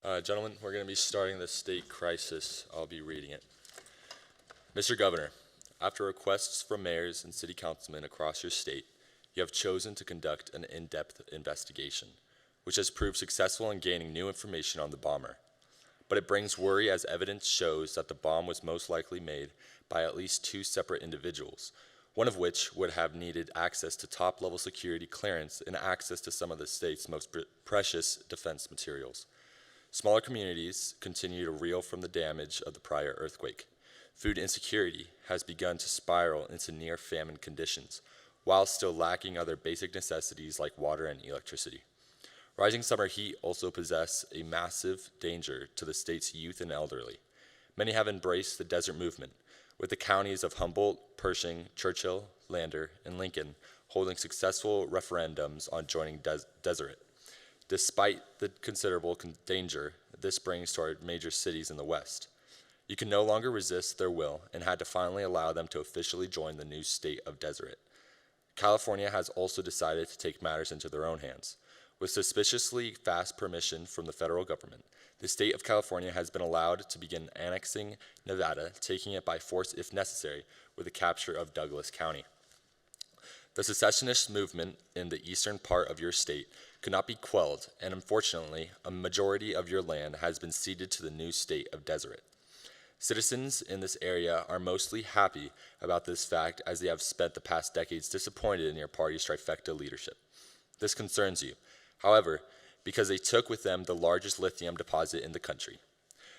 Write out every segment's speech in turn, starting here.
Gentlemen, we're going to be starting the state crisis. I'll be reading it. Mr. Governor, after requests from mayors and city councilmen across your state, you have chosen to conduct an in-depth investigation, which has proved successful in gaining new information on the bomber. But it brings worry as evidence shows that the bomb was most likely made by at least two separate individuals, one of which would have needed access to top-level security clearance and access to some of the state's most precious defense materials. Smaller communities continue to reel from the damage of the prior earthquake. Food insecurity has begun to spiral into near-famine conditions, while still lacking other basic necessities like water and electricity. Rising summer heat also poses a massive danger to the state's youth and elderly. Many have embraced the desert movement, with the counties of Humboldt, Pershing, Churchill, Lander, and Lincoln holding successful referendums on joining Deseret. Despite the considerable danger this brings to our major cities in the West, you can no longer resist their will and had to finally allow them to officially join the new state of Deseret. California has also decided to take matters into their own hands. With suspiciously fast permission from the federal government, the state of California has been allowed to begin annexing Nevada, taking it by force if necessary, with the capture of Douglas County. The secessionist movement in the eastern part of your state could not be quelled, and unfortunately, a majority of your land has been ceded to the new state of Deseret. Citizens in this area are mostly happy about this fact, as they have spent the past decades disappointed in your party's trifecta leadership. This concerns you, however, because they took with them the largest lithium deposit in the country.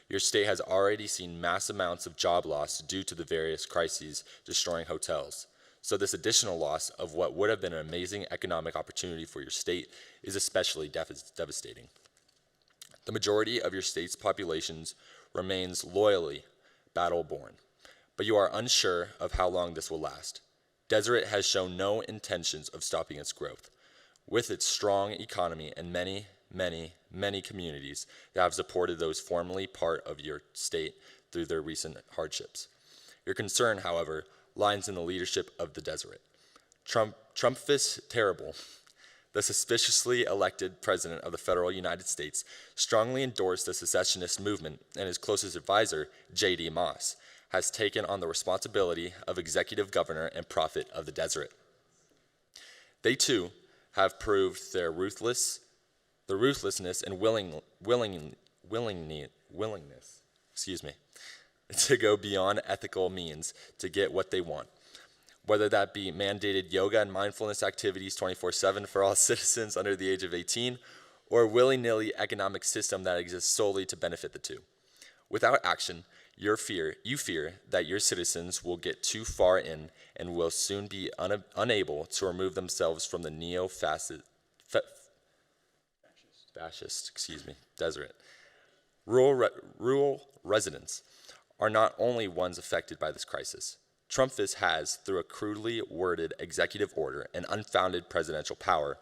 Your state has already seen mass amounts of job loss due to the various crises destroying hotels. So this additional loss of what would have been an amazing economic opportunity for your state is especially devastating. The majority of your state's populations remains loyally battle-born, but you are unsure of how long this will last. Deseret has shown no intentions of stopping its growth. With its strong economy and many communities that have supported those formerly part of your state through their recent hardships. Your concern, however, lies in the leadership of the Deseret. Trumpfist Terrible, the suspiciously elected president of the federal United States, strongly endorsed the secessionist movement, and his closest advisor, J.D. Moss, has taken on the responsibility of executive governor and prophet of the Deseret. They too have proved their ruthlessness and willingness to go beyond ethical means to get what they want, whether that be mandated yoga and mindfulness activities 24/7 for all citizens under the age of 18, or a willy-nilly economic system that exists solely to benefit the two. Without action, you fear that your citizens will get too far in and will soon be unable to remove themselves from the neo-fascist Deseret. Rural residents are not only ones affected by this crisis. Trumpfist has, through a crudely worded executive order and unfounded presidential power,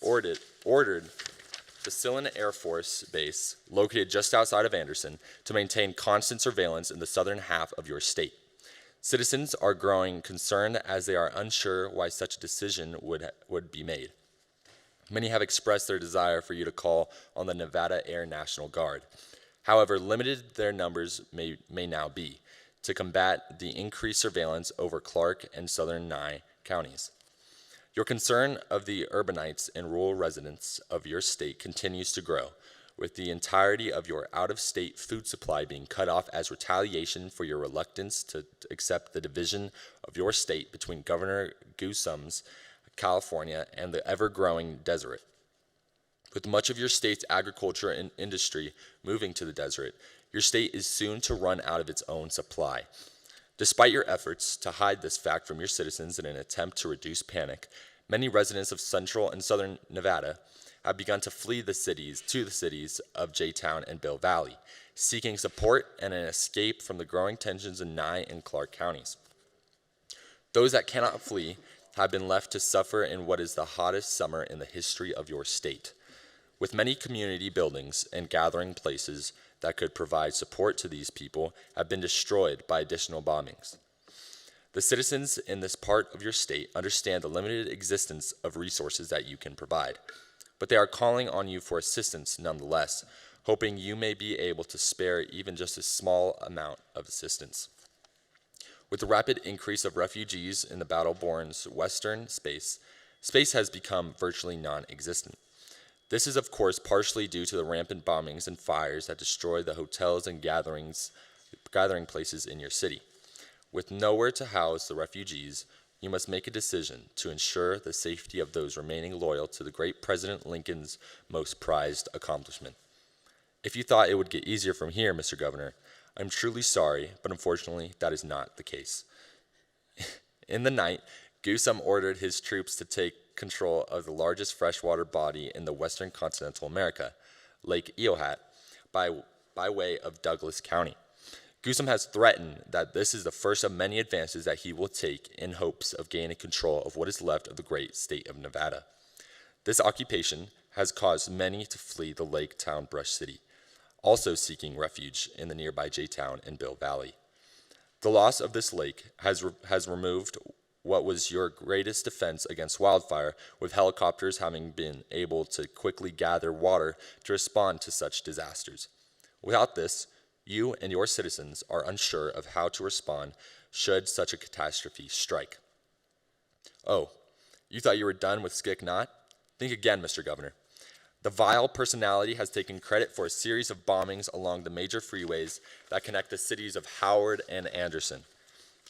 ordered the Sillin Air Force Base, located just outside of Anderson, to maintain constant surveillance in the southern half of your state. Citizens are growing concerned as they are unsure why such a decision would be made. Many have expressed their desire for you to call on the Nevada Air National Guard. However, limited their numbers may now be to combat the increased surveillance over Clark and southern Nye counties. Your concern of the urbanites and rural residents of your state continues to grow, with the entirety of your out-of-state food supply being cut off as retaliation for your reluctance to accept the division of your state between Governor Newsom's California and the ever-growing Deseret. With much of your state's agriculture and industry moving to the Deseret, your state is soon to run out of its own supply. Despite your efforts to hide this fact from your citizens in an attempt to reduce panic, many residents of central and southern Nevada have begun to flee the cities of J-Town and Bill Valley, seeking support and an escape from the growing tensions in Nye and Clark counties. Those that cannot flee have been left to suffer in what is the hottest summer in the history of your state. With many community buildings and gathering places that could provide support to these people have been destroyed by additional bombings. The citizens in this part of your state understand the limited existence of resources that you can provide, but they are calling on you for assistance nonetheless, hoping you may be able to spare even just a small amount of assistance. With the rapid increase of refugees in the battle-born's western space, space has become virtually non-existent. This is, of course, partially due to the rampant bombings and fires that destroy the hotels and gathering places in your city. With nowhere to house the refugees, you must make a decision to ensure the safety of those remaining loyal to the great President Lincoln's most prized accomplishment. If you thought it would get easier from here, Mr. Governor, I'm truly sorry, but unfortunately, that is not the case. In the night, Gusum ordered his troops to take control of the largest freshwater body in the western continental America, Lake Eohat, by way of Douglas County. Gusum has threatened that this is the first of many advances that he will take in hopes of gaining control of what is left of the great state of Nevada. This occupation has caused many to flee the lake town Brush City, also seeking refuge in the nearby J-Town and Bill Valley. The loss of this lake has removed what was your greatest defense against wildfire, with helicopters having been able to quickly gather water to respond to such disasters. Without this, you and your citizens are unsure of how to respond should such a catastrophe strike. Oh, you thought you were done with Skick Knot? Think again, Mr. Governor. The vile personality has taken credit for a series of bombings along the major freeways that connect the cities of Howard and Anderson.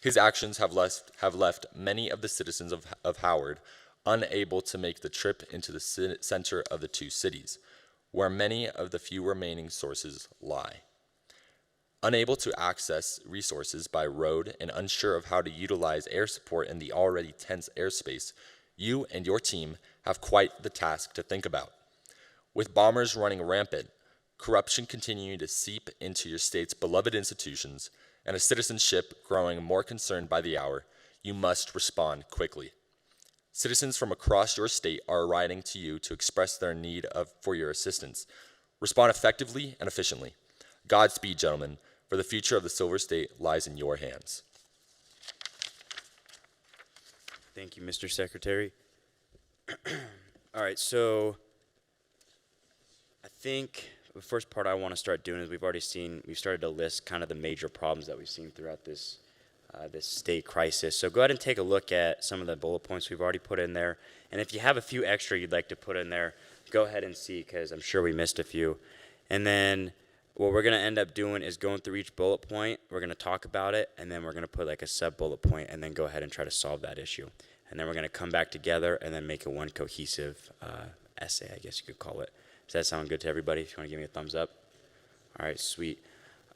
His actions have left many of the citizens of Howard unable to make the trip into the center of the two cities, where many of the few remaining sources lie. Unable to access resources by road and unsure of how to utilize air support in the already tense airspace, you and your team have quite the task to think about. With bombers running rampant, corruption continuing to seep into your state's beloved institutions, and a citizenship growing more concerned by the hour, you must respond quickly. Citizens from across your state are writing to you to express their need for your assistance. Respond effectively and efficiently. Godspeed, gentlemen, for the future of the Silver State lies in your hands. Thank you, Mr. Secretary. All right, so I think the first part I want to start doing is we've started to list kind of the major problems that we've seen throughout this state crisis. So go ahead and take a look at some of the bullet points we've already put in there. And if you have a few extra you'd like to put in there, go ahead and see, because I'm sure we missed a few. And then what we're going to end up doing is going through each bullet point. We're going to talk about it, and then we're going to put like a sub-bullet point and then go ahead and try to solve that issue. And then we're going to come back together and then make one cohesive essay, I guess you could call it. Does that sound good to everybody? If you want to give me a thumbs up. All right, sweet.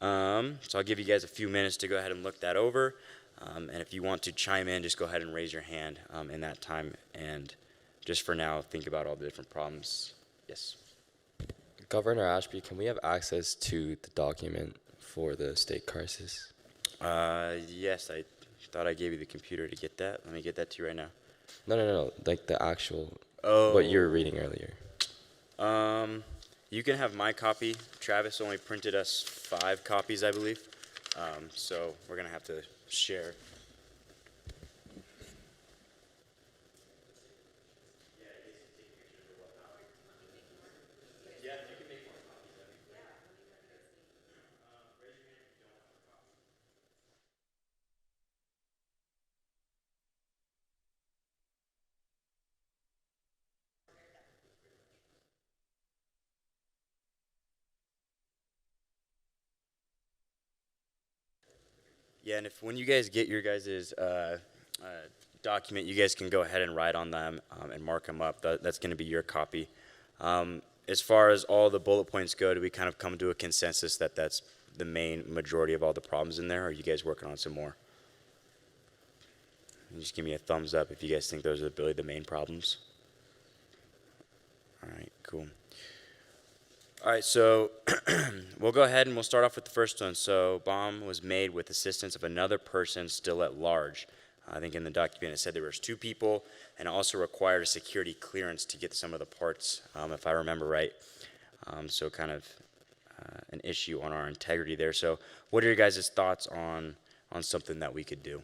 So I'll give you guys a few minutes to go ahead and look that over. And if you want to chime in, just go ahead and raise your hand in that time. And just for now, think about all the different problems. Yes. Governor Ashby, can we have access to the document for the state crisis? Yes, I thought I gave you the computer to get that. Let me get that to you right now. No. Like the actual, Oh. what you were reading earlier. You can have my copy. Travis only printed us 5 copies, I believe. So we're going to have to share. Yeah, and when you guys get your guys' document, you guys can go ahead and write on them and mark them up. That's going to be your copy. As far as all the bullet points go, do we kind of come to a consensus that that's the main majority of all the problems in there, or are you guys working on some more? And just give me a thumbs up if you guys think those are really the main problems. All right, cool. All right, so we'll go ahead and we'll start off with the first one. So bomb was made with assistance of another person still at large. I think in the document it said there was 2 people, and it also required a security clearance to get some of the parts, if I remember right. So kind of an issue on our integrity there. So what are your guys' thoughts on something that we could do?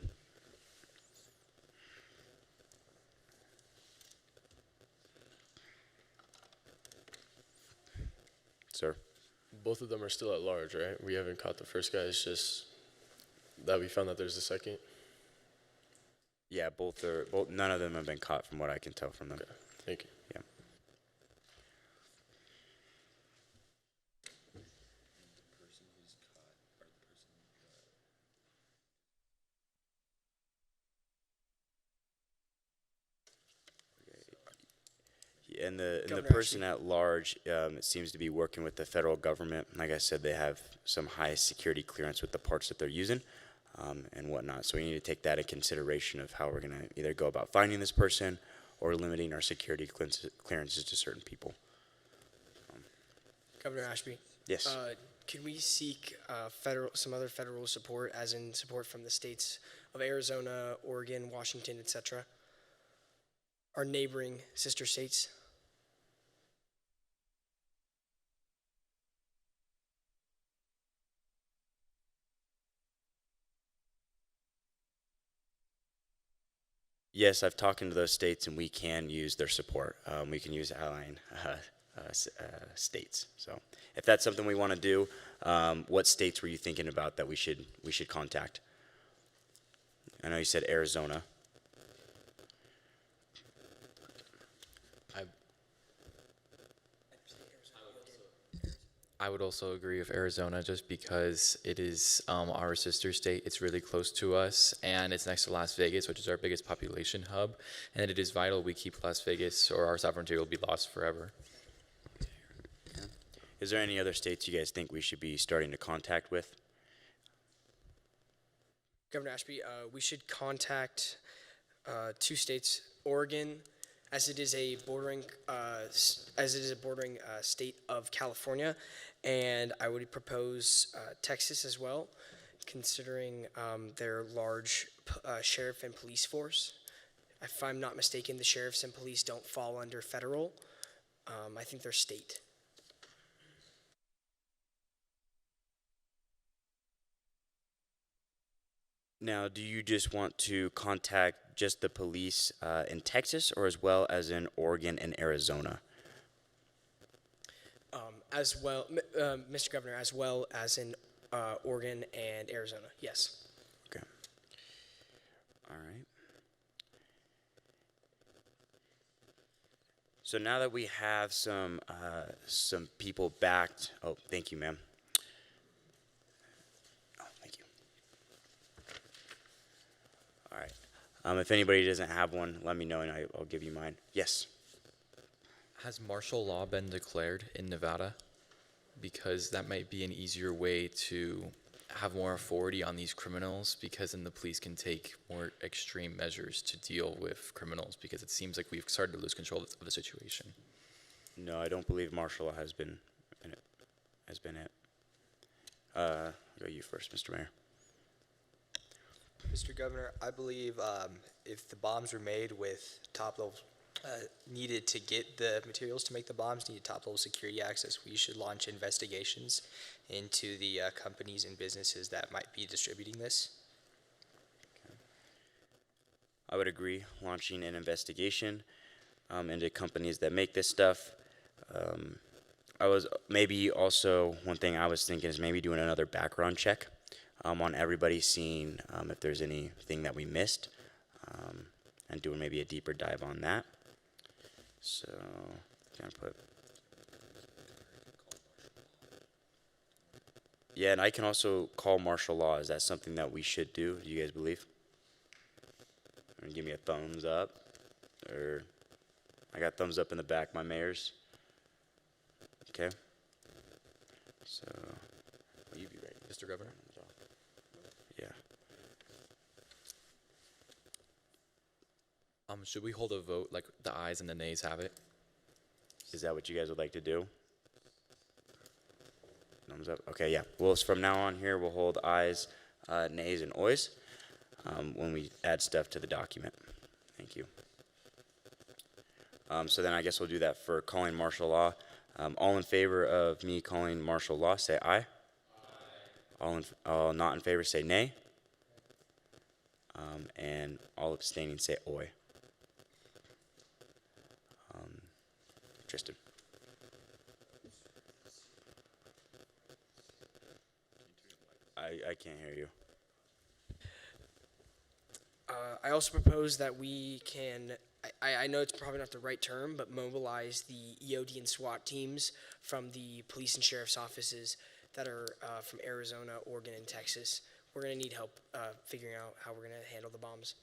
Sir? Both of them are still at large, right? We haven't caught the first guy. It's just that we found that there's a second. Yeah, both are. Both. None of them have been caught, from what I can tell from them. Okay, thank you. Yeah. Yeah, and the Governor person at large, it seems to be working with the federal government. Like I said, they have some high security clearance with the parts that they're using, and whatnot. So we need to take that in consideration of how we're going to either go about finding this person or limiting our security clearances to certain people. Governor Ashby, Yes. could we seek some other federal support, as in support from the states of Arizona, Oregon, Washington, etc., our neighboring sister states? Yes, I've talked to those states, and we can use their support. We can use allying states. So, if that's something we want to do, what states were you thinking about that we should contact? I know you said Arizona. I would also agree with Arizona just because it is our sister state. It's really close to us, and it's next to Las Vegas, which is our biggest population hub. And it is vital we keep Las Vegas, or our sovereignty will be lost forever. Is there any other states you guys think we should be starting to contact with? Governor Ashby, we should contact two states, Oregon, as it is a bordering state of California, and I would propose Texas as well, considering their large sheriff and police force. If I'm not mistaken, the sheriffs and police don't fall under federal. I think they're state. Now, do you just want to contact just the police in Texas, or as well as in Oregon and Arizona? As well, Mr. Governor, as well as in Oregon and Arizona, yes. Okay. All right. So now that we have some people backed, oh, thank you, ma'am. Oh, thank you. All right. If anybody doesn't have one, let me know and I'll give you mine. Yes. Has martial law been declared in Nevada? Because that might be an easier way to have more authority on these criminals, because then the police can take more extreme measures to deal with criminals, because it seems like we've started to lose control of the situation. No, I don't believe martial law has been it. Go you first, Mr. Mayor. Mr. Governor, I believe if the bombs were made with top-level, needed to get the materials to make the bombs, needed top-level security access, we should launch investigations into the companies and businesses that might be distributing this. I would agree, launching an investigation into companies that make this stuff. I was maybe also, one thing I was thinking is maybe doing another background check on everybody, seeing if there's anything that we missed, and doing maybe a deeper dive on that. So, gonna put. Yeah, and I can also call martial law. Is that something that we should do? Do you guys believe? Or give me a thumbs up, or I got thumbs up in the back, my mayors. Okay. So, will you be ready, Mr. Governor? Yeah. Should we hold a vote like the ayes and the nays have it? Is that what you guys would like to do? Thumbs up. Okay, yeah. Well, from now on here, we'll hold ayes, nays, and oys when we add stuff to the document. Thank you. So then I guess we'll do that for calling martial law. All in favor of me calling martial law, say aye. Aye. All not in favor, say nay. And all abstaining, say oi. Tristan. I can't hear you. I also propose that we can, I know it's probably not the right term, but mobilize the EOD and SWAT teams from the police and sheriff's offices that are from Arizona, Oregon, and Texas. We're going to need help figuring out how we're going to handle the bombs.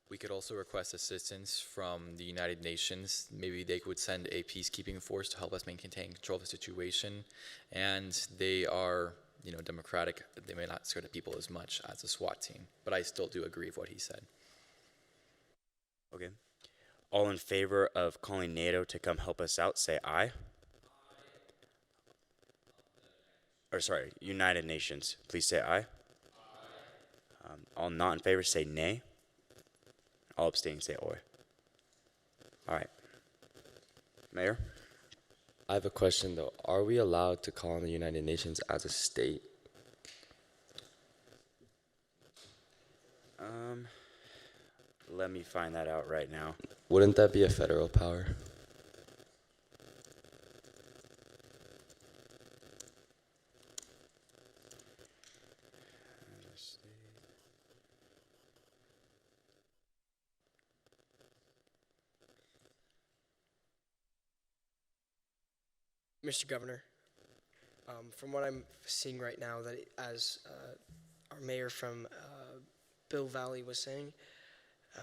We could also request assistance from the United Nations. Maybe they would send a peacekeeping force to help us maintain control of the situation. And they are, democratic. They may not scare the people as much as a SWAT team. But I still do agree with what he said. Okay. All in favor of calling NATO to come help us out, say aye. Or sorry, United Nations. Please say aye. All not in favor, say nay. All abstaining, say oi. All right. Mayor? I have a question though. Are we allowed to call on the United Nations as a state? Let me find that out right now. Wouldn't that be a federal power? Mr. Governor, from what I'm seeing right now, that as our mayor from Bill Valley was saying,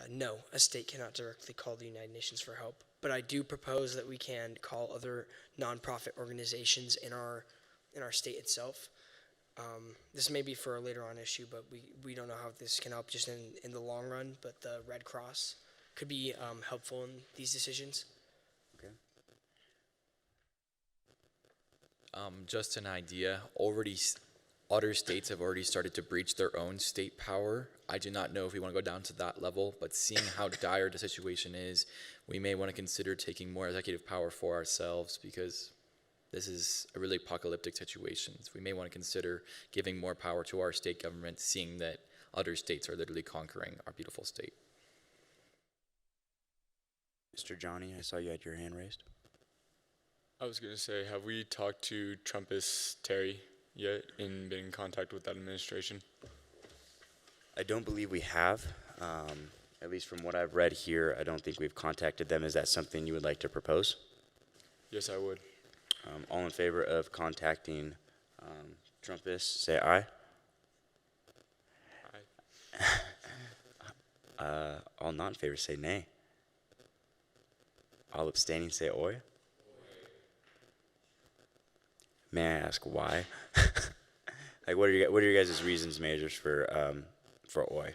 no, a state cannot directly call the United Nations for help. But I do propose that we can call other nonprofit organizations in our state itself. This may be for a later on issue, but we don't know how this can help just in the long run. But the Red Cross could be helpful in these decisions. Okay. Just an idea, other states have already started to breach their own state power. I do not know if we want to go down to that level, but seeing how dire the situation is, we may want to consider taking more executive power for ourselves because this is a really apocalyptic situation. So we may want to consider giving more power to our state government, seeing that other states are literally conquering our beautiful state. Mr. Johnny, I saw you had your hand raised. I was going to say, have we talked to Trumpist Terry yet and been in contact with that administration? I don't believe we have. At least from what I've read here, I don't think we've contacted them. Is that something you would like to propose? Yes, I would. All in favor of contacting Trumpists, say aye. All not in favor, say nay. All abstaining, say oi. May I ask why? Like, what are your guys' reasons, majors, for oi?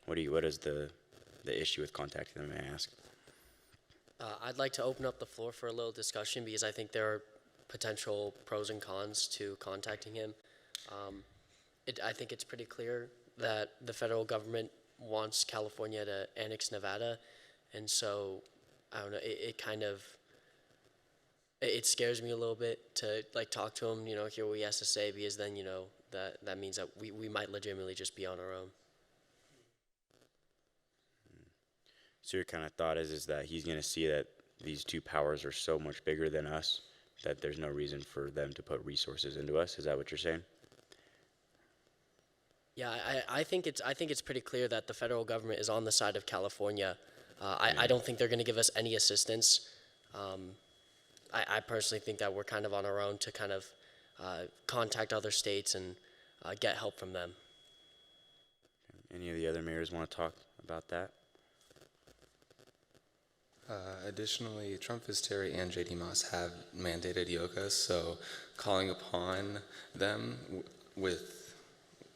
What is the issue with contacting them? May I ask? I'd like to open up the floor for a little discussion because I think there are potential pros and cons to contacting him. I think it's pretty clear that the federal government wants California to annex Nevada, and so I don't know. It scares me a little bit to talk to him, hear what he has to say, because then that means that we might legitimately just be on our own. So your kind of thought is that he's going to see that these two powers are so much bigger than us that there's no reason for them to put resources into us. Is that what you're saying? Yeah, I think it's pretty clear that the federal government is on the side of California. I don't think they're going to give us any assistance. I personally think that we're kind of on our own to kind of contact other states and get help from them. Any of the other mayors want to talk about that? Additionally, Trumpist Terry and J.D. Moss have mandated yoga, so calling upon them with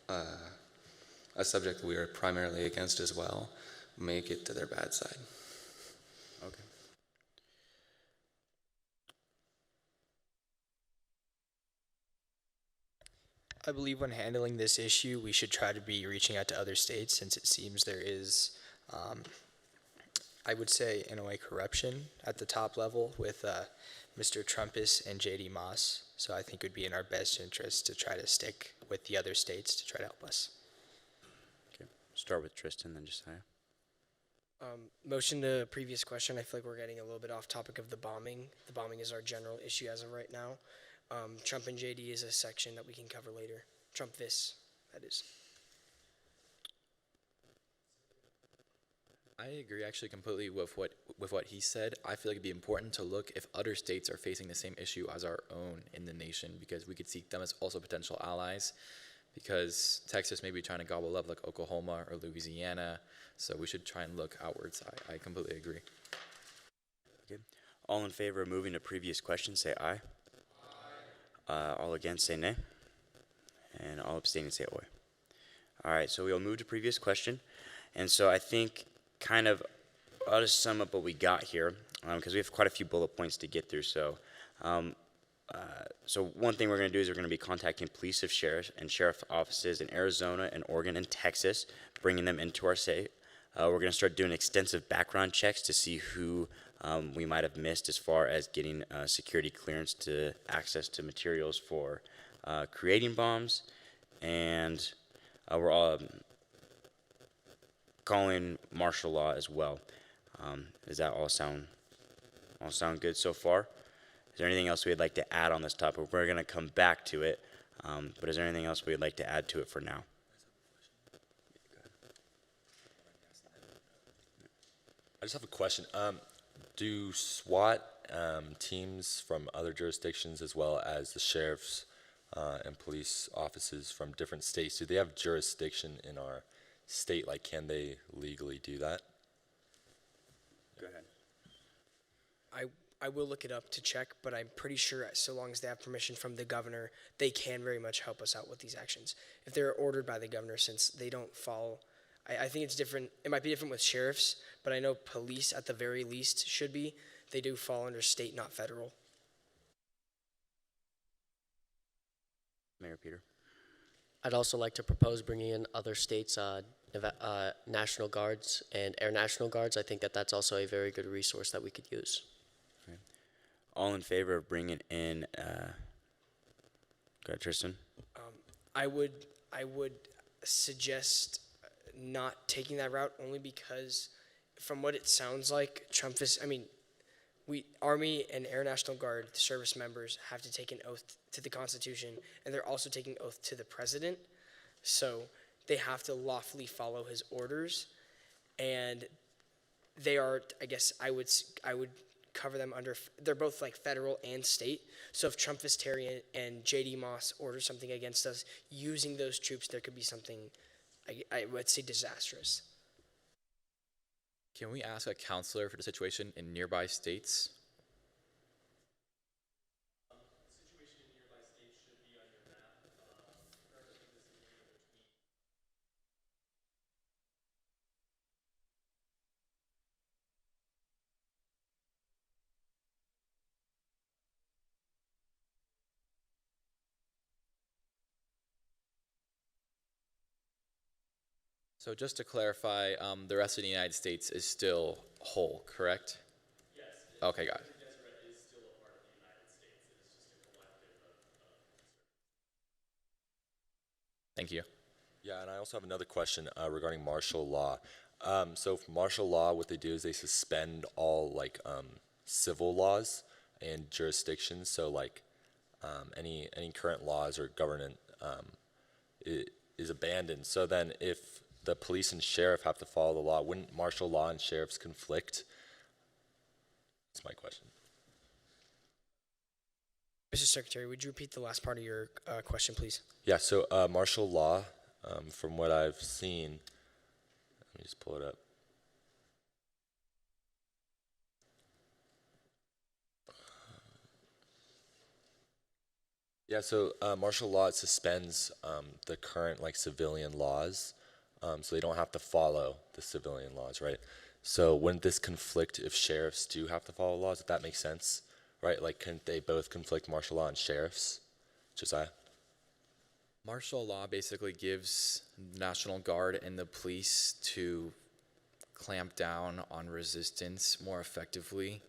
a subject that we are primarily against as well may get to their bad side. Okay. I believe when handling this issue, we should try to be reaching out to other states since it seems there is, I would say, in a way, corruption at the top level with Mr. Trumpist and J.D. Moss. So I think it would be in our best interest to try to stick with the other states to try to help us. Okay. Start with Tristan, then Josiah. Motion to previous question. I feel like we're getting a little bit off topic of the bombing. The bombing is our general issue as of right now. Trump and JD is a section that we can cover later. Trump this, that is. I agree actually completely with what he said. I feel like it'd be important to look if other states are facing the same issue as our own in the nation, because we could seek them as also potential allies, because Texas may be trying to gobble up like Oklahoma or Louisiana, so we should try and look outwards. I completely agree. Okay. All in favor of moving to previous question, say aye. Aye. All against, say nay. And all abstaining, say oi. All right, so we'll move to previous question. And so I think kind of, I'll just sum up what we got here, because we have quite a few bullet points to get through. So so one thing we're going to do is we're going to be contacting police of sheriff and sheriff offices in Arizona and Oregon and Texas, bringing them into our state. We're going to start doing extensive background checks to see who we might have missed as far as getting security clearance to access to materials for creating bombs. And we're all calling martial law as well. Does that all sound good so far? Is there anything else we'd like to add on this topic? We're going to come back to it, but is there anything else we'd like to add to it for now? I just have a question. Do SWAT teams from other jurisdictions, as well as the sheriff's and police offices from different states, do they have jurisdiction in our state? Like, can they legally do that? Go ahead. I will look it up to check, but I'm pretty sure so long as they have permission from the governor, they can very much help us out with these actions. If they're ordered by the governor, since they don't follow, I think it's different. It might be different with sheriffs, but I know police at the very least should be. They do fall under state, not federal. Mayor Peter. I'd also like to propose bringing in other states' National Guards and Air National Guards. I think that that's also a very good resource that we could use. Okay. All in favor of bringing in, go ahead, Tristan. I would suggest not taking that route, only because from what it sounds like, Army and Air National Guard service members have to take an oath to the Constitution, and they're also taking oath to the President. So they have to lawfully follow his orders, and they are, I guess I would cover them under, they're both like federal and state. So if Trump Terry and JD Moss order something against us using those troops, there could be something, I would say, disastrous. Can we ask a counselor for the situation in nearby states? So just to clarify, the rest of the United States is still whole, correct? Yes. Okay, got it. Is still a part of the United States. It is just a collective of Thank you. Yeah, and I also have another question regarding martial law. So for martial law, what they do is they suspend all civil laws and jurisdictions. So any current laws or government is abandoned. So then if the police and sheriff have to follow the law, wouldn't martial law and sheriffs conflict? That's my question. Mr. Secretary, would you repeat the last part of your question, please? Yeah, so martial law, from what I've seen, let me just pull it up. Yeah, so martial law, it suspends the current civilian laws, so they don't have to follow the civilian laws, right? So wouldn't this conflict if sheriffs do have to follow laws, if that makes sense, right? Couldn't they both conflict martial law and sheriffs? Josiah? Martial law basically gives National Guard and the police to clamp down on resistance more effectively.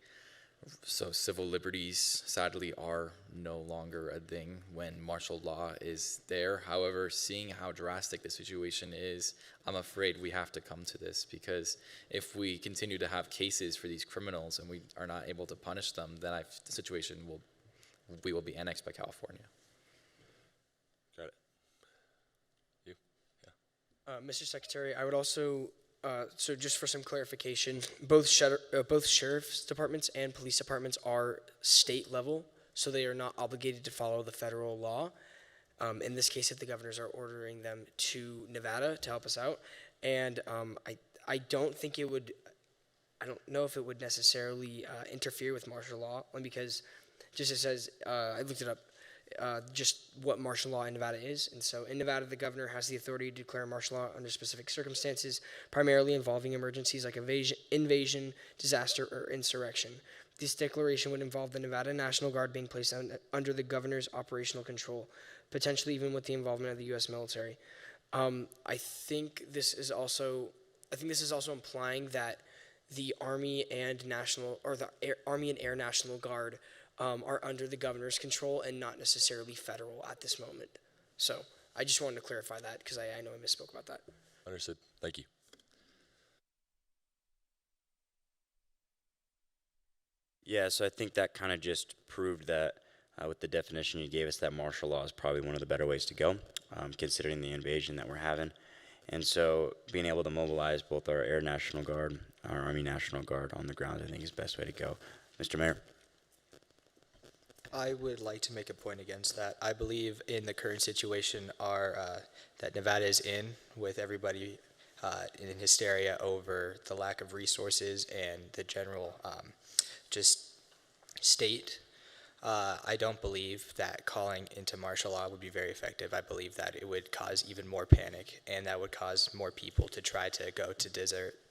So civil liberties, sadly, are no longer a thing when martial law is there. However, seeing how drastic the situation is, I'm afraid we have to come to this, because if we continue to have cases for these criminals and we are not able to punish them, then the situation we will be annexed by California. Got it. You? Yeah. Mr. Secretary, I would also, so just for some clarification, both sheriff's departments and police departments are state level, so they are not obligated to follow the federal law. In this case, if the governors are ordering them to Nevada to help us out, and I don't think it would, I don't know if it would necessarily interfere with martial law, only because just it says, I looked it up, just what martial law in Nevada is. And so in Nevada, the governor has the authority to declare martial law under specific circumstances, primarily involving emergencies like invasion, disaster, or insurrection. This declaration would involve the Nevada National Guard being placed under the governor's operational control, potentially even with the involvement of the U.S. military. I think this is also implying that the Army and Army and Air National Guard are under the governor's control and not necessarily federal at this moment. So I just wanted to clarify that because I know I misspoke about that. Understood. Thank you. Yeah, so I think that kind of just proved that with the definition you gave us, that martial law is probably one of the better ways to go, considering the invasion that we're having. And so being able to mobilize both our Air National Guard, our Army National Guard on the ground, I think is the best way to go. Mr. Mayor? I would like to make a point against that. I believe in the current situation that Nevada is in, with everybody in hysteria over the lack of resources and the general just state. I don't believe that calling into martial law would be very effective. I believe that it would cause even more panic, and that would cause more people to try to go to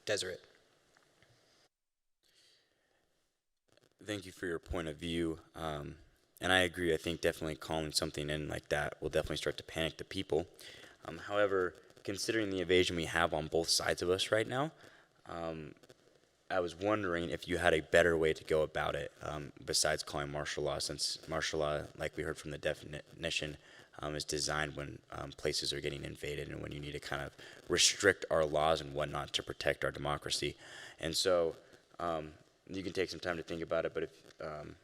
desert. Thank you for your point of view. And I agree. I think definitely calling something in like that will definitely start to panic the people. However, considering the invasion we have on both sides of us right now, I was wondering if you had a better way to go about it besides calling martial law, since martial law, like we heard from the definition, is designed when places are getting invaded and when you need to kind of restrict our laws and whatnot to protect our democracy. And so you can take some time to think about it, but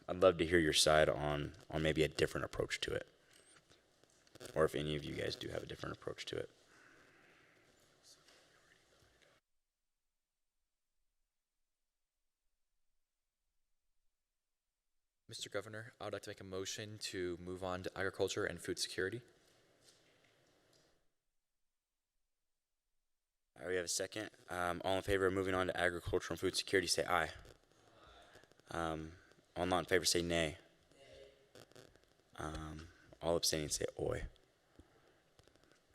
I'd love to hear your side on maybe a different approach to it, or if any of you guys do have a different approach to it. Mr. Governor, I would like to make a motion to move on to agriculture and food security. All right, we have a second. All in favor of moving on to agriculture and food security, say aye. All not in favor, say nay. All abstaining, say oi.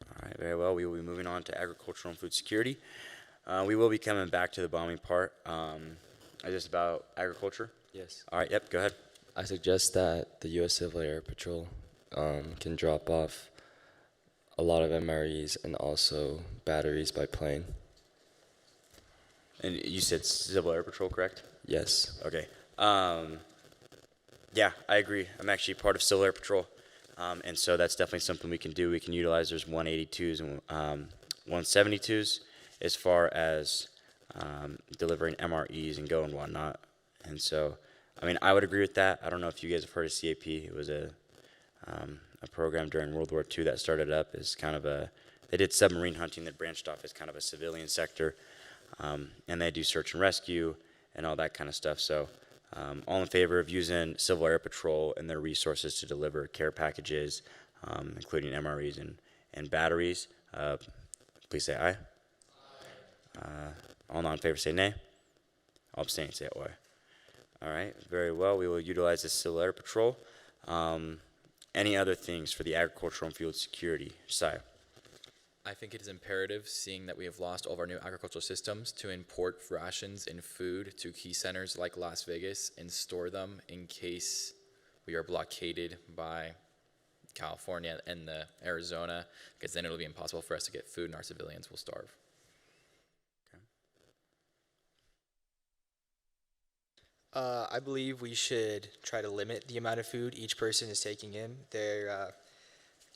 All right, very well. We will be moving on to agricultural and food security. We will be coming back to the bombing part. Is this about agriculture? Yes. All right, yep, go ahead. I suggest that the U.S. Civil Air Patrol can drop off a lot of MREs and also batteries by plane. And you said Civil Air Patrol, correct? Yes. Okay. Yeah, I agree. I'm actually part of Civil Air Patrol, and so that's definitely something we can do. We can utilize there's 182s and 172s as far as delivering MREs and go and whatnot. And so, I mean, I would agree with that. I don't know if you guys have heard of CAP. It was a program during World War II that started up as kind of they did submarine hunting that branched off as kind of a civilian sector, and they do search and rescue and all that kind of stuff. So all in favor of using Civil Air Patrol and their resources to deliver care packages, including MREs and batteries, please say aye. All not in favor say nay. All abstaining say oi. All right, very well. We will utilize the Civil Air Patrol. Any other things for the agricultural and field security side? I think it is imperative, seeing that we have lost all of our new agricultural systems, to import rations and food to key centers like Las Vegas and store them in case we are blockaded by California and Arizona, because then it'll be impossible for us to get food and our civilians will starve. I believe we should try to limit the amount of food each person is taking in.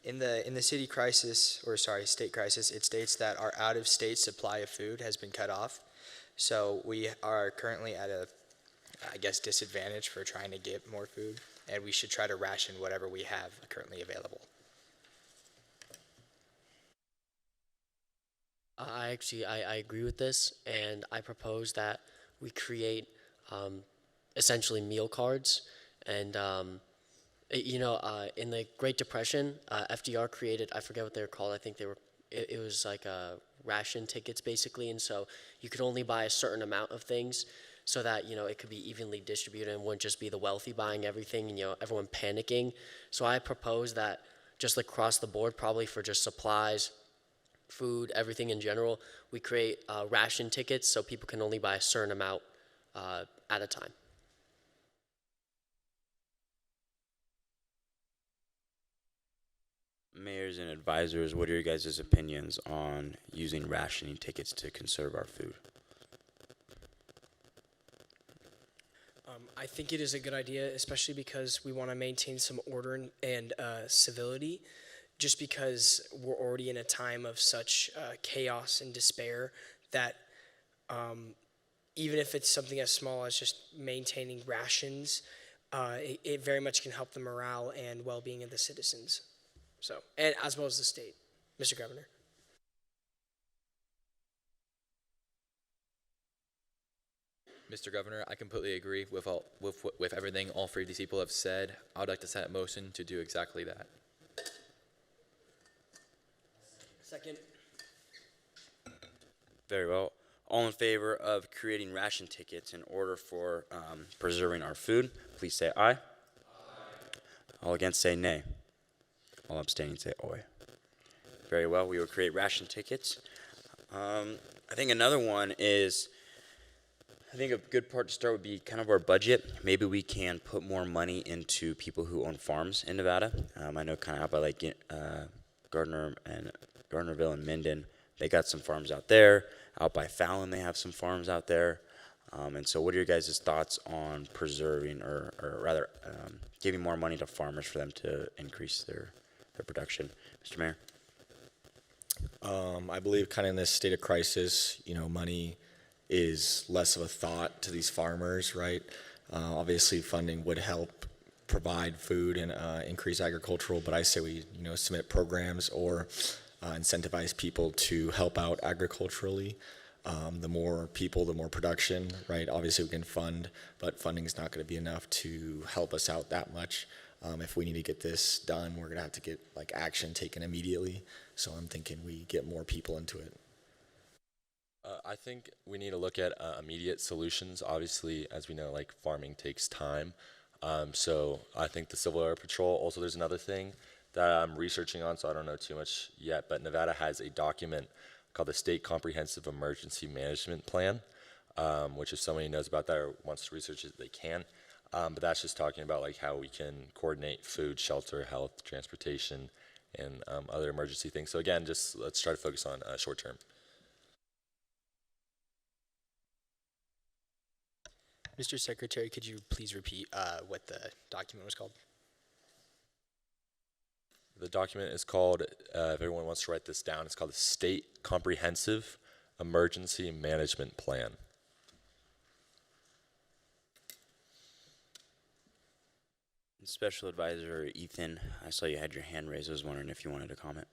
In the state crisis, it states that our out-of-state supply of food has been cut off. So we are currently at a, disadvantage for trying to get more food. and we should try to ration whatever we have currently available. I agree with this, and I propose that we create essentially meal cards. And in the Great Depression, FDR created, I forget what they were called. I think it was like ration tickets basically, and so you could only buy a certain amount of things, so that it could be evenly distributed and wouldn't just be the wealthy buying everything and everyone panicking. So I propose that just across the board, probably for just supplies, food, everything in general, we create ration tickets so people can only buy a certain amount at a time. Mayors and advisors, what are your guys' opinions on using rationing tickets to conserve our food? I think it is a good idea, especially because we want to maintain some order and civility. Just because we're already in a time of such chaos and despair that even if it's something as small as just maintaining rations, it very much can help the morale and well-being of the citizens. So, and as well as the state, Mr. Governor. Mr. Governor, I completely agree with everything all three of these people have said. I would like to set a motion to do exactly that. Second. Very well. All in favor of creating ration tickets in order for preserving our food, please say aye. Aye. All against say nay. All abstaining say oi. Very well. We will create ration tickets. I think another one is, I think a good part to start would be kind of our budget. Maybe we can put more money into people who own farms in Nevada. I know kind of out by like Gardnerville and Minden, they got some farms out there. Out by Fallon, they have some farms out there. And so what are your guys' thoughts on preserving or rather giving more money to farmers for them to increase their production? Mr. Mayor? I believe kind of in this state of crisis, money is less of a thought to these farmers, right? Obviously, funding would help provide food and increase agricultural, but I say we, submit programs or incentivize people to help out agriculturally. The more people, the more production, right? Obviously, we can fund, but funding is not going to be enough to help us out that much. If we need to get this done, we're going to have to get action taken immediately. So I'm thinking we get more people into it. I think we need to look at immediate solutions. Obviously, as we know, farming takes time. So I think the Civil Air Patrol, also there's another thing that I'm researching on, so I don't know too much yet, but Nevada has a document called the State Comprehensive Emergency Management Plan, which if somebody knows about that or wants to research it, they can. But that's just talking about how we can coordinate food, shelter, health, transportation, and other emergency things. So again, just let's try to focus on short term. Mr. Secretary, could you please repeat what the document was called? The document is called, if everyone wants to write this down, it's called the State Comprehensive Emergency Management Plan. Special Advisor Ethan, I saw you had your hand raised. I was wondering if you wanted to comment.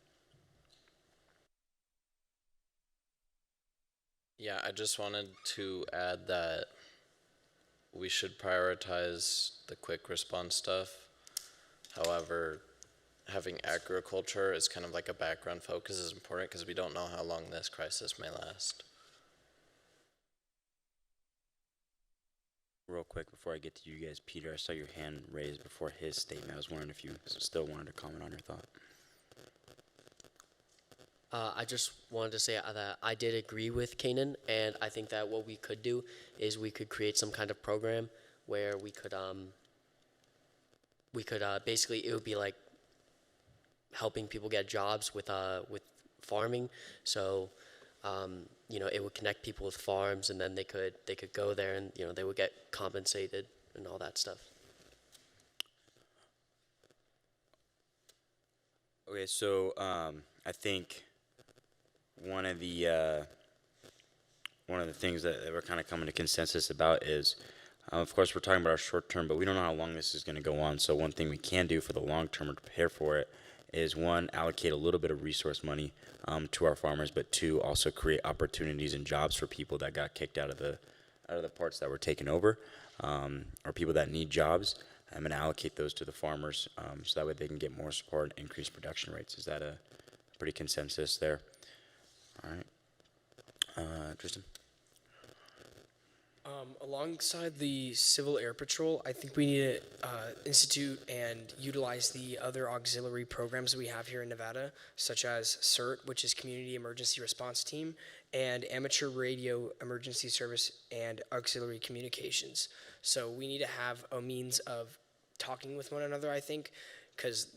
Yeah, I just wanted to add that we should prioritize the quick response stuff. However, having agriculture as kind of like a background focus is important because we don't know how long this crisis may last. Real quick before I get to you guys, Peter, I saw your hand raised before his statement. I was wondering if you still wanted to comment on your thought. I just wanted to say that I did agree with Kanan, and I think that what we could do is we could create some kind of program where we could basically, it would be like helping people get jobs with farming. So it would connect people with farms, and then they could go there, and they would get compensated and all that stuff. Okay, so I think one of the things that we're kind of coming to consensus about is Of course, we're talking about our short term, but we don't know how long this is going to go on. So one thing we can do for the long term to prepare for it is, one, allocate a little bit of resource money to our farmers, but two, also create opportunities and jobs for people that got kicked out of the parts that were taken over, or people that need jobs. I'm going to allocate those to the farmers, so that way they can get more support and increase production rates. Is that a pretty consensus there? All right. Tristan? Alongside the Civil Air Patrol, I think we need to institute and utilize the other auxiliary programs that we have here in Nevada, such as CERT, which is Community Emergency Response Team, and Amateur Radio Emergency Service and Auxiliary Communications. So we need to have a means of talking with one another, I think, because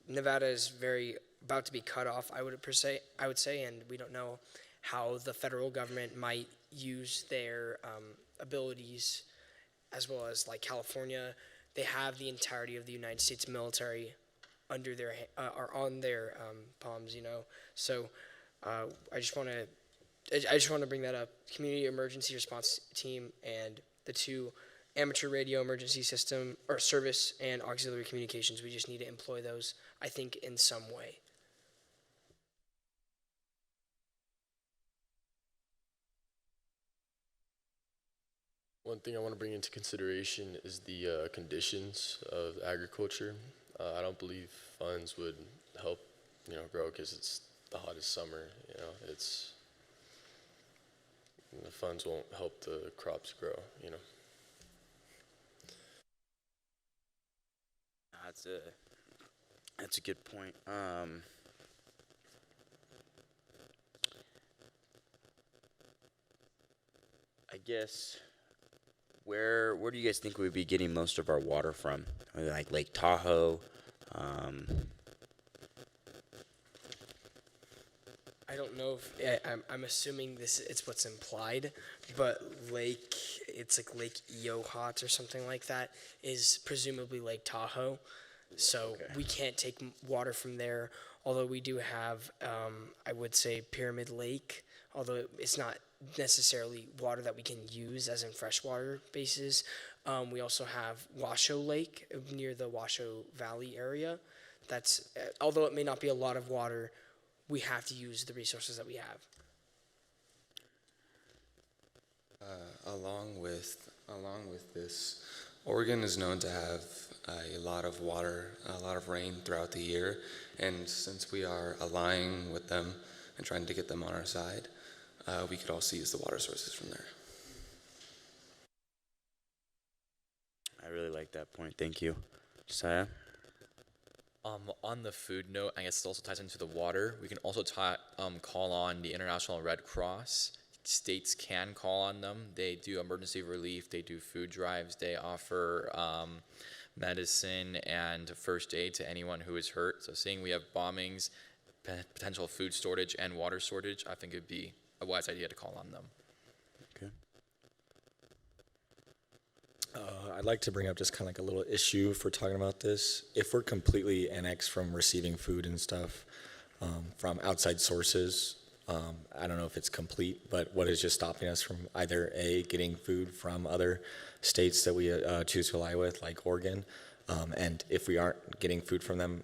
Nevada is very about to be cut off, I would say, and we don't know how the federal government might use their abilities, as well as like California. They have the entirety of the United States military under their on their palms, So I just want to bring that up. Community Emergency Response Team and the two amateur radio emergency system or service and auxiliary communications. We just need to employ those, I think, in some way. One thing I want to bring into consideration is the conditions of agriculture. I don't believe funds would help, grow because it's the hottest summer. The funds won't help the crops grow. That's a good point. I guess. Where do you guys think we'd be getting most of our water from? Like Lake Tahoe? I don't know if I'm assuming it's what's implied, but it's like Lake Eohot or something like that is presumably Lake Tahoe. So we can't take water from there, although we do have, I would say, Pyramid Lake, although it's not necessarily water that we can use as in freshwater bases. We also have Washoe Lake near the Washoe Valley area. That's although it may not be a lot of water, we have to use the resources that we have. Along with this, Oregon is known to have a lot of water, a lot of rain throughout the year, and since we are allying with them and trying to get them on our side, we could also use the water sources from there. I really like that point. Thank you. Josiah? On the food note, I guess it also ties into the water. We can also call on the International Red Cross. States can call on them. They do emergency relief. They do food drives. They offer medicine and first aid to anyone who is hurt. So seeing we have bombings, potential food shortage, and water shortage, I think it would be a wise idea to call on them. Okay. I'd like to bring up just kind of like a little issue if we're talking about this. If we're completely annexed from receiving food and stuff from outside sources, I don't know if it's complete, but what is just stopping us from either A, getting food from other states that we choose to ally with, like Oregon, and if we aren't getting food from them,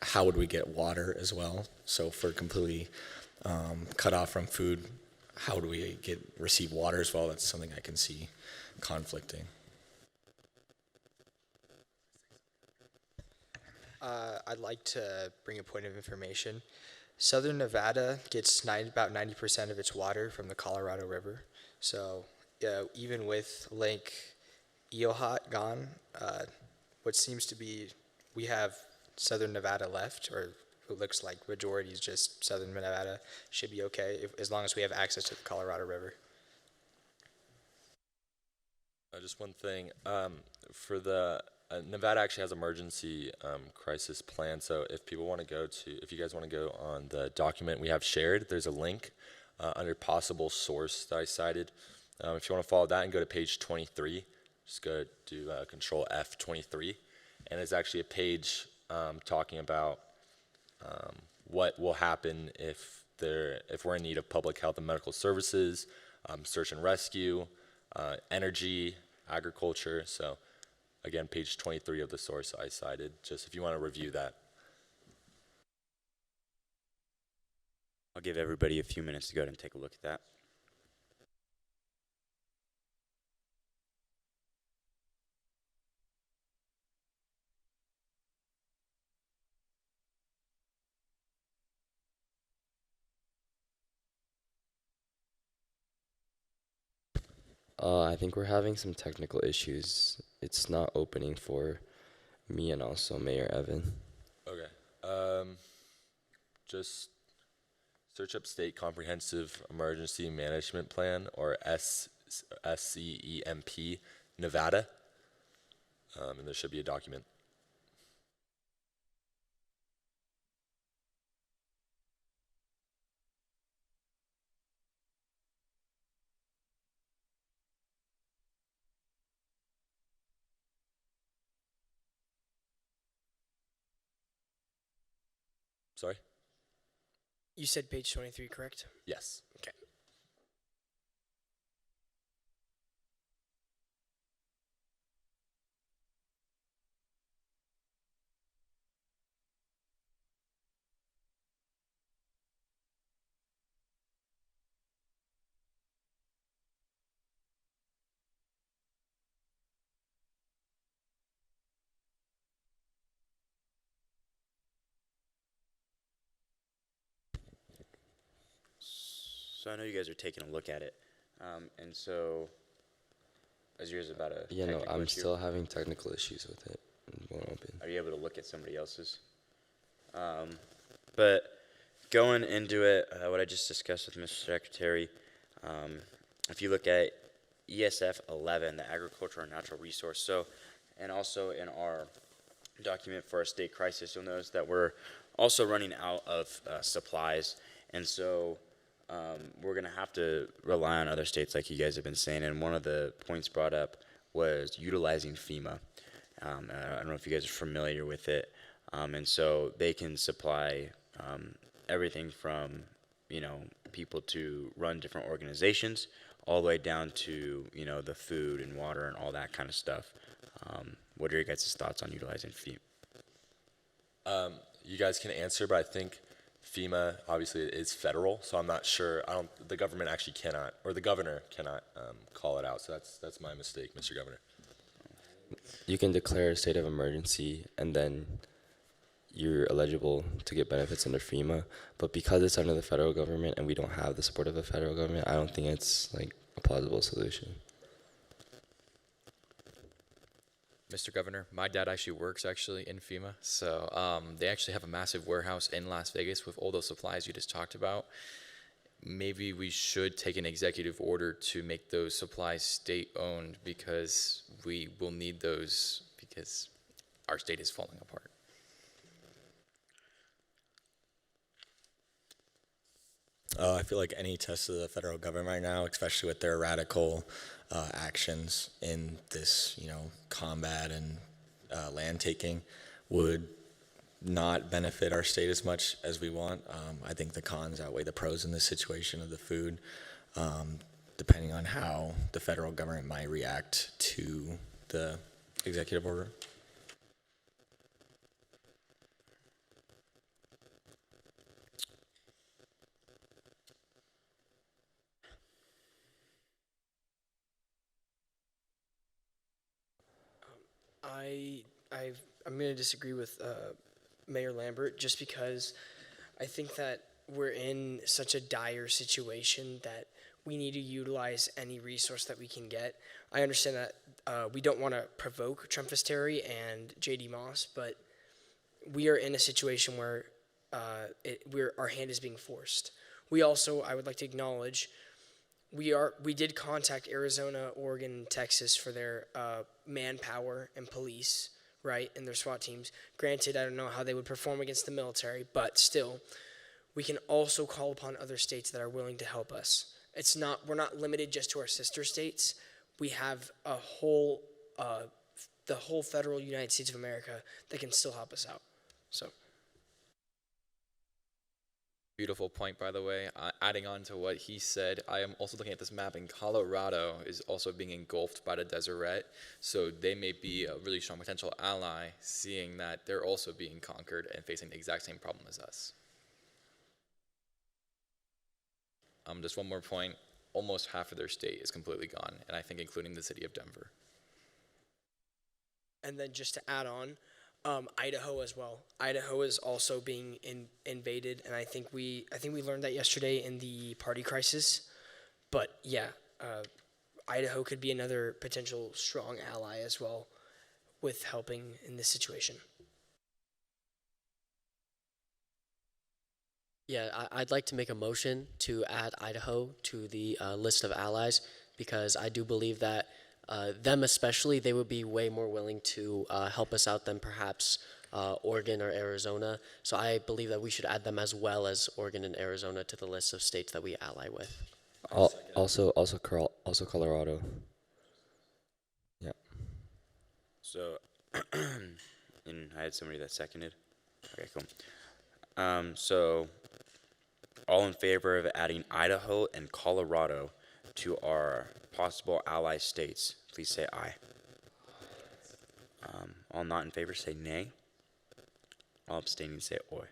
how would we get water as well? So if we're completely cut off from food, how do we receive water as well? That's something I can see conflicting. I'd like to bring a point of information. Southern Nevada gets about 90% of its water from the Colorado River. So even with Lake Eohot gone, what seems to be, we have Southern Nevada left, or it looks like majority is just Southern Nevada, should be okay as long as we have access to the Colorado River. Just one thing, for the Nevada actually has emergency crisis plan. So if you guys want to go on the document we have shared, there's a link under possible source that I cited. If you want to follow that and go to page 23, just go do Control F23, and it's actually a page talking about what will happen if we're in need of public health and medical services, search and rescue, energy, agriculture. So again, page 23 of the source I cited, just if you want to review that. I'll give everybody a few minutes to go ahead and take a look at that. I think we're having some technical issues. It's not opening for me and also Mayor Evan. Okay. Just search up State Comprehensive Emergency Management Plan, or SCEMP, Nevada, and there should be a document. Sorry? You said page 23, correct? Yes. Okay. So I know you guys are taking a look at it, and so is yours about a Yeah, no, technical I'm issue? still having technical issues with it. It won't open. Are you able to look at somebody else's? But going into it, what I just discussed with Mr. Secretary, if you look at ESF 11, the agricultural and natural resource, so, and also in our document for our state crisis, you'll notice that we're also running out of supplies, and so we're going to have to rely on other states like you guys have been saying, and one of the points brought up was utilizing FEMA. I don't know if you guys are familiar with it, and so they can supply everything from, you know, people to run different organizations, all the way down to, you know, the food and water and all that kind of stuff. What are your guys' thoughts on utilizing FEMA? You guys can answer, but I think FEMA obviously is federal, so I'm not sure. The government actually cannot, or the governor cannot call it out. So that's my mistake, Mr. Governor. You can declare a state of emergency and then you're eligible to get benefits under FEMA. But because it's under the federal government and we don't have the support of the federal government, I don't think it's like a plausible solution. Mr. Governor, my dad actually works in FEMA, so they actually have a massive warehouse in Las Vegas with all those supplies you just talked about. Maybe we should take an executive order to make those supplies state-owned, because we will need those because our state is falling apart. I feel like any test of the federal government right now, especially with their radical actions in this, combat and land taking, would not benefit our state as much as we want. I think the cons outweigh the pros in this situation of the food, depending on how the federal government might react to the executive order. I'm going to disagree with Mayor Lambert, just because I think that we're in such a dire situation that we need to utilize any resource that we can get. I understand that we don't want to provoke Trumpus Terry and J.D. Moss, but we are in a situation where our hand is being forced. We also, I would like to acknowledge, we did contact Arizona, Oregon, and Texas for their manpower and police, right, and their SWAT teams. Granted, I don't know how they would perform against the military, but still, we can also call upon other states that are willing to help us. We're not limited just to our sister states. We have the whole federal United States of America that can still help us out. So. Beautiful point, by the way. Adding on to what he said, I am also looking at this map, and Colorado is also being engulfed by the Deseret, so they may be a really strong potential ally, seeing that they're also being conquered and facing the exact same problem as us. Just one more point. Almost half of their state is completely gone, and I think including the city of Denver. And then just to add on, Idaho as well. Idaho is also being invaded, and I think we learned that yesterday in the party crisis. But yeah, Idaho could be another potential strong ally as well, with helping in this situation. Yeah, I'd like to make a motion to add Idaho to the list of allies, because I do believe that them especially, they would be way more willing to help us out than perhaps Oregon or Arizona. So I believe that we should add them as well as Oregon and Arizona to the list of states that we ally with. Also Colorado. Yeah. So, and I had somebody that seconded. Okay, cool. So, all in favor of adding Idaho and Colorado to our possible ally states, please say aye. All not in favor say nay. All abstaining say oi.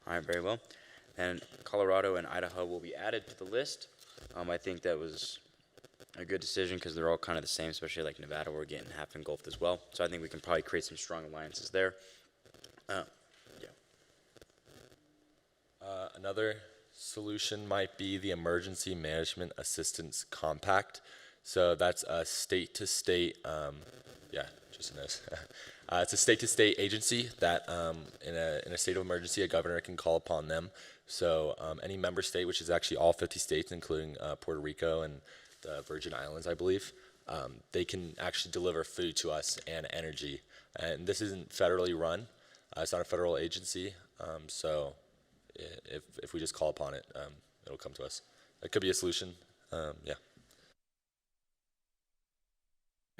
All right, very well. And Colorado and Idaho will be added to the list. I think that was a good decision because they're all kind of the same, especially like Nevada, we're getting half engulfed as well. So I think we can probably create some strong alliances there. Another solution might be the Emergency Management Assistance Compact. So that's a state-to-state, just a note. It's a state-to-state agency that in a state of emergency, a governor can call upon them. So any member state, which is actually all 50 states, including Puerto Rico and the Virgin Islands, I believe, they can actually deliver food to us and energy. And this isn't federally run. It's not a federal agency. So if we just call upon it, it'll come to us. It could be a solution.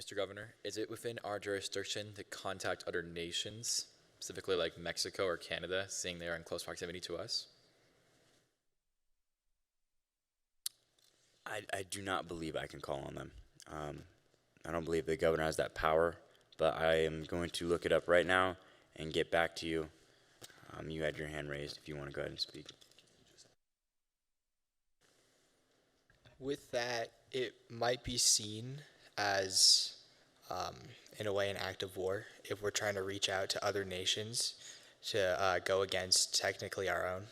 Mr. Governor, is it within our jurisdiction to contact other nations, specifically like Mexico or Canada, seeing they are in close proximity to us? I do not believe I can call on them. I don't believe the governor has that power, but I am going to look it up right now and get back to you. You had your hand raised if you want to go ahead and speak. With that, it might be seen as, in a way, an act of war if we're trying to reach out to other nations to go against technically our own.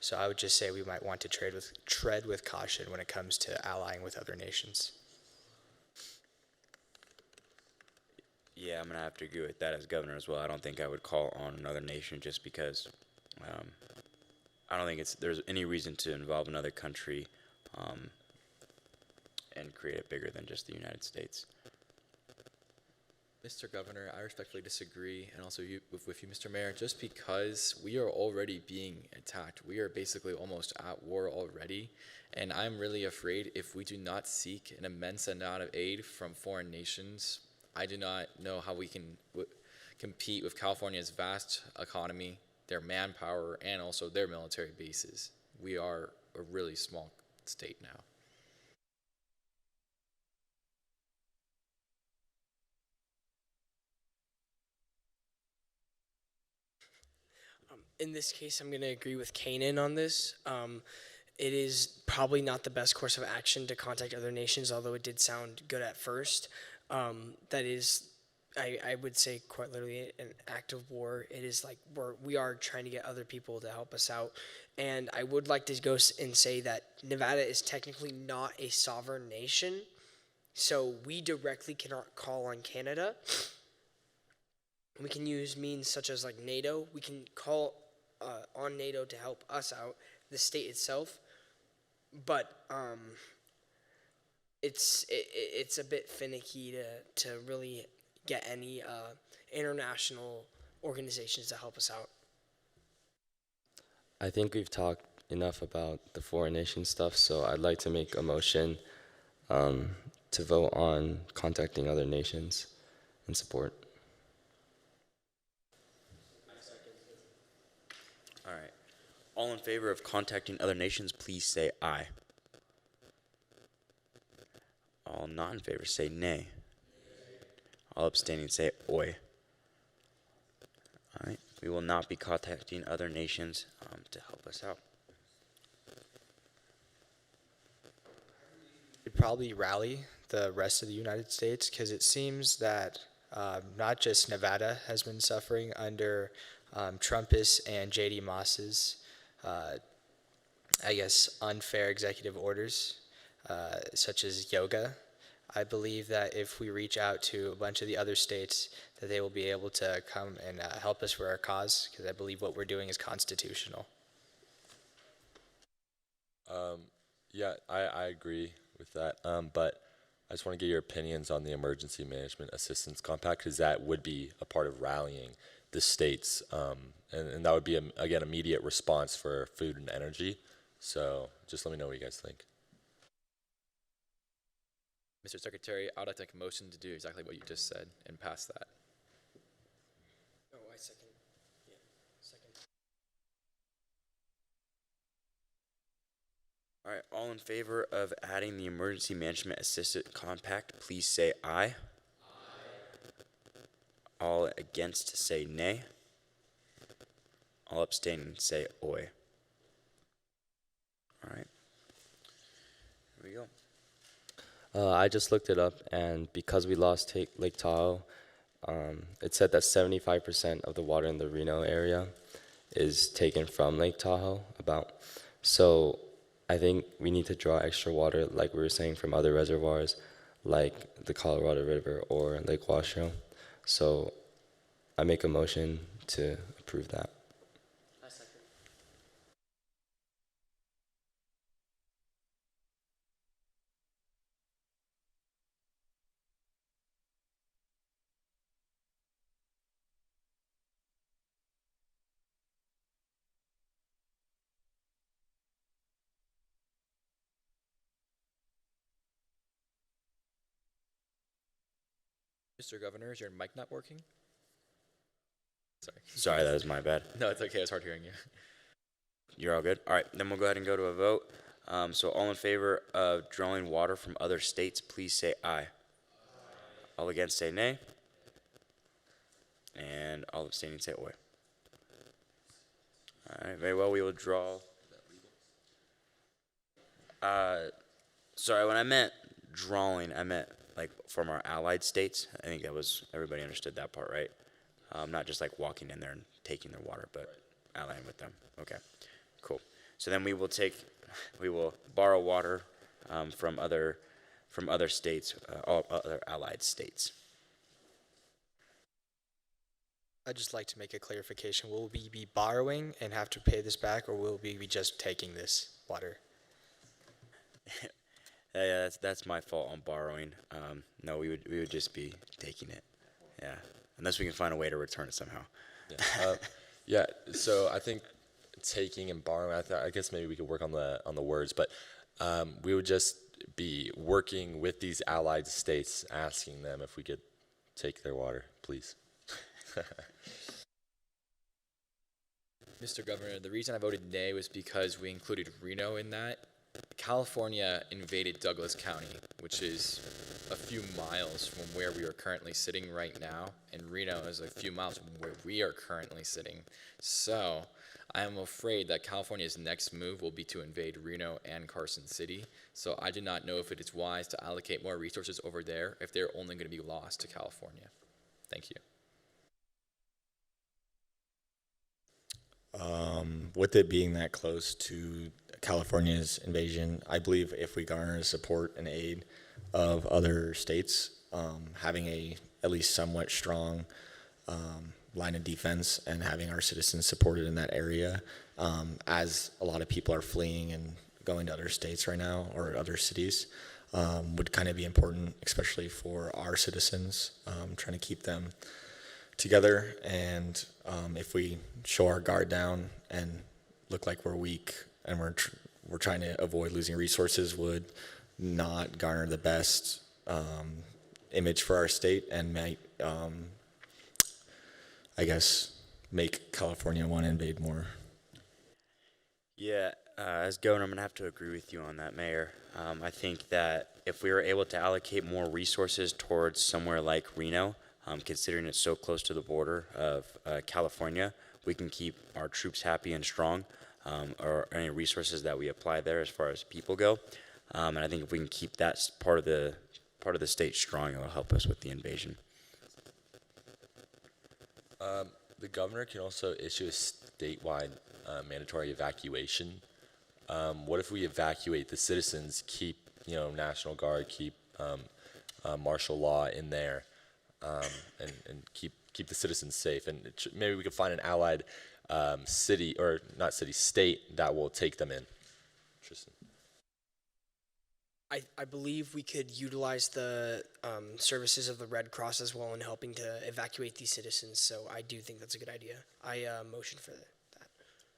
So I would just say we might want to tread with caution when it comes to allying with other nations. Yeah, I'm going to have to agree with that as governor as well. I don't think I would call on another nation just because I don't think there's any reason to involve another country and create it bigger than just the United States. Mr. Governor, I respectfully disagree, and also with you, Mr. Mayor, just because we are already being attacked. We are basically almost at war already, and I'm really afraid if we do not seek an immense amount of aid from foreign nations, I do not know how we can compete with California's vast economy, their manpower, and also their military bases. We are a really small state now. In this case, I'm going to agree with Kanan on this. It is probably not the best course of action to contact other nations, although it did sound good at first. That is, I would say quite literally an act of war. It is like we are trying to get other people to help us out. And I would like to go and say that Nevada is technically not a sovereign nation, so we directly cannot call on Canada. We can use means such as like NATO. We can call on NATO to help us out, the state itself. But it's a bit finicky to really get any international organizations to help us out. I think we've talked enough about the foreign nation stuff, so I'd like to make a motion to vote on contacting other nations in support. All right. All in favor of contacting other nations, please say aye. All not in favor, say nay. All abstaining, say oi. All right, we will not be contacting other nations to help us out. We'd probably rally the rest of the United States because it seems that not just Nevada has been suffering under Trumpus and J.D. Moss's, unfair executive orders, such as yoga. I believe that if we reach out to a bunch of the other states, that they will be able to come and help us for our cause, because I believe what we're doing is constitutional. Yeah, I agree with that. But I just want to get your opinions on the Emergency Management Assistance Compact, because that would be a part of rallying the states, and that would be, again, immediate response for food and energy. So just let me know what you guys think. Mr. Secretary, I would like to make a motion to do exactly what you just said and pass that. Oh, I second. Yeah, second. All right, all in favor of adding the Emergency Management Assistance Compact, please say aye. All against, say nay. All abstaining, say oi. All right. Here we go. I just looked it up, and because we lost Lake Tahoe, it said that 75% of the water in the Reno area is taken from Lake Tahoe. So I think we need to draw extra water, like we were saying, from other reservoirs, like the Colorado River or Lake Washoe. So I make a motion to approve that. I second. Mr. Governor, is your mic not working? Sorry. Sorry, that was my bad. No, it's okay. It's hard hearing you. You're all good? All right, then we'll go ahead and go to a vote. So all in favor of drawing water from other states, please say aye. All against, say nay. And all abstaining, say oi. All right, very well, we will draw. Sorry, when I meant drawing, I meant like from our allied states. I think everybody understood that part, right? Not just like walking in there and taking their water, but allying with them. Okay, cool. So then we will borrow water from other states, all other allied states. I'd just like to make a clarification. Will we be borrowing and have to pay this back, or will we be just taking this water? Yeah, that's my fault on borrowing. No, we would just be taking it. Yeah, unless we can find a way to return it somehow. Yeah. Yeah. So I think taking and borrowing. I guess maybe we could work on the words, but we would just be working with these allied states, asking them if we could take their water, please. Mr. Governor, the reason I voted nay was because we included Reno in that. California invaded Douglas County, which is a few miles from where we are currently sitting right now, and Reno is a few miles from where we are currently sitting. So I am afraid that California's next move will be to invade Reno and Carson City. So I do not know if it is wise to allocate more resources over there if they're only going to be lost to California. Thank you. With it being that close to California's invasion, I believe if we garner support and aid of other states, having at least somewhat strong line of defense and having our citizens supported in that area, as a lot of people are fleeing and going to other states right now or other cities, would kind of be important, especially for our citizens, trying to keep them together. And if we show our guard down and look like we're weak and we're trying to avoid losing resources, would not garner the best image for our state and might, I guess, make California want to invade more. Yeah, as governor, I'm gonna have to agree with you on that, Mayor. I think that if we were able to allocate more resources towards somewhere like Reno, considering it's so close to the border of California, we can keep our troops happy and strong, or any resources that we apply there as far as people go. And I think if we can keep that part of the state strong, it'll help us with the invasion. The governor can also issue a statewide mandatory evacuation. What if we evacuate the citizens, keep National Guard, keep martial law in there, and keep the citizens safe, and maybe we could find an allied city, or not city, state that will take them in. Tristan. I believe we could utilize the services of the Red Cross as well in helping to evacuate these citizens. So I do think that's a good idea. I motion for that.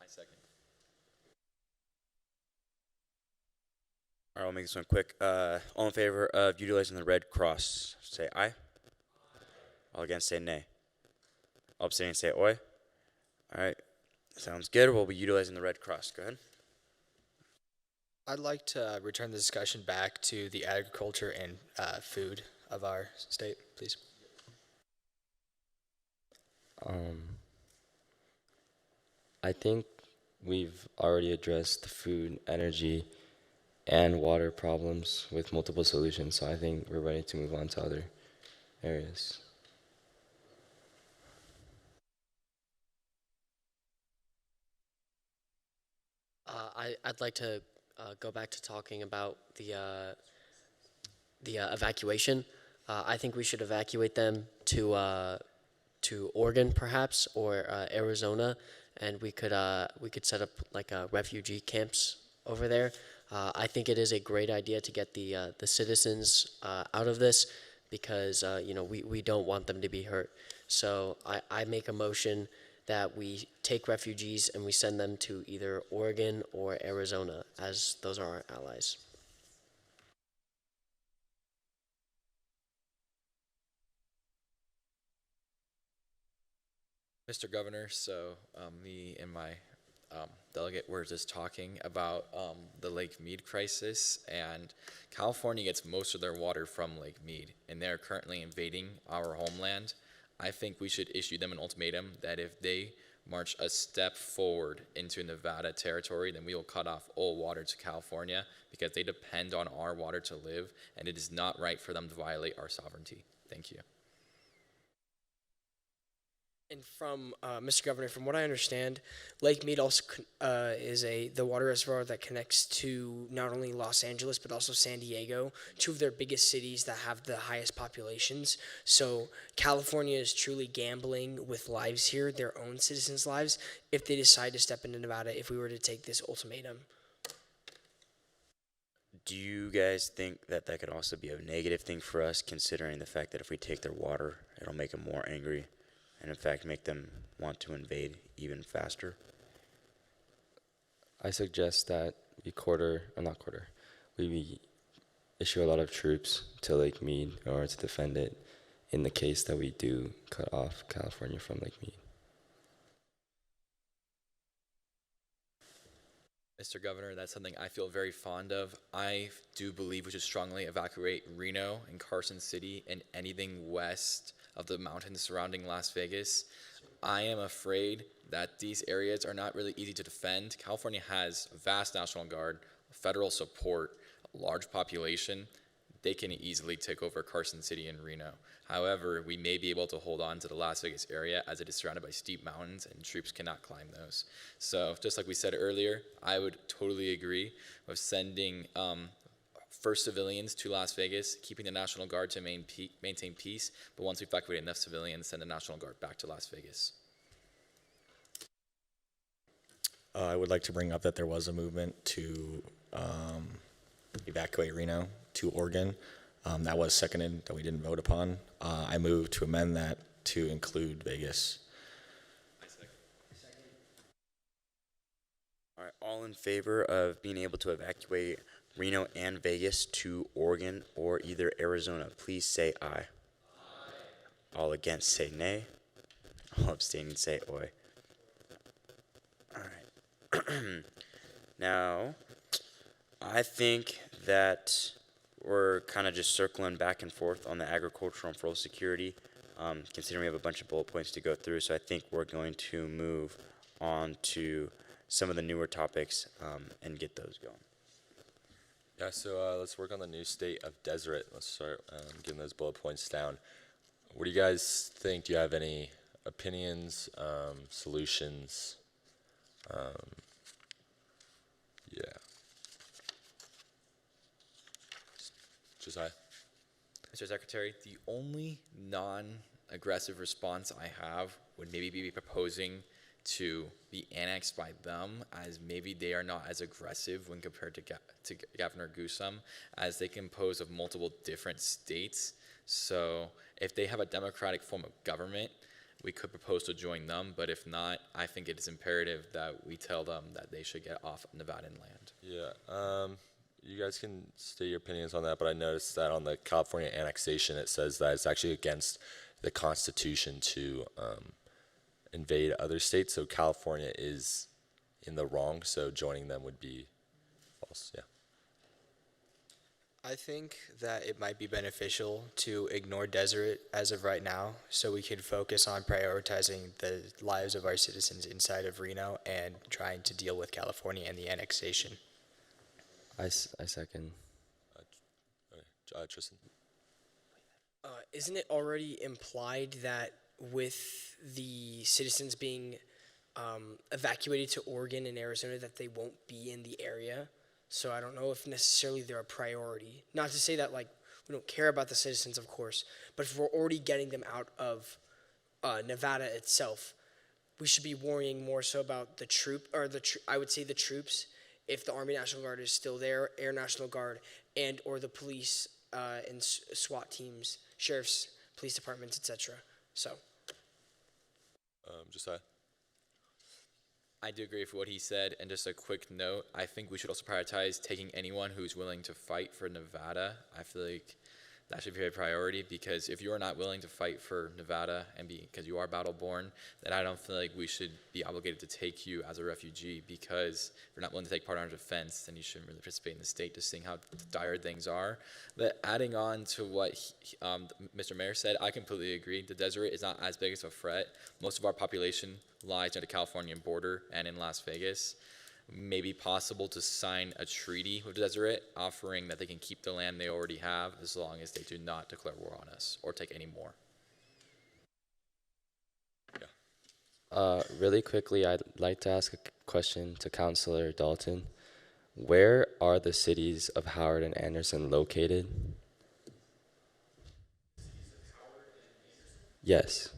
I second. All right, I'll make this one quick. All in favor of utilizing the Red Cross, say aye. All against, say nay. All abstaining, say oi. All right, sounds good. We'll be utilizing the Red Cross. Go ahead. I'd like to return the discussion back to the agriculture and food of our state, please. I think we've already addressed the food, energy, and water problems with multiple solutions, so I think we're ready to move on to other areas. I'd like to go back to talking about the evacuation. I think we should evacuate them to Oregon, perhaps, or Arizona, and we could set up like refugee camps over there. I think it is a great idea to get the citizens out of this, because we don't want them to be hurt. So I make a motion that we take refugees and we send them to either Oregon or Arizona, as those are our allies. Mr. Governor, so me and my delegate were just talking about the Lake Mead crisis, and California gets most of their water from Lake Mead, and they're currently invading our homeland. I think we should issue them an ultimatum that if they march a step forward into Nevada territory, then we will cut off all water to California, because they depend on our water to live, and it is not right for them to violate our sovereignty. Thank you. And from Mr. Governor, from what I understand, Lake Mead also is the water reservoir that connects to not only Los Angeles but also San Diego, two of their biggest cities that have the highest populations. So California is truly gambling with lives here, their own citizens' lives, if they decide to step into Nevada, if we were to take this ultimatum. Do you guys think that that could also be a negative thing for us, considering the fact that if we take their water, it'll make them more angry, and in fact make them want to invade even faster? I suggest that we issue a lot of troops to Lake Mead in order to defend it in the case that we do cut off California from Lake Mead. Mr. Governor, that's something I feel very fond of. I do believe we should strongly evacuate Reno and Carson City and anything west of the mountains surrounding Las Vegas. I am afraid that these areas are not really easy to defend. California has a vast National Guard, federal support, a large population. They can easily take over Carson City and Reno. However, we may be able to hold on to the Las Vegas area, as it is surrounded by steep mountains and troops cannot climb those. So just like we said earlier, I would totally agree with sending first civilians to Las Vegas, keeping the National Guard to maintain peace, but once we evacuate enough civilians, send the National Guard back to Las Vegas. I would like to bring up that there was a movement to evacuate Reno to Oregon. That was seconded, that we didn't vote upon. I move to amend that to include Vegas. All right, all in favor of being able to evacuate Reno and Vegas to Oregon or either Arizona, please say aye. Aye. All against, say nay. All abstaining, say oi. All right. Now, I think that we're kind of just circling back and forth on the agricultural and fuel security, considering we have a bunch of bullet points to go through. So I think we're going to move on to some of the newer topics and get those going. Yeah, so let's work on the new state of Deseret. Let's start getting those bullet points down. What do you guys think? Do you have any opinions, solutions? Yeah. Josiah? Mr. Secretary, the only non-aggressive response I have would maybe be proposing to be annexed by them, as maybe they are not as aggressive when compared to Governor Newsom, as they compose of multiple different states. So if they have a democratic form of government, we could propose to join them, but if not, I think it is imperative that we tell them that they should get off Nevadan land. Yeah, you guys can state your opinions on that, but I noticed that on the California annexation, it says that it's actually against the Constitution to invade other states, so California is in the wrong, so joining them would be false, yeah. I think that it might be beneficial to ignore Deseret as of right now, so we can focus on prioritizing the lives of our citizens inside of Reno and trying to deal with California and the annexation. I second. Tristan? Isn't it already implied that with the citizens being evacuated to Oregon and Arizona that they won't be in the area? So I don't know if necessarily they're a priority. Not to say that like we don't care about the citizens, of course, but if we're already getting them out of Nevada itself, we should be worrying more so about the I would say the troops, if the Army National Guard is still there, Air National Guard, and or the police and SWAT teams, sheriffs, police departments, etc. So, Josiah? I do agree with what he said, and just a quick note, I think we should also prioritize taking anyone who's willing to fight for Nevada. I feel like that should be a priority, because if you are not willing to fight for Nevada and because you are battle-born, then I don't feel like we should be obligated to take you as a refugee, because if you're not willing to take part in our defense, then you shouldn't really participate in the state, just seeing how dire things are. But adding on to what Mr. Mayor said, I completely agree. The Deseret is not as big as a threat. Most of our population lies near the Californian border and in Las Vegas. Maybe possible to sign a treaty with the Deseret, offering that they can keep the land they already have as long as they do not declare war on us or take any more. Really quickly, I'd like to ask a question to Councilor Dalton. Where are the cities of Howard and Anderson located? Yes.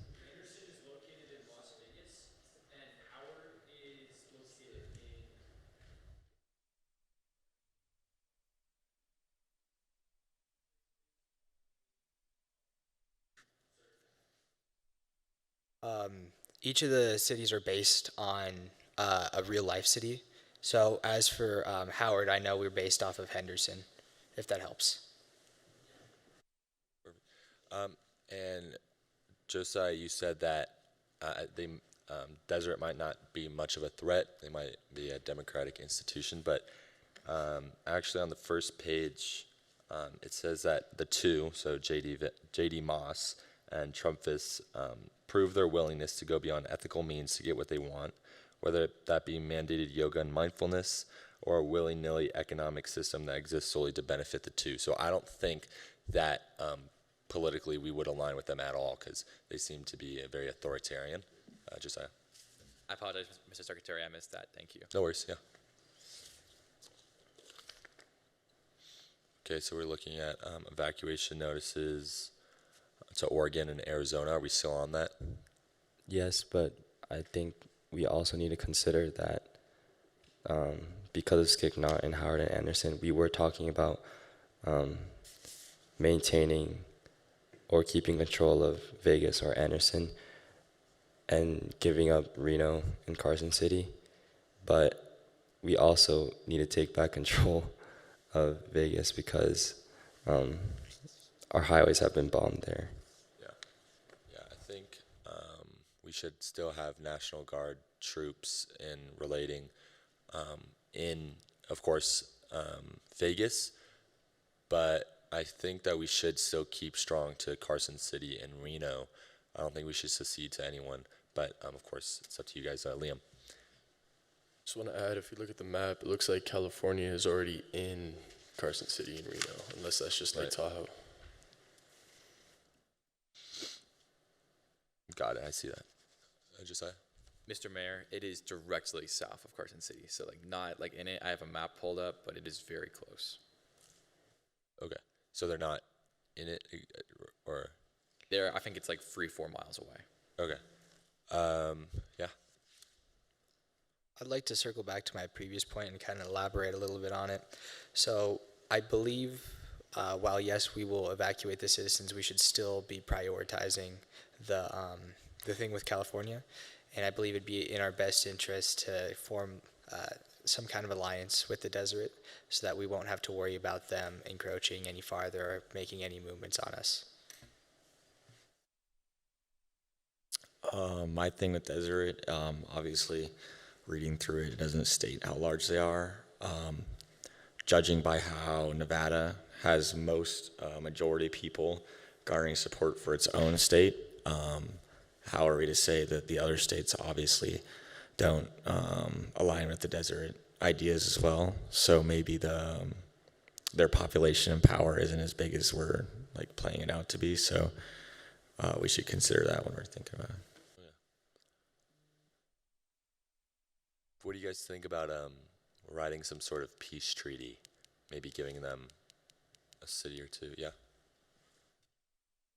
Each of the cities are based on a real life city. So as for Howard, I know we're based off of Henderson, if that helps. And Josiah, you said that Deseret might not be much of a threat. They might be a democratic institution, but actually on the first page, it says that the two, so J.D. Moss and Trumpus, prove their willingness to go beyond ethical means to get what they want, whether that be mandated yoga and mindfulness or a willy-nilly economic system that exists solely to benefit the two. So I don't think that politically we would align with them at all, because they seem to be very authoritarian. Josiah? I apologize, Mr. Secretary, I missed that. Thank you. No worries, yeah. Okay, so we're looking at evacuation notices to Oregon and Arizona. Are we still on that? Yes, but I think we also need to consider that because of Skicknot and Howard and Anderson, we were talking about maintaining or keeping control of Vegas or Anderson and giving up Reno and Carson City. But we also need to take back control of Vegas because our highways have been bombed there. Yeah, I think we should still have National Guard troops in relating in, of course, Vegas, but I think that we should still keep strong to Carson City and Reno. I don't think we should secede to anyone, but of course, it's up to you guys. Liam. Just want to add, if you look at the map, it looks like California is already in Carson City and Reno, unless that's just like Right. Tahoe. Got it. I see that. Josiah. Mr. Mayor, it is directly south of Carson City. So like not like in it. I have a map pulled up, but it is very close. Okay. So they're not in it, or There, I think it's like 3-4 miles away. okay. Yeah. I'd like to circle back to my previous point and kind of elaborate a little bit on it. So I believe, while yes, we will evacuate the citizens, we should still be prioritizing the thing with California, and I believe it'd be in our best interest to form some kind of alliance with the Deseret, so that we won't have to worry about them encroaching any farther or making any movements on us. My thing with Deseret, obviously, reading through it, it doesn't state how large they are. Judging by how Nevada has most majority people garnering support for its own state, how are we to say that the other states obviously don't align with the Deseret ideas as well? So maybe their population and power isn't as big as we're like playing it out to be. So we should consider that when we're thinking about it. What do you guys think about writing some sort of peace treaty, maybe giving them a city or two? Yeah.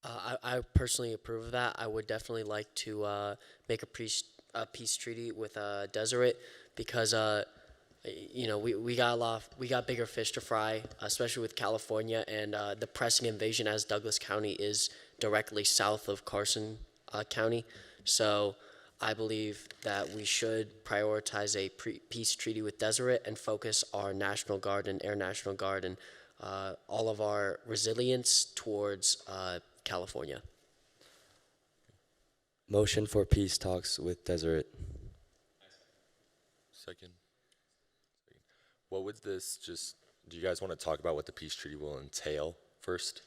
I personally approve of that. I would definitely like to make a peace treaty with Deseret, because we got bigger fish to fry, especially with California, and the pressing invasion, as Douglas County is directly south of Carson County. So I believe that we should prioritize a peace treaty with Deseret and focus our National Guard and Air National Guard and all of our resilience towards California. Motion for peace talks with Deseret. Second. What would this do you guys want to talk about what the peace treaty will entail first?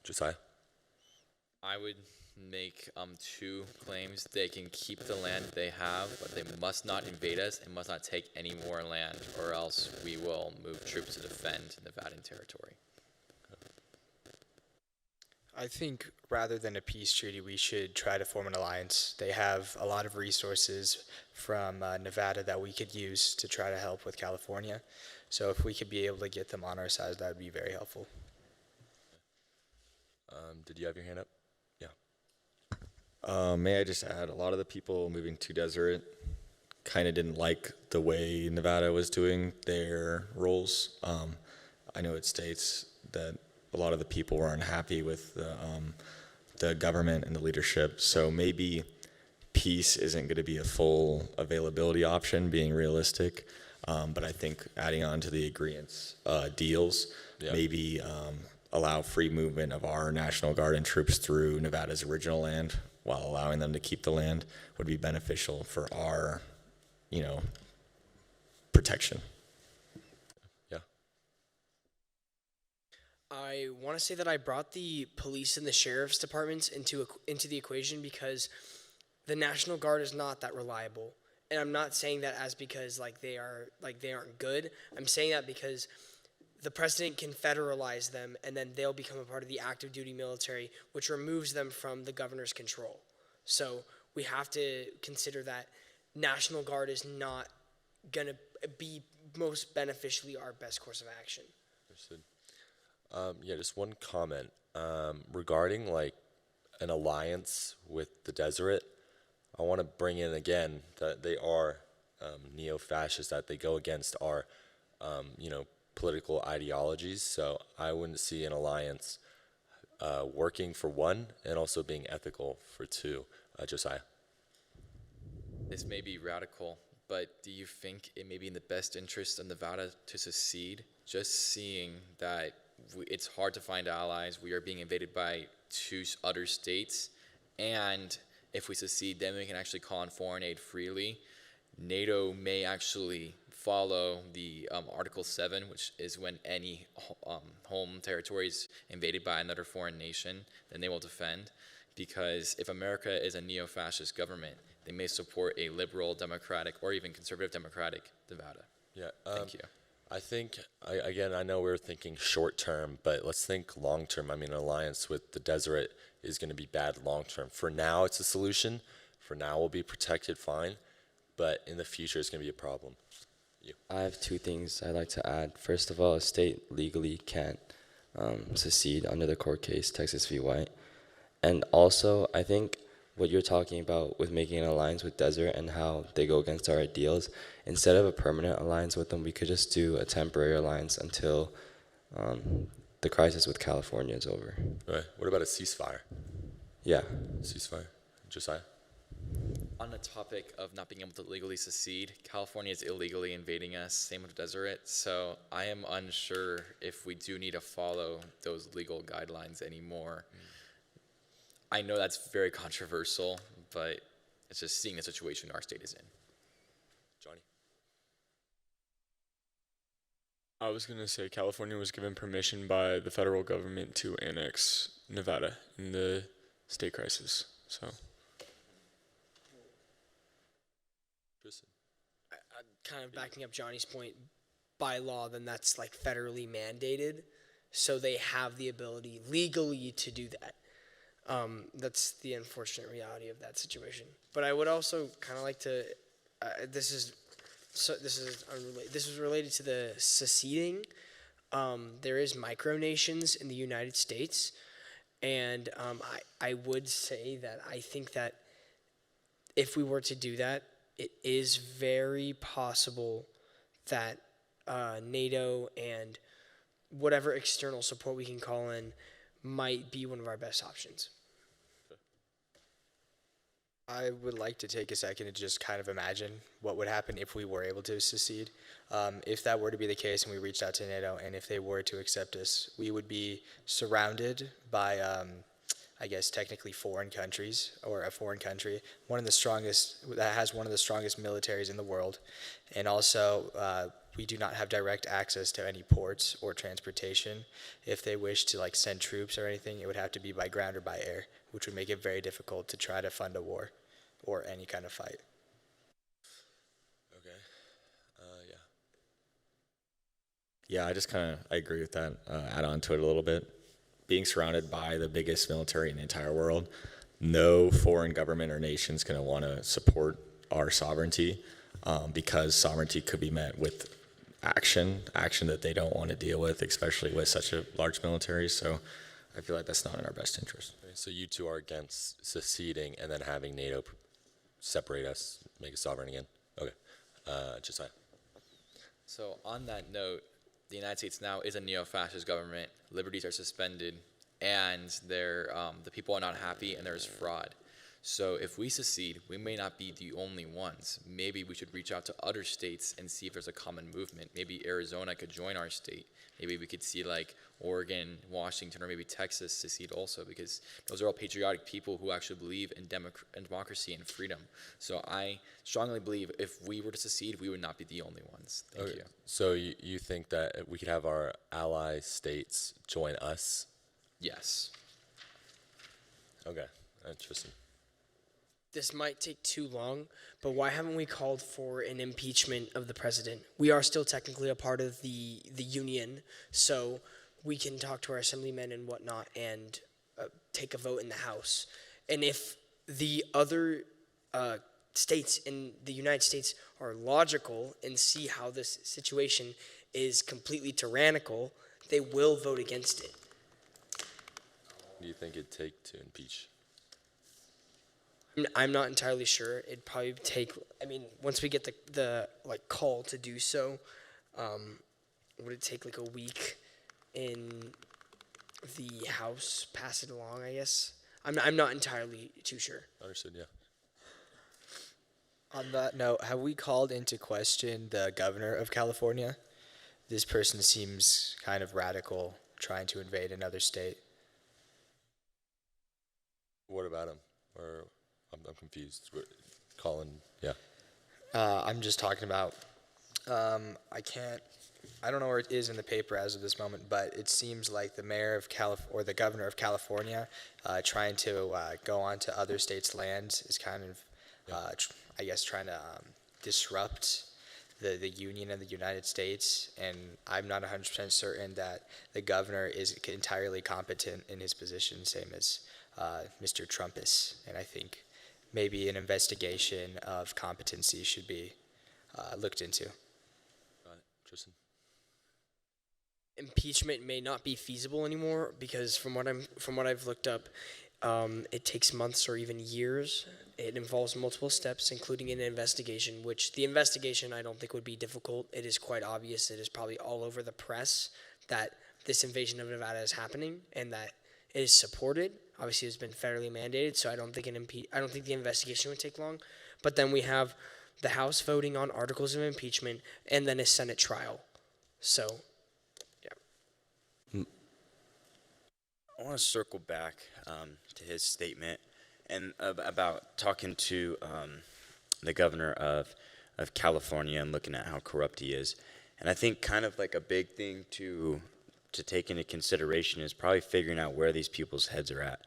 Josiah? I would make 2 claims. They can keep the land they have, but they must not invade us and must not take any more land, or else we will move troops to defend Nevadan territory. I think rather than a peace treaty, we should try to form an alliance. They have a lot of resources from Nevada that we could use to try to help with California. So if we could be able to get them on our side, that would be very helpful. Did you have your hand up? May I just add, a lot of the people moving to Deseret kind of didn't like the way Nevada was doing their roles. I know it states that a lot of the people were unhappy with the government and the leadership. So maybe peace isn't going to be a full availability option, being realistic. But I think adding on to the agreements deals, maybe allow free movement of our National Guard and troops through Nevada's original land, while allowing them to keep the land, would be beneficial for our, protection. Yeah. I want to say that I brought the police and the sheriff's departments into the equation because the National Guard is not that reliable. And I'm not saying that as because they aren't good. I'm saying that because the president can federalize them, and then they'll become a part of the active duty military, which removes them from the governor's control. So we have to consider that National Guard is not going to be most beneficially our best course of action. Understood. Just one comment regarding an alliance with the Deseret. I want to bring in again that they are neo-fascists, that they go against our, political ideologies. So I wouldn't see an alliance working for one and also being ethical for two. Josiah. This may be radical, but do you think it may be in the best interest of Nevada to secede? Just seeing that it's hard to find allies, we are being invaded by 2 other states, and if we secede, then we can actually call on foreign aid freely. NATO may actually follow the Article 7, which is when any home territory is invaded by another foreign nation, then they will defend. Because if America is a neo-fascist government, they may support a liberal democratic or even conservative democratic Nevada. Yeah. Thank you. I think, again, I know we're thinking short term, but let's think long term. I mean, an alliance with the Deseret is going to be bad long term. For now, it's a solution. For now, we'll be protected fine, but in the future, it's going to be a problem. You. I have two things I'd like to add. First of all, a state legally can't secede under the court case Texas v. White. And also, I think what you're talking about with making an alliance with Desert and how they go against our ideals, instead of a permanent alliance with them, we could just do a temporary alliance until the crisis with California is over. Right. What about a ceasefire? Yeah. Ceasefire. Josiah? On the topic of not being able to legally secede, California is illegally invading us, same with Deseret, so I am unsure if we do need to follow those legal guidelines anymore. I know that's very controversial, but it's just seeing the situation our state is in. Johnny? I was going to say California was given permission by the federal government to annex Nevada in the state crisis. So, Tristan? Kind of backing up Johnny's point, by law, then that's like federally mandated, so they have the ability legally to do that. That's the unfortunate reality of that situation. But I would also kind of like to, this is unrelated. This was related to the seceding. There is micronations in the United States, and I would say that I think that if we were to do that, it is very possible that NATO and whatever external support we can call in might be one of our best options. I would like to take a second to just kind of imagine what would happen if we were able to secede. If that were to be the case and we reached out to NATO and if they were to accept us, we would be surrounded by, I guess, technically foreign countries, or a foreign country, one of the strongest, that has one of the strongest militaries in the world. And also, we do not have direct access to any ports or transportation. If they wish to send troops or anything, it would have to be by ground or by air, which would make it very difficult to try to fund a war or any kind of fight. Okay. Yeah. Yeah, I agree with that. Add on to it a little bit. Being surrounded by the biggest military in the entire world, no foreign government or nation is going to want to support our sovereignty, because sovereignty could be met with action that they don't want to deal with, especially with such a large military. So I feel like that's not in our best interest. Okay, so you two are against seceding and then having NATO separate us, make us sovereign again? Okay. Josiah? So on that note, the United States now is a neo-fascist government. Liberties are suspended, and the people are not happy, and there's fraud. So if we secede, we may not be the only ones. Maybe we should reach out to other states and see if there's a common movement. Maybe Arizona could join our state. Maybe we could see Oregon, Washington, or maybe Texas secede also, because those are all patriotic people who actually believe in democracy and freedom. So I strongly believe if we were to secede, we would not be the only ones. Thank you. So you think that we could have our ally states join us? Yes. Okay. Interesting. This might take too long, but why haven't we called for an impeachment of the president? We are still technically a part of the union, so we can talk to our assemblymen and whatnot and take a vote in the House. And if the other states in the United States are logical and see how this situation is completely tyrannical, they will vote against it. What do you think it'd take to impeach? I'm not entirely sure. It'd probably take, once we get the call to do so, would it take a week in the House, pass it along, I guess? I'm not entirely too sure. Understood, yeah. On that note, have we called into question the governor of California? This person seems kind of radical, trying to invade another state. What about him? Or I'm confused. Colin, yeah. I'm just talking about, I don't know where it is in the paper as of this moment, but it seems like the mayor of or the governor of California, trying to go onto other states' lands is kind of, I guess, trying to disrupt the Union of the United States. And I'm not 100% certain that the governor is entirely competent in his position, same as Mr. Trump is. And I think maybe an investigation of competency should be looked into. Got it. Tristan? Impeachment may not be feasible anymore because from what I've looked up, it takes months or even years. It involves multiple steps, including an investigation, which the investigation I don't think would be difficult. It is quite obvious. It is probably all over the press that this invasion of Nevada is happening and that it is supported. Obviously, it's been federally mandated, so I don't think the investigation would take long. But then we have the House voting on articles of impeachment and then a Senate trial. So, yeah. I want to circle back to his statement and about talking to the governor of California and looking at how corrupt he is. And I think kind of like a big thing to take into consideration is probably figuring out where these people's heads are at.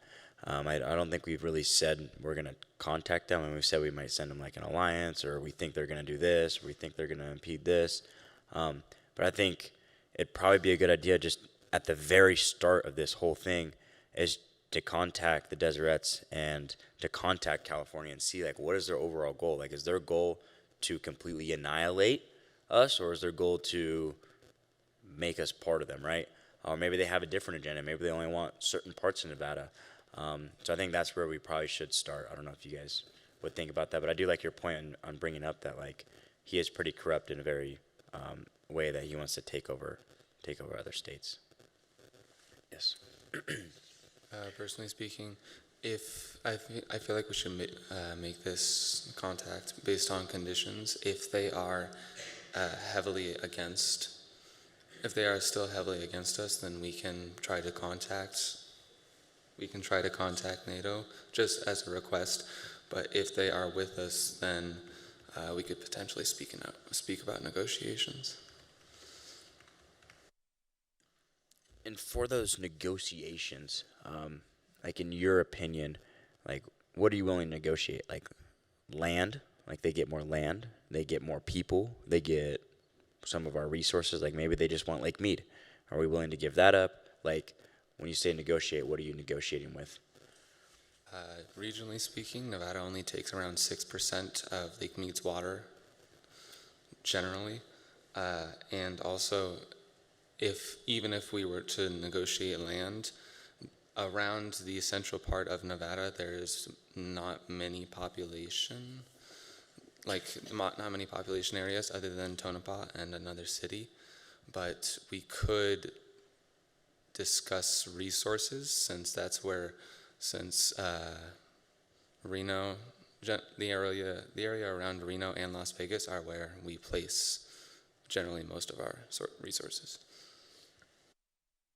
I don't think we've really said we're going to contact them, and we've said we might send them like an alliance, or we think they're going to do this, or we think they're going to impede this. But I think it'd probably be a good idea just at the very start of this whole thing is to contact the Deserettes and to contact California and see like what is their overall goal. Like, is their goal to completely annihilate us, or is their goal to make us part of them, right? Or maybe they have a different agenda. Maybe they only want certain parts of Nevada. So I think that's where we probably should start. I don't know if you guys would think about that, but I do like your point on bringing up that like he is pretty corrupt in a very way that he wants to take over other states. Yes. Personally speaking, if I feel like we should make this contact based on conditions. If they are if they are still heavily against us, then we can try to contact NATO just as a request. But if they are with us, then we could potentially speak about negotiations. And for those negotiations, like in your opinion, like what are you willing to negotiate? Like land, like they get more land, they get more people, they get some of our resources, like maybe they just want Lake Mead. Are we willing to give that up? Like when you say negotiate, what are you negotiating with? Regionally speaking, Nevada only takes around 6% of Lake Mead's water, generally. And also, even if we were to negotiate land, around the central part of Nevada, there's not many population, not many population areas other than Tonopah and another city. But we could discuss resources since Reno, the area around Reno and Las Vegas are where we place generally most of our resources.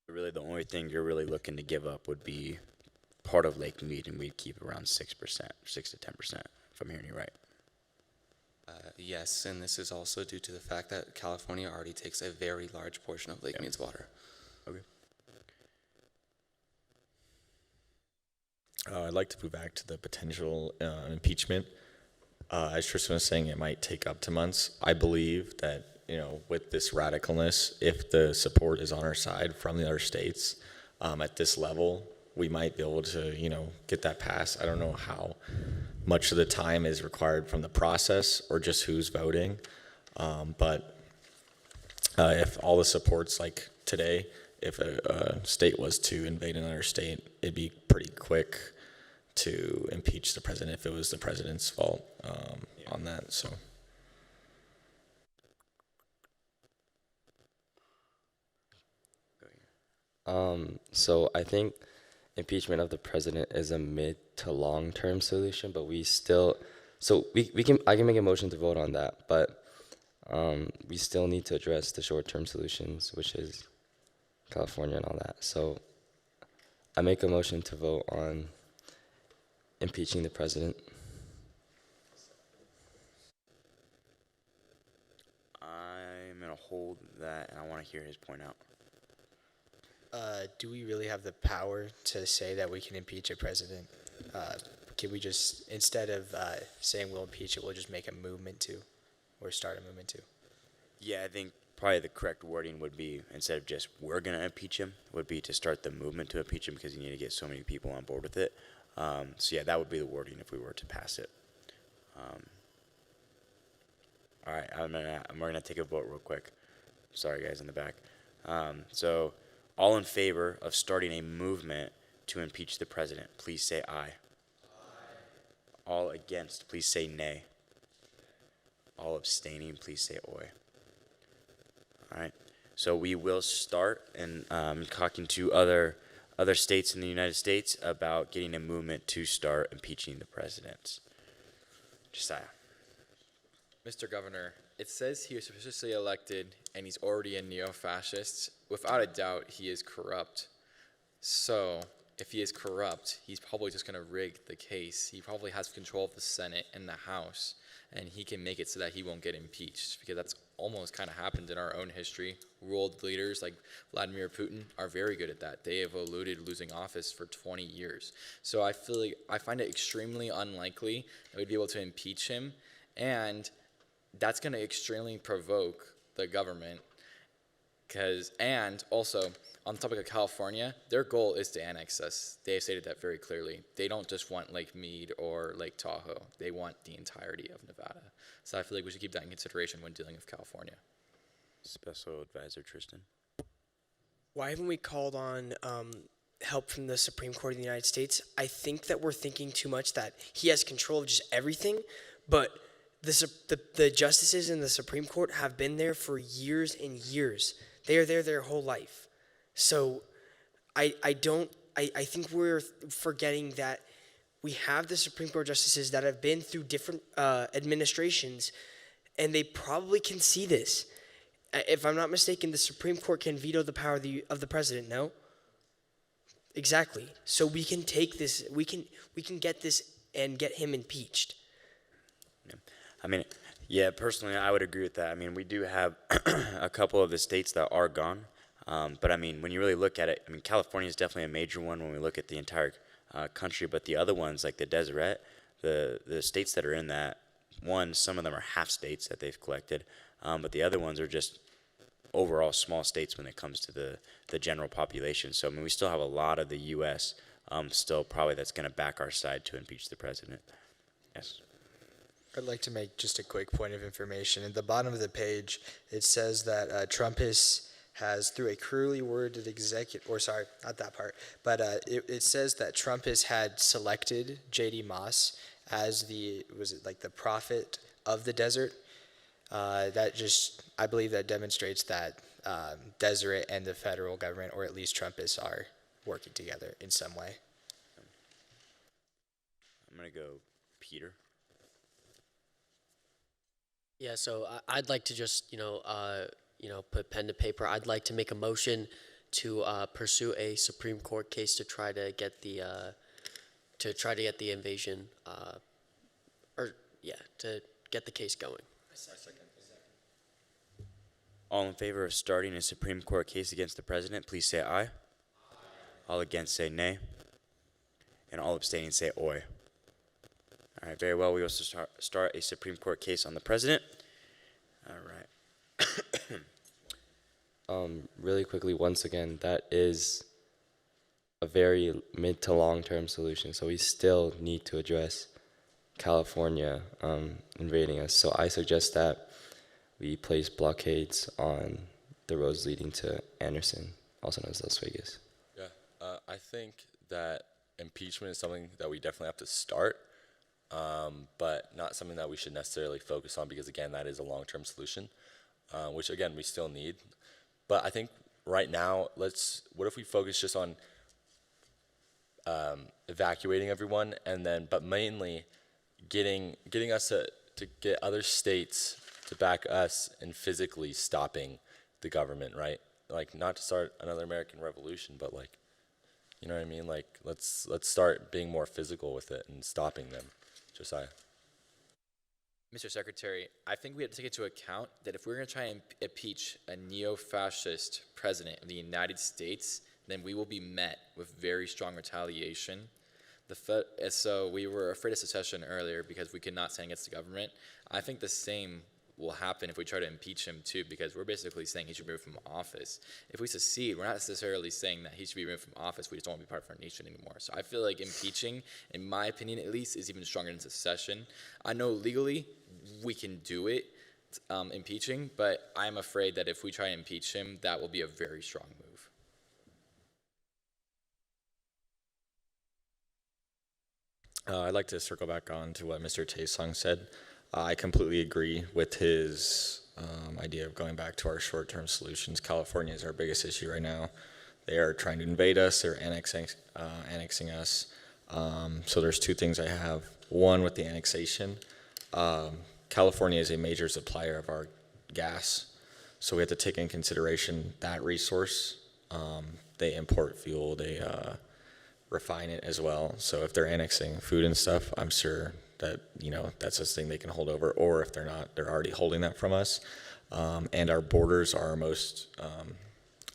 Really, the only thing you're really looking to give up would be part of Lake Mead, and we'd keep around 6%, 6 to 10%, if I'm hearing you right. Yes, and this is also due to the fact that California already takes a very large portion of Lake Mead's water. Okay. I'd like to move back to the potential impeachment. As Tristan was saying, it might take up to months. I believe that, with this radicalness, if the support is on our side from the other states, at this level, we might be able to, get that passed. I don't know how much of the time is required from the process or just who's voting. But if all the support's like today, if a state was to invade another state, it'd be pretty quick to impeach the president if it was the president's fault on that. So I think impeachment of the president is a mid to long term solution, but I can make a motion to vote on that, but we still need to address the short term solutions, which is California and all that. So I make a motion to vote on impeaching the president. to hold that, and I want to hear his point out. Do we really have the power to say that we can impeach a president? Can we just, instead of saying we'll impeach it, we'll just make a movement to, or start a movement to? Yeah, I think probably the correct wording would be, instead of just we're going to impeach him, would be to start the movement to impeach him, because you need to get so many people on board with it. So yeah, that would be the wording if we were to pass it. All right, we're gonna take a vote real quick. Sorry, guys in the back. So, all in favor of starting a movement to impeach the president, please say aye. Aye. All against, please say nay. All abstaining, please say oi. All right. So we will start and talking to other states in the United States about getting a movement to start impeaching the president. Josiah. Mr. Governor, it says he was officially elected and he's already a neo-fascist. Without a doubt, he is corrupt. So, if he is corrupt, he's probably just going to rig the case. He probably has control of the Senate and the House, and he can make it so that he won't get impeached, because that's almost kind of happened in our own history. World leaders like Vladimir Putin are very good at that. They have eluded losing office for 20 years. So I find it extremely unlikely that we'd be able to impeach him, and that's going to extremely provoke the government. And also, on the topic of California, their goal is to annex us. They have stated that very clearly. They don't just want Lake Mead or Lake Tahoe. They want the entirety of Nevada. So I feel like we should keep that in consideration when dealing with California. Special Advisor Tristan. Why haven't we called on help from the Supreme Court of the United States? I think that we're thinking too much that he has control of just everything, but the justices in the Supreme Court have been there for years and years. They are there their whole life. So I think we're forgetting that we have the Supreme Court justices that have been through different administrations, and they probably can see this. If I'm not mistaken, the Supreme Court can veto the power of the president, no? Exactly. So we can take this, we can get this and get him impeached. Yeah. I mean, yeah, personally, I would agree with that. I mean, we do have a couple of the states that are gone. But I mean, when you really look at it, I mean, California is definitely a major one when we look at the entire country. But the other ones, like the Deseret, the states that are in that, some of them are half states that they've collected. But the other ones are just overall small states when it comes to the general population. So, I mean, we still have a lot of the U.S. Still probably that's going to back our side to impeach the president. Yes. I'd like to make just a quick point of information. At the bottom of the page, it says that Trump has, through a cruelly worded executive, or sorry, not that part, but it says that Trump has had selected J.D. Moss as the prophet of the desert. I believe that demonstrates that Deseret and the federal government, or at least Trumpists, are working together in some way. I'm going to go Peter. Yeah, so I'd like to just, put pen to paper. I'd like to make a motion to pursue a Supreme Court case to try to get the invasion, to get the case going. All in favor of starting a Supreme Court case against the president, please say aye. Aye. All against say nay. And all abstaining say oi. All right, very well. We will start a Supreme Court case on the president. All right. Really quickly, once again, that is a very mid to long-term solution. So we still need to address California invading us. So I suggest that we place blockades on the roads leading to Anderson, also known as Las Vegas. Yeah, I think that impeachment is something that we definitely have to start, but not something that we should necessarily focus on, because again, that is a long-term solution, which again, we still need. But I think right now, what if we focus just on evacuating everyone, and then, but mainly getting us to get other states to back us in physically stopping the government, right? Like, not to start another American Revolution, but like, you know what I mean? Like, let's start being more physical with it and stopping them. Josiah. Mr. Secretary, I think we have to take into account that if we're going to try and impeach a neo-fascist president of the United States, then we will be met with very strong retaliation. So we were afraid of secession earlier because we could not stand against the government. I think the same will happen if we try to impeach him too, because we're basically saying he should be removed from office. If we secede, we're not necessarily saying that he should be removed from office. We just don't want to be part of our nation anymore. So I feel like impeaching, in my opinion at least, is even stronger than secession. I know legally we can do it, impeaching, but I'm afraid that if we try to impeach him, that will be a very strong move. I'd like to circle back on to what Mr. Taesong said. I completely agree with his idea of going back to our short-term solutions. California is our biggest issue right now. They are trying to invade us. They're annexing us. So there's two things I have. One, with the annexation, California is a major supplier of our gas, so we have to take in consideration that resource. They import fuel. They refine it as well. So if they're annexing food and stuff, I'm sure that, you know, that's a thing they can hold over, or if they're not, they're already holding that from us. And our borders are our most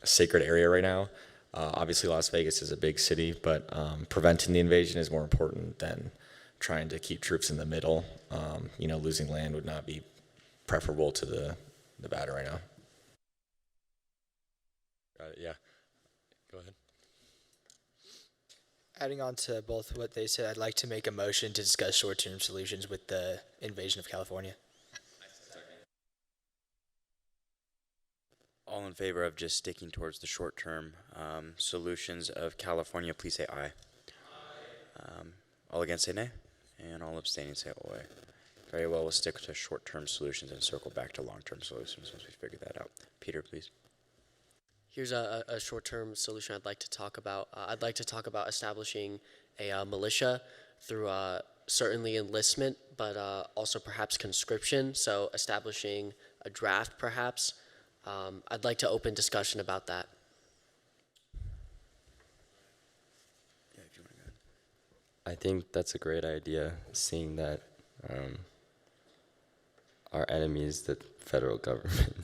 sacred area right now. Obviously Las Vegas is a big city, but preventing the invasion is more important than trying to keep troops in the middle. You know, losing land would not be preferable to the Nevada right now. Got it, yeah. Go ahead. Adding on to both what they said, I'd like to make a motion to discuss short-term solutions with the invasion of California. All in favor of just sticking towards the short-term solutions of California, please say aye. All against say nay, and all abstaining say aye. Very well, we'll stick to short-term solutions and circle back to long-term solutions once we figure that out. Peter, please. Here's a short-term solution I'd like to talk about. I'd like to talk about establishing a militia through certainly enlistment, but also perhaps conscription, so establishing a draft perhaps. I'd like to open discussion about that. Yeah, if you want to go. I think that's a great idea, seeing that our enemy is the federal government.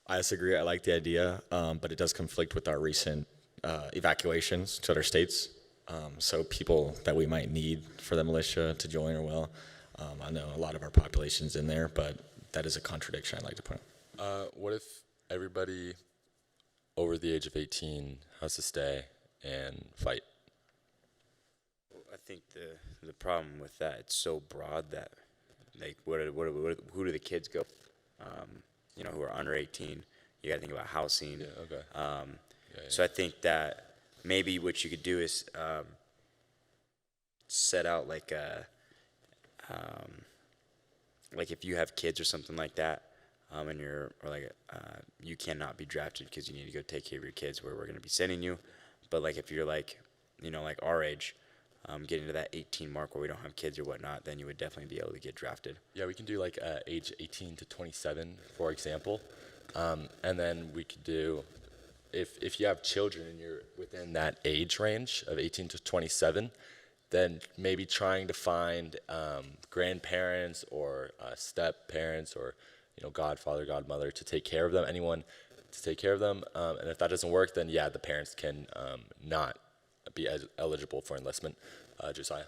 I disagree. I like the idea, but it does conflict with our recent evacuations to other states. So people that we might need for the militia to join or well, I know a lot of our population's in there, but that is a contradiction I'd like to point out. What if everybody over the age of 18 has to stay and fight? I think the problem with that, it's so broad that, like, who do the kids go? You know, who are under 18. You got to think about housing. Yeah, okay. So I think that maybe what you could do is set out like a, like if you have kids or something like that, and you cannot be drafted because you need to go take care of your kids where we're going to be sending you. But like if you're like, you know, like our age, getting to that 18 mark where we don't have kids or whatnot, then you would definitely be able to get drafted. Yeah, we can do like age 18 to 27, for example. And then we could do, if you have children and you're within that age range of 18 to 27, then maybe trying to find grandparents or step parents or, you know, godfather, godmother to take care of them, anyone to take care of them. And if that doesn't work, then yeah, the parents can not be eligible for enlistment. Josiah?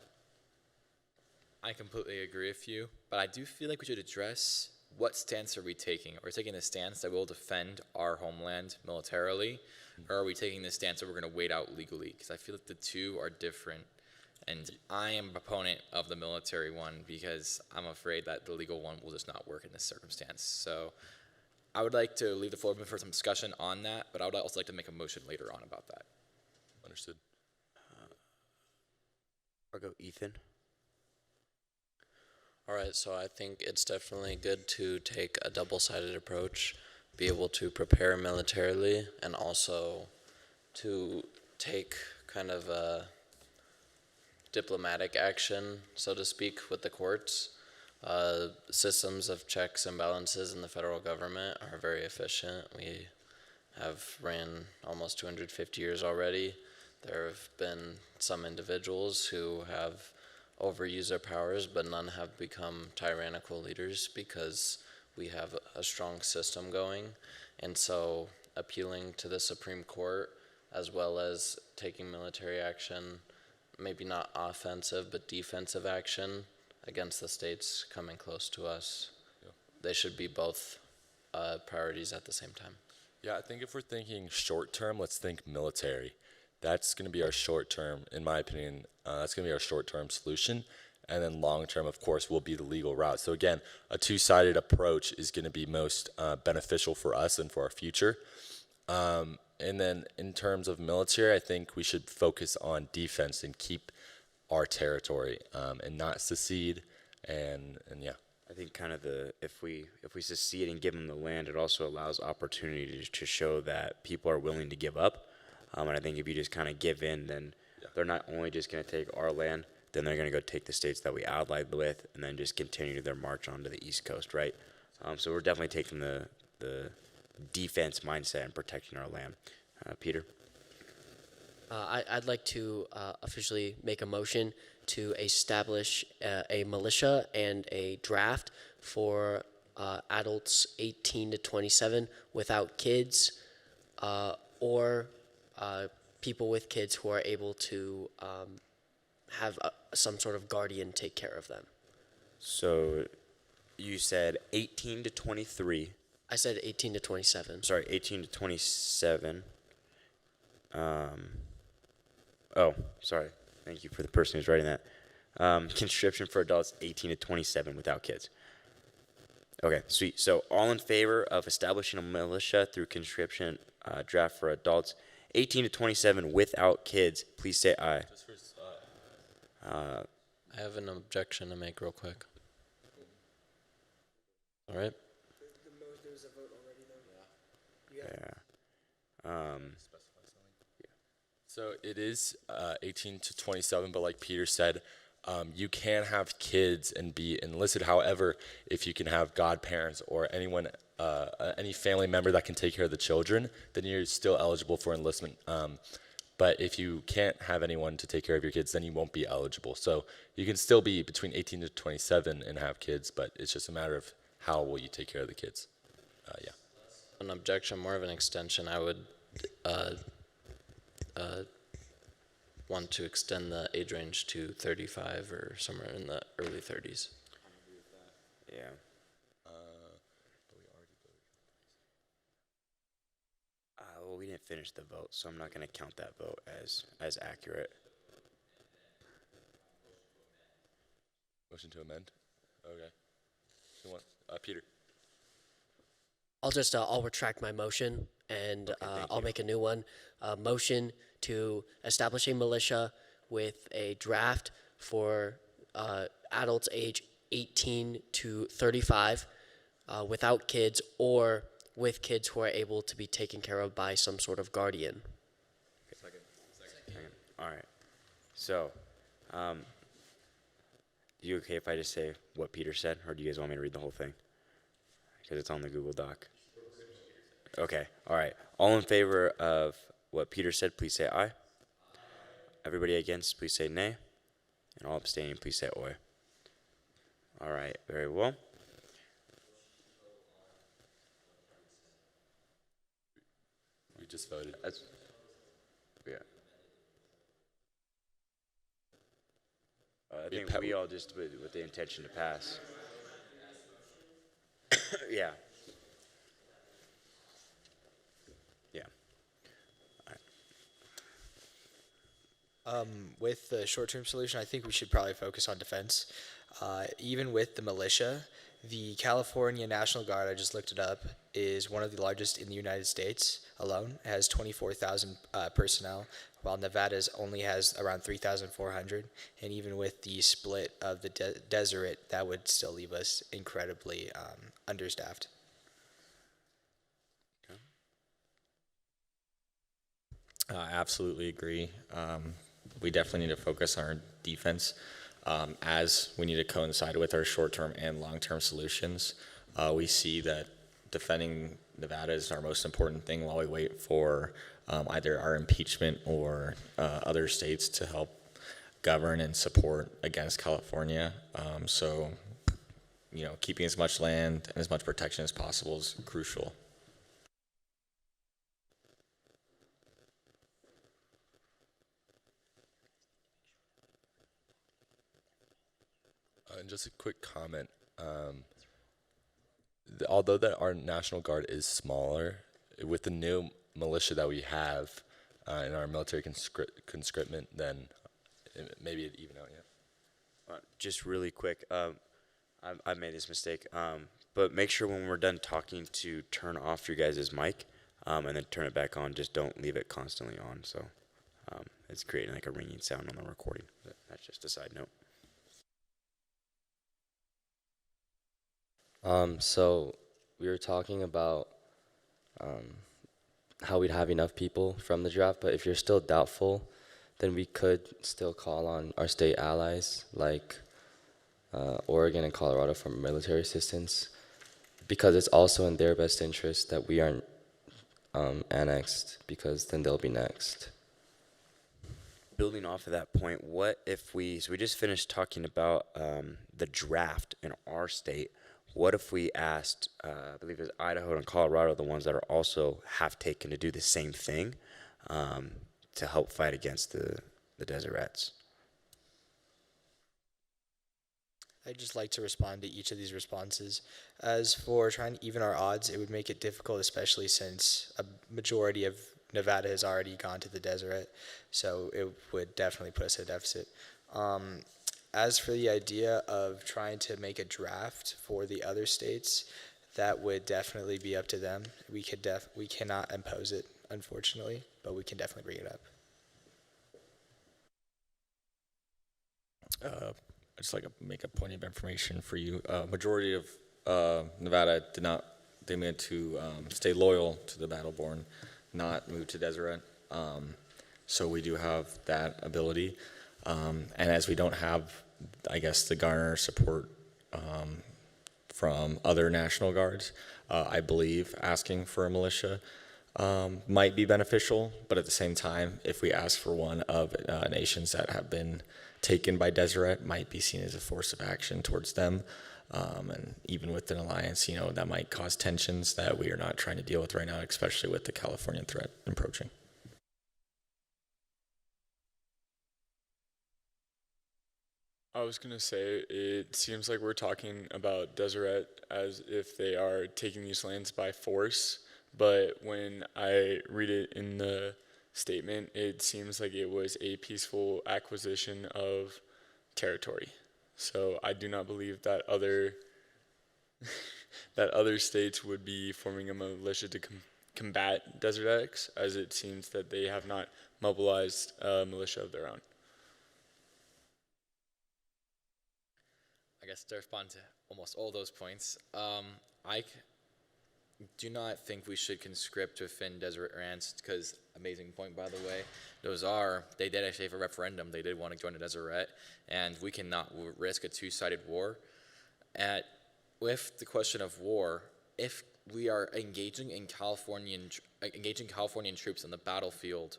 I completely agree with you, but I do feel like we should address what stance are we taking? Are we taking the stance that we'll defend our homeland militarily, or are we taking the stance that we're going to wait out legally? Because I feel like the two are different, and I am a proponent of the military one because I'm afraid that the legal one will just not work in this circumstance. So I would like to leave the floor open for some discussion on that, but I would also like to make a motion later on about that. Understood. I'll go Ethan. All right, so I think it's definitely good to take a double-sided approach, be able to prepare militarily, and also to take kind of a diplomatic action, so to speak, with the courts. Systems of checks and balances in the federal government are very efficient. We have ran almost 250 years already. There have been some individuals who have overuse their powers, but none have become tyrannical leaders because we have a strong system going. And so appealing to the Supreme Court, as well as taking military action, maybe not offensive, but defensive action against the states coming close to us. They should be both priorities at the same time. Yeah, I think if we're thinking short term, let's think military. That's going to be our short term, in my opinion, that's going to be our short term solution. And then long term, of course, will be the legal route. So again, a two-sided approach is going to be most beneficial for us and for our future. And then in terms of military, I think we should focus on defense and keep our territory and not secede. And yeah. I think kind of if we secede and give them the land, it also allows opportunity to show that people are willing to give up. And I think if you just kind of give in, then they're not only just going to take our land, then they're going to go take the states that we allied with, and then just continue their march onto the East Coast, right? So we're definitely taking the defense mindset and protecting our land. Peter? I'd like to officially make a motion to establish a militia and a draft for adults 18 to 27 without kids, or people with kids who are able to have some sort of guardian take care of them. So you said 18 to 23. I said 18 to 27. Sorry, 18 to 27. Oh, sorry. Thank you for the person who's writing that. Conscription for adults 18 to 27 without kids. Okay, sweet. So all in favor of establishing a militia through conscription draft for adults 18 to 27 without kids, please say aye. I have an objection to make real quick. All right. There was a vote already, though. Yeah. So it is 18 to 27, but like Peter said, you can have kids and be enlisted. However, if you can have godparents or anyone, any family member that can take care of the children, then you're still eligible for enlistment. But if you can't have anyone to take care of your kids, then you won't be eligible. So you can still be between 18 to 27 and have kids, but it's just a matter of how will you take care of the kids. Yeah. An objection, more of an extension. I would want to extend the age range to 35 or somewhere in the early 30s. Yeah. Well, we didn't finish the vote, so I'm not going to count that vote as accurate. Motion to amend? Okay. You want, Peter? I'll retract my motion, and I'll make a new one. Motion to establish a militia with a draft for adults age 18 to 35 without kids, or with kids who are able to be taken care of by some sort of guardian. Second. All right. So, you okay if I just say what Peter said, or do you guys want me to read the whole thing? Because it's on the Google Doc. Okay. All right. All in favor of what Peter said, please say aye. Everybody against, please say nay. And all abstaining, please say oi. All right. Very well. We just voted. Yeah. I think we all just with the intention to pass. Yeah. Yeah. All right. With the short-term solution, I think we should probably focus on defense. Even with the militia, the California National Guard, I just looked it up, is one of the largest in the United States alone. It has 24,000 personnel, while Nevada's only has around 3,400. And even with the split of the desert, that would still leave us incredibly understaffed. Absolutely agree. We definitely need to focus on our defense as we need to coincide with our short-term and long-term solutions. We see that defending Nevada is our most important thing while we wait for either our impeachment or other states to help govern and support against California. So, keeping as much land and as much protection as possible is crucial. And just a quick comment. Although that our National Guard is smaller, with the new militia that we have in our military conscriptment, then maybe it even out. Yeah. Just really quick, I made this mistake, but make sure when we're done talking to turn off your guys' mic, and then turn it back on. Just don't leave it constantly on, so it's creating like a ringing sound on the recording. That's just a side note. So we were talking about how we'd have enough people from the draft, but if you're still doubtful, then we could still call on our state allies like Oregon and Colorado for military assistance, because it's also in their best interest that we aren't annexed, because then they'll be next. Building off of that point, what if we just finished talking about the draft in our state. What if we asked, I believe it's Idaho and Colorado, the ones that are also half taken, to do the same thing to help fight against the Deserettes? I'd just like to respond to each of these responses. As for trying to even our odds, it would make it difficult, especially since a majority of Nevada has already gone to the Deseret, so it would definitely put us at a deficit. As for the idea of trying to make a draft for the other states, that would definitely be up to them. We cannot impose it, unfortunately, but we can definitely bring it up. I'd just like to make a point of information for you. Majority of Nevada they meant to stay loyal to the Battleborn, not move to Deseret. So we do have that ability. And as we don't have, I guess, the garner support from other National Guards, I believe asking for a militia might be beneficial. But at the same time, if we ask for one of nations that have been taken by Deseret, might be seen as a force of action towards them. And even with an alliance, that might cause tensions that we are not trying to deal with right now, especially with the Californian threat approaching. I was going to say, it seems like we're talking about Deseret as if they are taking these lands by force, but when I read it in the statement, it seems like it was a peaceful acquisition of territory. So I do not believe that other states would be forming a militia to combat Desert X, as it seems that they have not mobilized a militia of their own. I guess to respond to almost all those points, I do not think we should conscript within Desert Rants, because, amazing point by the way, they did actually have a referendum, they did want to join the Deseret, and we cannot risk a two-sided war. With the question of war, if we are engaging Californian troops on the battlefield,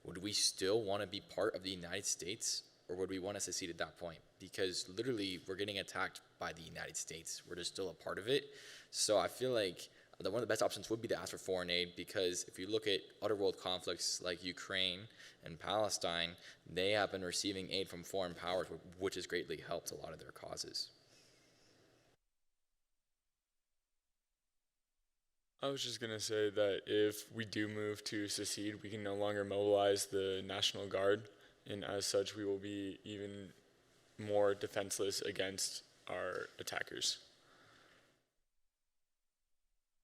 would we still want to be part of the United States, or would we want to secede at that point? Because literally, we're getting attacked by the United States. We're just still a part of it. So I feel like one of the best options would be to ask for foreign aid, because if you look at other world conflicts like Ukraine and Palestine, they have been receiving aid from foreign powers, which has greatly helped a lot of their causes. I was just going to say that if we do move to secede, we can no longer mobilize the National Guard, and as such, we will be even more defenseless against our attackers.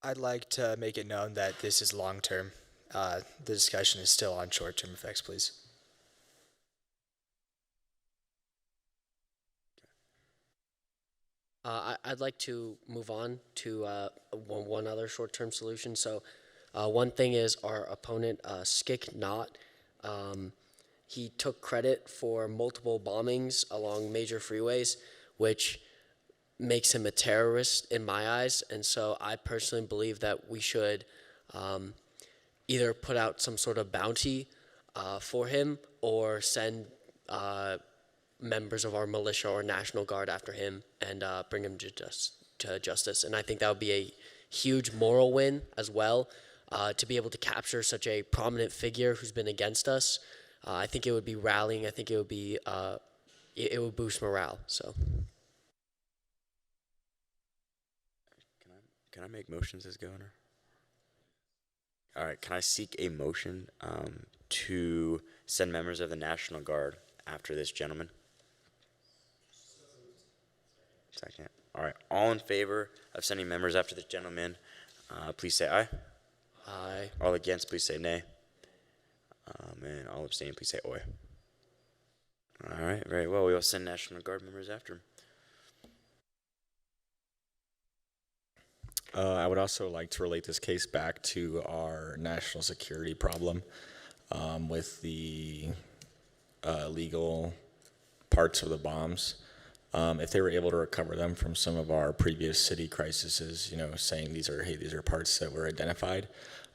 I'd like to make it known that this is long-term. The discussion is still on short-term effects, please. I'd like to move on to one other short-term solution. So one thing is our opponent, Skik Knott, he took credit for multiple bombings along major freeways, which makes him a terrorist in my eyes. And so I personally believe that we should either put out some sort of bounty for him, or send members of our militia or National Guard after him and bring him to justice. And I think that would be a huge moral win as well, to be able to capture such a prominent figure who's been against us. I think it would be rallying. I think it would be it would boost morale. So. Can I make motions as governor? All right, can I seek a motion to send members of the National Guard after this gentleman? Second. All right, all in favor of sending members after this gentleman, please say aye. Aye. All against, please say nay. And all abstaining, please say oi. All right, very well. We will send National Guard members after him. I would also like to relate this case back to our national security problem with the illegal parts of the bombs. If they were able to recover them from some of our previous city crises, saying these are parts that were identified,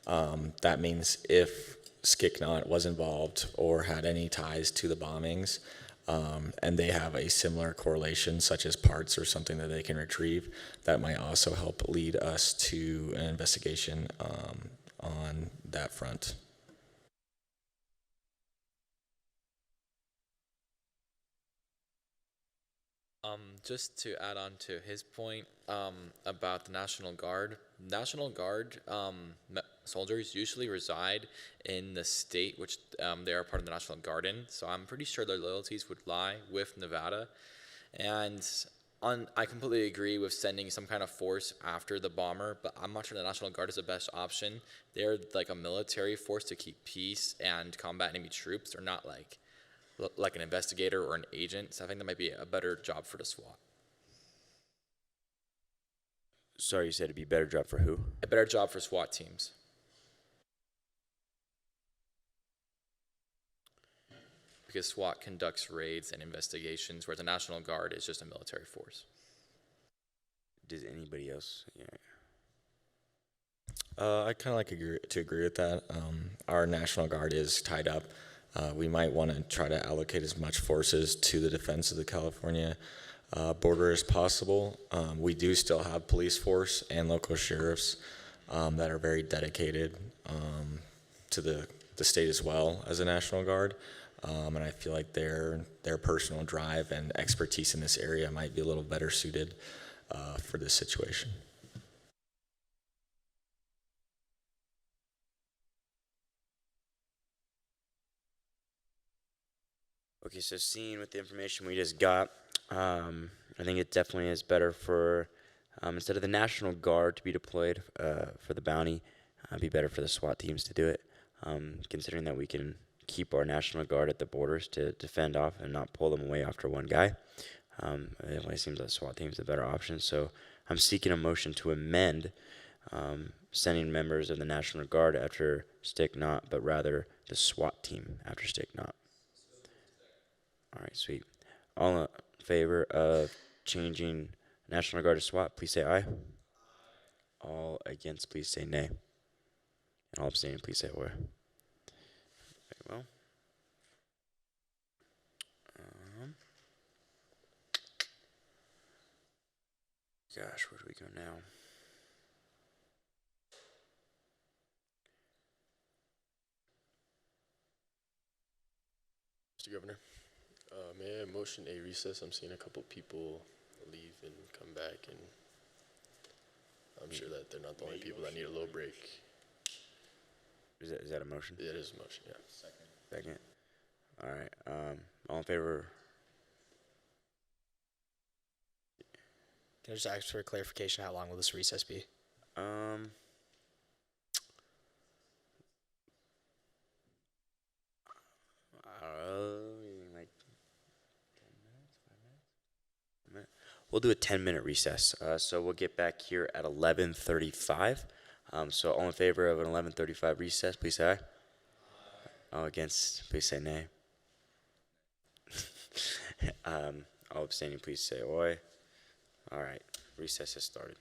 that means if Skicknot was involved or had any ties to the bombings, and they have a similar correlation, such as parts or something that they can retrieve, that might also help lead us to an investigation on that front. Just to add on to his point about the National Guard, soldiers usually reside in the state which they are part of the National Guard in. So I'm pretty sure their loyalties would lie with Nevada. And I completely agree with sending some kind of force after the bomber, but I'm not sure the National Guard is the best option. They're like a military force to keep peace and combat enemy troops. They're not like an investigator or an agent, so I think that might be a better job for the SWAT. Sorry, you said it'd be a better job for who? A better job for SWAT teams. Because SWAT conducts raids and investigations, whereas the National Guard is just a military force. Does anybody else? Yeah. I kind of agree with that. Our National Guard is tied up. We might want to try to allocate as much forces to the defense of the California border as possible. We do still have police force and local sheriffs that are very dedicated to the state as well as the National Guard. And I feel like their personal drive and expertise in this area might be a little better suited for this situation. Okay, so seeing with the information we just got, I think it definitely is better for, instead of the National Guard to be deployed for the bounty, it'd be better for the SWAT teams to do it, considering that we can keep our National Guard at the borders to defend off and not pull them away after one guy. It definitely seems like SWAT team is a better option, so I'm seeking a motion to amend sending members of the National Guard after Stick Knot, but rather the SWAT team after Stick Knot. All right, sweet. All in favor of changing National Guard to SWAT, please say aye. All against, please say nay. And all abstaining, please say oi. Very well. Gosh, where do we go now? Mr. Governor, may I motion a recess? I'm seeing a couple people leave and come back, and I'm sure that they're not the only people that need a little break. Is that a motion? It is a motion, yeah. Second. All right. All in favor? Can I just ask for clarification? How long will this recess be? Like 10 minutes, 5 minutes? We'll do a 10-minute recess. So we'll get back here at 11:35. So all in favor of an 11:35 recess, please say aye. All against, please say nay. All abstaining, please say oi. All right, recess has started.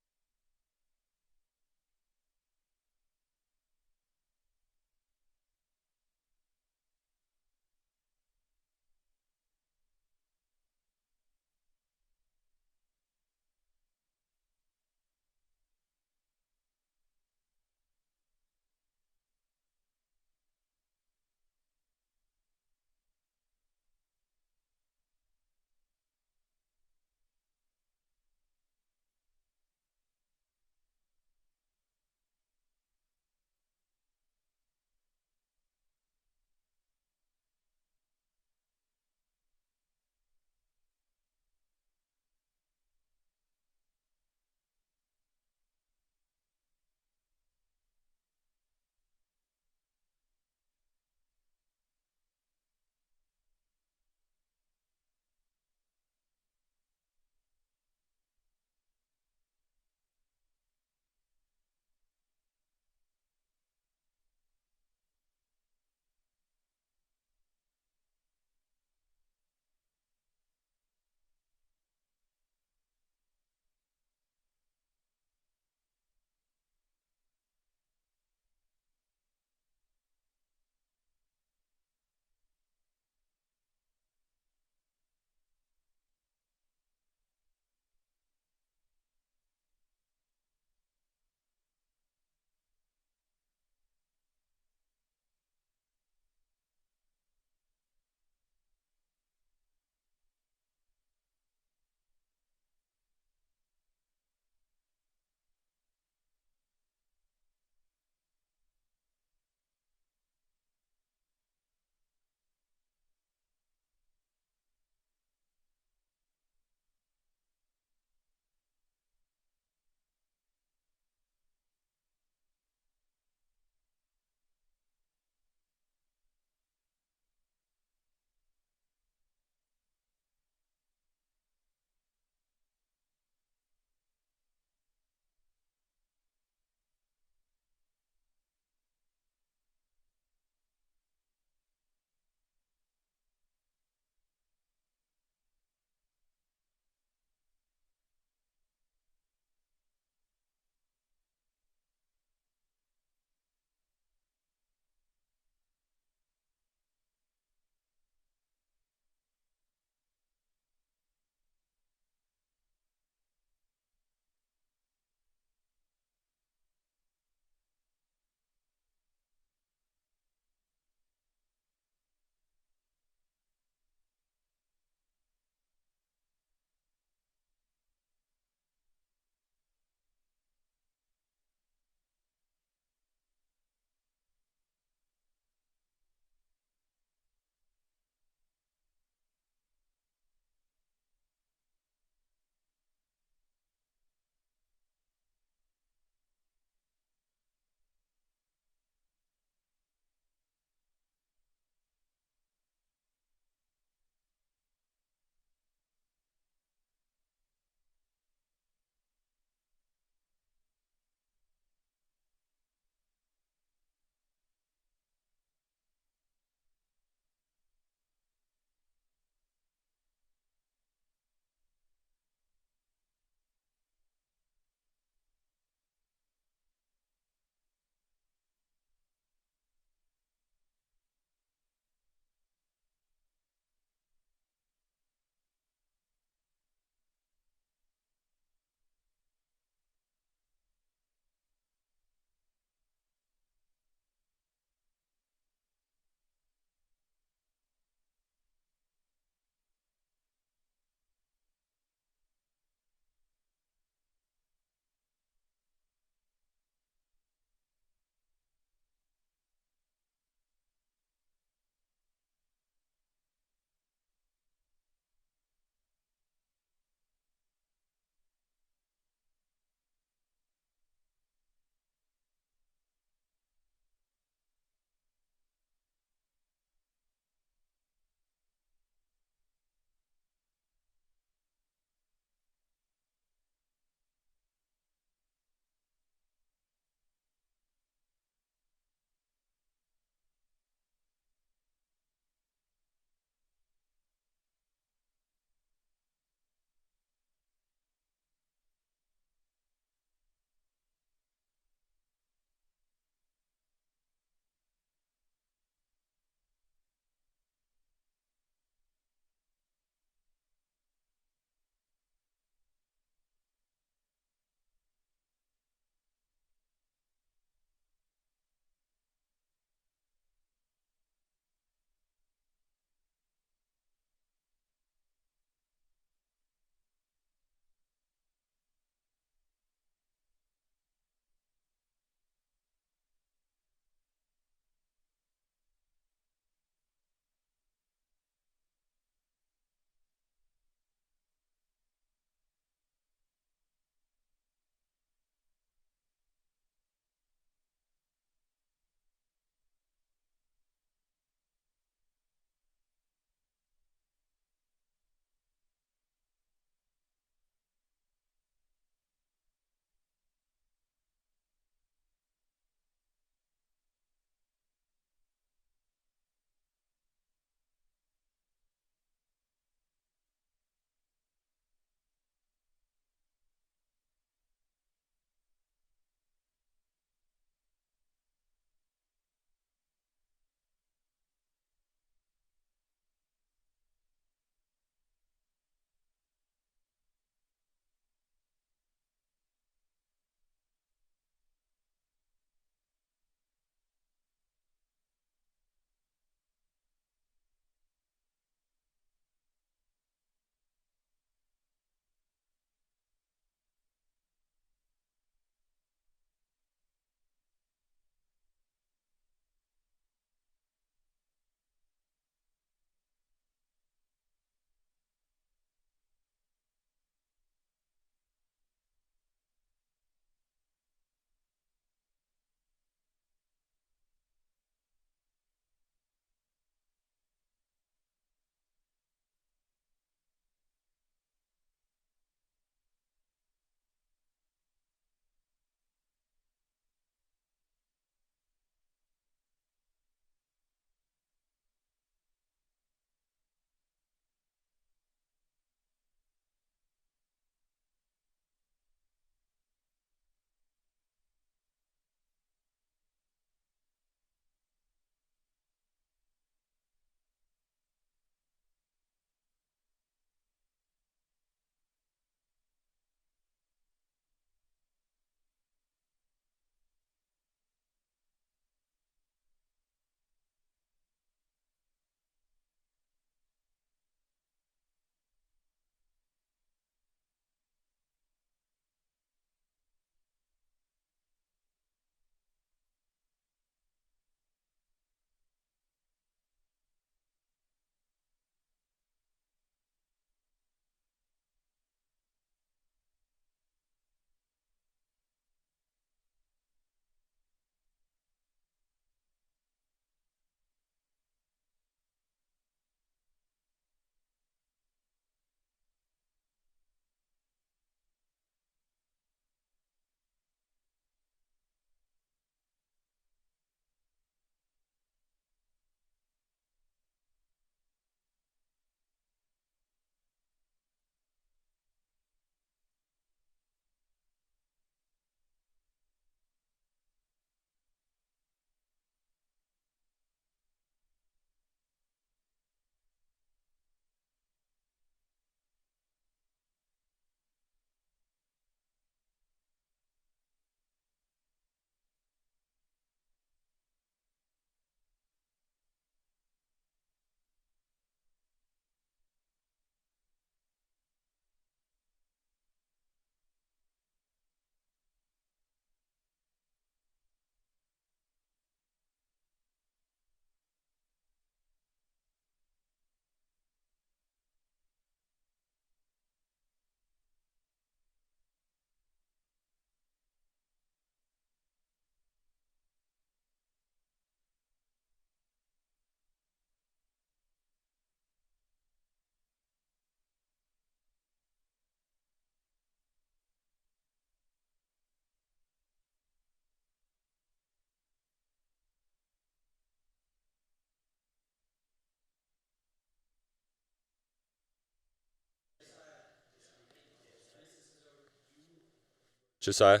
Josiah?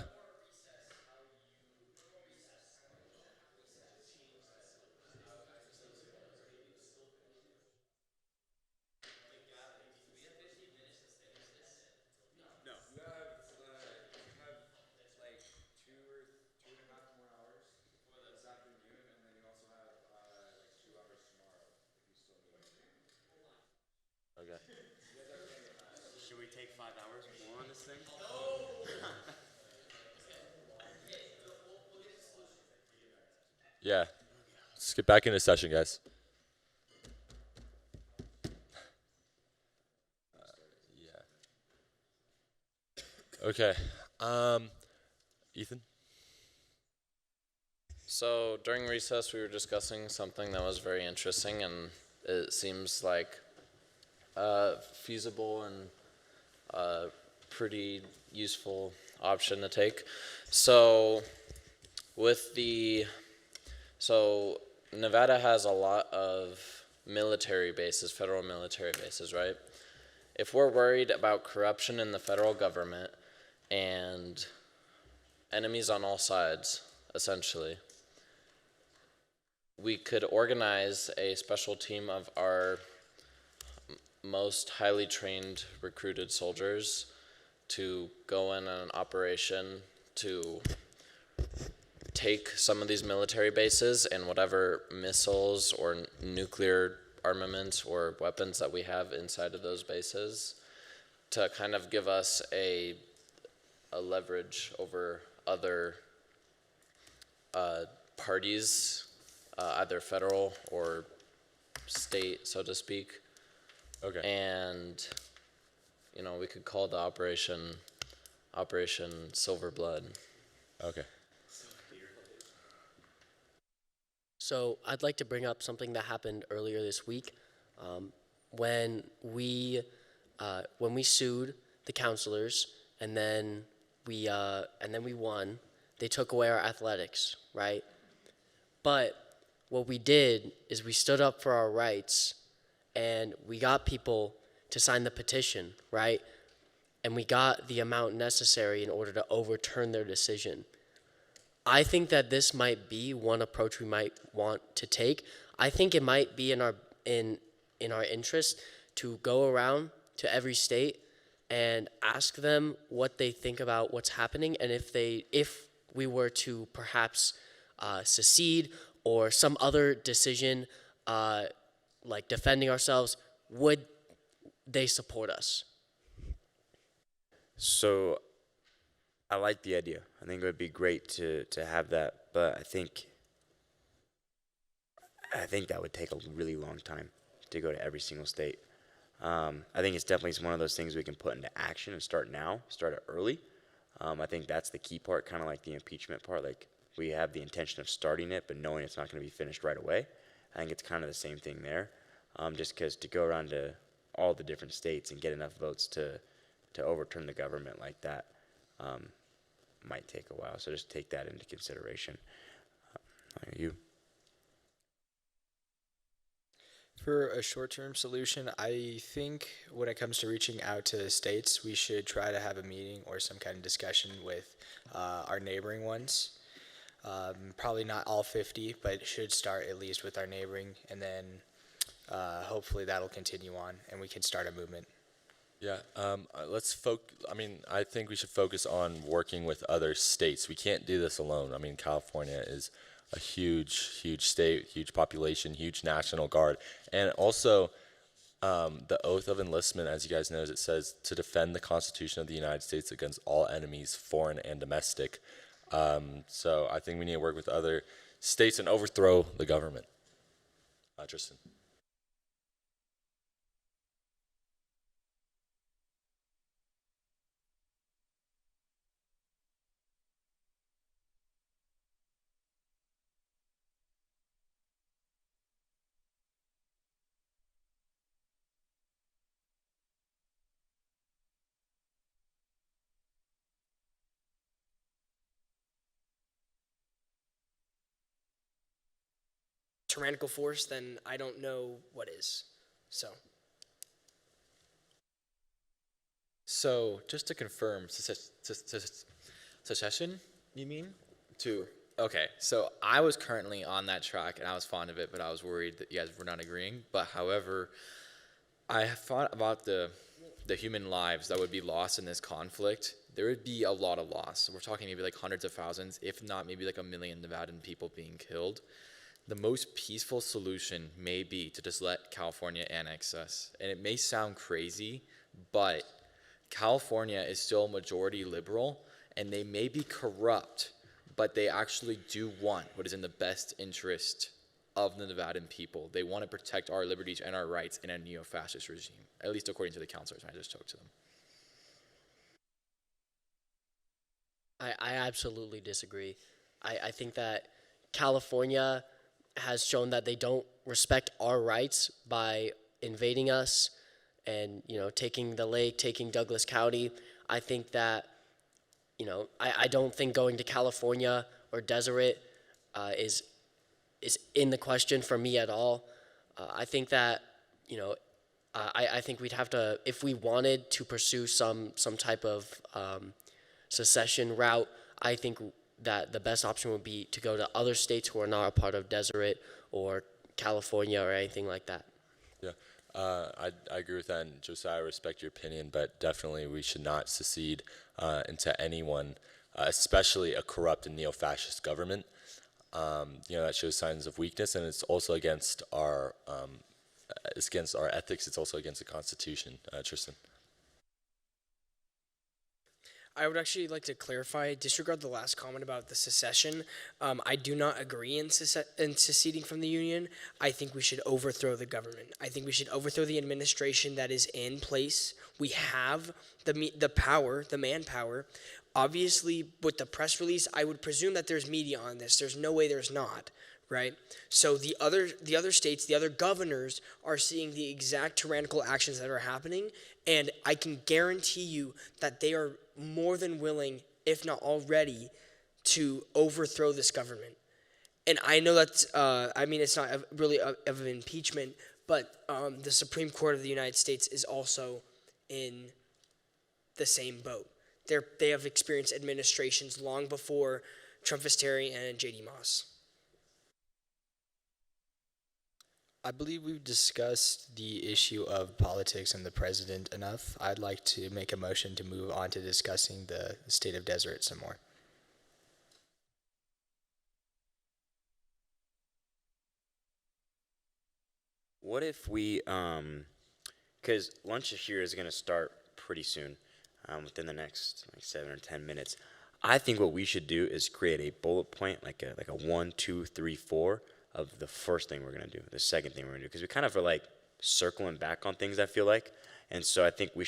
Okay. Should we take 5 hours more on this thing? Yeah. Let's get back into session, guys. Yeah. Okay. Ethan? So during recess, we were discussing something that was very interesting, and it seems like a feasible and pretty useful option to take. So with so Nevada has a lot of military bases, federal military bases, right? If we're worried about corruption in the federal government and enemies on all sides, essentially, we could organize a special team of our most highly trained recruited soldiers to go in on an operation to take some of these military bases and whatever missiles or nuclear armaments or weapons that we have inside of those bases to kind of give us a leverage over other parties, either federal or state, so to speak. Okay. And, you know, we could call the Operation Silver Blood. Okay. So I'd like to bring up something that happened earlier this week, when we sued the counselors and then we won. They took away our athletics, right? But what we did is we stood up for our rights, and we got people to sign the petition, right? And we got the amount necessary in order to overturn their decision. I think that this might be one approach we might want to take. I think it might be in our interest to go around to every state and ask them what they think about what's happening, and if we were to perhaps secede or some other decision like defending ourselves, would they support us? So I like the idea. I think it would be great to have that, but I think that would take a really long time to go to every single state. I think it's definitely one of those things we can put into action and start now, start it early. I think that's the key part, kind of like the impeachment part. Like, we have the intention of starting it, but knowing it's not going to be finished right away. I think it's kind of the same thing there. Just because to go around to all the different states and get enough votes to overturn the government like that might take a while. So just take that into consideration. You? For a short-term solution, I think when it comes to reaching out to states, we should try to have a meeting or some kind of discussion with our neighboring ones. Probably not all 50, but it should start at least with our neighboring, and then hopefully that'll continue on, and we can start a movement. Yeah, I think we should focus on working with other states. We can't do this alone. I mean, California is a huge, huge state, huge population, huge National Guard. And also, the oath of enlistment, as you guys know, it says to defend the Constitution of the United States against all enemies, foreign and domestic. So I think we need to work with other states and overthrow the government. Tristan. Tyrannical force, then I don't know what is. So just to confirm, Secession, you mean? Okay, so I was currently on that track and I was fond of it, but I was worried that you guys were not agreeing. But however, I thought about the human lives that would be lost in this conflict. There would be a lot of loss. We're talking maybe like hundreds of thousands, if not maybe like 1 million Nevadan people being killed. The most peaceful solution may be to just let California annex us. And it may sound crazy, but California is still majority liberal, and they may be corrupt, but they actually do want what is in the best interest of the Nevadan people. They want to protect our liberties and our rights in a neo-fascist regime, at least according to the counselors when I just talked to them. I absolutely disagree. I think that California has shown that they don't respect our rights by invading us and, taking the lake, taking Douglas County. I think that, I don't think going to California or Deseret is in the question for me at all. I think that, I think we'd have to, if we wanted to pursue some type of secession route, I think that the best option would be to go to other states who are not a part of Deseret or California or anything like that. Yeah, I agree with that, and Josiah, I respect your opinion, but definitely we should not secede into anyone, especially a corrupt and neo-fascist government. That shows signs of weakness, and it's also against our ethics. It's also against the Constitution. Tristan. I would actually like to clarify, disregard the last comment about the secession. I do not agree in seceding from the Union. I think we should overthrow the government. I think we should overthrow the administration that is in place. We have the power, the manpower. Obviously, with the press release, I would presume that there's media on this. There's no way there's not, right? So the other states, the other governors are seeing the exact tyrannical actions that are happening, and I can guarantee you that they are more than willing, if not already, to overthrow this government. And I know that's, it's not really of an impeachment, but the Supreme Court of the United States is also in the same boat. They have experienced administrations long before Trump Terry and J.D. Moss. I believe we've discussed the issue of politics and the president enough. I'd like to make a motion to move on to discussing the state of Deseret some more. What if we, because lunch here is going to start pretty soon, within the next 7 or 10 minutes. I think what we should do is create a bullet point, like a 1, 2, 3, 4 of the first thing we're going to do, the second thing we're going to do, because we kind of are like circling back on things, I feel like. And so I think we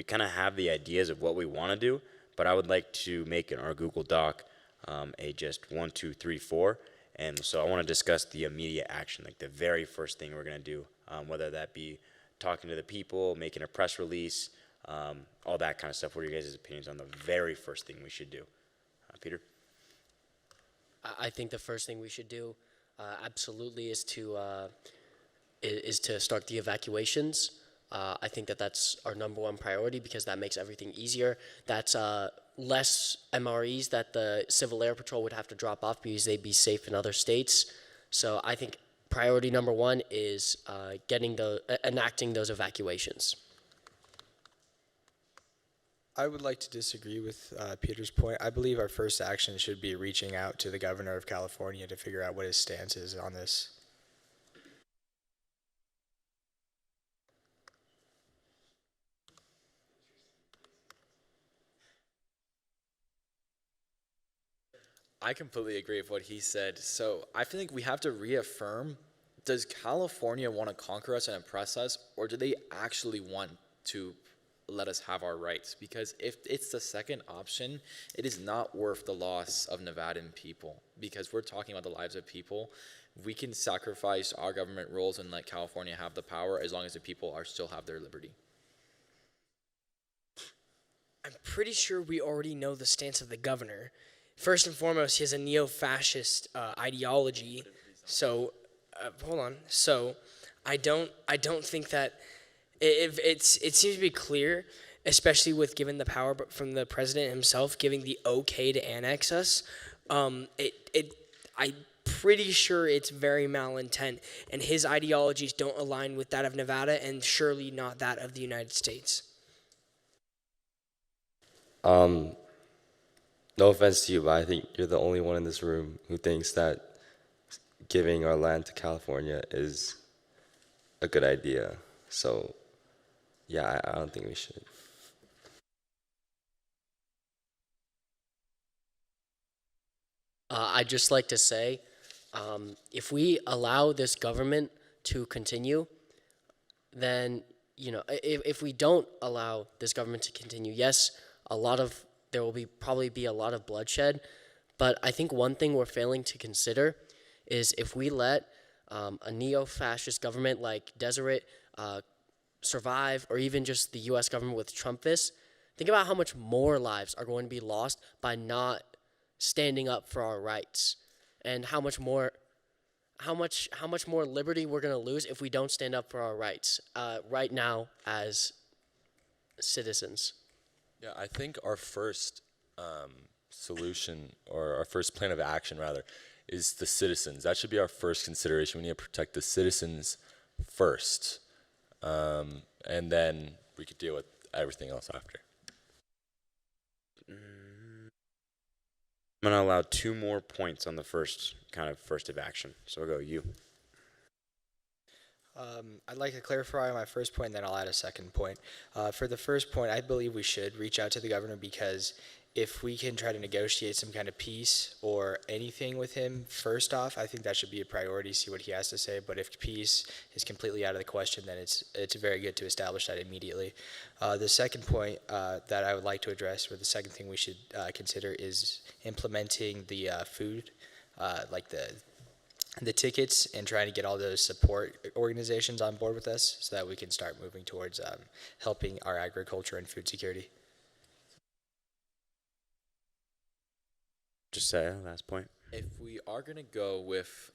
kind of have the ideas of what we want to do, but I would like to make in our Google Doc a just 1, 2, 3, 4. And so I want to discuss the immediate action, like the very first thing we're going to do, whether that be talking to the people, making a press release, all that kind of stuff. What are your guys' opinions on the very first thing we should do? Peter? I think the first thing we should do absolutely is to start the evacuations. I think that's our number one priority because that makes everything easier. That's less MREs that the Civil Air Patrol would have to drop off because they'd be safe in other states. So I think priority number one is enacting those evacuations. I would like to disagree with Peter's point. I believe our first action should be reaching out to the governor of California to figure out what his stance is on this. I completely agree with what he said. So I feel like we have to reaffirm, does California want to conquer us and oppress us, or do they actually want to let us have our rights? Because if it's the second option, it is not worth the loss of Nevadan people, because we're talking about the lives of people. We can sacrifice our government roles and let California have the power as long as the people still have their liberty. I'm pretty sure we already know the stance of the governor. First and foremost, he has a neo-fascist ideology. So, hold on. So, I don't think that it seems to be clear especially with given the power from the president himself giving the okay to annex us. I'm pretty sure it's very malintent, and his ideologies don't align with that of Nevada, and surely not that of the United States. No offense to you, but I think you're the only one in this room who thinks that giving our land to California is a good idea. So, yeah, I don't think we should. I'd just like to say, if we allow this government to continue, then, if we don't allow this government to continue, yes, there will probably be a lot of bloodshed, but I think one thing we're failing to consider is if we let a neo-fascist government like Deseret survive, or even just the U.S. government with Trumpists, think about how much more lives are going to be lost by not standing up for our rights, and how much more liberty we're going to lose if we don't stand up for our rights right now as citizens. Yeah, I think our first solution, or our first plan of action rather, is the citizens. That should be our first consideration. We need to protect the citizens first, and then we could deal with everything else after. I'm going to allow 2 more points on the first of action. So I'll go you. I'd like to clarify my first point, then I'll add a second point. For the first point, I believe we should reach out to the governor, because if we can try to negotiate some kind of peace or anything with him, first off, I think that should be a priority, see what he has to say. But if peace is completely out of the question, then it's very good to establish that immediately. The second point that I would like to address, or the second thing we should consider, is implementing the food, like the tickets, and trying to get all those support organizations on board with us so that we can start moving towards helping our agriculture and food security. Just say last point. If we are going to go with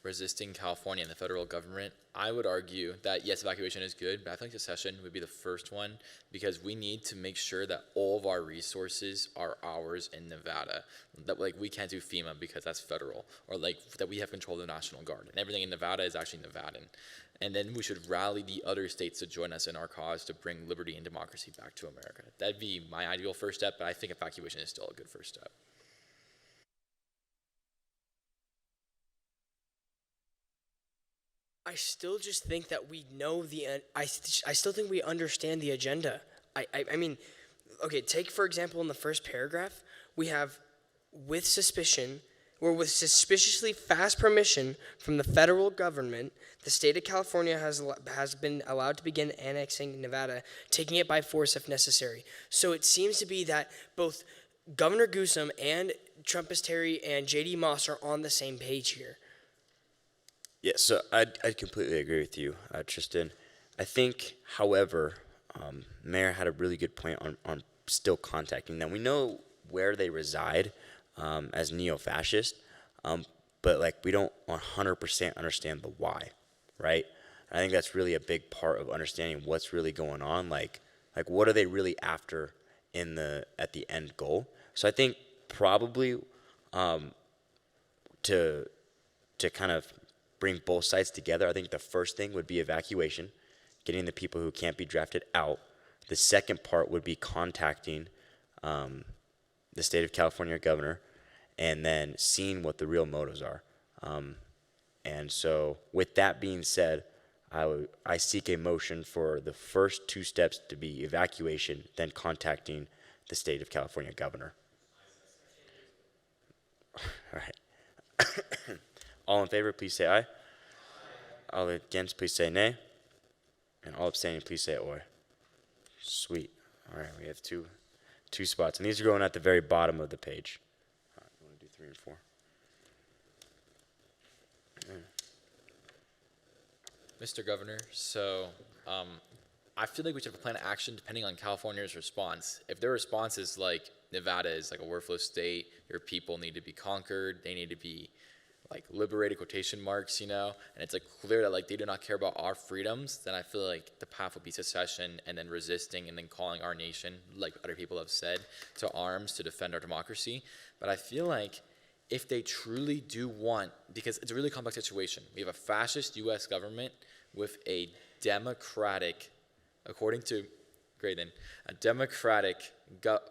resisting California and the federal government, I would argue that yes, evacuation is good, but I think secession would be the first one, because we need to make sure that all of our resources are ours in Nevada. That we can't do FEMA because that's federal, or that we have control of the National Guard, and everything in Nevada is actually Nevadan. And then we should rally the other states to join us in our cause to bring liberty and democracy back to America. That'd be my ideal first step, but I think evacuation is still a good first step. I still just think that we know I still think we understand the agenda. I mean, okay, take for example in the first paragraph, we have with suspiciously fast permission from the federal government, the state of California has been allowed to begin annexing Nevada, taking it by force if necessary. So it seems to be that both Governor Newsom and Trumpist Terry and J.D. Moss are on the same page here. Yeah, so I'd completely agree with you, Tristan. I think, however, Mayor had a really good point on still contacting them. We know where they reside as neo-fascist, but we don't 100% understand the why, right? I think that's really a big part of understanding what's really going on. Like what are they really after at the end goal? So I think probably to kind of bring both sides together, I think the first thing would be evacuation, getting the people who can't be drafted out. The second part would be contacting the state of California governor, and then seeing what the real motives are. And so with that being said, I seek a motion for the first 2 steps to be evacuation, then contacting the state of California governor. All right. All in favor, please say aye. All against, please say nay. And all abstaining, please say oi. Sweet. All right, we have two spots. And these are going at the very bottom of the page. All right, you want to do 3 and 4? Mr. Governor, so I feel like we should have a plan of action depending on California's response. If their response is Nevada is a worthless state, your people need to be conquered, they need to be like liberated quotation marks, and it's like clear that like they do not care about our freedoms, then I feel like the path would be secession and then resisting and then calling our nation, like other people have said, to arms to defend our democracy. But I feel like if they truly do want, because it's a really complex situation. We have a fascist U.S. government with a democratic, according to Graydon, a democratic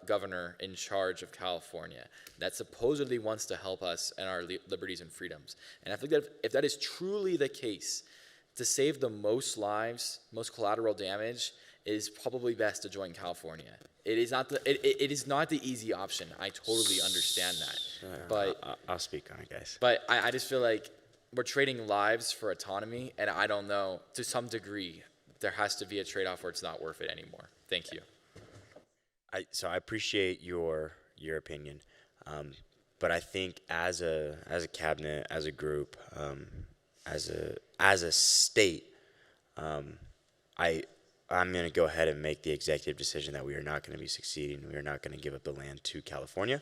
governor in charge of California that supposedly wants to help us and our liberties and freedoms. And I think that if that is truly the case, to save the most lives, most collateral damage, it is probably best to join California. It is not the easy option. I totally understand that. But I'll speak on it, guys. But I just feel like we're trading lives for autonomy, and I don't know, to some degree, there has to be a trade-off where it's not worth it anymore. Thank you. So I appreciate your opinion, but I think as a cabinet, as a group, as a state, I'm going to go ahead and make the executive decision that we are not going to be succeeding. We are not going to give up the land to California,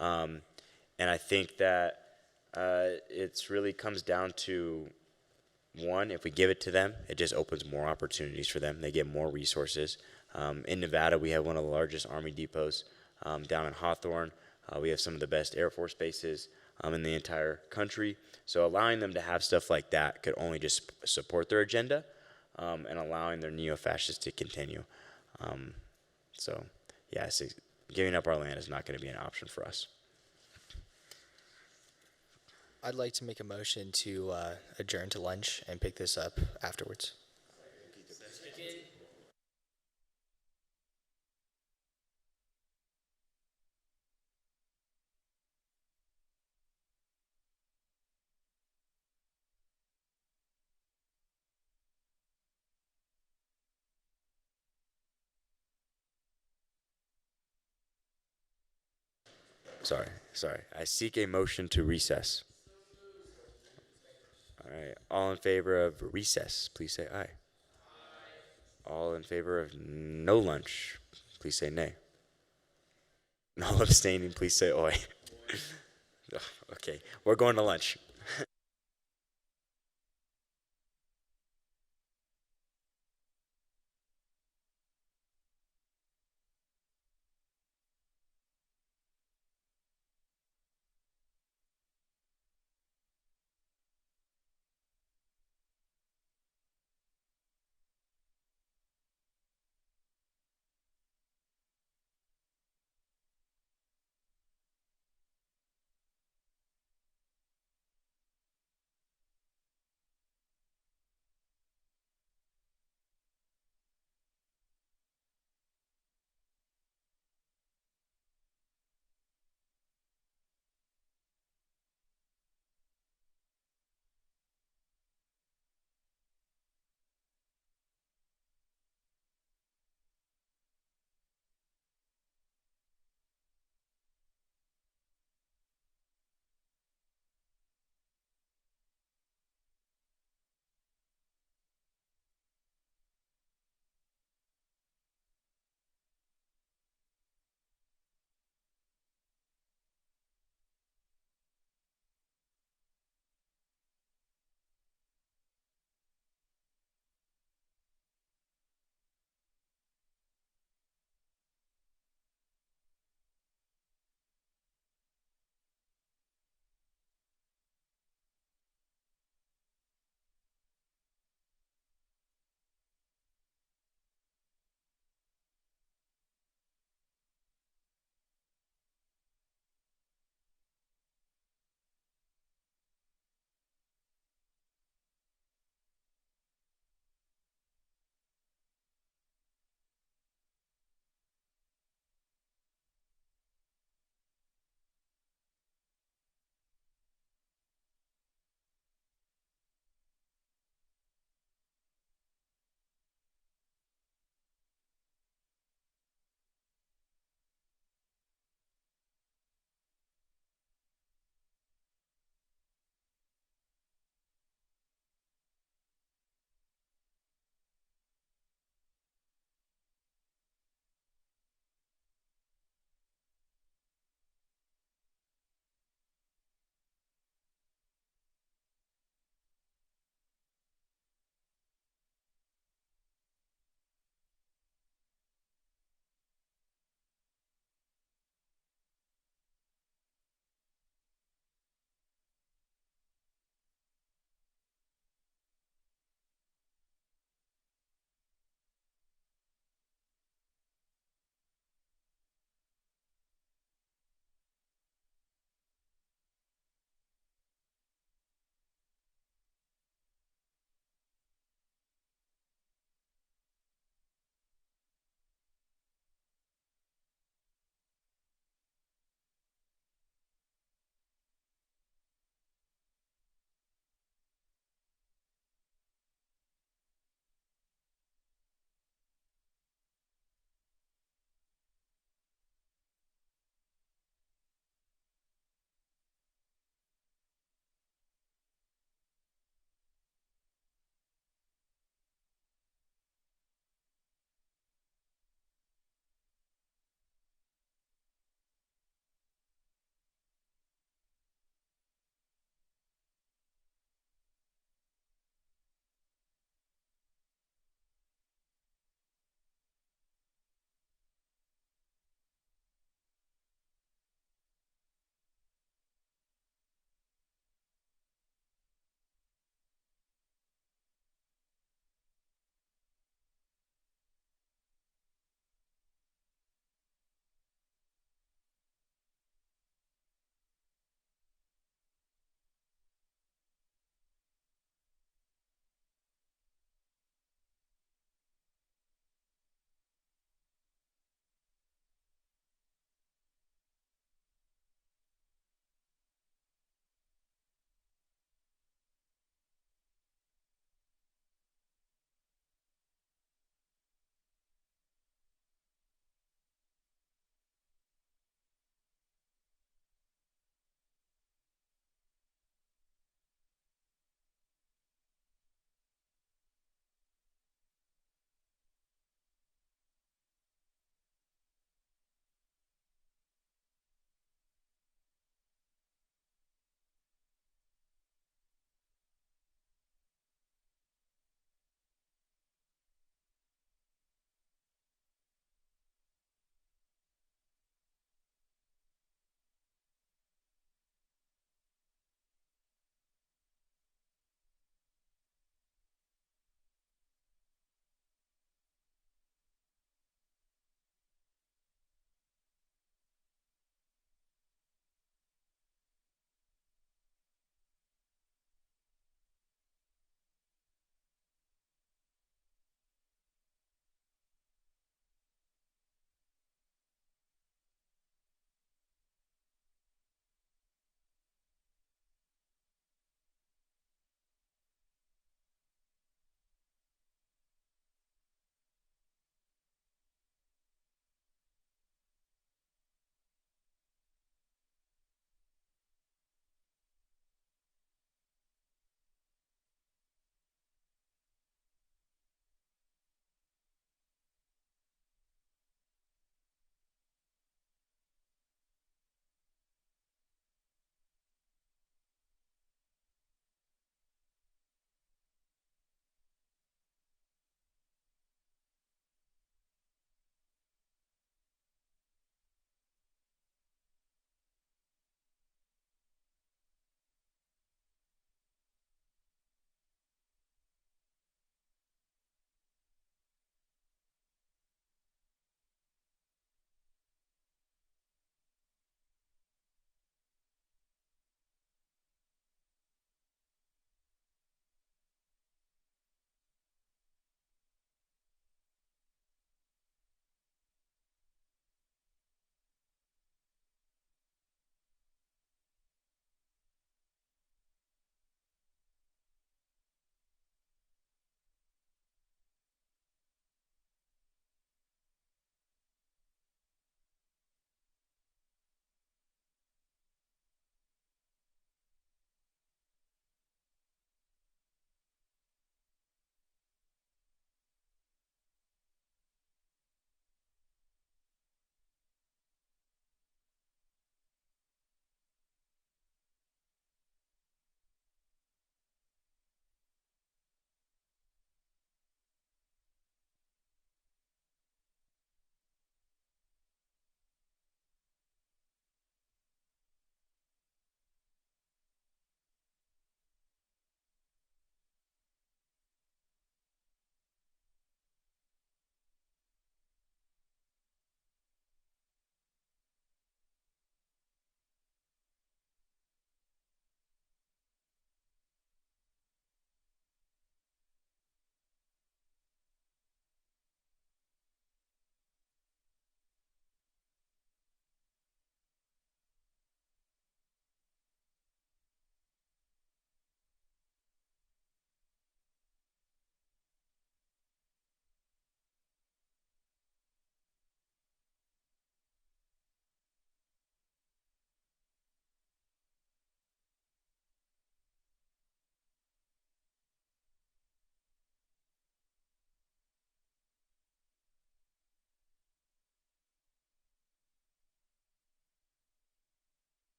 and I think that it really comes down to, one, if we give it to them, it just opens more opportunities for them. They get more resources. In Nevada, we have one of the largest Army depots down in Hawthorne. We have some of the best Air Force bases in the entire country. So allowing them to have stuff like that could only just support their agenda and allowing their neo-fascists to continue. So giving up our land is not going to be an option for us. I'd like to make a motion to adjourn to lunch and pick this up afterwards. Sorry. I seek a motion to recess. All right. All in favor of recess, please say aye. All in favor of no lunch, please say nay. All abstaining, please say oi. Okay, we're going to lunch.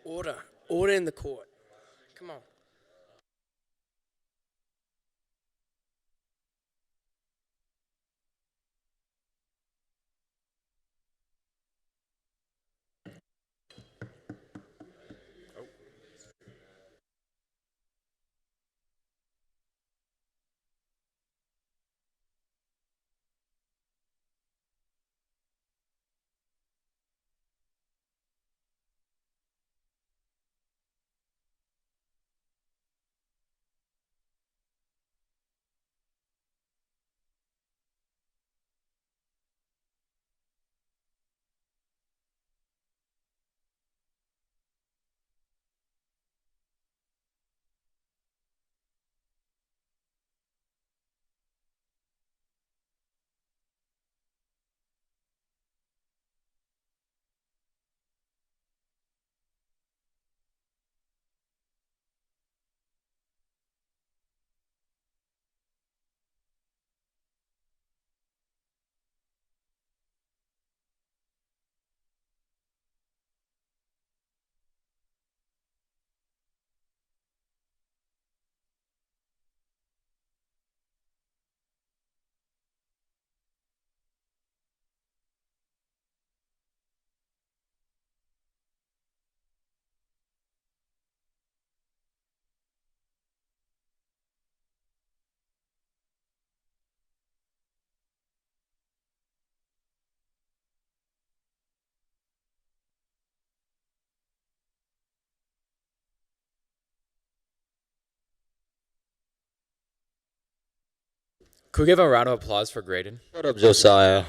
Order. Order in the court. Come on. Could we give a round of applause for Graydon? What up, Josiah?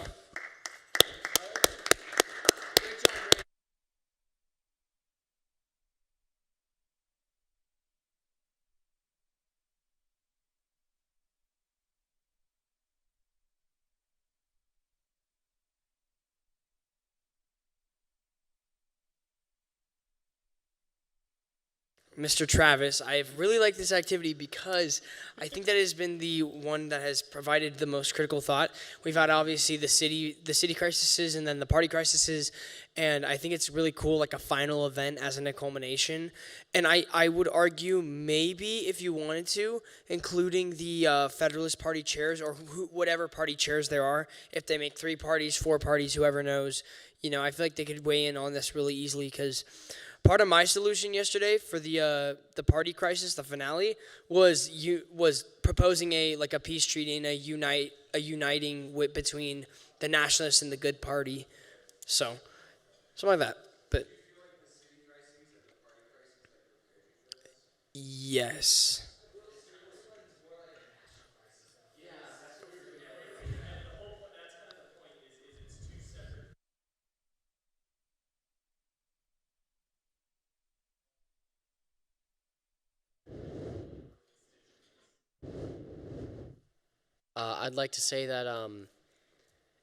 Mr. Travis, I've really liked this activity because I think that has been the one that has provided the most critical thought. We've had obviously the city crises and then the party crises, and I think it's really cool, like a final event as a culmination. And I would argue maybe if you wanted to, including the Federalist Party chairs or whatever party chairs there are, if they make 3 parties, 4 parties, whoever knows, I feel like they could weigh in on this really easily because part of my solution yesterday for the party crisis, the finale, was proposing a peace treaty and a uniting between the nationalists and the good party, so something like that. But yes. I'd like to say that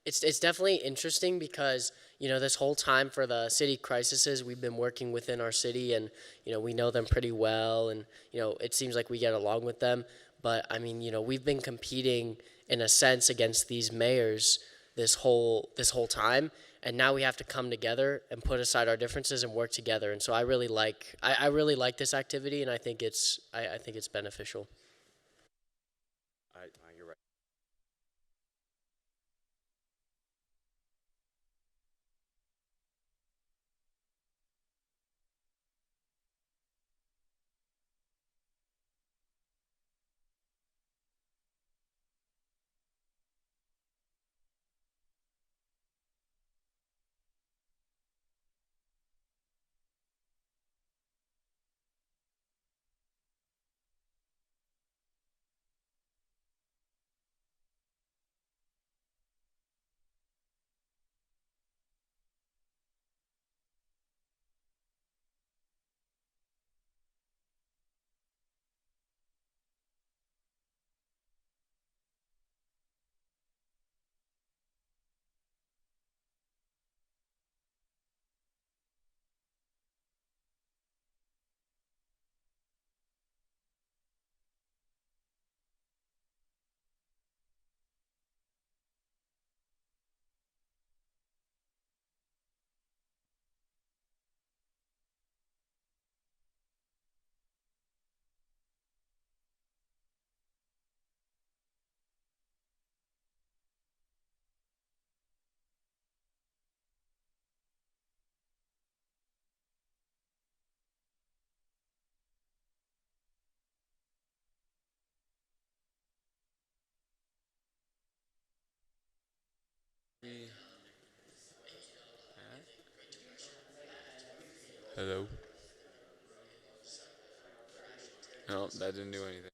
it's definitely interesting because this whole time for the city crises we've been working within our city and we know them pretty well and it seems like we get along with them, but I mean we've been competing in a sense against these mayors this whole time, and now we have to come together and put aside our differences and work together. And so I really like this activity, and I think it's beneficial. You're right. Hello? No, that didn't do anything.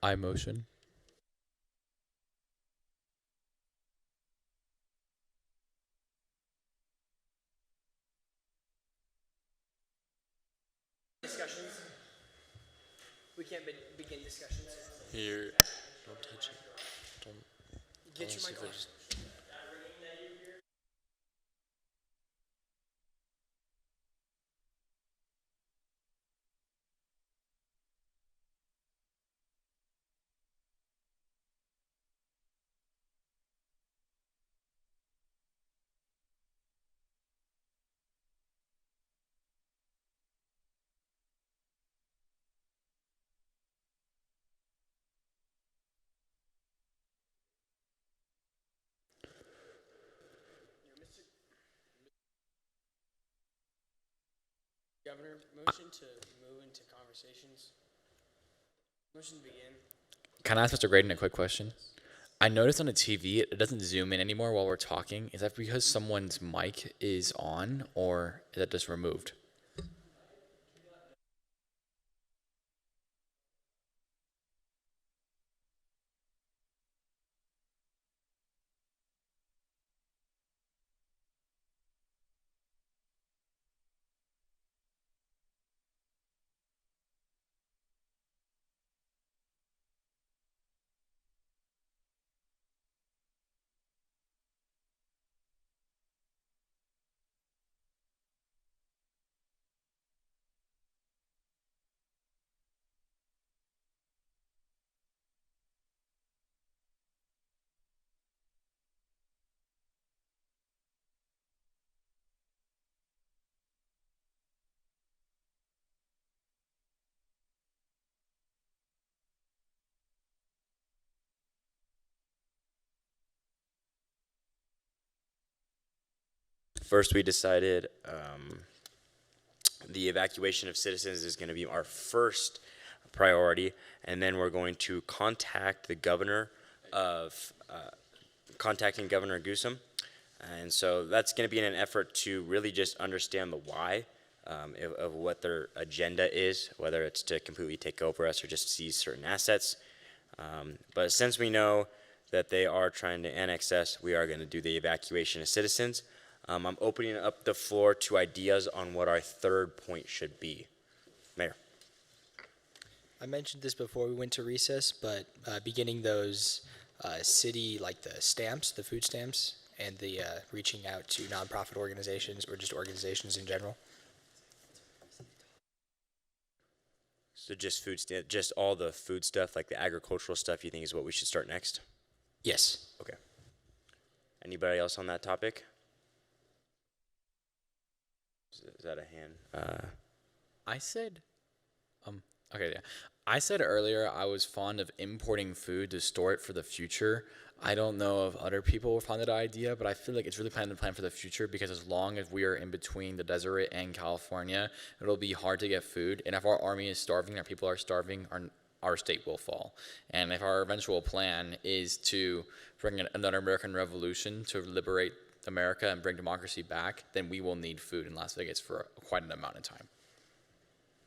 I motion. Discussions? We can't begin discussions. Here, don't touch it. Don't. Get your Honestly, mic if I on. just- Governor, motion to move into conversations. Motion to begin. Can I ask Mr. Graydon a quick question? I noticed on the TV it doesn't zoom in anymore while we're talking. Is that because someone's mic is on, or is that just removed? First, we decided the evacuation of citizens is going to be our first priority, and then we're going to contact the governor of contacting Governor Newsom, and so that's going to be in an effort to really just understand the why of what their agenda is, whether it's to completely take over us or just seize certain assets. But since we know that they are trying to annex us, we are going to do the evacuation of citizens. I'm opening up the floor to ideas on what our third point should be. Mayor. I mentioned this before we went to recess, but beginning those city, like the stamps, the food stamps, and the reaching out to nonprofit organizations or just organizations in general. So just just all the food stuff, like the agricultural stuff, you think is what we should start next? Yes. Okay. Anybody else on that topic? Is that a hand? I said, okay, yeah. I said earlier I was fond of importing food to store it for the future. I don't know if other people were fond of the idea, but I feel like it's really plan for the future because as long as we are in between the desert and California, it'll be hard to get food. And if our army is starving, our people are starving, our state will fall. And if our eventual plan is to bring another American Revolution to liberate America and bring democracy back, then we will need food in Las Vegas for quite an amount of time.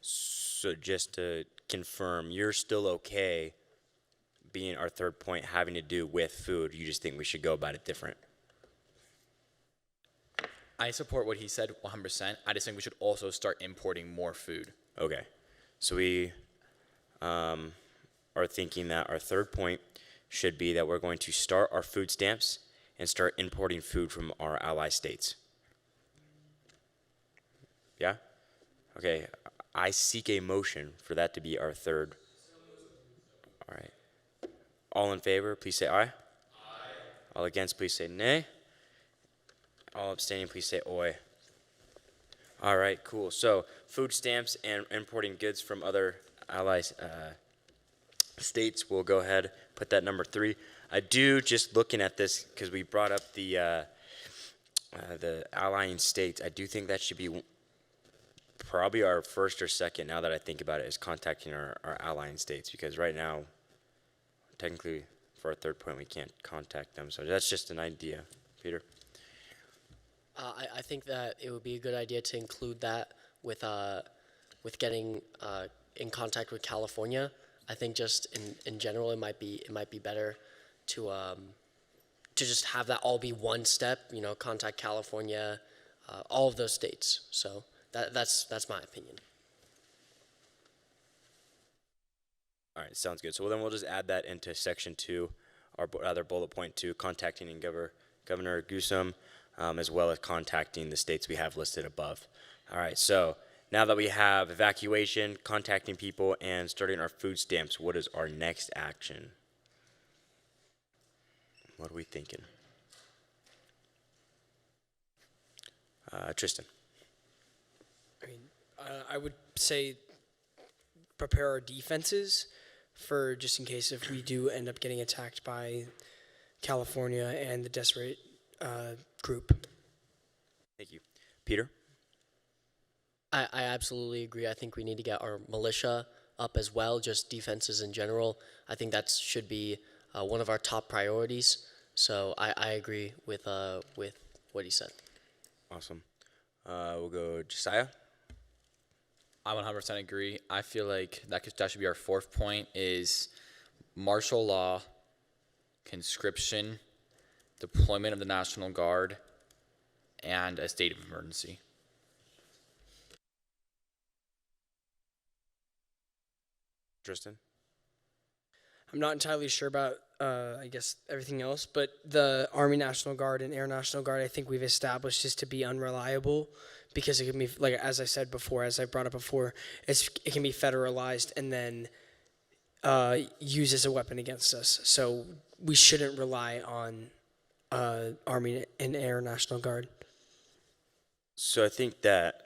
So just to confirm, you're still okay being our third point having to do with food. You just think we should go about it different. I support what he said 100%. I just think we should also start importing more food. Okay. So we are thinking that our third point should be that we're going to start our food stamps and start importing food from our ally states. Yeah? Okay. I seek a motion for that to be our third. All right. All in favor, please say aye. Aye. All against, please say nay. All abstaining, please say oi. All right, cool. So food stamps and importing goods from other allies states, we'll go ahead, put that number 3. I do, just looking at this, because we brought up the allying states, I do think that should be probably our first or second, now that I think about it, is contacting our allying states, because right now, technically, for our third point, we can't contact them. So that's just an idea. Peter? I think that it would be a good idea to include that with getting in contact with California. I think just in general, it might be better to just have that all be one step. You know, contact California, all of those states. So that's my opinion. All right, sounds good. So then we'll just add that into section 2, or rather bullet point 2, contacting and Governor Newsom, as well as contacting the states we have listed above. All right, so now that we have evacuation, contacting people, and starting our food stamps, what is our next action? What are we thinking? Tristan. I mean, I would say prepare our defenses for just in case if we do end up getting attacked by California and the Deseret group. Thank you. Peter? I absolutely agree. I think we need to get our militia up as well, just defenses in general. I think that should be one of our top priorities. So I agree with what he said. Awesome. We'll go Josiah. I 100% agree. I feel like that should be our fourth point is martial law, conscription, deployment of the National Guard, and a state of emergency. Tristan? I'm not entirely sure about, I guess, everything else, but the Army National Guard and Air National Guard, I think we've established is to be unreliable because it can be, like, as I said before, as I brought up before, it can be federalized and then used as a weapon against us. So we shouldn't rely on Army and Air National Guard. So I think that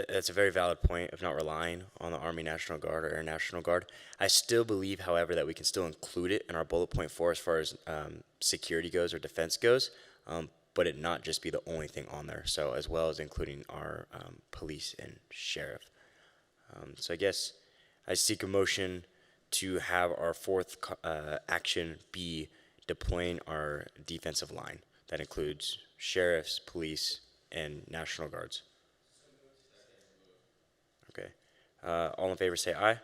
that's a very valid point of not relying on the Army National Guard or Air National Guard. I still believe, however, that we can still include it in our bullet point 4 as far as security goes or defense goes, but it not just be the only thing on there. So as well as including our police and sheriff. So I guess I seek a motion to have our fourth action be deploying our defensive line. That includes sheriffs, police, and National Guards. Okay. All in favor say aye. Aye.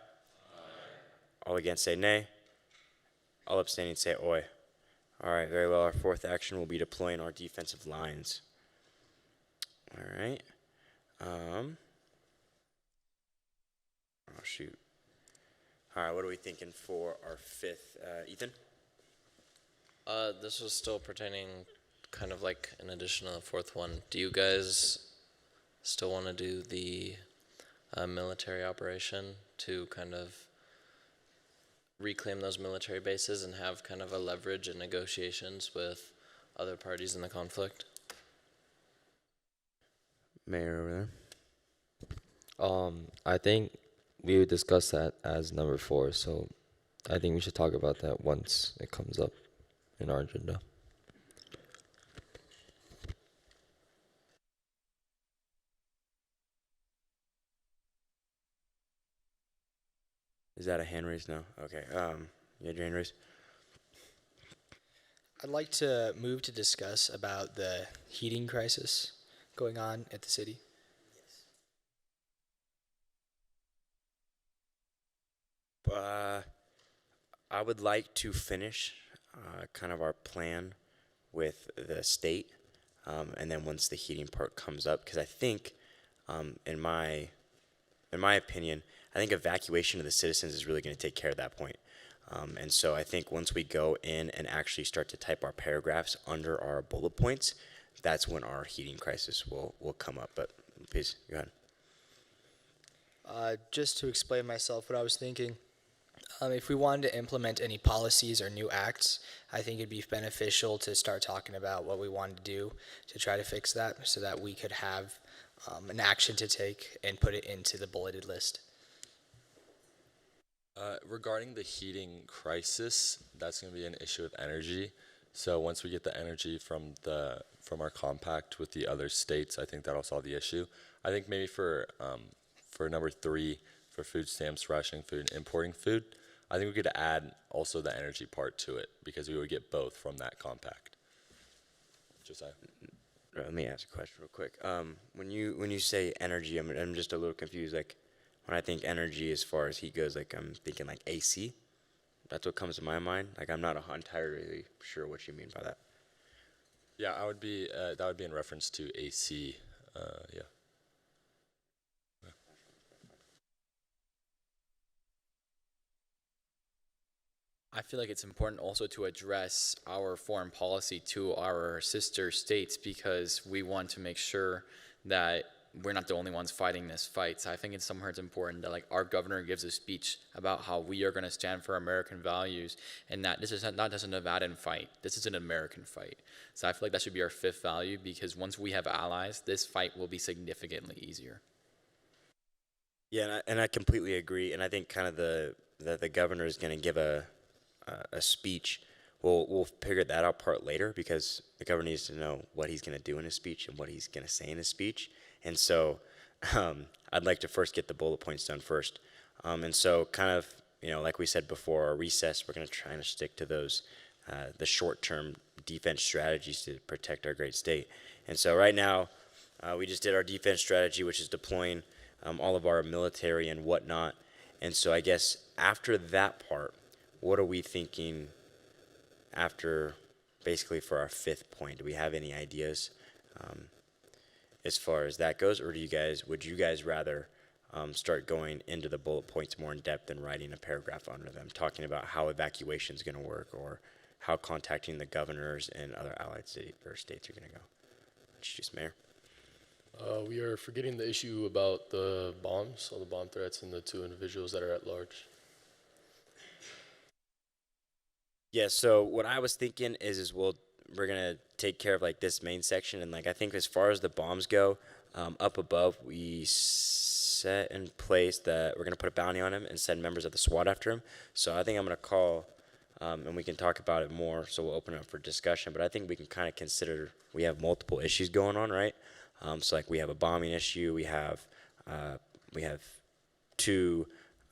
All against say nay. All abstaining say oi. All right, very well. Our fourth action will be deploying our defensive lines. All right. Oh, shoot. All right, what are we thinking for our fifth? Ethan? This was still pertaining kind of like in addition to the fourth one. Do you guys still want to do the military operation to kind of reclaim those military bases and have kind of a leverage in negotiations with other parties in the conflict? Mayor over there. I think we would discuss that as number 4, so I think we should talk about that once it comes up in our agenda. Is that a hand raise? No. Okay. You had your hand raised? I'd like to move to discuss about the heating crisis going on at the city. I would like to finish kind of our plan with the state, and then once the heating part comes up, because I think, in my opinion, I think evacuation of the citizens is really going to take care of that point. And so I think once we go in and actually start to type our paragraphs under our bullet points, that's when our heating crisis will come up. But please, go ahead. Just to explain myself, what I was thinking, if we wanted to implement any policies or new acts, I think it'd be beneficial to start talking about what we wanted to do to try to fix that so that we could have an action to take and put it into the bulleted list. Regarding the heating crisis, that's going to be an issue with energy. So once we get the energy from our compact with the other states, I think that'll solve the issue. I think maybe for number 3, for food stamps, rationing food, and importing food, I think we could add also the energy part to it because we would get both from that compact. Josiah? Let me ask a question real quick. When you say energy, I'm just a little confused. Like, when I think energy as far as heat goes, like I'm thinking like AC. That's what comes to my mind. Like, I'm not entirely sure what you mean by that. Yeah, I would be that would be in reference to AC. Yeah. I feel like it's important also to address our foreign policy to our sister states because we want to make sure that we're not the only ones fighting this fight. So I think it's somewhere it's important that like our governor gives a speech about how we are going to stand for American values and that this is not just a Nevadan fight. This is an American fight. So I feel like that should be our 5th value because once we have allies, this fight will be significantly easier. Yeah, and I completely agree. And I think kind of the governor is going to give a speech. We'll figure that out part later because the governor needs to know what he's going to do in his speech and what he's going to say in his speech. And so I'd like to first get the bullet points done first. And so kind of, like we said before, our recess, we're going to try and stick to those, the short-term defense strategies to protect our great state. And so right now, we just did our defense strategy, which is deploying all of our military and whatnot. And so I guess after that part, what are we thinking after, basically for our 5th point? Do we have any ideas as far as that goes, or would you guys rather start going into the bullet points more in depth and writing a paragraph under them, talking about how evacuation is going to work or how contacting the governors and other allied cities or states are going to go? Introduce Mayor. We are forgetting the issue about the bombs, all the bomb threats, and the 2 individuals that are at large. Yeah, so what I was thinking is we're gonna take care of like this main section, and like I think as far as the bombs go, up above we set in place that we're gonna put a bounty on him and send members of the SWAT after him. So I think I'm gonna call, and we can talk about it more. So we'll open it up for discussion. But I think we can kind of consider we have multiple issues going on, right? So like we have a bombing issue, we have 2,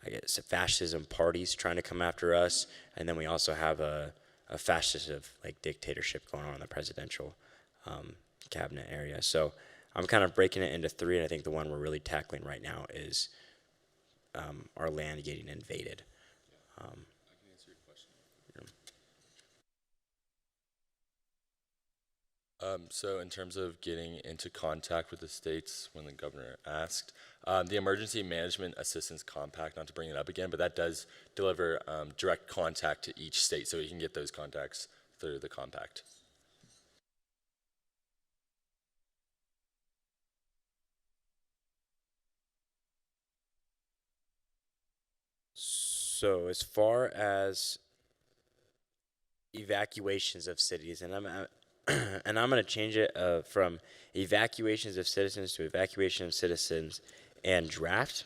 I guess, fascism parties trying to come after us, and then we also have a fascist of like dictatorship going on in the presidential cabinet area. So I'm kind of breaking it into 3, and I think the one we're really tackling right now is our land getting invaded. I can answer your question. So in terms of getting into contact with the states when the governor asked, the Emergency Management Assistance Compact, not to bring it up again, but that does deliver direct contact to each state, so you can get those contacts through the compact. So as far as evacuations of cities, and I'm going to change it from evacuations of citizens to evacuation of citizens and draft,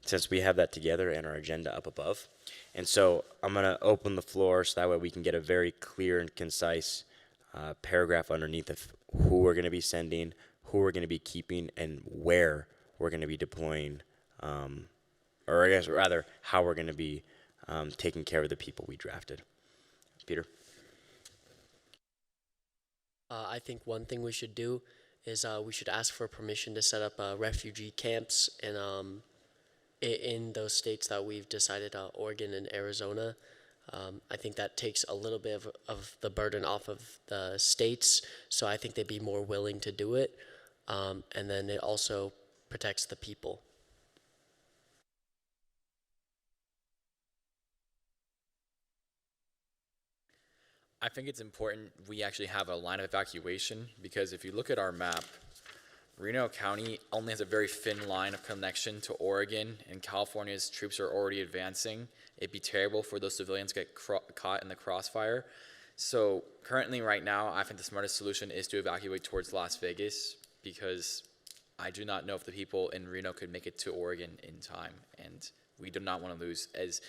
since we have that together in our agenda up above. And so I'm going to open the floor so that way we can get a very clear and concise paragraph underneath of who we're going to be sending, who we're going to be keeping, and where we're going to be deploying, or I guess rather how we're going to be taking care of the people we drafted. Peter? I think one thing we should do is we should ask for permission to set up refugee camps in those states that we've decided, Oregon and Arizona. I think that takes a little bit of the burden off of the states, so I think they'd be more willing to do it. And then it also protects the people. I think it's important we actually have a line of evacuation, because if you look at our map, Reno County only has a very thin line of connection to Oregon, and California's troops are already advancing. It'd be terrible for those civilians to get caught in the crossfire. So currently right now, I think the smartest solution is to evacuate towards Las Vegas, because I do not know if the people in Reno could make it to Oregon in time, and we do not want to lose as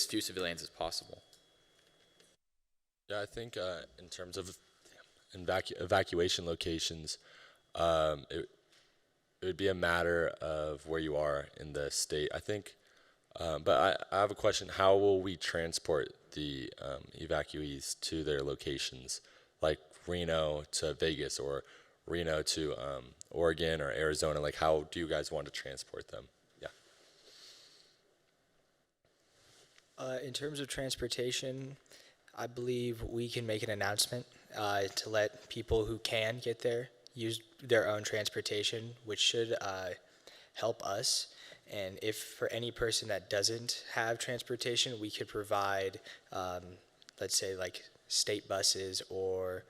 few civilians as possible. Yeah, I think in terms of evacuation locations, it would be a matter of where you are in the state, I think. But I have a question. How will we transport the evacuees to their locations, like Reno to Vegas or Reno to Oregon or Arizona? Like, how do you guys want to transport them? Yeah. In terms of transportation, I believe we can make an announcement to let people who can get there use their own transportation, which should help us. And if for any person that doesn't have transportation, we could provide, let's say, like state buses or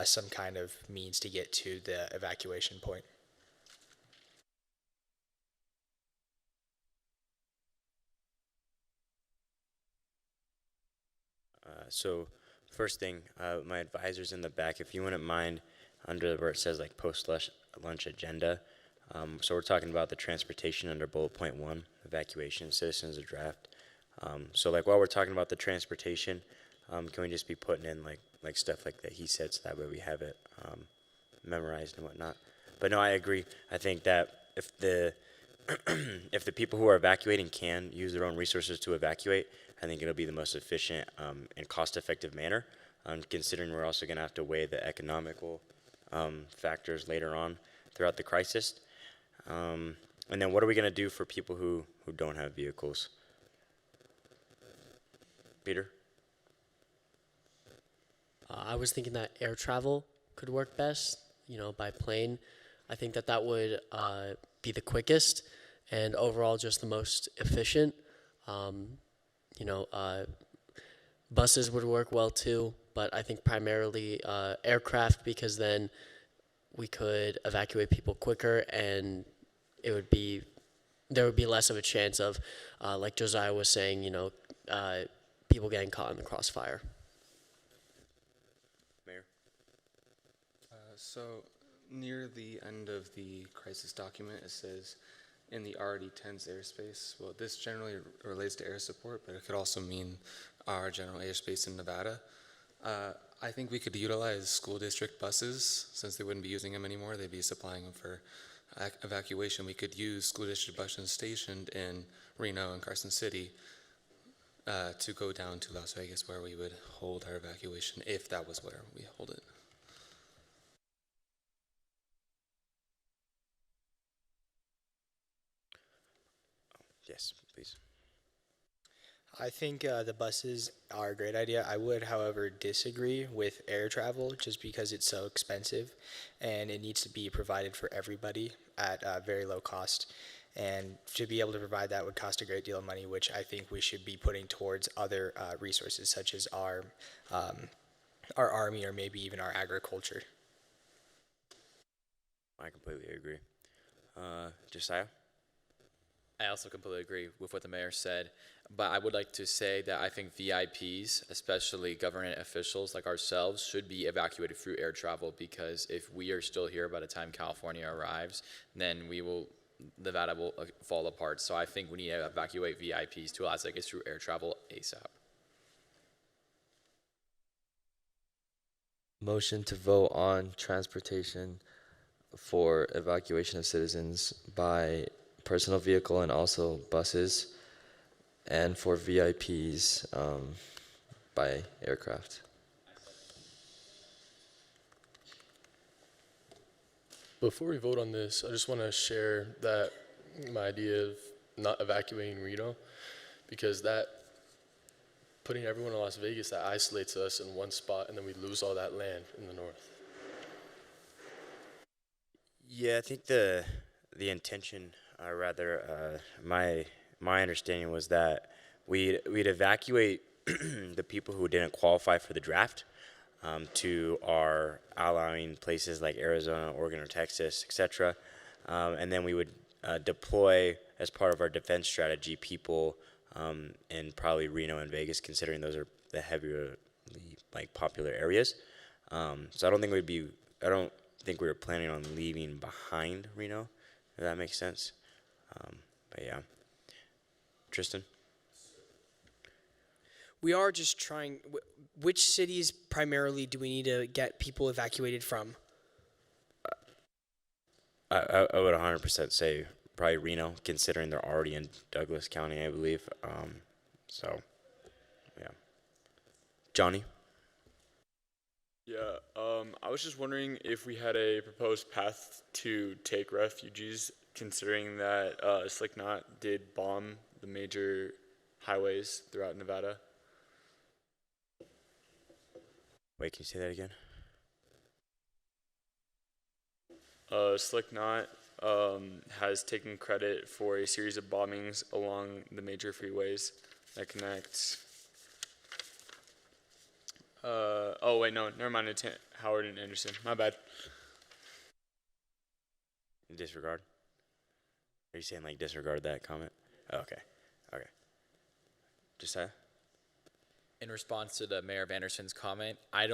some kind of means to get to the evacuation point. So first thing, my advisor's in the back. If you wouldn't mind, under where it says like post-lunch agenda. So we're talking about the transportation under bullet point 1, evacuation, citizens of draft. So like while we're talking about the transportation, can we just be putting in like stuff like that he said, so that way we have it memorized and whatnot. But no, I agree. I think that if the if the people who are evacuating can use their own resources to evacuate, I think it'll be the most efficient and cost-effective manner, considering we're also going to have to weigh the economical factors later on throughout the crisis. And then what are we going to do for people who don't have vehicles? Peter? I was thinking that air travel could work best, by plane. I think that would be the quickest and overall just the most efficient. Buses would work well too, but I think primarily aircraft, because then we could evacuate people quicker, and there would be less of a chance of, like Josiah was saying, people getting caught in the crossfire. Mayor? So near the end of the crisis document, it says in the already tense airspace. Well, this generally relates to air support, but it could also mean our general airspace in Nevada. I think we could utilize school district buses, since they wouldn't be using them anymore. They'd be supplying them for evacuation. We could use school district buses stationed in Reno and Carson City to go down to Las Vegas, where we would hold our evacuation, if that was where we hold it. Yes, please. I think the buses are a great idea. I would, however, disagree with air travel just because it's so expensive and it needs to be provided for everybody at a very low cost. And to be able to provide that would cost a great deal of money, which I think we should be putting towards other resources such as our army or maybe even our agriculture. I completely agree. Josiah? I also completely agree with what the mayor said, but I would like to say that I think VIPs, especially government officials like ourselves, should be evacuated through air travel, because if we are still here by the time California arrives, then Nevada will fall apart. So I think we need to evacuate VIPs to Las Vegas through air travel ASAP. Motion to vote on transportation for evacuation of citizens by personal vehicle and also buses, and for VIPs by aircraft. Before we vote on this, I just want to share that my idea of not evacuating Reno, because that putting everyone in Las Vegas, that isolates us in one spot, and then we lose all that land in the north. Yeah, I think the intention, my understanding was that we'd evacuate the people who didn't qualify for the draft to our allying places like Arizona, Oregon, or Texas, etc. And then we would deploy as part of our defense strategy people in probably Reno and Vegas, considering those are the heavily like popular areas. So I don't think we were planning on leaving behind Reno, if that makes sense. But yeah. Tristan? We are just trying. Which cities primarily do we need to get people evacuated from? I would 100% say probably Reno, considering they're already in Douglas County, I believe. So, yeah. Johnny? Yeah, I was just wondering if we had a proposed path to take refugees, considering that Slicknot did bomb the major highways throughout Nevada. Wait, can you say that again? Slicknot has taken credit for a series of bombings along the major freeways that connect. Oh wait, no, never mind. It's Howard and Anderson. My bad. Disregard? Are you saying like disregard that comment? Okay. Josiah? In response to the Mayor of Anderson's comment, I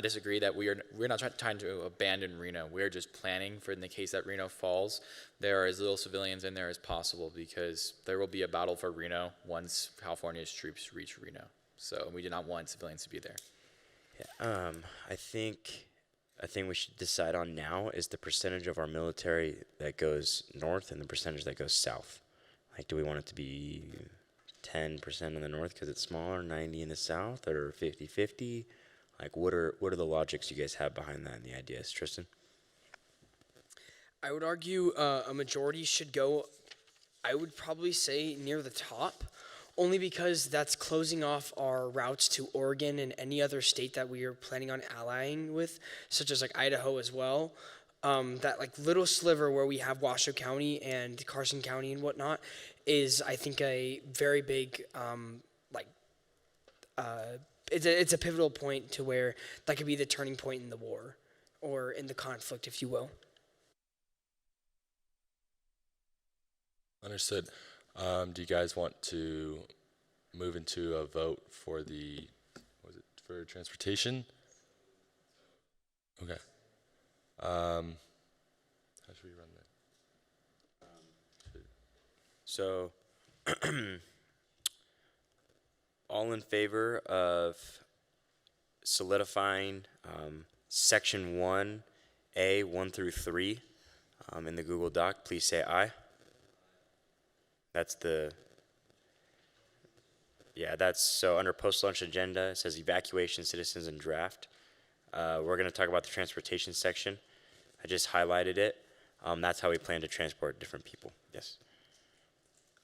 disagree that we're not trying to abandon Reno. We're just planning for in the case that Reno falls, there are as little civilians in there as possible, because there will be a battle for Reno once California's troops reach Reno. So we do not want civilians to be there. Yeah, I think we should decide on now is the percentage of our military that goes north and the percentage that goes south. Like, do we want it to be 10% in the north because it's smaller, 90 in the south, or 50-50? Like, what are the logics you guys have behind that and the ideas, Tristan? I would argue a majority should go, I would probably say near the top, only because that's closing off our routes to Oregon and any other state that we are planning on allying with, such as like Idaho as well. That like little sliver where we have Washoe County and Carson County and whatnot is, I think, a very big it's a pivotal point to where that could be the turning point in the war or in the conflict, if you will. Understood. Do you guys want to move into a vote for for transportation? Okay. How should we run that? So, all in favor of solidifying section 1A, 1 through 3 in the Google Doc, please say aye. That's so under post-lunch agenda, it says evacuation, citizens, and draft. We're going to talk about the transportation section. I just highlighted it. That's how we plan to transport different people. Yes.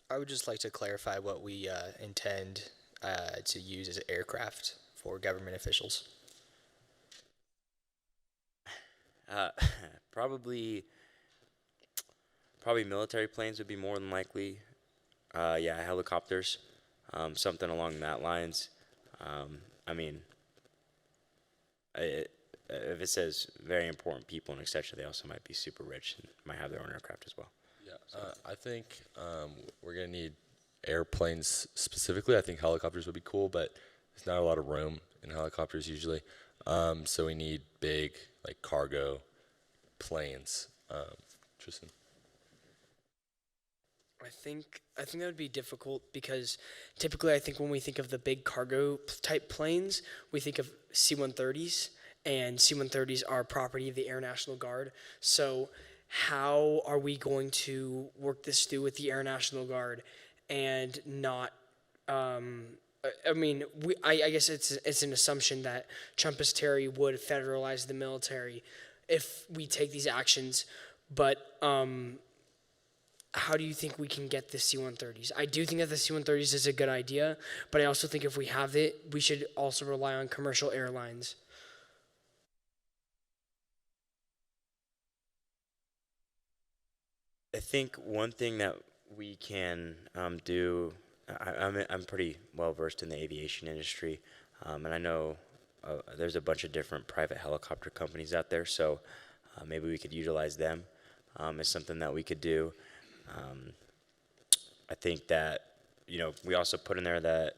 I would just like to clarify what we intend to use as aircraft for government officials. Probably military planes would be more than likely. Helicopters, something along that lines. If it says very important people and etc., they also might be super rich and might have their own aircraft as well. Yeah, I think we're gonna need airplanes specifically. I think helicopters would be cool, but there's not a lot of room in helicopters usually. So we need big like cargo planes. Tristan. I think that would be difficult because typically I think when we think of the big cargo type planes, we think of C-130s, and C-130s are property of the Air National Guard. So how are we going to work this through with the Air National Guard and not I mean, I guess it's an assumption that Trumpist Terry would federalize the military if we take these actions. But how do you think we can get the C-130s? I do think that the C-130s is a good idea, but I also think if we have it, we should also rely on commercial airlines. I think one thing that we can do, I'm pretty well versed in the aviation industry, and I know there's a bunch of different private helicopter companies out there, so maybe we could utilize them as something that we could do. I think that, we also put in there that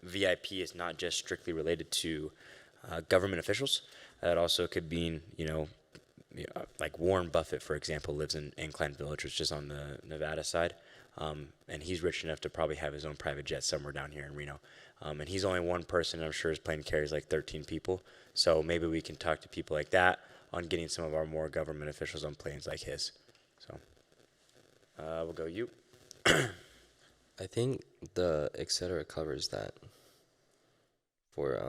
VIP is not just strictly related to government officials. That also could mean, like Warren Buffett, for example, lives in Incline Village, which is on the Nevada side. And he's rich enough to probably have his own private jet somewhere down here in Reno. And he's only one person, and I'm sure his plane carries like 13 people. So maybe we can talk to people like that on getting some of our more government officials on planes like his. So we'll go you. I think the et cetera covers that for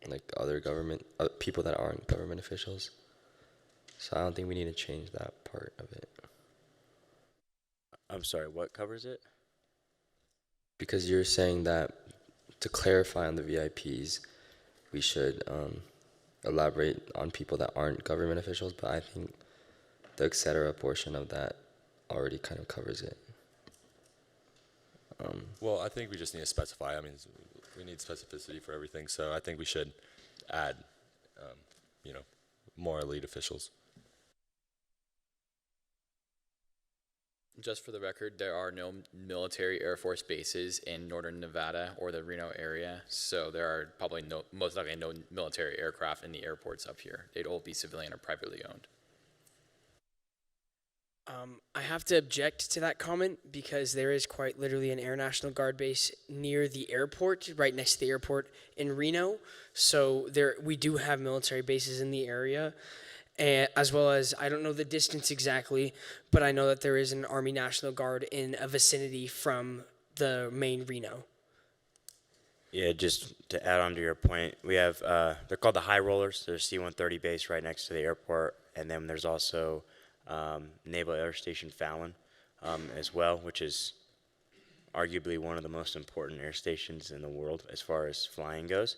like other government people that aren't government officials. So I don't think we need to change that part of it. I'm sorry, what covers it? Because you're saying that to clarify on the VIPs, we should elaborate on people that aren't government officials, but I think the et cetera portion of that already kind of covers it. Well, I think we just need to specify. I mean, we need specificity for everything, so I think we should add, more elite officials. Just for the record, there are no military Air Force bases in northern Nevada or the Reno area, so there are probably most likely no military aircraft in the airports up here. They'd all be civilian or privately owned. I have to object to that comment because there is quite literally an Air National Guard base near the airport, right next to the airport in Reno. So we do have military bases in the area, as well as, I don't know the distance exactly, but I know that there is an Army National Guard in a vicinity from the main Reno. Yeah, just to add on to your point, we have, they're called the High Rollers. There's a C-130 base right next to the airport, and then there's also Naval Air Station Fallon as well, which is arguably one of the most important air stations in the world as far as flying goes.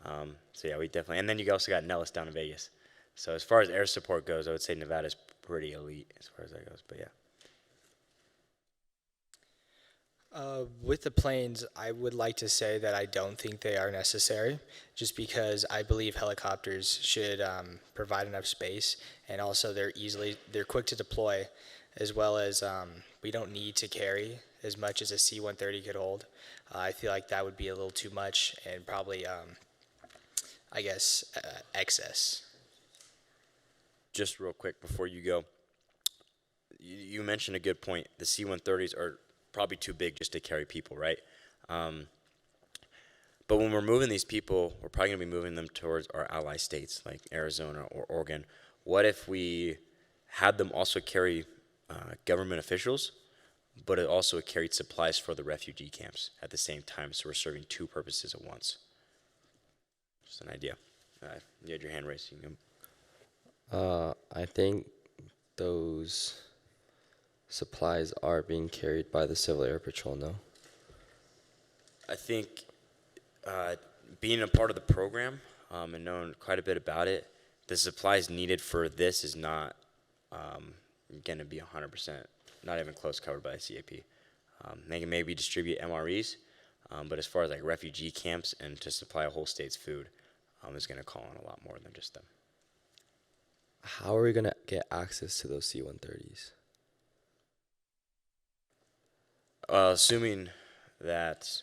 So yeah, we definitely, and then you also got Nellis down in Vegas. So as far as air support goes, I would say Nevada's pretty elite as far as that goes, but yeah. With the planes, I would like to say that I don't think they are necessary, just because I believe helicopters should provide enough space, and also they're quick to deploy, as well as we don't need to carry as much as a C-130 could hold. I feel like that would be a little too much, and probably, excess. Just real quick before you go, you mentioned a good point. The C-130s are probably too big just to carry people, right? But when we're moving these people, we're probably going to be moving them towards our ally states like Arizona or Oregon. What if we had them also carry government officials, but it also carried supplies for the refugee camps at the same time, so we're serving two purposes at once? Just an idea. You had your hand raised. I think those supplies are being carried by the Civil Air Patrol, no? I think being a part of the program and knowing quite a bit about it, the supplies needed for this is not going to be 100%, not even close covered by the CAP. They can maybe distribute MREs, but as far as like refugee camps and to supply a whole state's food, is going to call on a lot more than just them. How are we going to get access to those C-130s? Assuming that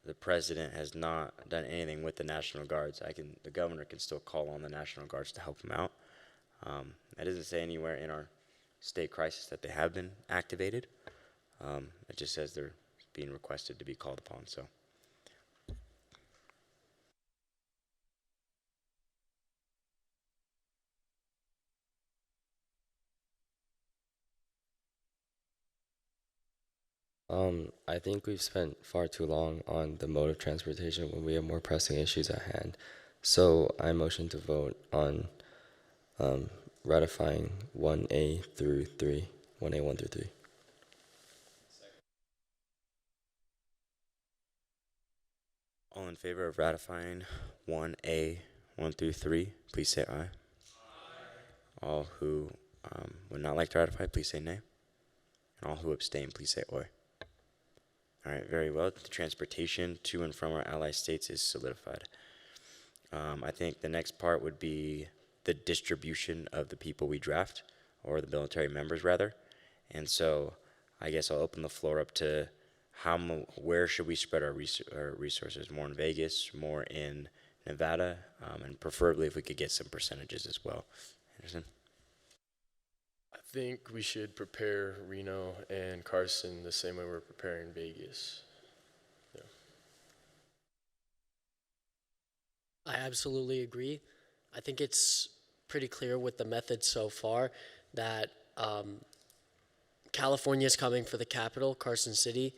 the president has not done anything with the National Guards, the governor can still call on the National Guards to help him out. That doesn't say anywhere in our state crisis that they have been activated. It just says they're being requested to be called upon. So. I think we've spent far too long on the mode of transportation when we have more pressing issues at hand. So I motion to vote on ratifying 1A through 3, 1A 1 through 3. All in favor of ratifying 1A 1 through 3, please say aye. All who would not like to ratify, please say nay. And all who abstain, please say oi. All right, very well. The transportation to and from our ally states is solidified. I think the next part would be the distribution of the people we draft, or the military members rather. And so I guess I'll open the floor up to where should we spread our resources? More in Vegas, more in Nevada, and preferably if we could get some percentages as well. Anderson? I think we should prepare Reno and Carson the same way we're preparing Vegas. Yeah. I absolutely agree. I think it's pretty clear with the method so far that California is coming for the capital, Carson City,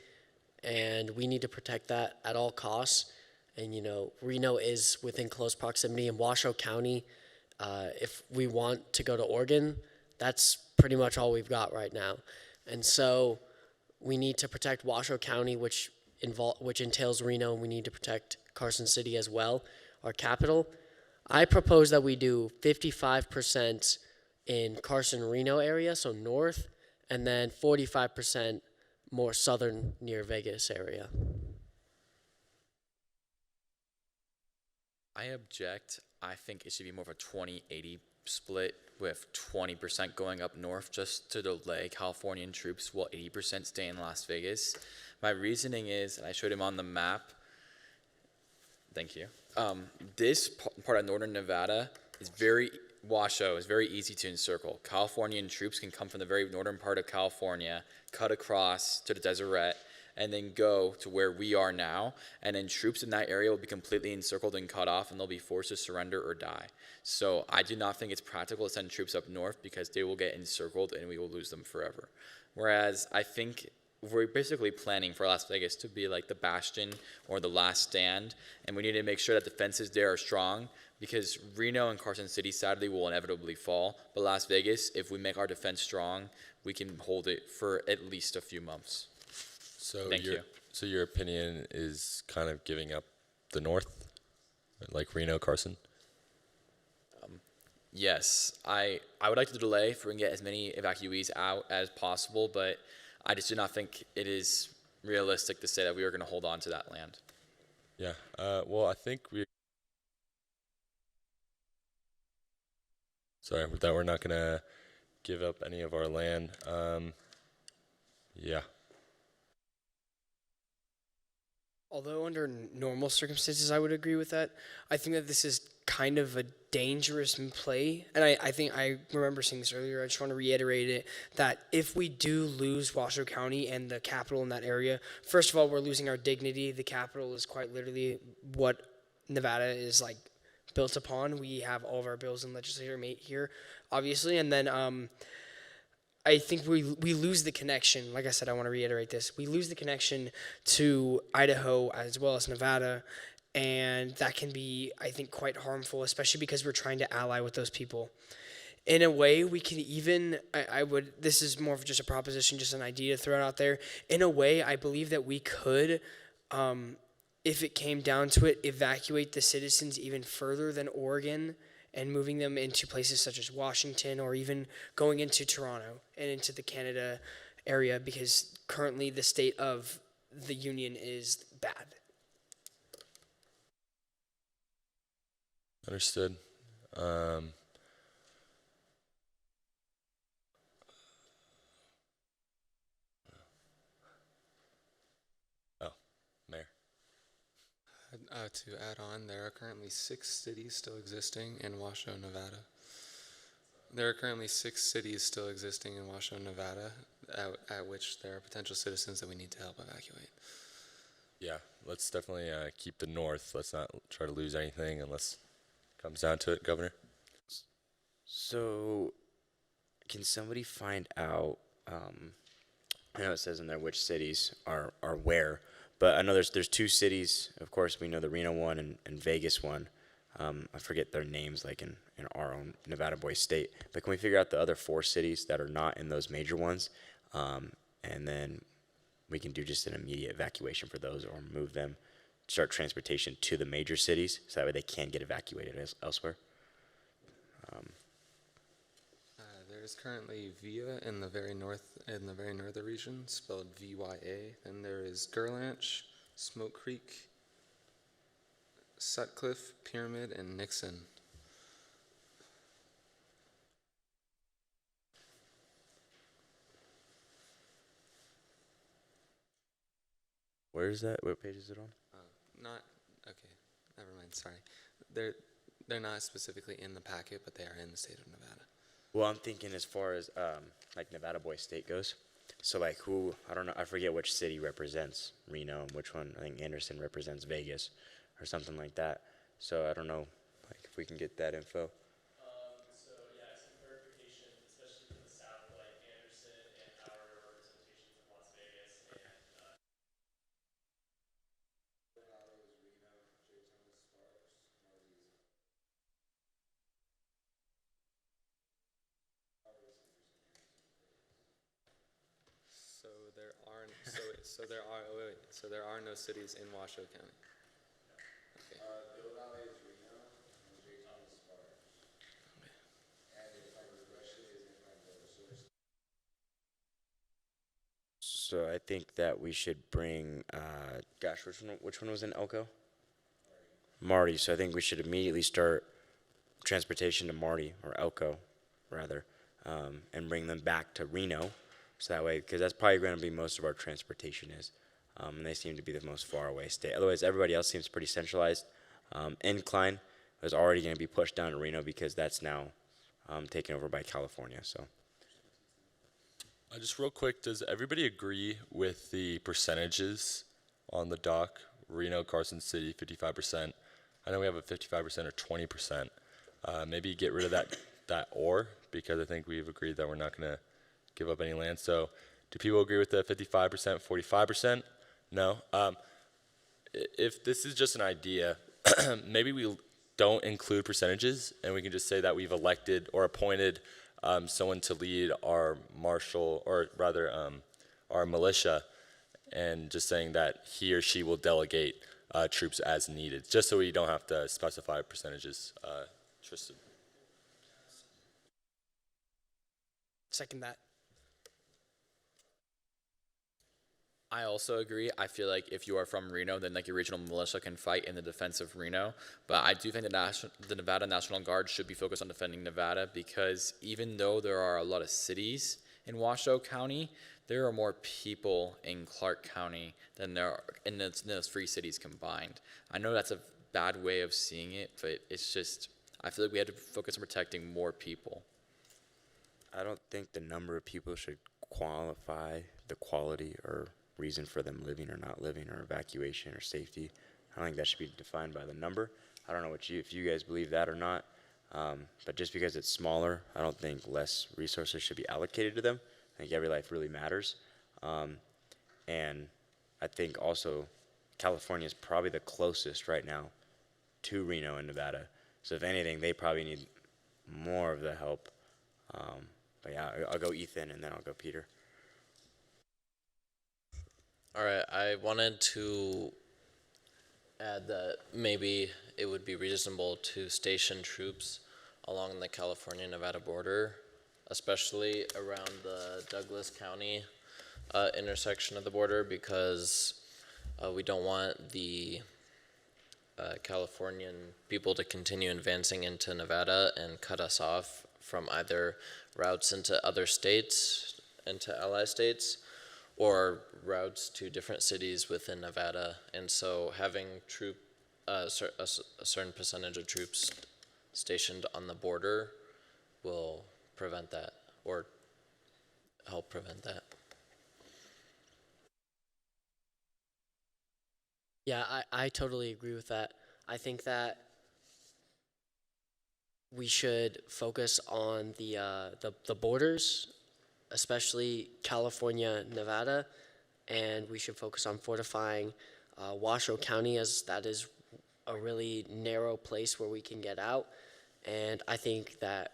and we need to protect that at all costs. And, you know, Reno is within close proximity, and Washoe County, if we want to go to Oregon, that's pretty much all we've got right now. And so we need to protect Washoe County, which entails Reno, and we need to protect Carson City as well, our capital. I propose that we do 55% in Carson-Reno area, so north, and then 45% more southern near Vegas area. I object. I think it should be more of a 20-80 split, with 20% going up north just to delay Californian troops while 80% stay in Las Vegas. My reasoning is, and I showed him on the map, thank you, this part of northern Nevada is Washoe is very easy to encircle. Californian troops can come from the very northern part of California, cut across to the Deseret, and then go to where we are now, and then troops in that area will be completely encircled and cut off, and they'll be forced to surrender or die. So I do not think it's practical to send troops up north because they will get encircled and we will lose them forever. Whereas I think we're basically planning for Las Vegas to be like the bastion or the last stand, and we need to make sure that defenses there are strong, because Reno and Carson City sadly will inevitably fall, but Las Vegas, if we make our defense strong, we can hold it for at least a few months. So Thank you. So your opinion is kind of giving up the north, like Reno, Carson? Yes, I would like to delay if we can get as many evacuees out as possible, but I just do not think it is realistic to say that we are going to hold on to that land. Yeah. Well, I think that we're not going to give up any of our land. Yeah. Although under normal circumstances I would agree with that, I think that this is kind of a dangerous play. And I think I remember saying this earlier, I just want to reiterate it, that if we do lose Washoe County and the capital in that area, first of all, we're losing our dignity. The capital is quite literally what Nevada is like built upon. We have all of our bills and legislature made here, obviously. And then I think we lose the connection. Like I said, I want to reiterate this. We lose the connection to Idaho as well as Nevada, and that can be, I think, quite harmful, especially because we're trying to ally with those people. In a way, we can even, this is more of just a proposition, just an idea to throw out there. In a way, I believe that we could, if it came down to it, evacuate the citizens even further than Oregon, and moving them into places such as Washington, or even going into Toronto and into the Canada area, because currently the state of the union is bad. Understood. Mayor. To add on, there are currently 6 cities still existing in Washoe, Nevada. There are currently 6 cities still existing in Washoe, Nevada, at which there are potential citizens that we need to help evacuate. Yeah, let's definitely keep the north. Let's not try to lose anything unless it comes down to it, Governor. So, can somebody find out I know it says in there which cities are where, but I know there's two cities. Of course, we know the Reno one and Vegas one. I forget their names, like in our own Nevada Boy state. But can we figure out the other 4 cities that are not in those major ones, and then we can do just an immediate evacuation for those, or move them, start transportation to the major cities, so that way they can get evacuated elsewhere. There's currently Via in the very northern region, spelled VYA. Then there is Gerlanch, Smoke Creek, Sutcliffe, Pyramid, and Nixon. Where is that? What page is it on? Not okay. Never mind. Sorry, they're not specifically in the packet, but they are in the state of Nevada. Well, I'm thinking as far as like Nevada Boy State goes. So like who, I don't know, I forget which city represents Reno and which one. I think Anderson represents Vegas or something like that. So I don't know, like if we can get that info. So yeah, some clarification, especially for the South, like Anderson and Howard are representations of Las Vegas, and So there are so there are no cities in Washoe County. Okay. So I think that we should bring, gosh, which one was in Elko? Marty. So I think we should immediately start transportation to Marty, or Elko, rather, and bring them back to Reno. So that way, because that's probably going to be most of our transportation is. And they seem to be the most far away state. Otherwise, everybody else seems pretty centralized. Incline is already going to be pushed down to Reno because that's now taken over by California. So. Just real quick, does everybody agree with the percentages on the dock? Reno, Carson City, 55%. I know we have a 55% or 20%. Maybe get rid of that or, because I think we've agreed that we're not going to give up any land. So do people agree with the 55%, 45%? No. If this is just an idea, maybe we don't include percentages and we can just say that we've elected or appointed someone to lead our marshal, or rather our militia, and just saying that he or she will delegate troops as needed, just so we don't have to specify percentages. Tristan. Second that. I also agree. I feel like if you are from Reno, then like your regional militia can fight in the defense of Reno. But I do think the Nevada National Guard should be focused on defending Nevada, because even though there are a lot of cities in Washoe County, there are more people in Clark County than there are in those 3 cities combined. I know that's a bad way of seeing it, but it's just, I feel like we have to focus on protecting more people. I don't think the number of people should qualify the quality or reason for them living or not living, or evacuation or safety. I don't think that should be defined by the number. I don't know if you guys believe that or not, but just because it's smaller, I don't think less resources should be allocated to them. I think every life really matters, and I think also California is probably the closest right now to Reno and Nevada, so if anything, they probably need more of the help. But yeah, I'll go Ethan and then I'll go Peter. All right, I wanted to add that maybe it would be reasonable to station troops along the California-Nevada border, especially around the Douglas County intersection of the border, because we don't want the Californian people to continue advancing into Nevada and cut us off from either routes into other states, into ally states, or routes to different cities within Nevada. And so having a certain percentage of troops stationed on the border will prevent that, or help prevent that. Yeah, I totally agree with that. I think that we should focus on the borders especially California, Nevada, and we should focus on fortifying Washoe County, as that is a really narrow place where we can get out. And I think that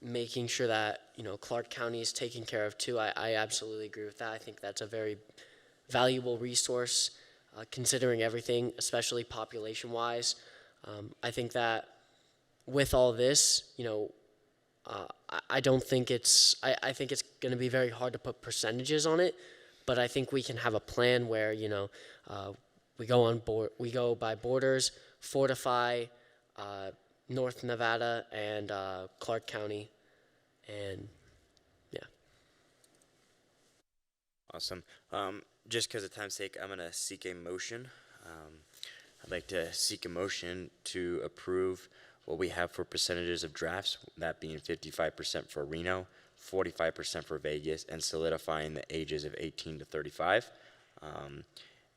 making sure that Clark County is taken care of too. I absolutely agree with that. I think that's a very valuable resource, considering everything, especially population-wise. I think that with all this, I don't think it's. I think it's going to be very hard to put percentages on it, but I think we can have a plan where we go on board. We go by borders, fortify North Nevada and Clark County, and yeah. Awesome. Just because of time's sake, I'm going to seek a motion. I'd like to seek a motion to approve what we have for percentages of drafts, that being 55% for Reno, 45% for Vegas, and solidifying the ages of 18 to 35.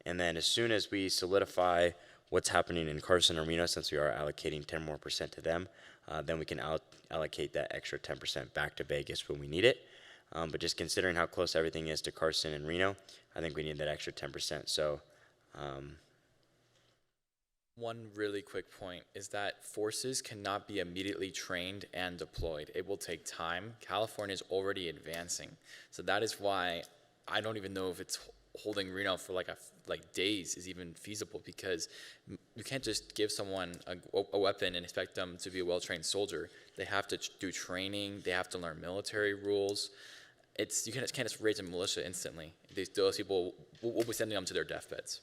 And then as soon as we solidify what's happening in Carson and Reno, since we are allocating 10% more to them, then we can allocate that extra 10% back to Vegas when we need it. But just considering how close everything is to Carson and Reno, I think we need that extra 10%. So, One really quick point is that forces cannot be immediately trained and deployed. It will take time. California is already advancing. So that is why I don't even know if it's holding Reno for like days is even feasible, because you can't just give someone a weapon and expect them to be a well-trained soldier. They have to do training. They have to learn military rules. You can't just raise a militia instantly. Those people, we'll be sending them to their deathbeds.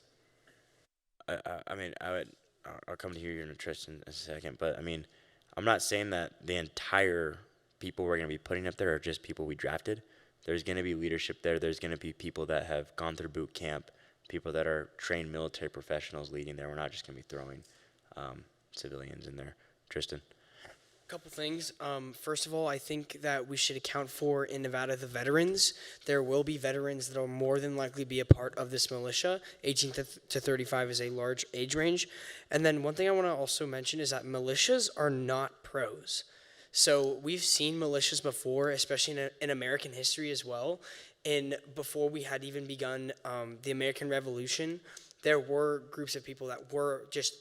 I'll come to your interest in a second, but I'm not saying that the entire people we're going to be putting up there are just people we drafted. There's going to be leadership there. There's going to be people that have gone through boot camp, people that are trained military professionals leading there. We're not just going to be throwing civilians in there. Tristan? A couple things. First of all, I think that we should account for in Nevada the veterans. There will be veterans that will more than likely be a part of this militia. 18 to 35 is a large age range. And then one thing I want to also mention is that militias are not pros. So we've seen militias before, especially in American history as well. And before we had even begun the American Revolution, there were groups of people that were just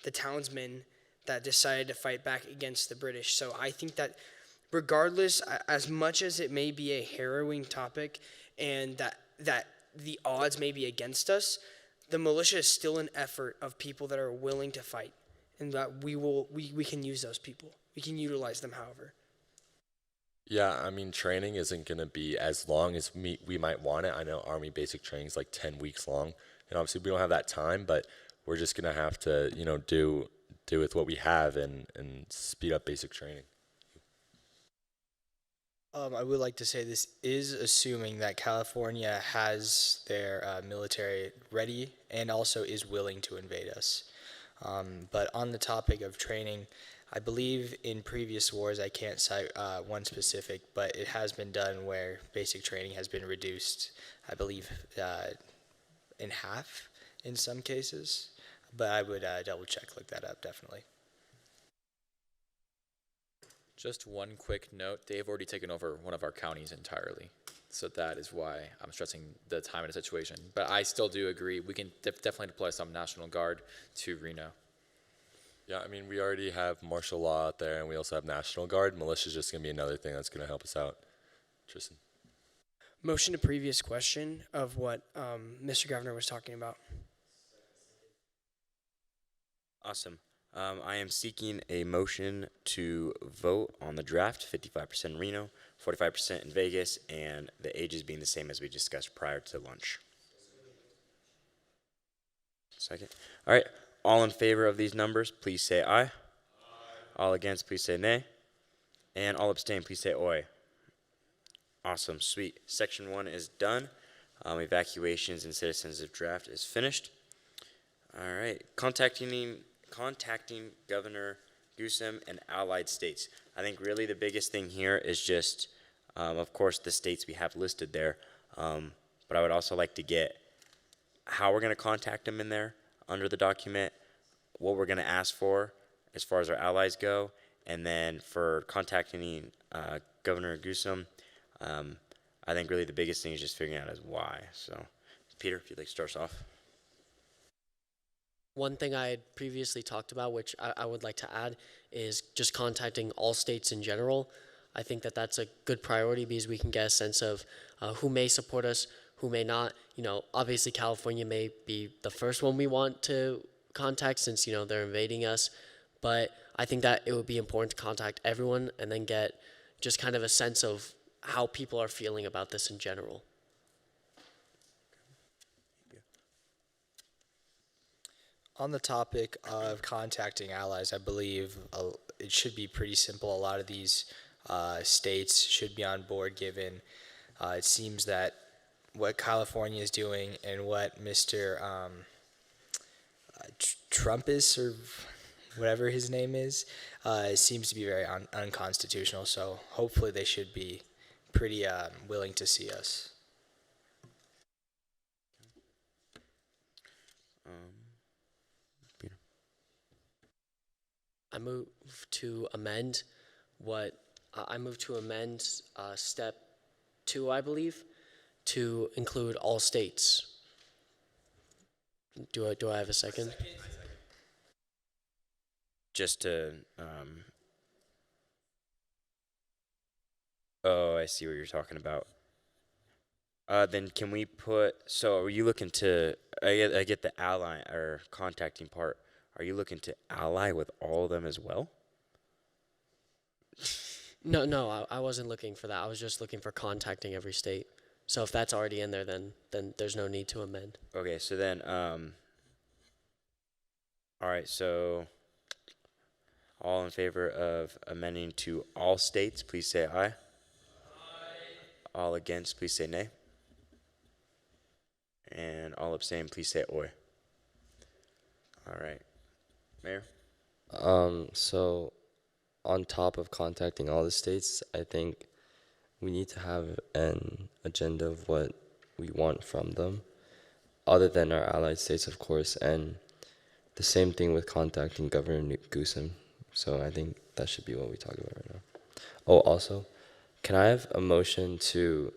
the townsmen that decided to fight back against the British. So I think that regardless, as much as it may be a harrowing topic and that the odds may be against us, the militia is still an effort of people that are willing to fight, and that we can use those people. We can utilize them, however. Yeah, training isn't going to be as long as we might want it. I know Army basic training is like 10 weeks long, and obviously we don't have that time, but we're just going to have to, do with what we have and speed up basic training. I would like to say this is assuming that California has their military ready and also is willing to invade us. But on the topic of training, I believe in previous wars, I can't cite one specific, but it has been done where basic training has been reduced, I believe, in half in some cases. But I would double check, look that up, definitely. Just one quick note, they've already taken over one of our counties entirely. So that is why I'm stressing the time and the situation. But I still do agree, we can definitely deploy some National Guard to Reno. Yeah, we already have martial law out there, and we also have National Guard. Militia is just going to be another thing that's going to help us out. Tristan? Motion to previous question of what Mr. Governor was talking about. Awesome. I am seeking a motion to vote on the draft, 55% in Reno, 45% in Vegas, and the ages being the same as we discussed prior to lunch. Second. All right. All in favor of these numbers, please say aye. Aye. All against, please say nay. And all abstain, please say oi. Awesome. Sweet. Section 1 is done. Evacuations and citizens of draft is finished. All right. Contacting Governor Newsom and allied states. I think really the biggest thing here is just, of course, the states we have listed there. But I would also like to get how we're going to contact them in there under the document, what we're going to ask for as far as our allies go, and then for contacting Governor Newsom, I think really the biggest thing is just figuring out is why. So, Peter, if you'd like to start us off. One thing I had previously talked about, which I would like to add, is just contacting all states in general. I think that that's a good priority because we can get a sense of who may support us, who may not. You know, obviously California may be the first one we want to contact since, you know, they're invading us. But I think that it would be important to contact everyone and then get just kind of a sense of how people are feeling about this in general. On the topic of contacting allies, I believe it should be pretty simple. A lot of these states should be on board, given it seems that what California is doing and what Mr. Trump is, or whatever his name is, seems to be very unconstitutional. So hopefully they should be pretty willing to see us. Peter. I move to amend step 2, I believe, to include all states. Do I have a second? Just to, oh, I see what you're talking about. Then can we put, so are you looking to, I get the ally or contacting part. Are you looking to ally with all of them as well? No, I wasn't looking for that. I was just looking for contacting every state. So if that's already in there, then there's no need to amend. Okay, so then, all right, so all in favor of amending to all states, please say aye. Aye. All against, please say nay. And all abstain, please say oi. All right. Mayor? So on top of contacting all the states, I think we need to have an agenda of what we want from them, other than our allied states, of course, and the same thing with contacting Governor Newsom. So I think that should be what we talk about right now. Oh, also, can I have a motion to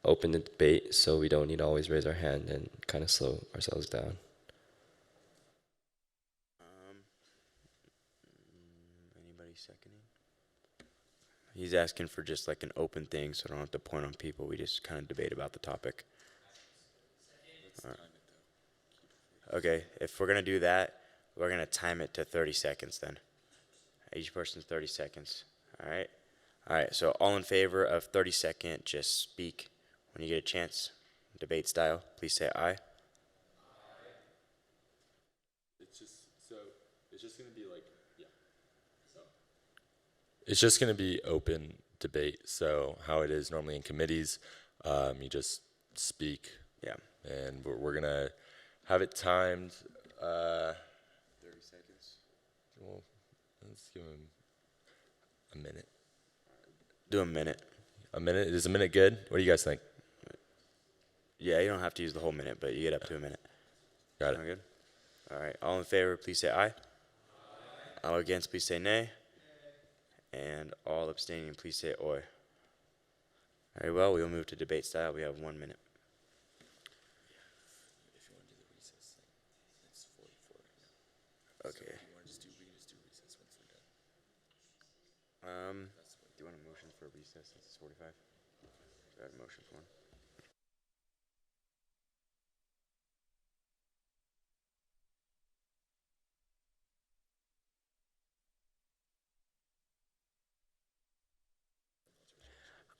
open the debate so we don't need to always raise our hand and kind of slow ourselves down? Anybody seconding? He's asking for just like an open thing, so I don't have to point on people. We just kind of debate about the topic. Right. Okay, if we're gonna do that, we're gonna time it to 30 seconds then. Each person's 30 seconds. All right. All right. So all in favor of 30-second, just speak when you get a chance. Debate style. Please say aye. It's just gonna be like, yeah. So it's just gonna be open debate. So how it is normally in committees, you just speak. Yeah. And we're gonna have it timed. 30 seconds. Well, let's give him a minute. Do a minute. A minute? Is a minute good? What do you guys think? Yeah, you don't have to use the whole minute, but you get up to a minute. Got it. Sound good? All right. All in favor, please say aye. Aye. All against, please say nay. And all abstaining, please say oi. Very well. We'll move to debate style. We have 1 minute. If you want to do the recess thing, it's 44 right now. Okay. So if you want to just do, we can just do recess once we're done. Do you want a motion for recess since it's 45? Got a motion for one.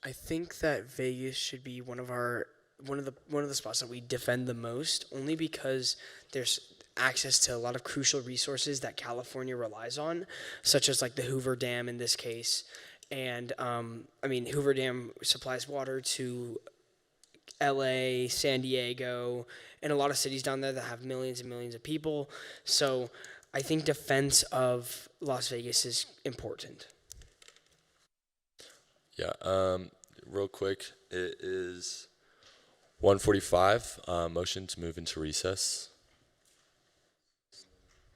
I think that Vegas should be one of the spots that we defend the most, only because there's access to a lot of crucial resources that California relies on, such as like the Hoover Dam in this case. And Hoover Dam supplies water to LA, San Diego, and a lot of cities down there that have millions and millions of people. So I think defense of Las Vegas is important. Yeah. Real quick, it is 1:45. Motion to move into recess.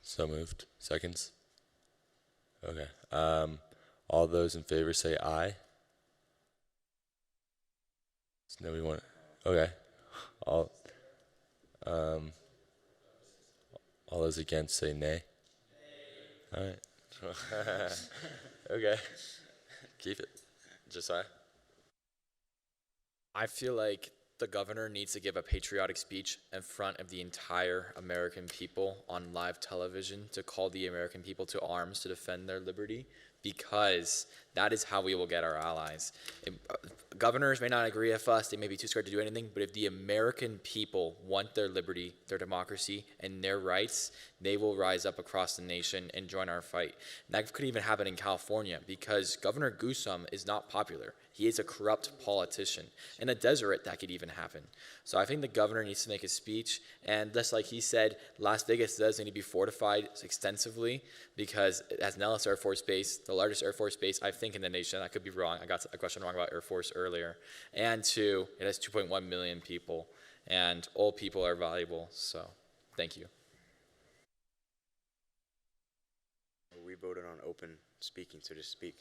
So moved. Seconds. Okay. All those in favor say aye. Nobody want? Okay. All um, all those against say nay. All right. Okay. Keep it. Josiah. I feel like the governor needs to give a patriotic speech in front of the entire American people on live television to call the American people to arms to defend their liberty, because that is how we will get our allies. Governors may not agree with us, they may be too scared to do anything, but if the American people want their liberty, their democracy, and their rights, they will rise up across the nation and join our fight. And that could even happen in California, because Governor Newsom is not popular. He is a corrupt politician. In a desert, that could even happen. So I think the governor needs to make a speech, and just like he said, Las Vegas does need to be fortified extensively, because it has Nellis Air Force Base, the largest Air Force base, I think, in the nation. I could be wrong. I got a question wrong about Air Force earlier. And two, it has 2.1 million people, and old people are valuable. So thank you. We voted on open speaking, so just speak.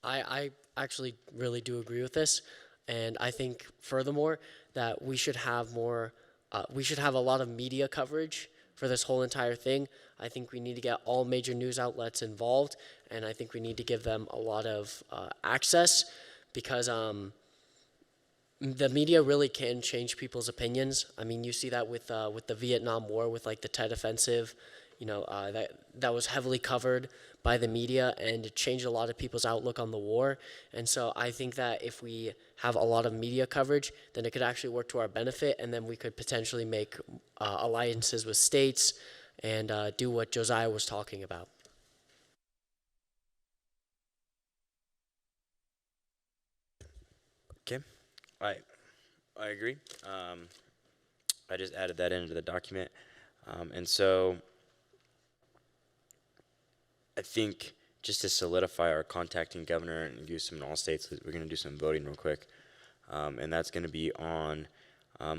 I actually really do agree with this, and I think furthermore that we should have a lot of media coverage for this whole entire thing. I think we need to get all major news outlets involved, and I think we need to give them a lot of access, because the media really can change people's opinions. I mean, you see that with the Vietnam War, with like the Tet Offensive, that was heavily covered by the media, and it changed a lot of people's outlook on the war. And so I think that if we have a lot of media coverage, then it could actually work to our benefit, and then we could potentially make alliances with states and do what Josiah was talking about. Okay, I agree. I just added that into the document, and so I think just to solidify our contacting governor and Newsom in all states, we're going to do some voting real quick, and that's going to be on.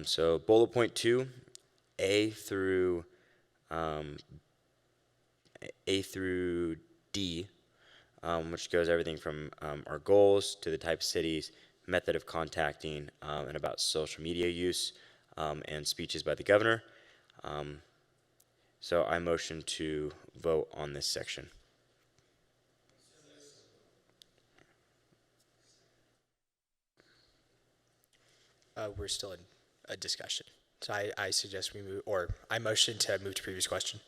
So bullet point 2, A through D, which goes everything from our goals to the type of cities, method of contacting, and about social media use, and speeches by the governor. So I motion to vote on this section. We're still in a discussion. So I suggest we move, or I motion to move to previous question.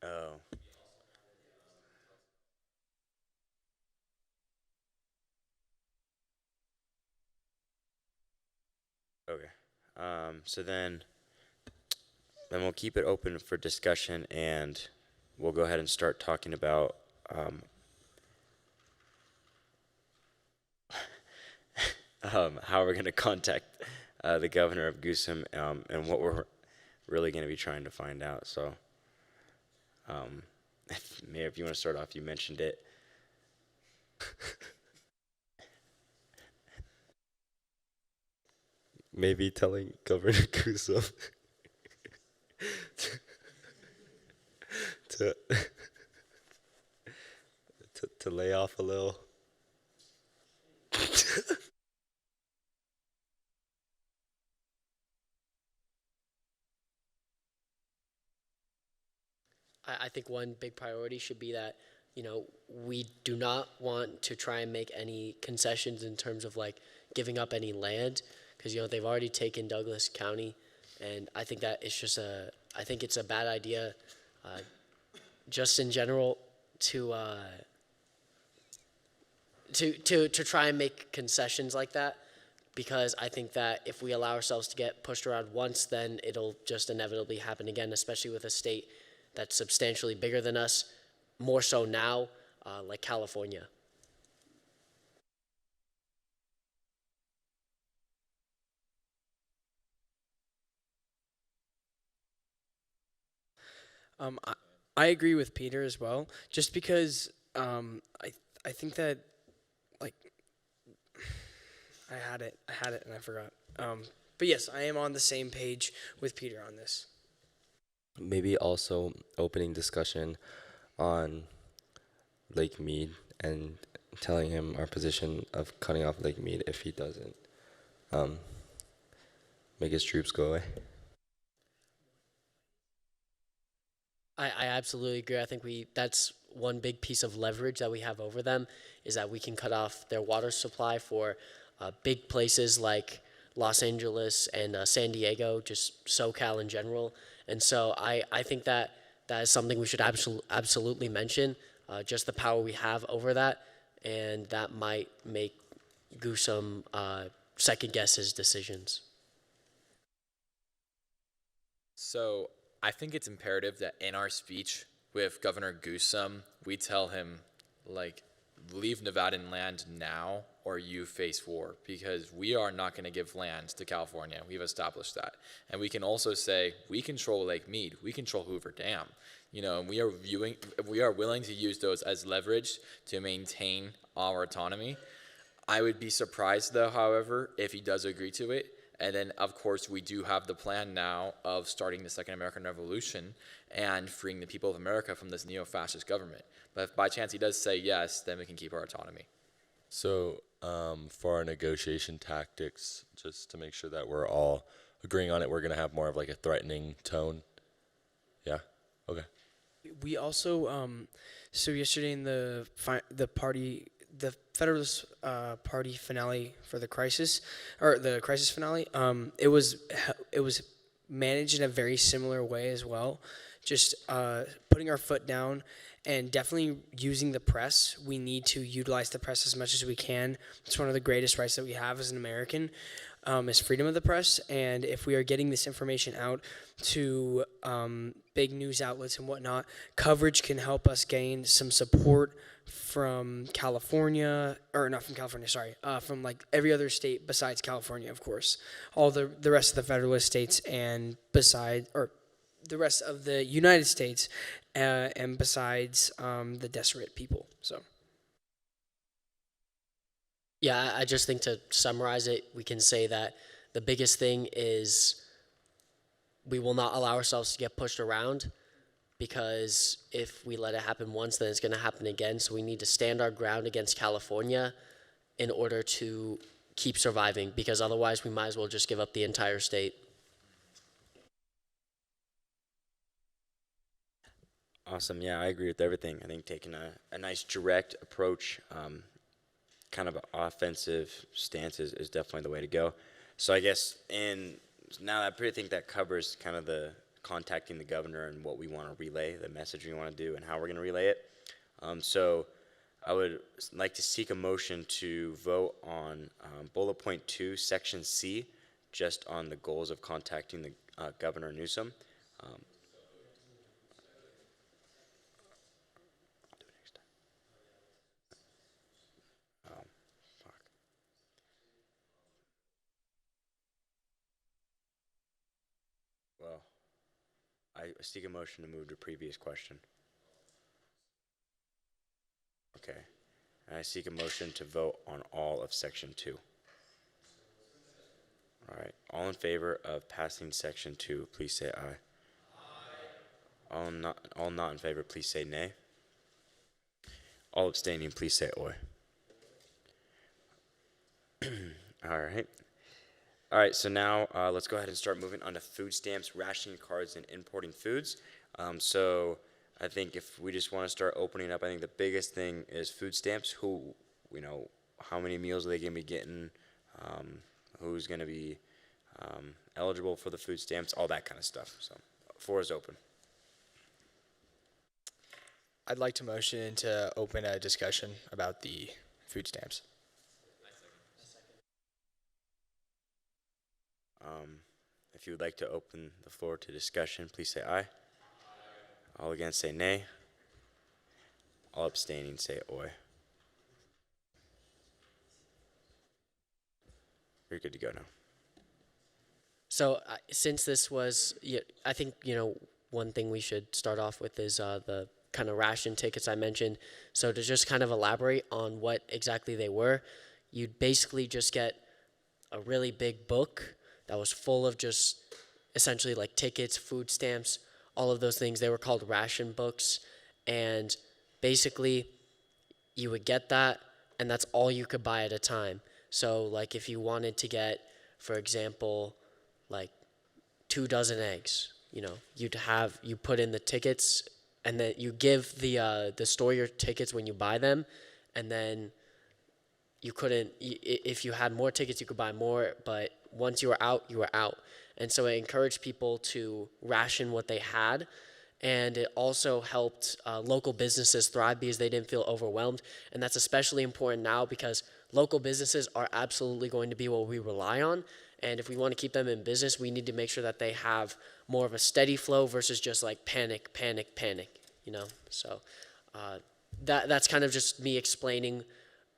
Oh. Okay. So then we'll keep it open for discussion, and we'll go ahead and start talking about how we're going to contact the governor of Newsom, and what we're really going to be trying to find out. So, Mayor, if you want to start off, you mentioned it. Maybe telling Governor Newsom to to lay off a little. I think one big priority should be that, we do not want to try and make any concessions in terms of like giving up any land, because, they've already taken Douglas County, and I think that it's I think it's a bad idea, just in general, to try and make concessions like that, because I think that if we allow ourselves to get pushed around once, then it'll just inevitably happen again, especially with a state that's substantially bigger than us, more so now, like California. I agree with Peter as well, just because I think that, like, I had it and I forgot. But yes, I am on the same page with Peter on this. maybe also opening discussion on Lake Mead and telling him our position of cutting off Lake Mead if he doesn't um, make his troops go away. I absolutely agree. I think that's one big piece of leverage that we have over them is that we can cut off their water supply for big places like Los Angeles and San Diego, just SoCal in general. And so I think that is something we should absolutely mention, just the power we have over that, and that might make Goosum second guess his decisions. So I think it's imperative that in our speech with Governor Goosum, we tell him, like, leave Nevadan land now or you face war, because we are not going to give land to California. We've established that. And we can also say, we control Lake Mead, we control Hoover Dam, and we are willing to use those as leverage to maintain our autonomy. I would be surprised, though, however, if he does agree to it. And then, of course, we do have the plan now of starting the Second American Revolution and freeing the people of America from this neo-fascist government. But if by chance he does say yes, then we can keep our autonomy. So for our negotiation tactics, just to make sure that we're all agreeing on it, we're going to have more of like a threatening tone. Yeah? Okay. We also, so yesterday in the Federalist Party finale for the crisis finale, it was managed in a very similar way as well. Just putting our foot down and definitely using the press. We need to utilize the press as much as we can. It's one of the greatest rights that we have as an American, is freedom of the press. And if we are getting this information out to big news outlets and whatnot, coverage can help us gain some support from California, or not from California, sorry, from like every other state besides California, of course. All the rest of the Federalist states and the rest of the United States and besides the Deseret people. So. Yeah, I just think to summarize it, we can say that the biggest thing is we will not allow ourselves to get pushed around, because if we let it happen once, then it's going to happen again. So we need to stand our ground against California in order to keep surviving, because otherwise we might as well just give up the entire state. Awesome. Yeah, I agree with everything. I think taking a nice direct approach, kind of an offensive stance is definitely the way to go. So I guess, and now I pretty think that covers kind of the contacting the governor and what we want to relay, the message we want to do, and how we're going to relay it. So I would like to seek a motion to vote on bullet point 2, section C, just on the goals of contacting the Governor Newsom. Well, I seek a motion to move to previous question. Okay. And I seek a motion to vote on all of section 2. All right. All in favor of passing section 2, please say aye. Aye. All not in favor, please say nay. All abstaining, please say oi. All right. All right, so now let's go ahead and start moving on to food stamps, rationing cards, and importing foods. So I think if we just want to start opening up, I think the biggest thing is food stamps. How many meals are they going to be getting? Who's going to be eligible for the food stamps? All that kind of stuff. So, floor is open. I'd like to motion to open a discussion about the food stamps. If you would like to open the floor to discussion, please say aye. Aye. All against say nay. All abstaining say oi. You're good to go now. So since this was, I think, one thing we should start off with is the kind of ration tickets I mentioned. So to just kind of elaborate on what exactly they were, you'd basically just get a really big book that was full of just essentially like tickets, food stamps, all of those things. They were called ration books, and basically you would get that, and that's all you could buy at a time. So like if you wanted to get, for example, like 2 dozen eggs, you put in the tickets, and then you give the store your tickets when you buy them, and then you couldn't, if you had more tickets, you could buy more, but once you were out, you were out. And so it encouraged people to ration what they had, and it also helped local businesses thrive because they didn't feel overwhelmed. And that's especially important now because local businesses are absolutely going to be what we rely on. And if we want to keep them in business, we need to make sure that they have more of a steady flow versus just like panic, panic, panic, So that's kind of just me explaining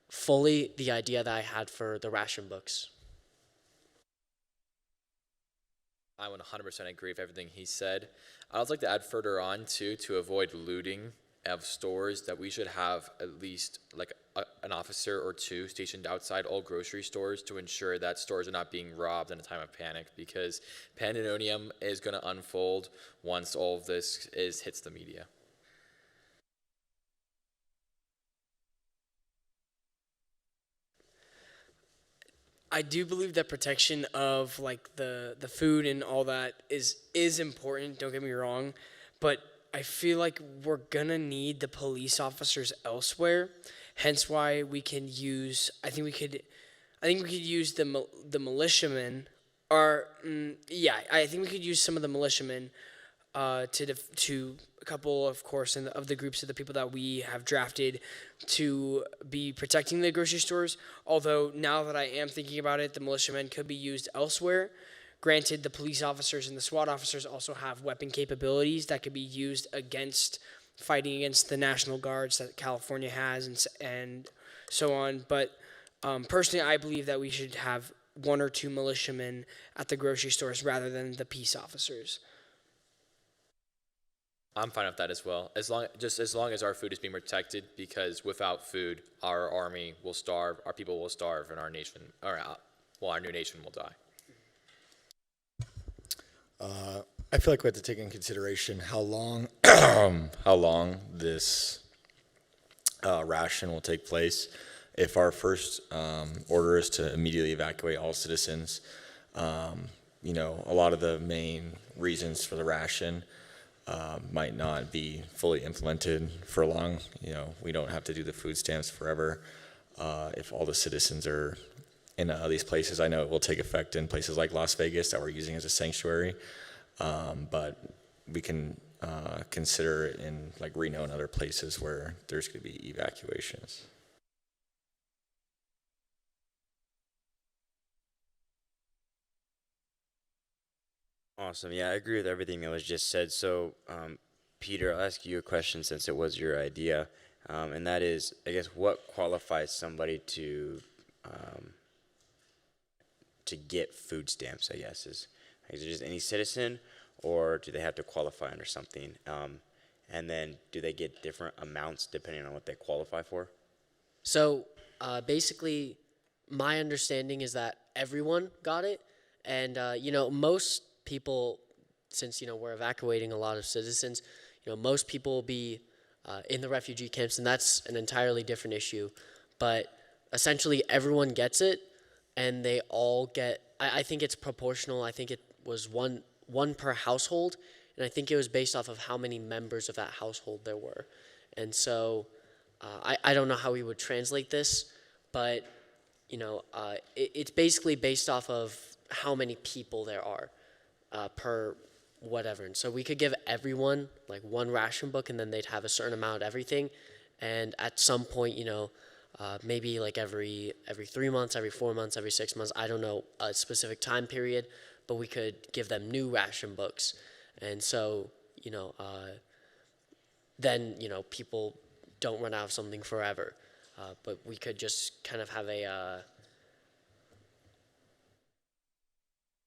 fully the idea that I had for the ration books. I would 100% agree with everything he said. I'd also like to add further on, too, to avoid looting of stores, that we should have at least like an officer or two stationed outside all grocery stores to ensure that stores are not being robbed in a time of panic, because pandemonium is going to unfold once all of this hits the media. I do believe that protection of like the food and all that is important, don't get me wrong, but I feel like we're gonna need the police officers elsewhere. Hence why we can use I think we could use the militiamen, or I think we could use some of the militiamen to a couple, of course, of the groups of the people that we have drafted to be protecting the grocery stores. Although now that I am thinking about it, the militiamen could be used elsewhere. Granted, the police officers and the SWAT officers also have weapon capabilities that could be used against fighting against the National Guards that California has and so on. But personally, I believe that we should have 1 or 2 militiamen at the grocery stores rather than the peace officers. I'm fine with that as well, as long as our food is being protected, because without food, our army will starve, our people will starve, and our nation, our new nation will die. I feel like we have to take in consideration how long this ration will take place. If our first order is to immediately evacuate all citizens, a lot of the main reasons for the ration might not be fully implemented for long. We don't have to do the food stamps forever. If all the citizens are in these places, I know it will take effect in places like Las Vegas that we're using as a sanctuary, but we can consider it in like Reno and other places where there's going to be evacuations. Awesome. Yeah, I agree with everything that was just said. So, Peter, I'll ask you a question since it was your idea, and that is, I guess, what qualifies somebody to get food stamps? I guess is it just any citizen, or do they have to qualify under something? And then, do they get different amounts depending on what they qualify for? So basically, my understanding is that everyone got it, and most people, since we're evacuating a lot of citizens, most people will be in the refugee camps, and that's an entirely different issue. But essentially, everyone gets it, and they all get. I think it's proportional. I think it was one per household, and I think it was based off of how many members of that household there were. And so I don't know how we would translate this, but it's basically based off of how many people there are per whatever. And so we could give everyone like 1 ration book, and then they'd have a certain amount of everything. And at some point, maybe like every 3 months, every 4 months, every 6 months, I don't know a specific time period, but we could give them new ration books. And so, then, people don't run out of something forever. But we could just kind of have a,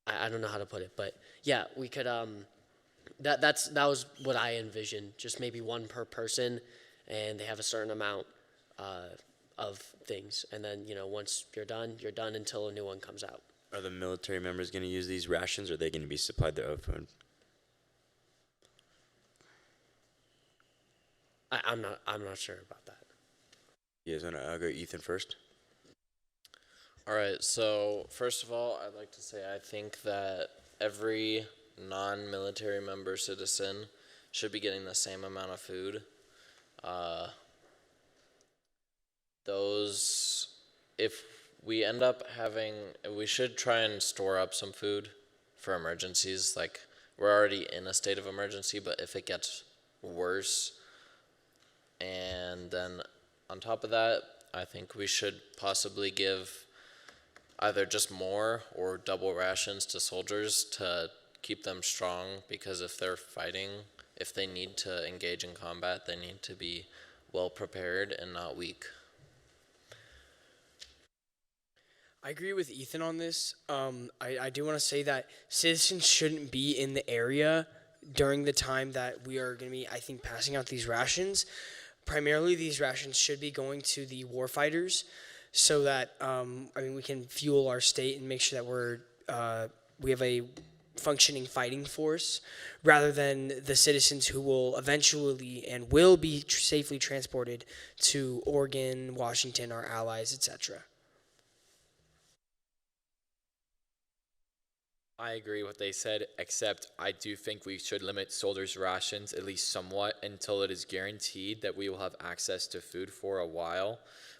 I don't know how to put it, but yeah, we could, that was what I envisioned, just maybe 1 per person, and they have a certain amount of things. And then, once you're done until a new one comes out. Are the military members going to use these rations, or are they going to be supplied their own food? I'm not sure about that. You guys wanna go Ethan first? All right, so first of all, I'd like to say I think that every non-military member citizen should be getting the same amount of food. Uh, those, if we end up having, we should try and store up some food for emergencies. Like, we're already in a state of emergency, but if it gets worse, and then on top of that, I think we should possibly give either just more or double rations to soldiers to keep them strong, because if they're fighting, if they need to engage in combat, they need to be well prepared and not weak. I agree with Ethan on this. I do want to say that citizens shouldn't be in the area during the time that we are going to be, I think, passing out these rations. Primarily, these rations should be going to the warfighters, so that we can fuel our state and make sure that we have a functioning fighting force, rather than the citizens who will eventually and will be safely transported to Oregon, Washington, our allies, etc. I agree with what they said, except I do think we should limit soldiers' rations at least somewhat until it is guaranteed that we will have access to food for a while.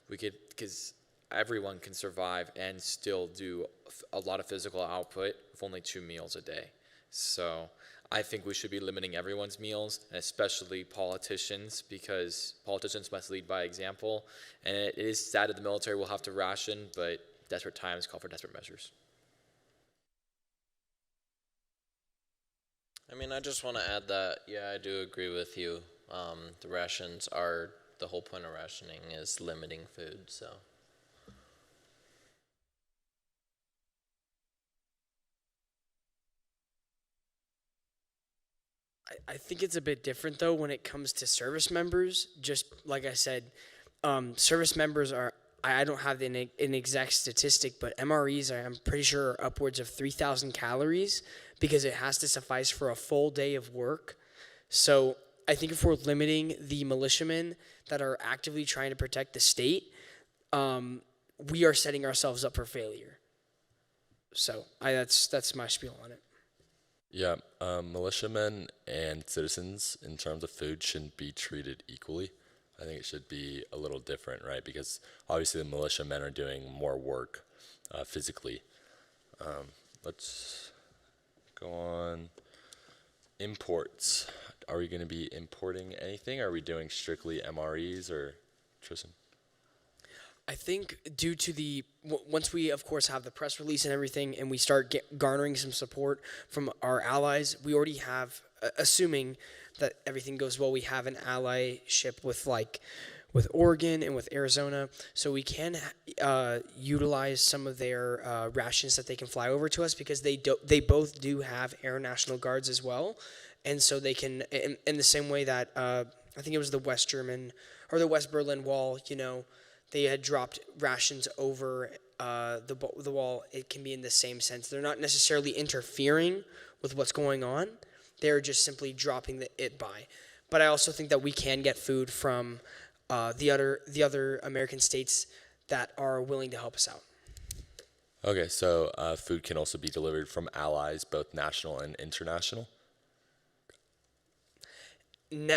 Because everyone can survive and still do a lot of physical output with only 2 meals a day. So I think we should be limiting everyone's meals, and especially politicians, because politicians must lead by example. And it is sad that the military will have to ration, but desperate times call for desperate measures. I mean, I just want to add that, yeah, I do agree with you. The rations are, the whole point of rationing is limiting food, so. I think it's a bit different though when it comes to service members. Just like I said, service members are, I don't have an exact statistic, but MREs I'm pretty sure are upwards of 3,000 calories, because it has to suffice for a full day of work. So I think if we're limiting the militiamen that are actively trying to protect the state, we are setting ourselves up for failure. So that's my spiel on it. Yeah, militiamen and citizens in terms of food shouldn't be treated equally. I think it should be a little different, right? Because obviously the militiamen are doing more work physically. Let's go on. Imports. Are we going to be importing anything? Are we doing strictly MREs, or Tristan? I think due to once we, of course, have the press release and everything, and we start garnering some support from our allies, we already have, assuming that everything goes well, we have an allyship with Oregon and with Arizona, so we can utilize some of their rations that they can fly over to us, because they both do have Air National Guards as well, and so they can, in the same way that I think it was the West Berlin Wall, they had dropped rations over the wall. It can be in the same sense. They're not necessarily interfering with what's going on. They're just simply dropping it by. But I also think that we can get food from the other American states that are willing to help us out. Okay, so food can also be delivered from allies, both national and international? In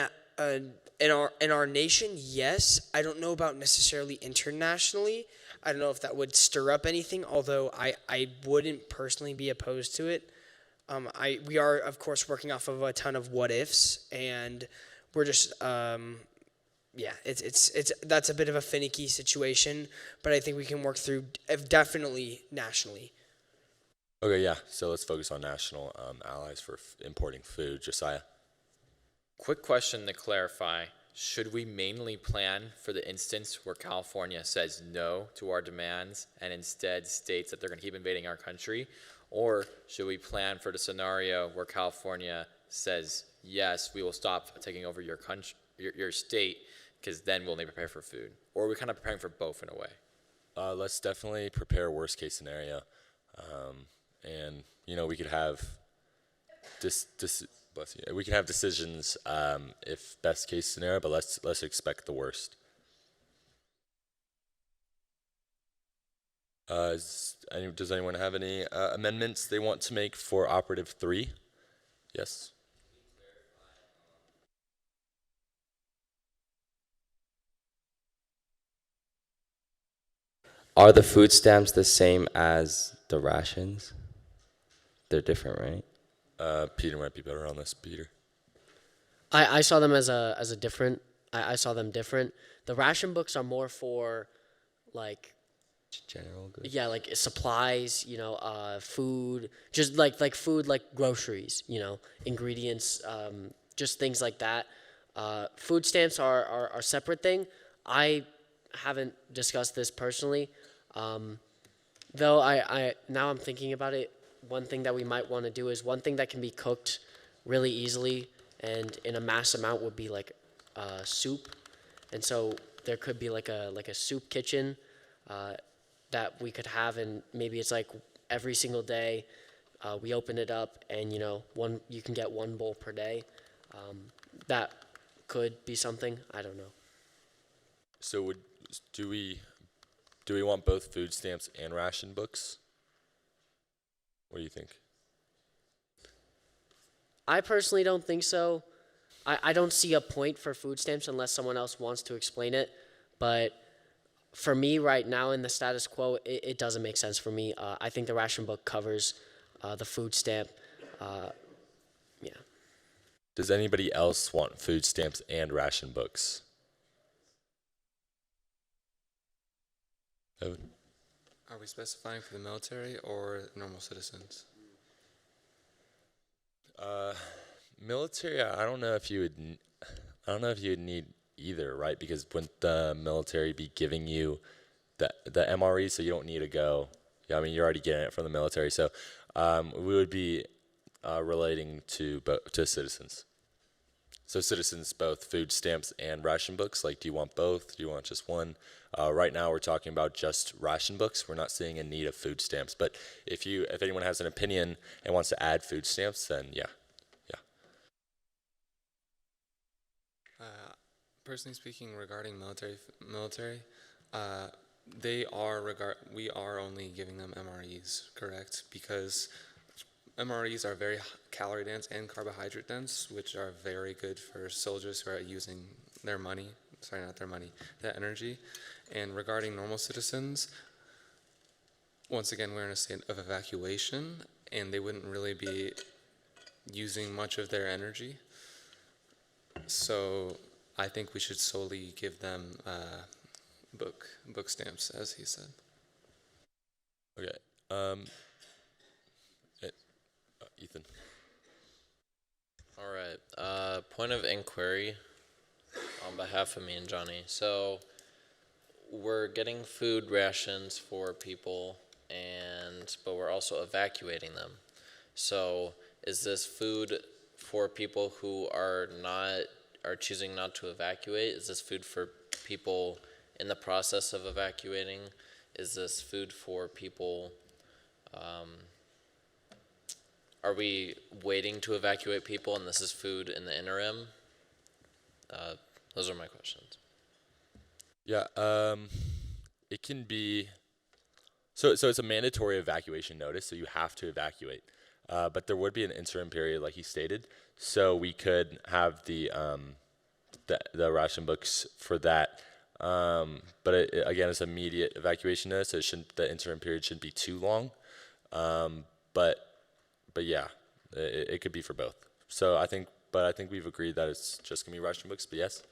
our nation, yes. I don't know about necessarily internationally. I don't know if that would stir up anything, although I wouldn't personally be opposed to it. We are, of course, working off of a ton of what ifs, and we're just that's a bit of a finicky situation, but I think we can work through definitely nationally. Okay, yeah, so let's focus on national allies for importing food. Josiah? Quick question to clarify. Should we mainly plan for the instance where California says no to our demands and instead states that they're going to keep invading our country? Or should we plan for the scenario where California says, yes, we will stop taking over your country, your state, because then we'll need to prepare for food? Or are we kind of preparing for both in a way? Let's definitely prepare worst case scenario. And, we could have Bless you. We can have decisions if best case scenario, but let's expect the worst. Does anyone have any amendments they want to make for operative 3? Yes. Are the food stamps the same as the rations? They're different, right? Peter might be better on this. Peter. I saw them as a different. I saw them different. The ration books are more for, like, General goods. yeah, like supplies, food, just like food, like groceries, ingredients, just things like that. Food stamps are a separate thing. I haven't discussed this personally, though. I now I'm thinking about it. One thing that we might want to do is one thing that can be cooked really easily and in a mass amount would be like soup, and so there could be like a soup kitchen. That we could have, and maybe it's like every single day we open it up, and you can get one bowl per day. That could be something. I don't know. So do we want both food stamps and ration books? What do you think? I personally don't think so. I don't see a point for food stamps unless someone else wants to explain it, but for me right now in the status quo, it doesn't make sense for me. I think the ration book covers the food stamp. Yeah. Does anybody else want food stamps and ration books? Evan? Are we specifying for the military or normal citizens? Military, I don't know if you would need either, right? Because wouldn't the military be giving you the MRE, so you don't need to go? Yeah, I mean you're already getting it from the military, so we would be relating to citizens. So citizens, both food stamps and ration books. Like, do you want both? Do you want just one? Right now, we're talking about just ration books. We're not seeing a need of food stamps. But if anyone has an opinion and wants to add food stamps, then yeah. Personally speaking, regarding military, we are only giving them MREs, correct? Because MREs are very calorie dense and carbohydrate dense, which are very good for soldiers who are using their energy. And regarding normal citizens, once again, we're in a state of evacuation, and they wouldn't really be using much of their energy. So I think we should solely give them book stamps, as he said. Okay. Ethan. All right. Point of inquiry on behalf of me and Johnny. So we're getting food rations for people, but we're also evacuating them. So is this food for people who are choosing not to evacuate? Is this food for people in the process of evacuating? Is this food for people? Are we waiting to evacuate people, and this is food in the interim? Those are my questions. Yeah. It can be. So it's a mandatory evacuation notice, so you have to evacuate. But there would be an interim period, like he stated, so we could have the ration books for that. But again, it's immediate evacuation notice, so the interim period shouldn't be too long. But yeah, it could be for both. So I think we've agreed that it's just gonna be ration books. But yes.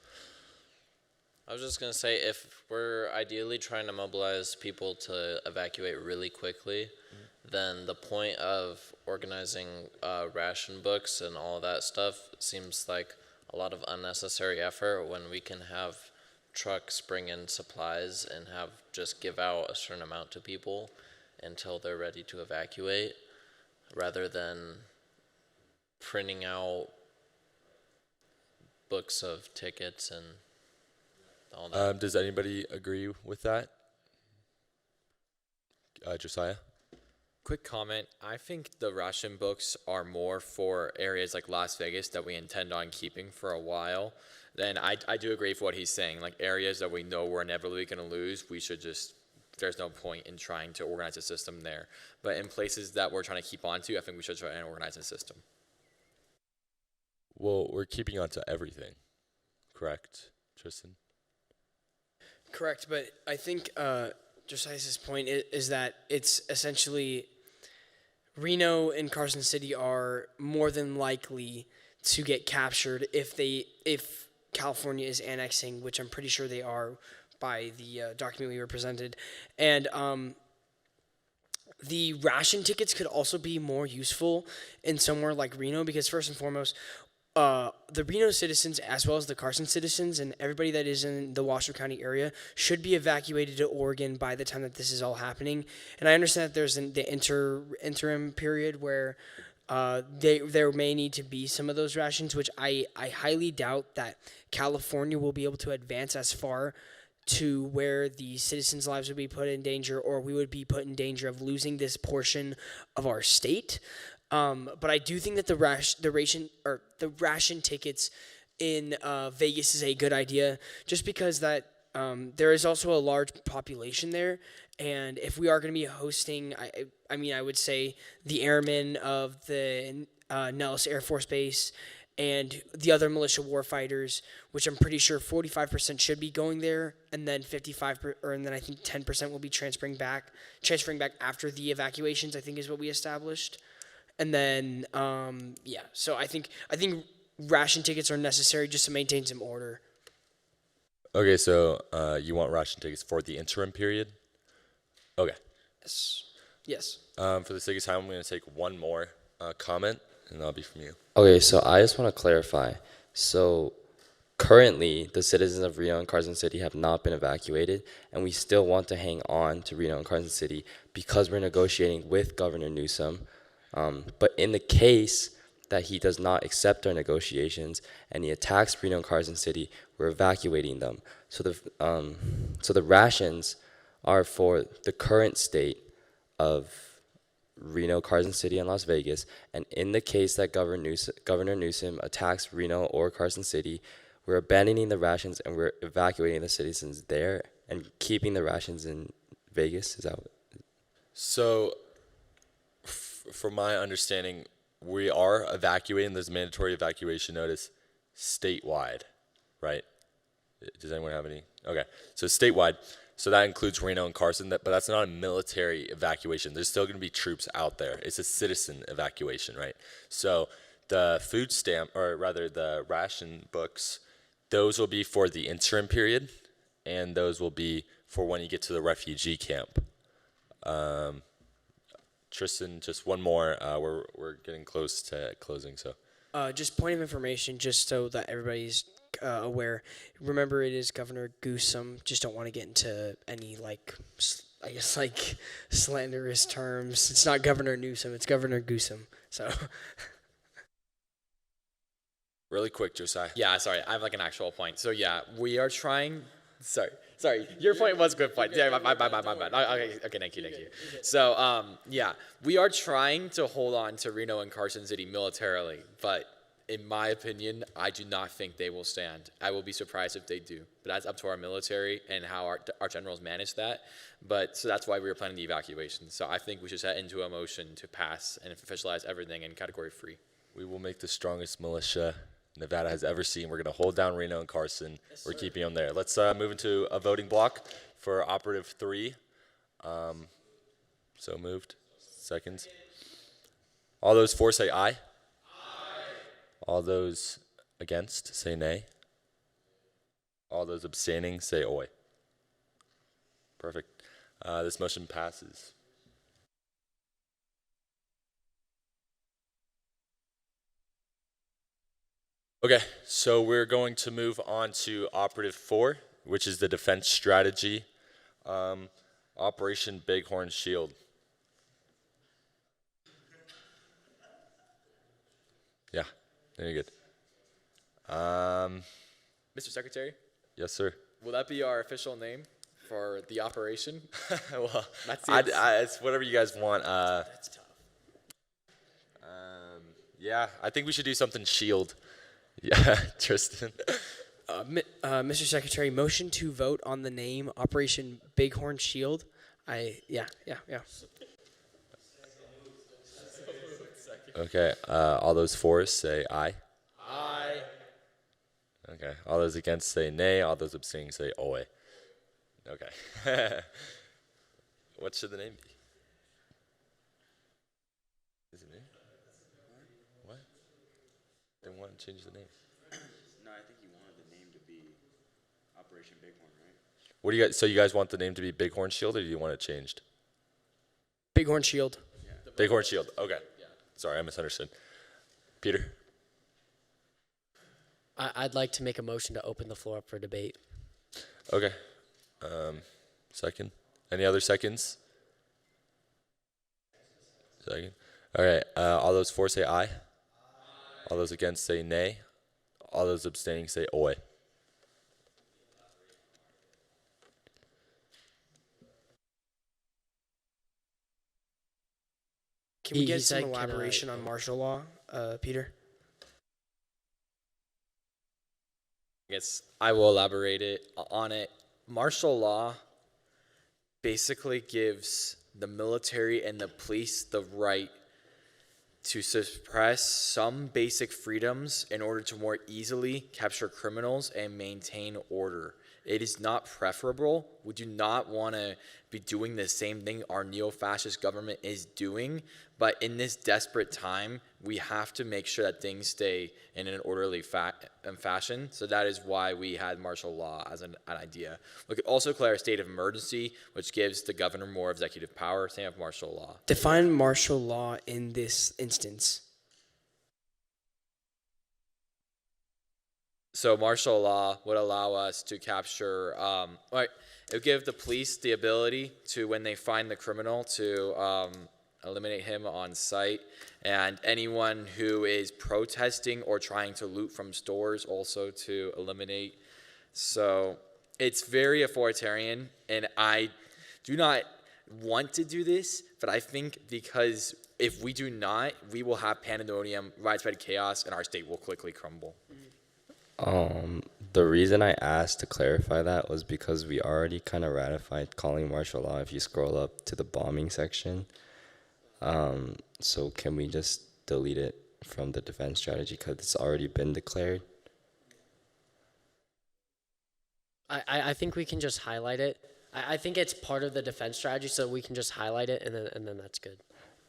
I was just going to say, if we're ideally trying to mobilize people to evacuate really quickly, then the point of organizing ration books and all of that stuff seems like a lot of unnecessary effort when we can have trucks bring in supplies and just give out a certain amount to people until they're ready to evacuate, rather than printing out books of tickets and all that. Does anybody agree with that? Josiah? Quick comment. I think the ration books are more for areas like Las Vegas that we intend on keeping for a while. Then I do agree with what he's saying. Like areas that we know we're inevitably going to lose, we should just, there's no point in trying to organize a system there. But in places that we're trying to keep on to, I think we should try and organize a system. Well, we're keeping on to everything, correct, Tristan? Correct, but I think Josiah's point is that it's essentially Reno and Carson City are more than likely to get captured if California is annexing, which I'm pretty sure they are by the document we were presented. And the ration tickets could also be more useful in somewhere like Reno because first and foremost, the Reno citizens as well as the Carson citizens and everybody that is in the Washoe County area should be evacuated to Oregon by the time that this is all happening. And I understand that there's the interim period where there may need to be some of those rations, which I highly doubt that California will be able to advance as far to where the citizens' lives would be put in danger or we would be put in danger of losing this portion of our state. But I do think that the ration tickets in Vegas is a good idea, just because that there is also a large population there, and if we are going to be hosting, I would say the airmen of the Nellis Air Force Base and the other militia warfighters, which I'm pretty sure 45% should be going there, and then and then I think 10% will be transferring back after the evacuations, I think is what we established. And then, so I think ration tickets are necessary just to maintain some order. Okay, so you want ration tickets for the interim period? Okay. Yes. For the sake of time, I'm going to take one more comment, and that'll be from you. Okay, so I just want to clarify. So currently, the citizens of Reno and Carson City have not been evacuated, and we still want to hang on to Reno and Carson City because we're negotiating with Governor Newsom. But in the case that he does not accept our negotiations and he attacks Reno and Carson City, we're evacuating them. So the rations are for the current state of Reno, Carson City, and Las Vegas. And in the case that Governor Newsom attacks Reno or Carson City, we're abandoning the rations and we're evacuating the citizens there and keeping the rations in Vegas. Is that what? So, from my understanding, we are evacuating. There's a mandatory evacuation notice statewide, right? Does anyone have any? Okay, so statewide. So that includes Reno and Carson, but that's not a military evacuation. There's still going to be troops out there. It's a citizen evacuation, right? So the food stamp, or rather the ration books, those will be for the interim period, and those will be for when you get to the refugee camp. Tristan, just one more. We're getting close to closing, so. Just point of information, just so that everybody's aware. Remember, it is Governor Newsom. Just don't want to get into any slanderous terms. It's not Governor Newsom. It's Governor Newsom. So. Really quick, Josiah. Yeah, sorry. I have an actual point. So yeah, we are trying. Sorry. Your point was a good point. Yeah, my bad. Okay, thank you. So, we are trying to hold on to Reno and Carson City militarily, but in my opinion, I do not think they will stand. I will be surprised if they do, but that's up to our military and how our generals manage that. So that's why we were planning the evacuation. So I think we should set into a motion to pass and officialize everything in category 3. We will make the strongest militia Nevada has ever seen. We're going to hold down Reno and Carson. Yes, we're keeping them there. Let's move into a voting block for Operative 3. So moved. Seconds. All those for say aye. Aye. All those against say nay. All those abstaining say oi. Perfect. This motion passes. Okay, so we're going to move on to Operative 4, which is the defense strategy, Operation Bighorn Shield. Yeah, very good. Mr. Secretary? Yes, sir. Will that be our official name for the operation. Well, That's it. it's whatever you guys want. That's tough. Yeah, I think we should do something shield. Yeah, Tristan. Mr. Secretary, motion to vote on the name Operation Bighorn Shield. Yeah. Okay, all those for say aye. Aye. Okay, all those against say nay. All those abstaining say oy. Okay. What should the name be? Is it me? What? They want to change the name. No, I think you wanted the name to be Operation Bighorn, right? What do you guys? So you guys want the name to be Bighorn Shield, or do you want it changed? Bighorn Shield. Bighorn Shield. Okay. Sorry, I misunderstood. Peter. I'd like to make a motion to open the floor up for debate. Okay. Second. Any other seconds? Second. All right. All those for say aye. All those against say nay. All those abstaining say oy. Can we He get some said, can I- elaboration on martial law, Peter? I guess I will elaborate on it. Martial law basically gives the military and the police the right to suppress some basic freedoms in order to more easily capture criminals and maintain order. It is not preferable. We do not want to be doing the same thing our neo-fascist government is doing, but in this desperate time, we have to make sure that things stay in an orderly fashion. So that is why we had martial law as an idea. We could also declare a state of emergency, which gives the governor more executive power. Same with martial law. Define martial law in this instance. So martial law would allow us to capture, it would give the police the ability to, when they find the criminal, to eliminate him on site, and anyone who is protesting or trying to loot from stores also to eliminate. So it's very authoritarian, and I do not want to do this, but I think because if we do not, we will have pandemonium, widespread chaos, and our state will quickly crumble. The reason I asked to clarify that was because we already kind of ratified calling martial law if you scroll up to the bombing section. So can we just delete it from the defense strategy because it's already been declared? I think we can just highlight it. I think it's part of the defense strategy, so we can just highlight it, and then that's good.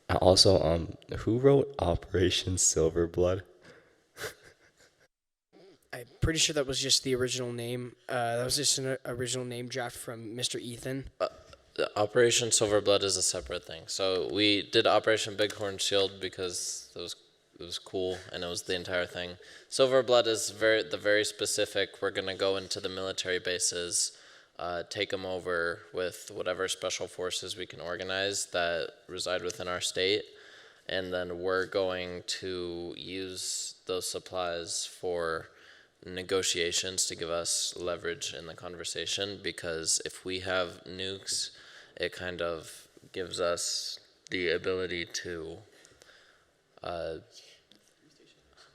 Also, who wrote Operation Silverblood? I'm pretty sure that was just the original name. That was just an original name draft from Mr. Ethan. The Operation Silverblood is a separate thing. So we did Operation Bighorn Shield because it was cool and it was the entire thing. Silverblood is the very specific. We're gonna go into the military bases, take them over with whatever special forces we can organize that reside within our state, and then we're going to use those supplies for negotiations to give us leverage in the conversation, because if we have nukes, it kind of gives us the ability to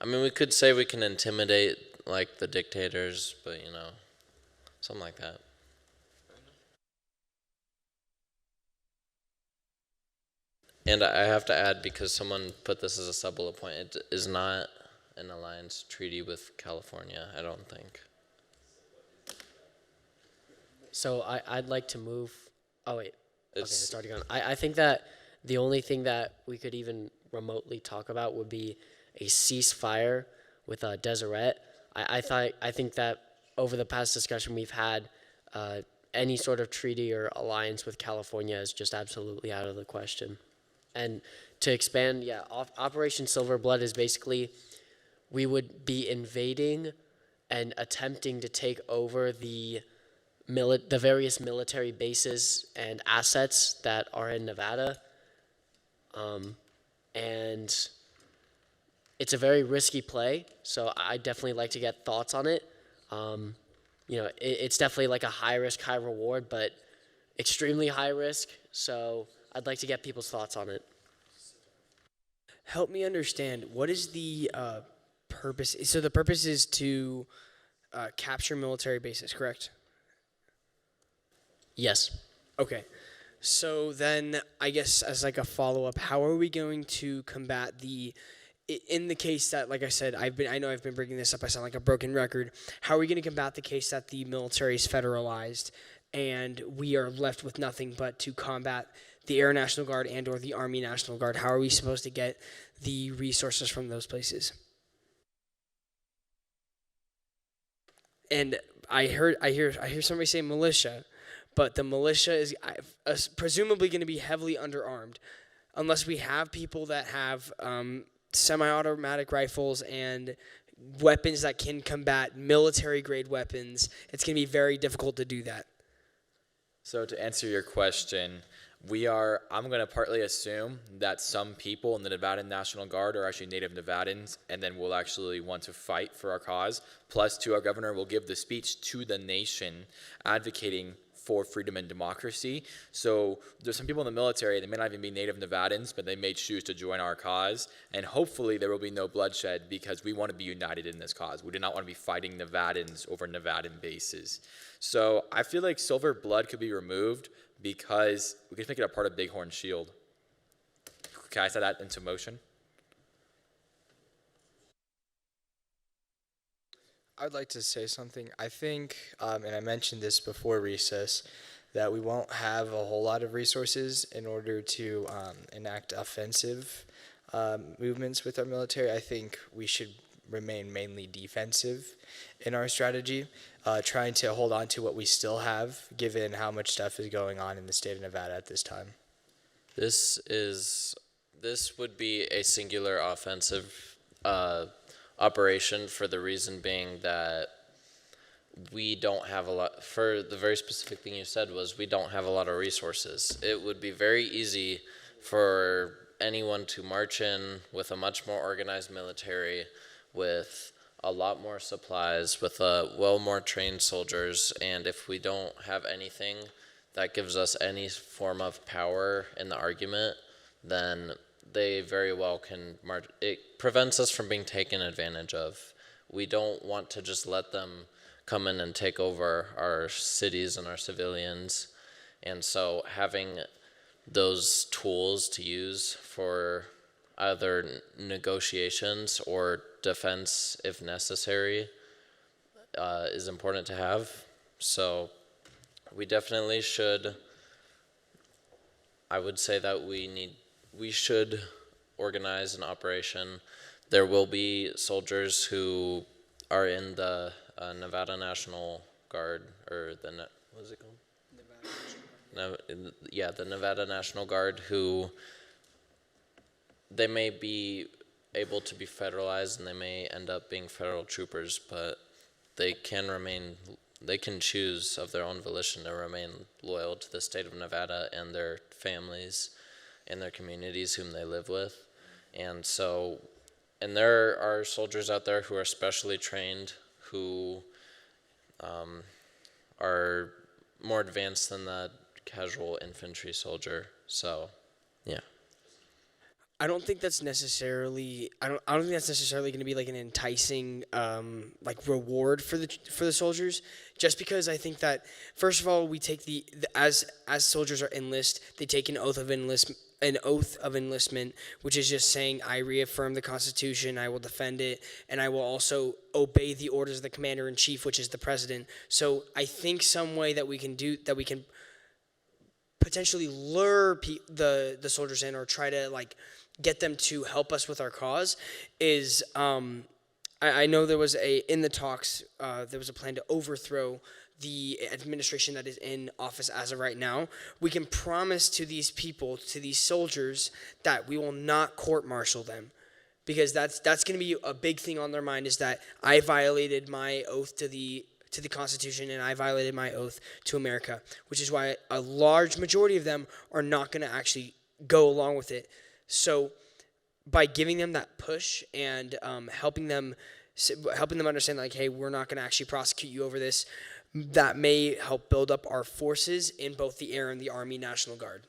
we could say we can intimidate like the dictators, but something like that. And I have to add, because someone put this as a sub-bullet point, it is not an alliance treaty with California, I don't think. So I'd like to move. Oh wait, okay, it's already gone. I think that the only thing that we could even remotely talk about would be a ceasefire with Deseret. I think that over the past discussion we've had, any sort of treaty or alliance with California is just absolutely out of the question. And to expand, Operation Silverblood is basically, we would be invading and attempting to take over the various military bases and assets that are in Nevada. And it's a very risky play, so I definitely like to get thoughts on it. it's definitely like a high risk, high reward, but extremely high risk. So I'd like to get people's thoughts on it. Help me understand, what is the purpose? So the purpose is to capture military bases, correct? Yes. Okay. So then I guess as like a follow-up, how are we going to combat in the case that, like I said, I know I've been bringing this up, I sound like a broken record. How are we going to combat the case that the military is federalized and we are left with nothing but to combat the Air National Guard and or the Army National Guard? How are we supposed to get the resources from those places? And I hear somebody say militia, but the militia is presumably going to be heavily underarmed, unless we have people that have semi-automatic rifles and weapons that can combat military-grade weapons. It's going to be very difficult to do that. So to answer your question, I'm going to partly assume that some people in the Nevada National Guard are actually native Nevadans and then will actually want to fight for our cause. Plus, our governor will give the speech to the nation advocating for freedom and democracy. So there's some people in the military, they may not even be native Nevadans, but they may choose to join our cause. And hopefully there will be no bloodshed because we want to be united in this cause. We do not want to be fighting Nevadans over Nevadan bases. So I feel like silver blood could be removed because we could make it a part of Bighorn Shield. Can I set that into motion? I'd like to say something. I think, and I mentioned this before recess, that we won't have a whole lot of resources in order to enact offensive movements with our military. I think we should remain mainly defensive in our strategy, trying to hold on to what we still have, given how much stuff is going on in the state of Nevada at this time. This would be a singular offensive operation for the reason being that we don't have a lot, for the very specific thing you said was we don't have a lot of resources. It would be very easy for anyone to march in with a much more organized military, with a lot more supplies, with more trained soldiers, and if we don't have anything that gives us any form of power in the argument, then they very well can march. It prevents us from being taken advantage of. We don't want to just let them come in and take over our cities and our civilians. And so having those tools to use for either negotiations or defense if necessary is important to have. So we definitely should, I would say that we should organize an operation. There will be soldiers who are in the Nevada National Guard, or what is it called? The Nevada National Guard, who they may be able to be federalized and they may end up being federal troopers, but they can choose of their own volition to remain loyal to the state of Nevada and their families and their communities whom they live with. And there are soldiers out there who are specially trained, who are more advanced than the casual infantry soldier. So, yeah. I don't think that's necessarily. I don't think that's necessarily going to be like an enticing reward for the soldiers. Just because I think that first of all we take as soldiers are enlisted, they take an oath of enlistment, which is just saying I reaffirm the Constitution, I will defend it, and I will also obey the orders of the commander in chief, which is the president. So I think some way that we can potentially lure the soldiers in or try to get them to help us with our cause is I know there was in the talks there was a plan to overthrow the administration that is in office as of right now. We can promise to these people, to these soldiers, that we will not court-martial them, because that's going to be a big thing on their mind, is that I violated my oath to the Constitution and I violated my oath to America, which is why a large majority of them are not going to actually go along with it. So by giving them that push and helping them understand, hey, we're not going to actually prosecute you over this, that may help build up our forces in both the Air and the Army National Guard.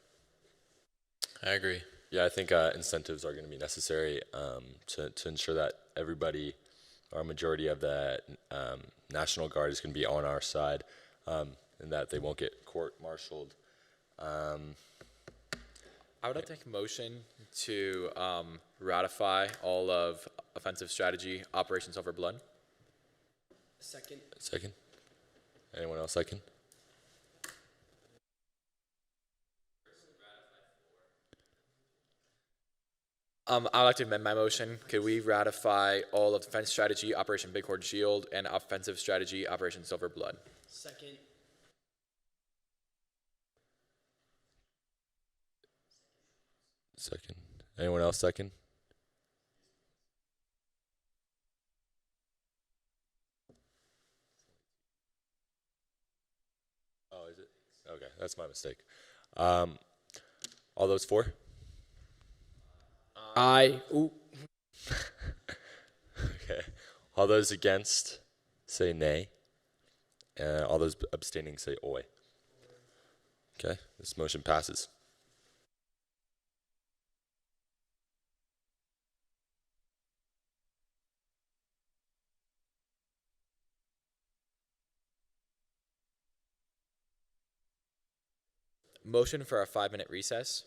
I agree. Yeah, I think incentives are going to be necessary to ensure that everybody, or a majority of the National Guard is going to be on our side, and that they won't get court-martialed. I would like to make a motion to ratify all of offensive strategy Operation Silver Blood. Second. Second? Anyone else second? I'd like to amend my motion. Could we ratify all of defense strategy Operation Bighorn Shield and offensive strategy Operation Silver Blood? Second. Second. Anyone else second? Oh, is it? Okay, that's my mistake. All those for? Aye. Ooh. Okay. All those against say nay. And all those abstaining say oi. Okay, this motion passes. Motion for a 5-minute recess.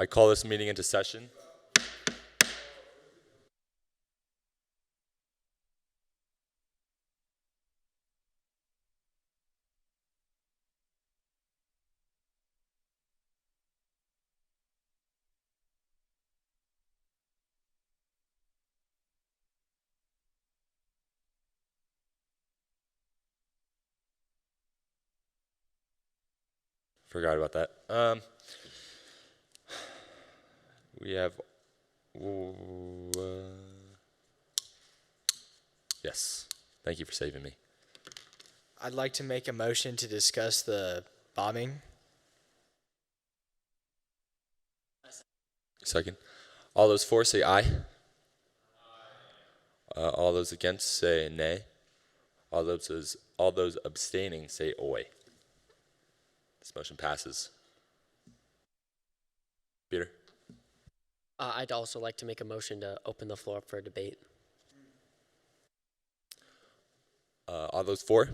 I call this meeting into session. Forgot about that. We have. Yes. Thank you for saving me. I'd like to make a motion to discuss the bombing. Second. All those for say aye. All those against say nay. All those abstaining say oi. This motion passes. Peter. I'd also like to make a motion to open the floor up for debate. All those for?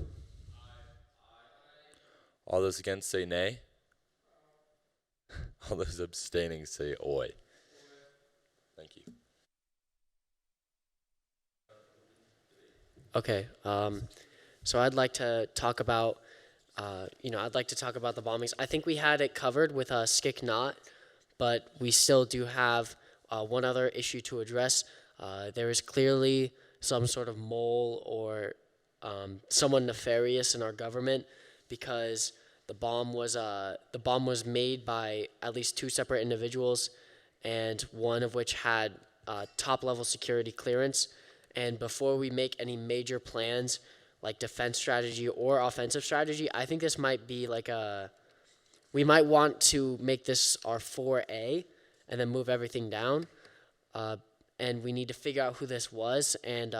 All those against say nay. All those abstaining say oi. Thank you. Okay. So I'd like to talk about, I'd like to talk about the bombings. I think we had it covered with Skick Knot, but we still do have one other issue to address. There is clearly some sort of mole or someone nefarious in our government, because the bomb was made by at least 2 separate individuals, and one of which had top-level security clearance. And before we make any major plans like defense strategy or offensive strategy, I think this might be like we might want to make this our 4A and then move everything down. And we need to figure out who this was and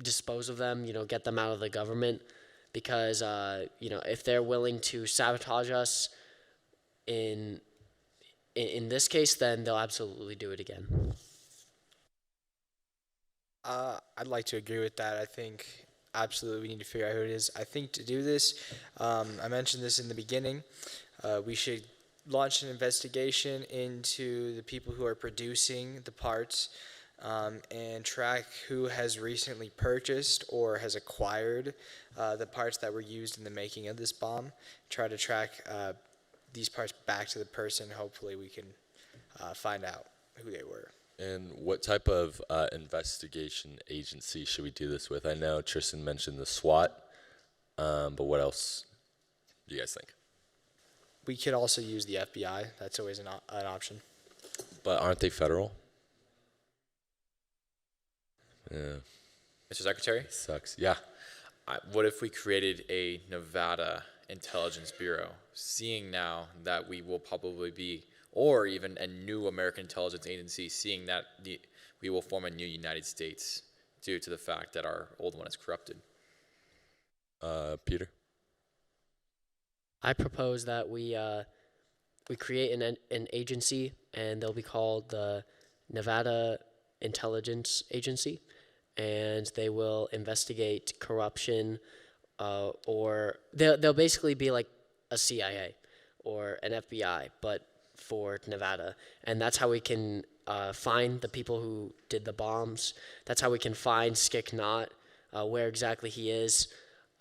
dispose of them, get them out of the government. Because, if they're willing to sabotage us in this case, then they'll absolutely do it again. I'd like to agree with that. I think absolutely we need to figure out who it is. I think to do this, I mentioned this in the beginning, we should launch an investigation into the people who are producing the parts, and track who has recently purchased or has acquired the parts that were used in the making of this bomb. Try to track these parts back to the person. Hopefully we can find out who they were. And what type of investigation agency should we do this with? I know Tristan mentioned the SWAT, but what else do you guys think? We could also use the FBI. That's always an option. But aren't they federal? Yeah. Mr. Secretary? Sucks. Yeah. What if we created a Nevada Intelligence Bureau, seeing now that we will probably be, or even a new American intelligence agency, seeing that we will form a new United States due to the fact that our old one is corrupted? Peter? I propose that we create an agency, and they'll be called the Nevada Intelligence Agency, and they will investigate corruption, or they'll basically be like a CIA or an FBI, but for Nevada. And that's how we can find the people who did the bombs. That's how we can find Skick Knot, where exactly he is.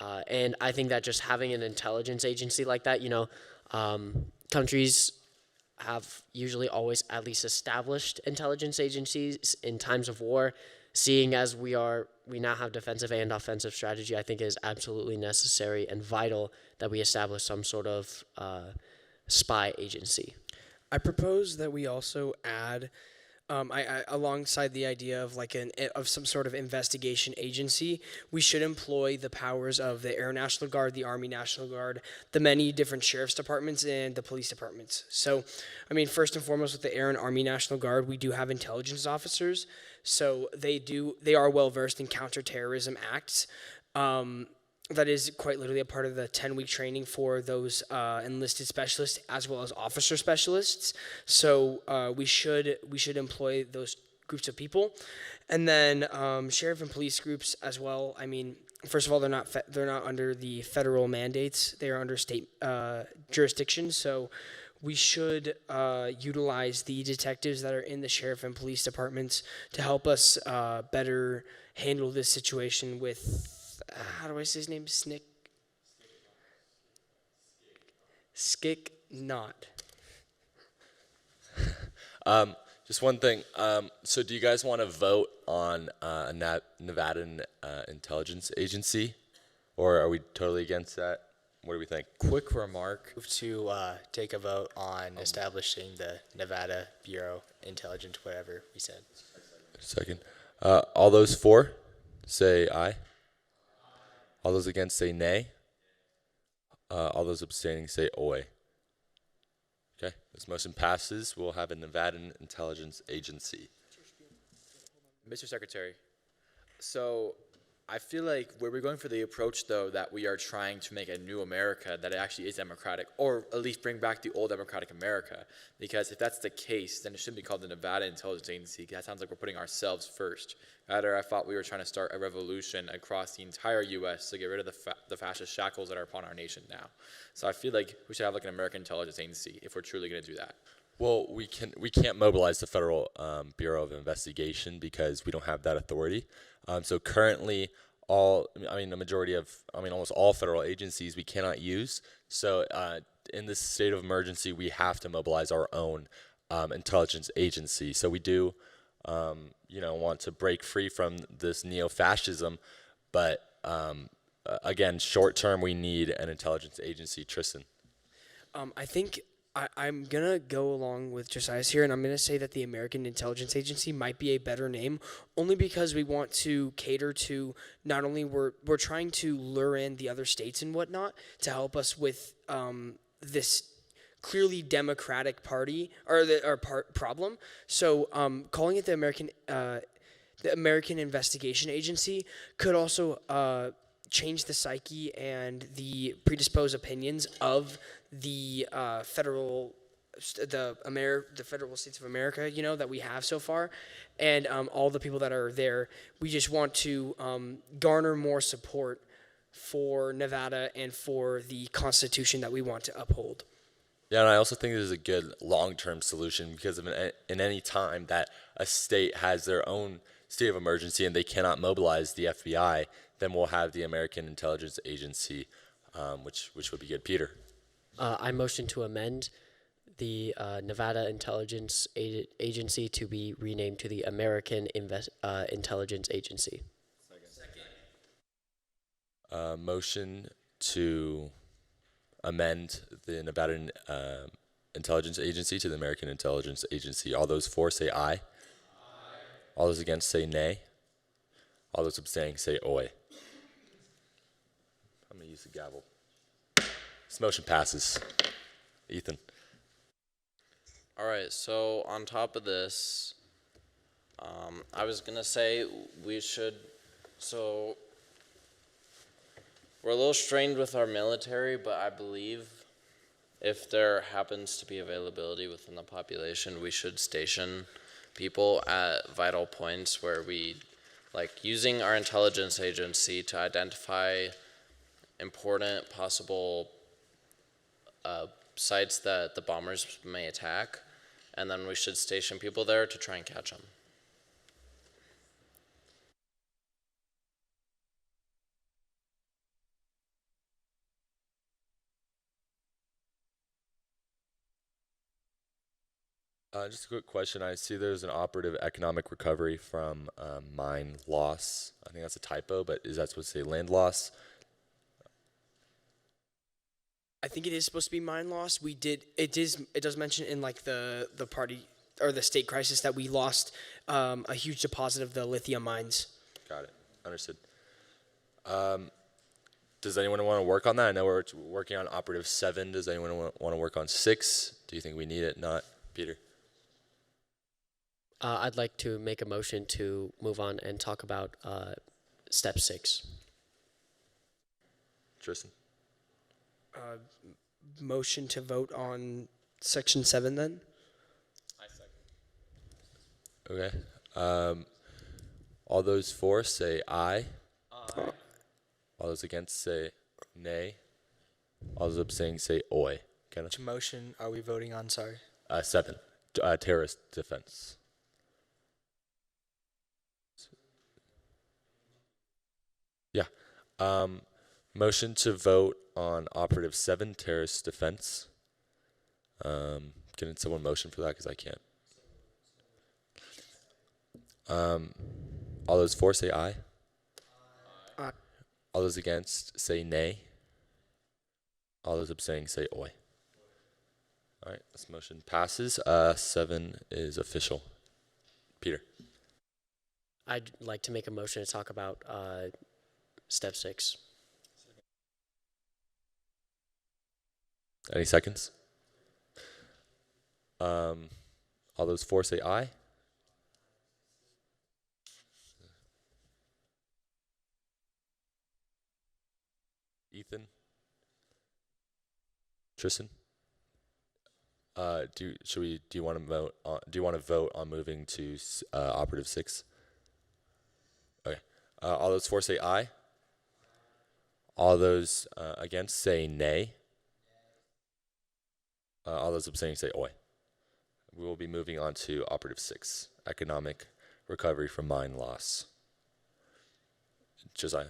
And I think that just having an intelligence agency like that, countries have usually always at least established intelligence agencies in times of war. Seeing as we now have defensive and offensive strategy, I think it is absolutely necessary and vital that we establish some sort of spy agency. I propose that we also add, alongside the idea of of some sort of investigation agency, we should employ the powers of the Air National Guard, the Army National Guard, the many different sheriff's departments, and the police departments. So, first and foremost, with the Air and Army National Guard, we do have intelligence officers. So they are well versed in counterterrorism acts. That is quite literally a part of the 10-week training for those enlisted specialists as well as officer specialists. So we should employ those groups of people, and then sheriff and police groups as well. First of all, they're not under the federal mandates; they are under state jurisdiction. So we should utilize the detectives that are in the sheriff and police departments to help us better handle this situation with, how do I say his name? Skick Not. Just one thing. So do you guys want to vote on a Nevada Intelligence Agency, or are we totally against that? What do we think? Quick remark. Move to take a vote on establishing the Nevada Bureau Intelligence, whatever we said. Second. All those for, say aye. All those against, say nay. All those abstaining, say oi. Okay, this motion passes. We'll have a Nevada Intelligence Agency. Mr. Secretary, so I feel like where we're going for the approach, though, that we are trying to make a new America that actually is democratic, or at least bring back the old democratic America. Because if that's the case, then it shouldn't be called the Nevada Intelligence Agency. That sounds like we're putting ourselves first. Rather, I thought we were trying to start a revolution across the entire U.S. to get rid of the fascist shackles that are upon our nation now. So I feel like we should have like an American Intelligence Agency if we're truly going to do that. Well, we can't mobilize the Federal Bureau of Investigation because we don't have that authority. So currently, almost all federal agencies we cannot use. So in this state of emergency, we have to mobilize our own intelligence agency. So we do, want to break free from this neo-fascism, but again, short term, we need an intelligence agency. Tristan. I think I'm going to go along with Josiah's here, and I'm going to say that the American Intelligence Agency might be a better name, only because we want to cater to not only we're trying to lure in the other states and whatnot to help us with this clearly Democratic party or problem. So calling it the American Investigation Agency could also change the psyche and the predisposed opinions of the federal states of America, that we have so far, and all the people that are there. We just want to garner more support for Nevada and for the Constitution that we want to uphold. Yeah, and I also think this is a good long-term solution because in any time that a state has their own state of emergency and they cannot mobilize the FBI, then we'll have the American Intelligence Agency, which would be good. Peter. I motion to amend the Nevada Intelligence Agency to be renamed to the American Intelligence Agency. Motion to amend the Nevada Intelligence Agency to the American Intelligence Agency. All those for, say aye. Aye. All those against, say nay. All those abstaining, say oi. I'm going to use the gavel. This motion passes. Ethan. All right, so on top of this, I was going to say so we're a little strained with our military, but I believe if there happens to be availability within the population, we should station people at vital points where we, like using our intelligence agency to identify important possible sites that the bombers may attack, and then we should station people there to try and catch them. Just a quick question. I see there's an operative economic recovery from mine loss. I think that's a typo, but is that supposed to say land loss? I think it is supposed to be mine loss. It does mention in like the party or the state crisis that we lost a huge deposit of the lithium mines. Got it. Understood. Does anyone want to work on that? I know we're working on operative 7. Does anyone want to work on 6? Do you think we need it? Not. Peter? I'd like to make a motion to move on and talk about step 6. Tristan? Motion to vote on section 7 then? I second. Okay. All those for, say aye. Aye. All those against, say nay. All those abstaining, say oi. Kenna? Which motion are we voting on? Sorry. 7, terrorist defense. Yeah. Motion to vote on operative 7, terrorist defense. Can someone motion for that? Because I can't. All those for say aye. Aye. All those against say nay. All those abstaining say oi. All right, this motion passes. 7 is official. Peter. I'd like to make a motion to talk about step 6. Any seconds? All those for say aye. Ethan? Tristan? Do you want to vote on moving to operative 6? Okay. All those for say aye. All those against say nay. All those abstaining say oi. We will be moving on to operative 6, economic recovery from mine loss. Josiah.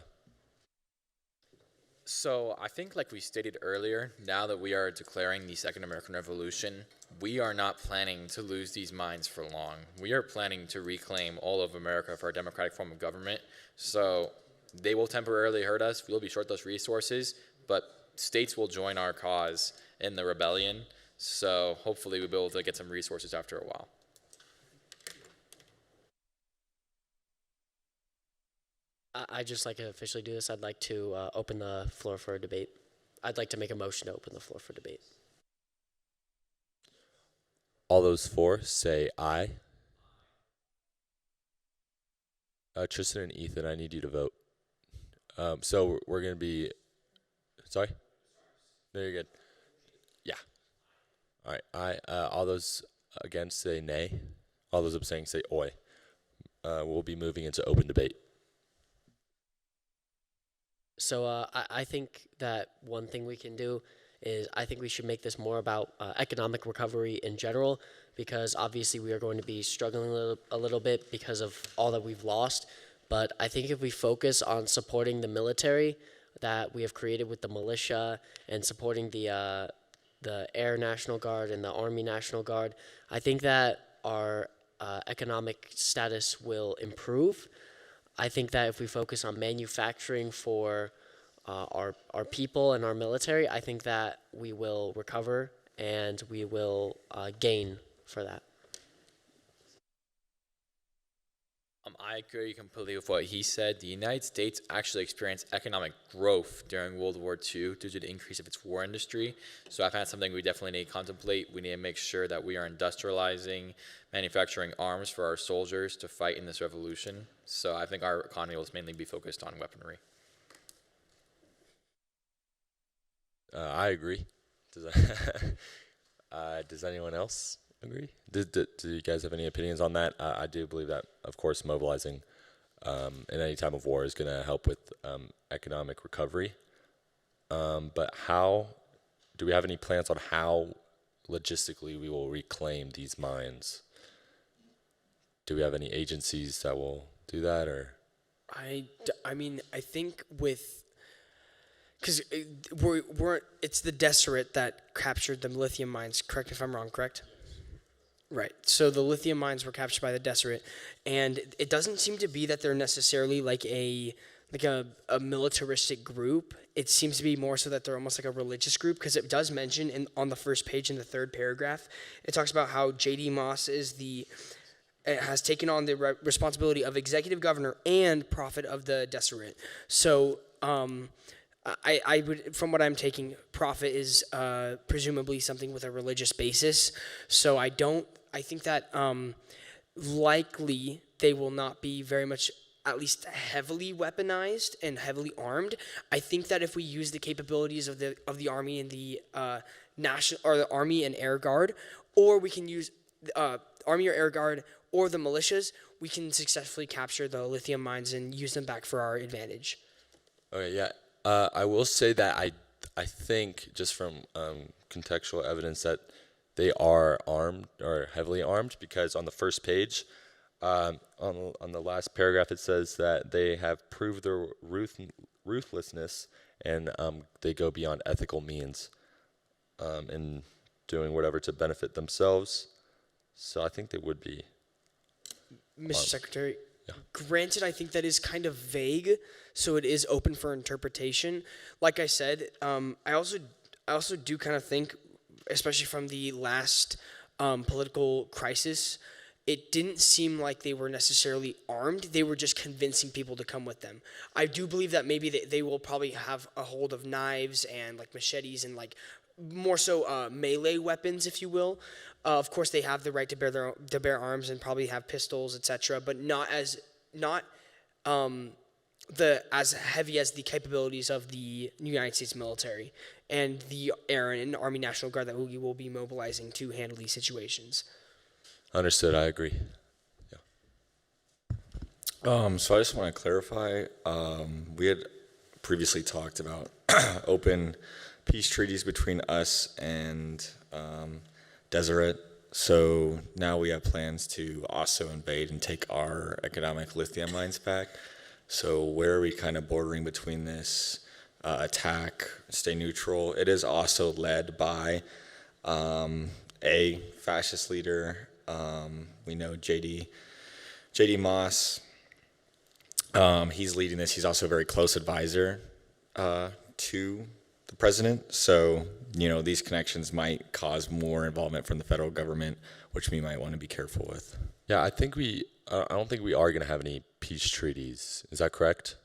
So I think, like we stated earlier, now that we are declaring the Second American Revolution, we are not planning to lose these mines for long. We are planning to reclaim all of America for a democratic form of government. So they will temporarily hurt us. We will be short those resources, but states will join our cause in the rebellion. So hopefully we'll be able to get some resources after a while. I'd just like to officially do this. I'd like to open the floor for a debate. I'd like to make a motion to open the floor for debate. All those for say aye. Tristan and Ethan, I need you to vote. So we're going to be... Sorry? No, you're good. Yeah. All right. Aye. All those against say nay. All those abstaining say oi. We'll be moving into open debate. So I think that one thing we can do is I think we should make this more about economic recovery in general, because obviously we are going to be struggling a little bit because of all that we've lost. But I think if we focus on supporting the military that we have created with the militia and supporting the Air National Guard and the Army National Guard, I think that our economic status will improve. I think that if we focus on manufacturing for our people and our military, I think that we will recover and we will gain for that. I agree completely with what he said. The United States actually experienced economic growth during World War II due to the increase of its war industry. So I think that's something we definitely need to contemplate. We need to make sure that we are industrializing, manufacturing arms for our soldiers to fight in this revolution. So I think our economy will mainly be focused on weaponry. I agree. Does anyone else agree? Do you guys have any opinions on that? I do believe that, of course, mobilizing in any time of war is going to help with economic recovery. But how, do we have any plans on how logistically we will reclaim these mines? Do we have any agencies that will do that, or? I mean, I think with, because it's the Deseret that captured the lithium mines. Correct me if I'm wrong. Correct. Right. So the lithium mines were captured by the Deseret, and it doesn't seem to be that they're necessarily like a militaristic group. It seems to be more so that they're almost like a religious group, because it does mention on the first page in the third paragraph, it talks about how J.D. Moss has taken on the responsibility of executive governor and prophet of the Deseret. So I would, from what I'm taking, prophet is presumably something with a religious basis. So I think that likely they will not be very much, at least heavily weaponized and heavily armed. I think that if we use the capabilities of the Army and the the Army and Air Guard, or we can use Army or Air Guard or the militias, we can successfully capture the lithium mines and use them back for our advantage. Okay, yeah. I will say that I think, just from contextual evidence that they are armed or heavily armed, because on the first page, on the last paragraph, it says that they have proved their ruthlessness, and they go beyond ethical means in doing whatever to benefit themselves. So I think they would be. Mr. Secretary, granted, I think that is kind of vague, so it is open for interpretation. Like I said, I also do kind of think, especially from the last political crisis, it didn't seem like they were necessarily armed. They were just convincing people to come with them. I do believe that maybe they will probably have a hold of knives and like machetes and like more so melee weapons, if you will. Of course, they have the right to bear arms and probably have pistols, etc., but not as heavy as the capabilities of the United States military and the Air and Army National Guard that we will be mobilizing to handle these situations. Understood. I agree. So I just want to clarify, we had previously talked about open peace treaties between us and Deseret. So now we have plans to also invade and take our economic lithium mines back. So where are we kind of bordering between this attack, stay neutral? It is also led by a fascist leader. We know JD Moss. He's leading this. He's also a very close advisor to the president. So, these connections might cause more involvement from the federal government, which we might want to be careful with. Yeah, I don't think we are going to have any peace treaties. Is that correct?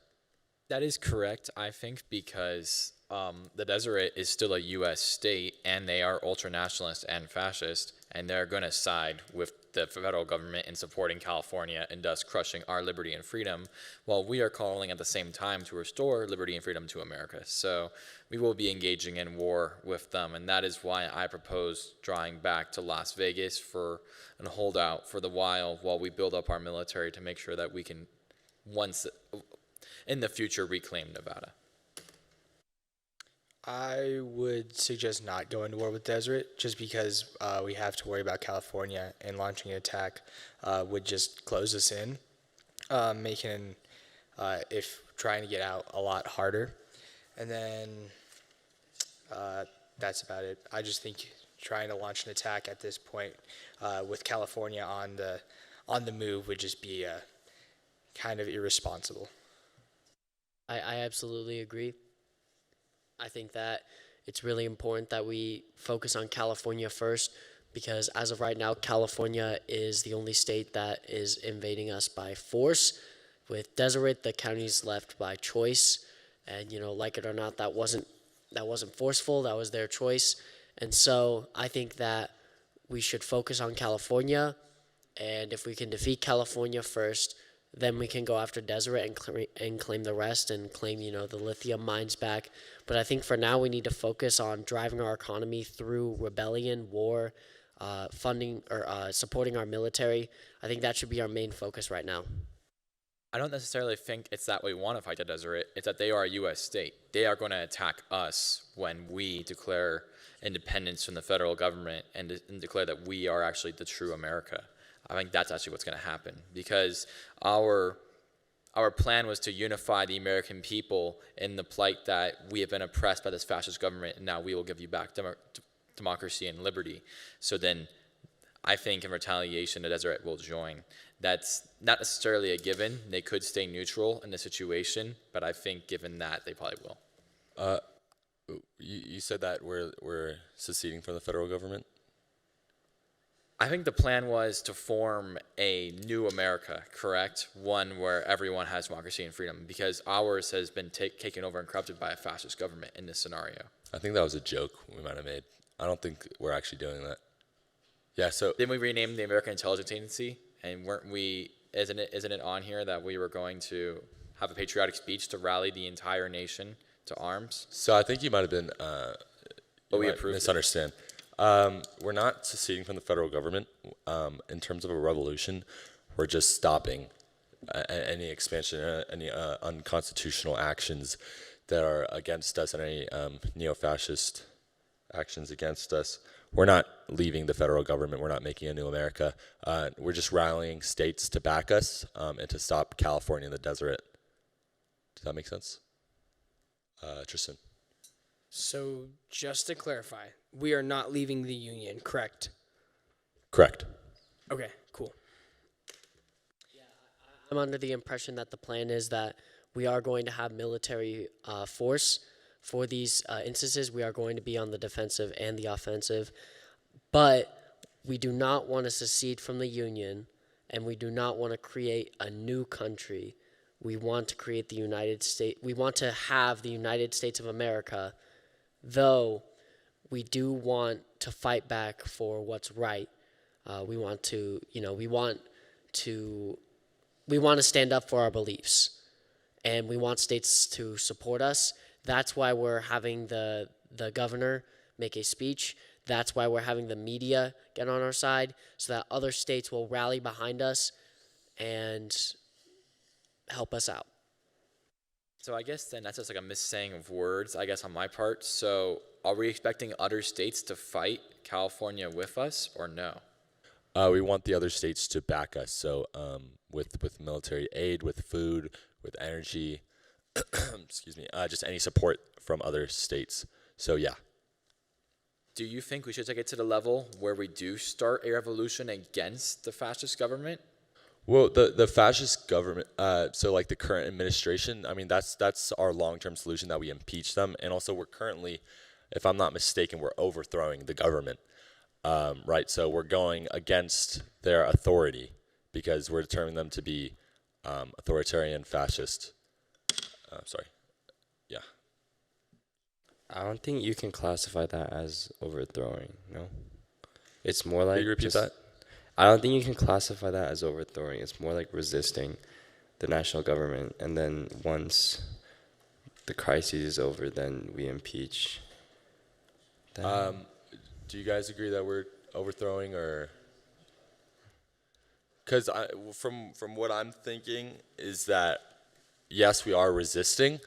That is correct, I think, because the Deseret is still a U.S. state, and they are ultranationalist and fascist, and they're going to side with the federal government in supporting California and thus crushing our liberty and freedom, while we are calling at the same time to restore liberty and freedom to America. So we will be engaging in war with them, and that is why I propose drawing back to Las Vegas for a holdout for the while we build up our military to make sure that we can, once in the future, reclaim Nevada. I would suggest not going to war with Deseret, just because we have to worry about California, and launching an attack would just close us in, making if trying to get out a lot harder. And then that's about it. I just think trying to launch an attack at this point with California on the move would just be kind of irresponsible. I absolutely agree. I think that it's really important that we focus on California first, because as of right now, California is the only state that is invading us by force. With Deseret, the county's left by choice, and like it or not, that wasn't forceful. That was their choice, and so I think that we should focus on California, and if we can defeat California first, then we can go after Deseret and claim the rest and claim, the lithium mines back. But I think for now we need to focus on driving our economy through rebellion, war, funding, or supporting our military. I think that should be our main focus right now. I don't necessarily think it's that we want to fight the Deseret. It's that they are a U.S. state. They are going to attack us when we declare independence from the federal government and declare that we are actually the true America. I think that's actually what's going to happen, because our plan was to unify the American people in the plight that we have been oppressed by this fascist government, and now we will give you back democracy and liberty. So then I think in retaliation, the Deseret will join. That's not necessarily a given. They could stay neutral in the situation, but I think given that, they probably will. You said that we're seceding from the federal government? I think the plan was to form a new America, correct? One where everyone has democracy and freedom, because ours has been taken over and corrupted by a fascist government in this scenario. I think that was a joke we might have made. I don't think we're actually doing that. Yeah, so... Didn't we rename the American Intelligence Agency? And weren't we, isn't it on here that we were going to have a patriotic speech to rally the entire nation to arms? So I think you might have been... but we approved misunderstand. We're not seceding from the federal government. In terms of a revolution, we're just stopping any expansion, any unconstitutional actions that are against us, and any neo-fascist actions against us. We're not leaving the federal government. We're not making a new America. We're just rallying states to back us and to stop California in the desert. Does that make sense? Tristan? So just to clarify, we are not leaving the union, correct? Correct. Okay, cool. I'm under the impression that the plan is that we are going to have military force for these instances. We are going to be on the defensive and the offensive, but we do not want to secede from the Union, and we do not want to create a new country. We want to create the United States. We want to have the United States of America, though we do want to fight back for what's right. We want to, we want to stand up for our beliefs, and we want states to support us. That's why we're having the governor make a speech. That's why we're having the media get on our side, so that other states will rally behind us and help us out. So I guess then that's just like a missaying of words, I guess, on my part. So are we expecting other states to fight California with us or no? We want the other states to back us. So with military aid, with food, with energy, excuse me, just any support from other states. So yeah. Do you think we should take it to the level where we do start a revolution against the fascist government? Well, the fascist government, so like the current administration, I mean, that's our long-term solution, that we impeach them. And also we're currently, if I'm not mistaken, we're overthrowing the government, right? So we're going against their authority because we're determining them to be authoritarian, fascist. Sorry. Yeah. I don't think you can classify that as overthrowing, no? It's more like Can you repeat that? I don't think you can classify that as overthrowing. It's more like resisting the national government. And then once the crisis is over, then we impeach them. Do you guys agree that we're overthrowing, or? Because from what I'm thinking is that, yes, we are resisting,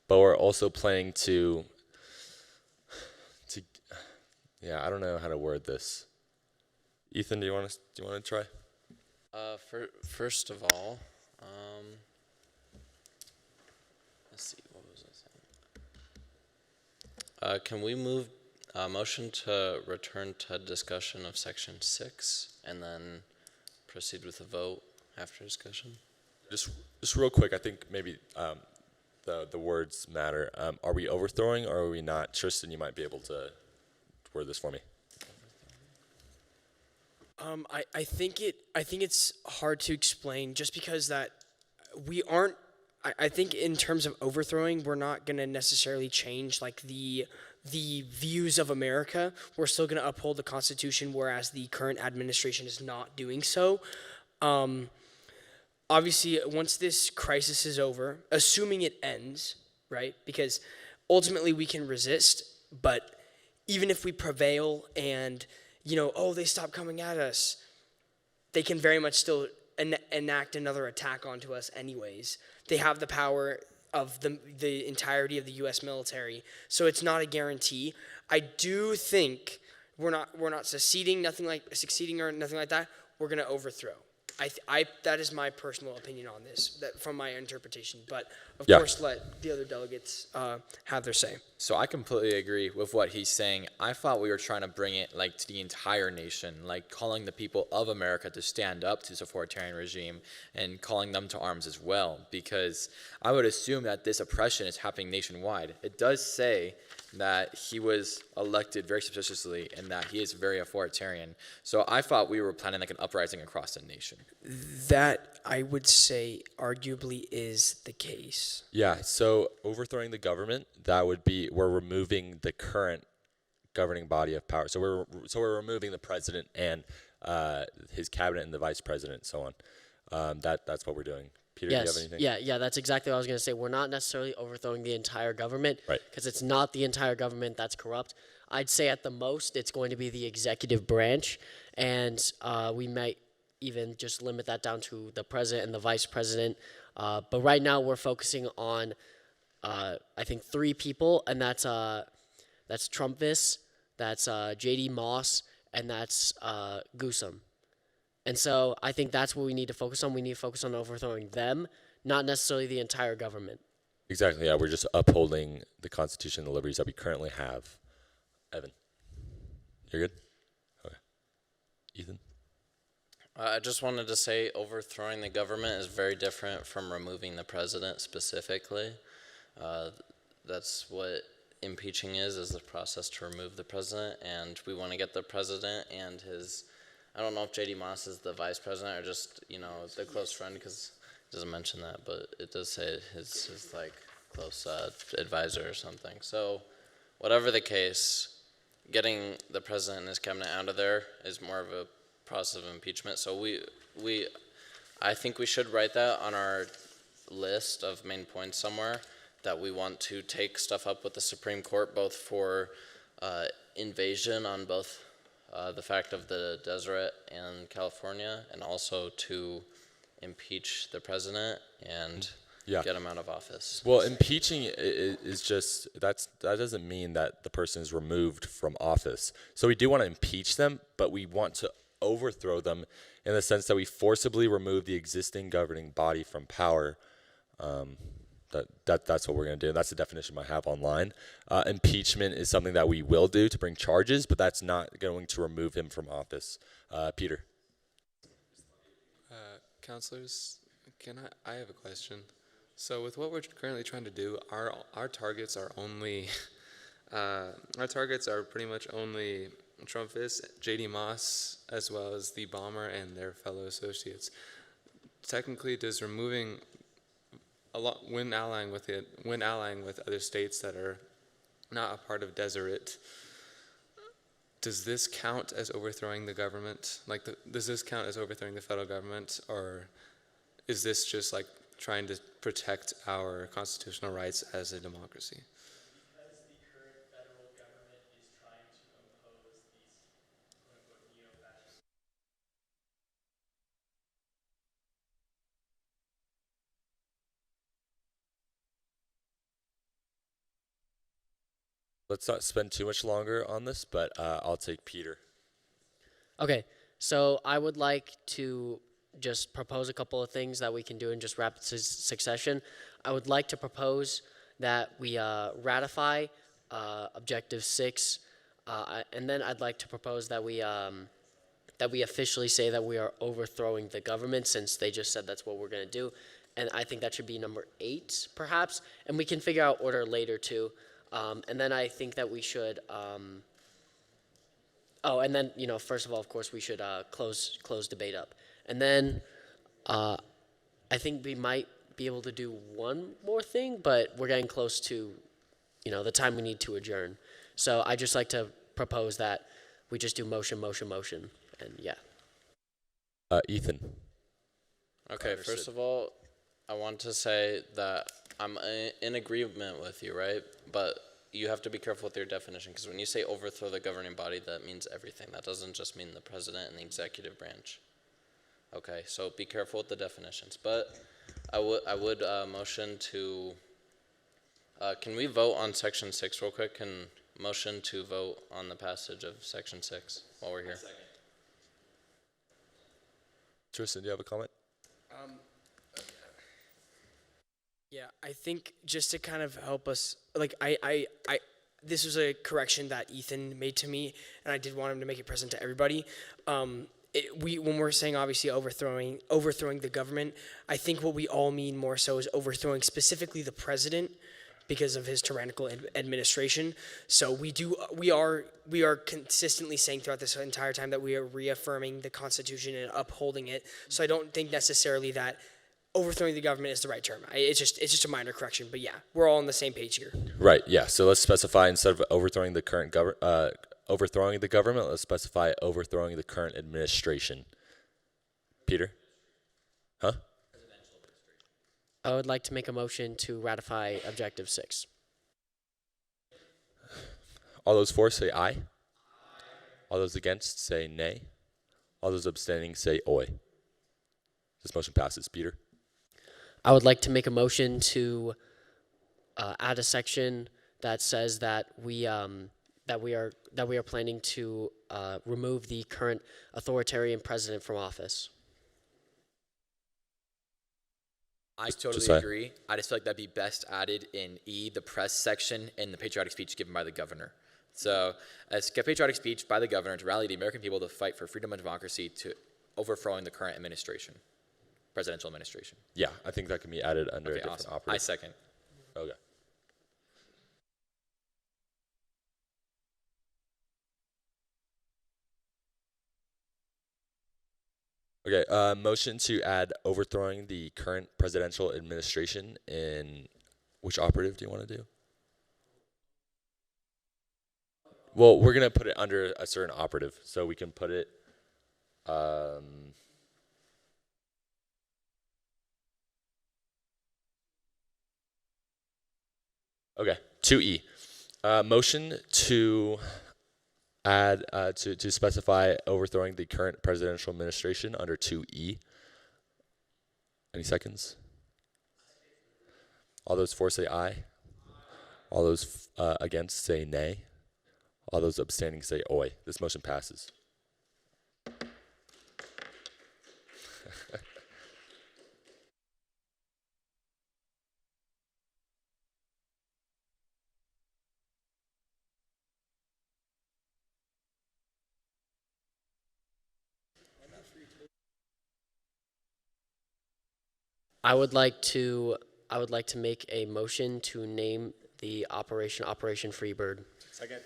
but we're also playing to yeah, I don't know how to word this. Ethan, do you want to try? First of all, let's see, what was I saying? Can we move motion to return to discussion of section 6 and then proceed with a vote after discussion? Just real quick, I think maybe the words matter. Are we overthrowing or are we not? Tristan, you might be able to word this for me. I think it's hard to explain just because that we aren't. I think in terms of overthrowing, we're not going to necessarily change like the views of America. We're still going to uphold the Constitution, whereas the current administration is not doing so. Obviously, once this crisis is over, assuming it ends, right? Because ultimately we can resist, but even if we prevail and they stop coming at us, they can very much still enact another attack onto us anyways. They have the power of the entirety of the U.S. military, so it's not a guarantee. I do think we're not succeeding or nothing like that. We're gonna overthrow. That is my personal opinion on this, from my interpretation. But of course, let the other delegates have their say. So I completely agree with what he's saying. I thought we were trying to bring it like to the entire nation, like calling the people of America to stand up to this authoritarian regime and calling them to arms as well, because I would assume that this oppression is happening nationwide. It does say that he was elected very suspiciously and that he is very authoritarian. So I thought we were planning like an uprising across the nation. That, I would say, arguably is the case. Yeah, so overthrowing the government, that would be, we're removing the current governing body of power. So we're removing the president and his cabinet and the vice president and so on. That's what we're doing. Peter, do you have anything? Yeah, that's exactly what I was going to say. We're not necessarily overthrowing the entire government, right? Because it's not the entire government that's corrupt. I'd say at the most it's going to be the executive branch, and we might even just limit that down to the president and the vice president. But right now we're focusing on, I think, 3 people, and that's Trumpists, that's J.D. Moss, and that's Goosom. And so I think that's what we need to focus on. We need to focus on overthrowing them, not necessarily the entire government. Exactly, yeah. We're just upholding the Constitution and the liberties that we currently have. Evan, you're good? Okay. Ethan? I just wanted to say overthrowing the government is very different from removing the president specifically. That's what impeaching is the process to remove the president, and we want to get the president and his, I don't know if J.D. Moss is the vice president or just, the close friend, because it doesn't mention that, but it does say his like close advisor or something. So whatever the case, getting the president and his cabinet out of there is more of a process of impeachment. So I think we should write that on our list of main points somewhere, that we want to take stuff up with the Supreme Court, both for invasion on both the fact of the Deseret and California, and also to impeach the president and get him out of office. Well, impeaching is just, that doesn't mean that the person is removed from office. So we do want to impeach them, but we want to overthrow them in the sense that we forcibly remove the existing governing body from power. That's what we're going to do, and that's the definition I have online. Impeachment is something that we will do to bring charges, but that's not going to remove him from office. Peter. Counselors, I have a question. So with what we're currently trying to do, our targets are only pretty much only Trumpists, J.D. Moss, as well as the bomber and their fellow associates. Technically, does removing when allying with other states that are not a part of Deseret, does this count as overthrowing the government? Does this count as overthrowing the federal government, or is this just like trying to protect our constitutional rights as a democracy? Because the current federal government is trying to impose these quote-unquote neo-fascist. Let's not spend too much longer on this, but I'll take Peter. Okay, so I would like to just propose a couple of things that we can do in just rapid succession. I would like to propose that we ratify Objective 6, and then I'd like to propose that we officially say that we are overthrowing the government, since they just said that's what we're going to do. And I think that should be number 8, perhaps, and we can figure out order later, too. And then I think that we should, and then, first of all, of course, we should close debate up. And then I think we might be able to do one more thing, but we're getting close to, the time we need to adjourn. So I just like to propose that we just do motion, and yeah. Ethan. Okay, first of all, I want to say that I'm in agreement with you, right? But you have to be careful with your definition, because when you say overthrow the governing body, that means everything. That doesn't just mean the president and the executive branch. Okay, so be careful with the definitions. But I would motion to, can we vote on Section 6 real quick? Can motion to vote on the passage of Section 6 while we're here? Tristan, do you have a comment? Yeah, I think just to kind of help us, this was a correction that Ethan made to me, and I did want him to make it present to everybody. When we're saying obviously overthrowing the government, I think what we all mean more so is overthrowing specifically the president, because of his tyrannical administration. So we are consistently saying throughout this entire time that we are reaffirming the Constitution and upholding it. So I don't think necessarily that overthrowing the government is the right term. It's just a minor correction, but yeah, we're all on the same page here. Right. Yeah. So let's specify, instead of overthrowing the current overthrowing the government, let's specify overthrowing the current administration. Peter? Huh? I would like to make a motion to ratify Objective 6. All those for say aye. All those against say nay. All those abstaining say oi. This motion passes. Peter? I would like to make a motion to add a section that says that we are that we are planning to remove the current authoritarian president from office. I totally Josiah. agree. I just feel like that'd be best added in E, the press section, in the patriotic speech given by the governor. So, as a patriotic speech by the governor to rally the American people to fight for freedom and democracy to overthrowing the current administration, presidential administration. Yeah, I think that can be added under a Okay, different awesome. operative. I second. Okay. Okay, motion to add overthrowing the current presidential administration in which operative do you want to do? Well, we're going to put it under a certain operative, so we can put it, okay, 2E. Motion to add, to specify overthrowing the current presidential administration under 2E. Any seconds? All those for say aye. All those against say nay. All those abstaining say oi. This motion passes. I would like to make a motion to name the operation Operation Freebird. Second.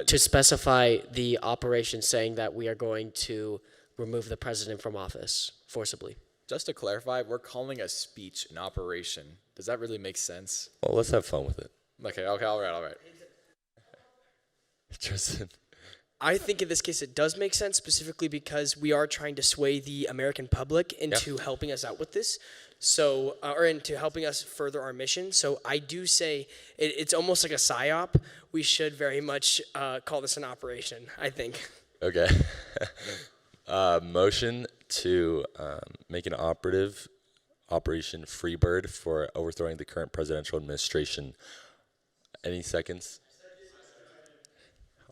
To specify the operation, saying that we are going to remove the president from office forcibly. Just to clarify, we're calling a speech an operation. Does that really make sense? Well, let's have fun with it. Okay, all right. Tristan. I think in this case it does make sense, specifically because we are trying to sway the American public into helping us out with this, so or into helping us further our mission. So I do say it's almost like a psyop. We should very much call this an operation, I think. Okay. Motion to make an operative Operation Freebird for overthrowing the current presidential administration. Any seconds?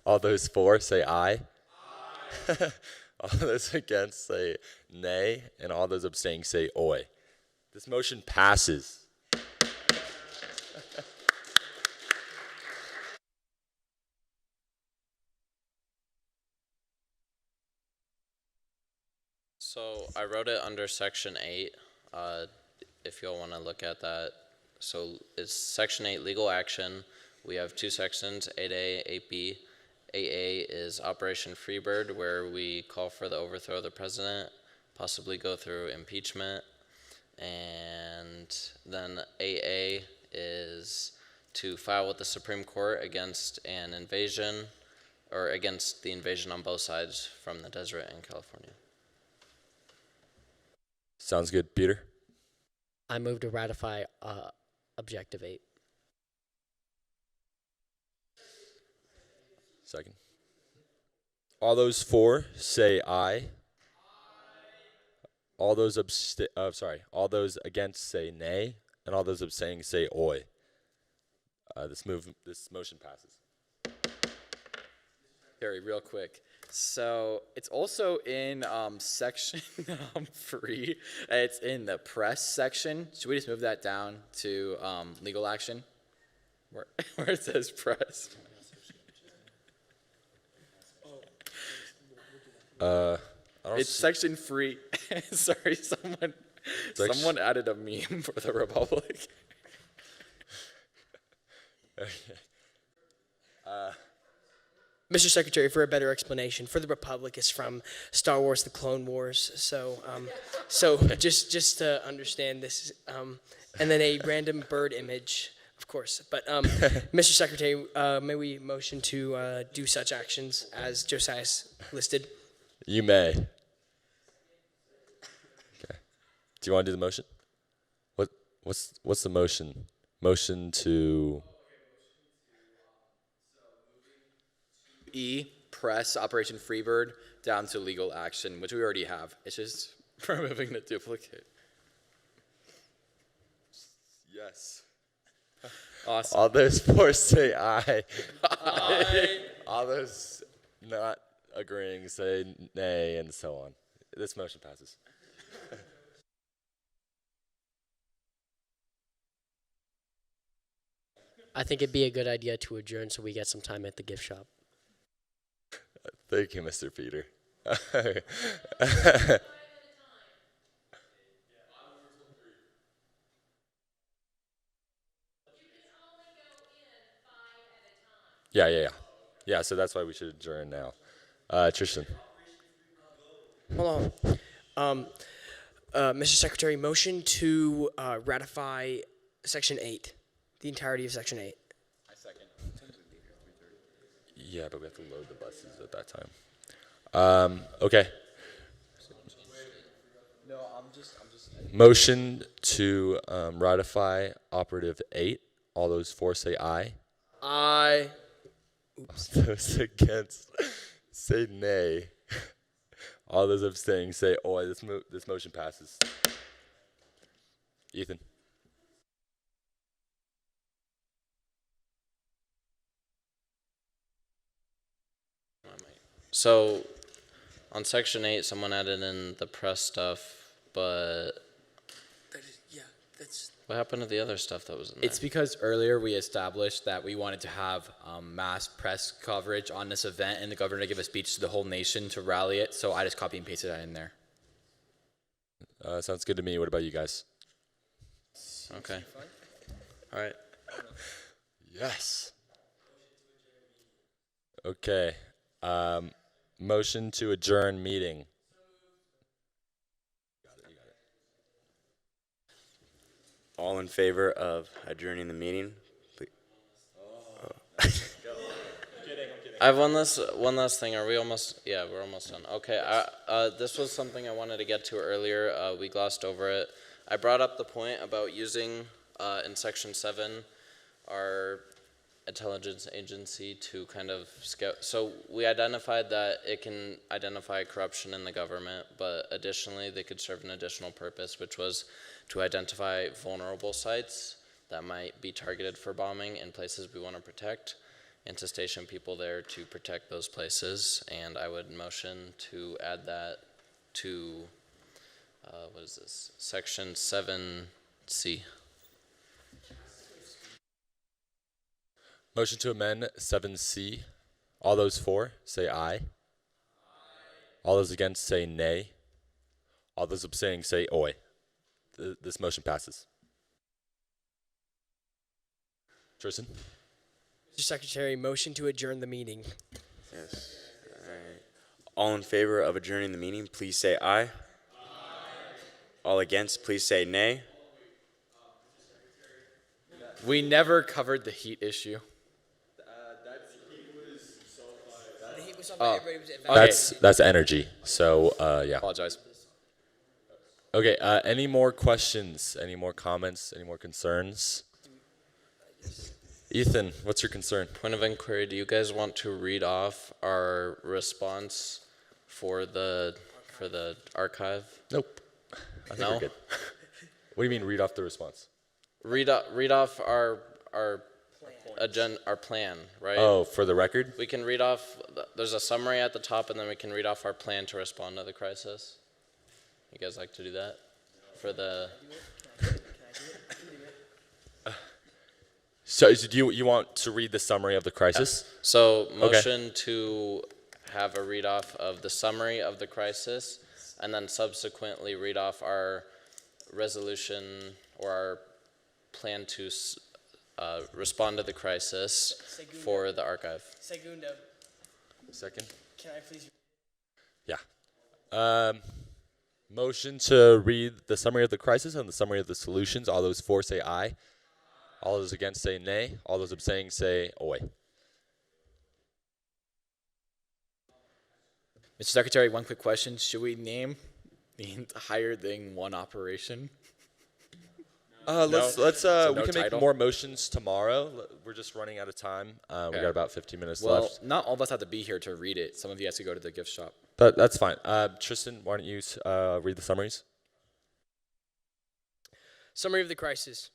All those for say aye. Aye. All those against say nay, and all those abstaining say oi. This motion passes. So I wrote it under section 8, if y'all want to look at that. So it's section 8, legal action. We have two sections, 8A, 8B. 8A is Operation Freebird, where we call for the overthrow of the president, possibly go through impeachment. And then 8A is to file with the Supreme Court against an invasion, or against the invasion on both sides from the Deseret and California. Sounds good, Peter? I move to ratify Objective 8. Second. All those for say aye. All those all those against say nay, and all those abstaining say oi. This motion passes. Harry, real quick. So it's also in section 3. It's in the press section. Should we just move that down to legal action? Where it says press. It's section 3. Sorry, someone added a meme for the Republic. Mr. Secretary, for a better explanation, for the Republic is from Star Wars: The Clone Wars. So, just to understand this, and then a random bird image, of course. But, Mr. Secretary, may we motion to do such actions as Josiah's listed? You may. Okay. Do you want to do the motion? What's the motion? Motion to E, press Operation Freebird, down to legal action, which we already have. It's just removing the duplicate. Yes. Awesome. All those for say aye. Aye. All those not agreeing say nay, and so on. This motion passes. I think it'd be a good idea to adjourn so we get some time at the gift shop. Thank you, Mr. Peter. Yeah. Yeah, so that's why we should adjourn now. Tristan. Hold on. Mr. Secretary, motion to ratify Section 8, the entirety of Section 8. Yeah, but we have to load the buses at that time. Okay. No, I'm just. Motion to ratify Operative 8. All those for say aye. Aye. All those against say nay. All those abstaining say aye. This motion passes. Ethan. So, on Section 8, someone added in the press stuff, but what happened to the other stuff that was in there? It's because earlier we established that we wanted to have mass press coverage on this event and the governor to give a speech to the whole nation to rally it, so I just copy and pasted that in there. Sounds good to me. What about you guys? Okay. All right. Yes. Okay. Motion to adjourn meeting. All in favor of adjourning the meeting? I have one last thing. Are we almost? Yeah, we're almost done. Okay. This was something I wanted to get to earlier. We glossed over it. I brought up the point about using in Section 7 our intelligence agency to kind of scout. So we identified that it can identify corruption in the government, but additionally they could serve an additional purpose, which was to identify vulnerable sites that might be targeted for bombing in places we want to protect, and to station people there to protect those places. And I would motion to add that to, what is this, Section 7C. Motion to amend 7C. All those for, say aye. All those against, say nay. All those abstaining, say oi. This motion passes. Tristan? Mr. Secretary, motion to adjourn the meeting. Yes. All right. All in favor of adjourning the meeting, please say aye. Aye. All against, please say nay. We never covered the heat issue. The heat was on, everybody was That's energy. So yeah. Apologize. Okay. Any more questions? Any more comments? Any more concerns? Ethan, what's your concern? Point of inquiry, do you guys want to read off our response for the archive? Nope. I think No? we're good. What do you mean read off the response? Read off our plan, right? Oh, for the record? We can read off, there's a summary at the top, and then we can read off our plan to respond to the crisis. You guys like to do that? For the... So do you want to read the summary of the crisis? So motion to have a read off of the summary of the crisis, and then subsequently read off our resolution or our plan to respond to the crisis for the archive. Segundo. Second? Can I please? Yeah. Motion to read the summary of the crisis and the summary of the solutions. All those for say aye. All those against say nay. All those abstaining say oi. Mr. Secretary, one quick question. Should we name the entire thing one operation? Let's So we no can title? make more motions tomorrow. We're just running out of time. We got about 15 minutes Well, left. not all of us have to be here to read it. Some of you have to go to the gift shop. That's fine. Tristan, why don't you read the summaries? Summary of the crisis.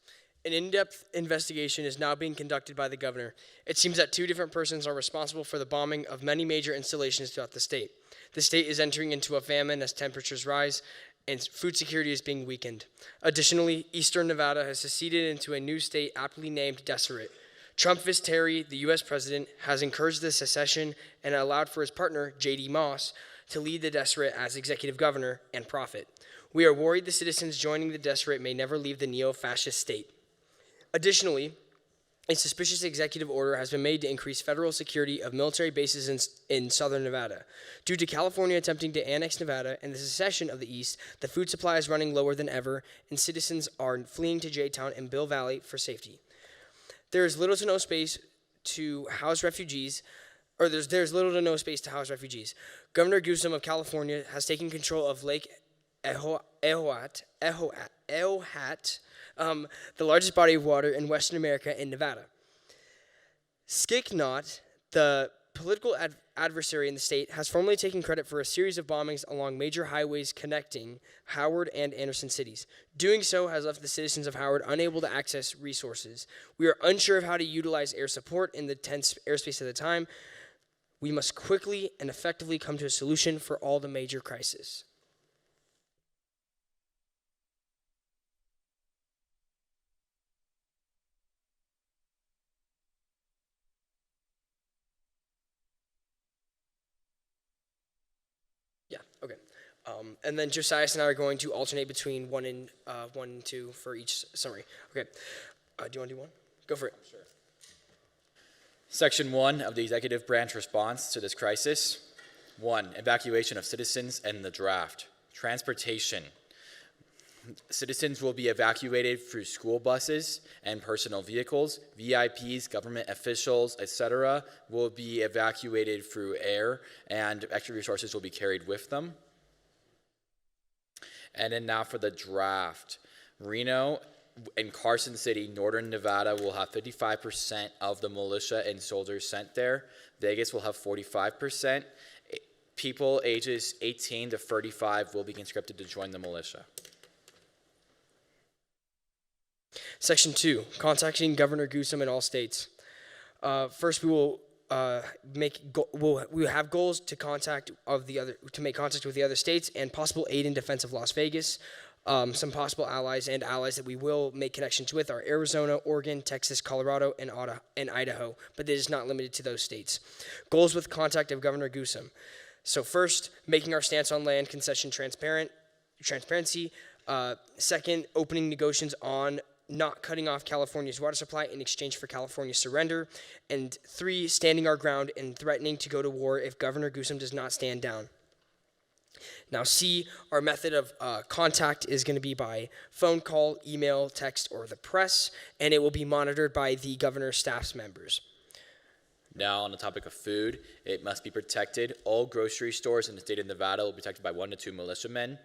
An in-depth investigation is now being conducted by the governor. It seems that two different persons are responsible for the bombing of many major installations throughout the state. The state is entering into a famine as temperatures rise and food security is being weakened. Additionally, Eastern Nevada has seceded into a new state aptly named Deseret. Trump vs. Terry, the U.S. president, has encouraged the secession and allowed for his partner, J.D. Moss, to lead the Deseret as executive governor and prophet. We are worried the citizens joining the Deseret may never leave the neo-fascist state. Additionally, a suspicious executive order has been made to increase federal security of military bases in southern Nevada. Due to California attempting to annex Nevada and the secession of the East, the food supply is running lower than ever, and citizens are fleeing to J-Town and Bill Valley for safety. There is little to no space to house refugees, there's little to no space to house refugees. Governor Newsom of California has taken control of Lake Eohat, the largest body of water in Western America in Nevada. Skiknot, the political adversary in the state, has formally taken credit for a series of bombings along major highways connecting Howard and Anderson cities. Doing so has left the citizens of Howard unable to access resources. We are unsure of how to utilize air support in the tense airspace of the time. We must quickly and effectively come to a solution for all the major crises. Yeah, okay. And then Josias and I are going to alternate between 1 and 2 for each summary. Okay. Do you want to do one? Go for it. Sure. Section 1 of the executive branch response to this crisis. 1. Evacuation of citizens and the draft. Transportation. Citizens will be evacuated through school buses and personal vehicles. VIPs, government officials, etc. will be evacuated through air, and extra resources will be carried with them. And then now for the draft. Reno and Carson City, northern Nevada, will have 55% of the militia and soldiers sent there. Vegas will have 45%. People ages 18 to 35 will be conscripted to join the militia. Section 2, contacting Governor Newsom in all states. First, we will we'll have goals to make contact with the other states and possible aid in defense of Las Vegas. Some possible allies that we will make connections with are Arizona, Oregon, Texas, Colorado, and Idaho, but it is not limited to those states. Goals with contact of Governor Newsom. So first, making our stance on land concession transparency. Second, opening negotiations on not cutting off California's water supply in exchange for California's surrender. And 3, standing our ground and threatening to go to war if Governor Newsom does not stand down. Now C, our method of contact is going to be by phone call, email, text, or the press, and it will be monitored by the governor's staff members. Now on the topic of food, it must be protected. All grocery stores in the state of Nevada will be protected by 1 to 2 militiamen.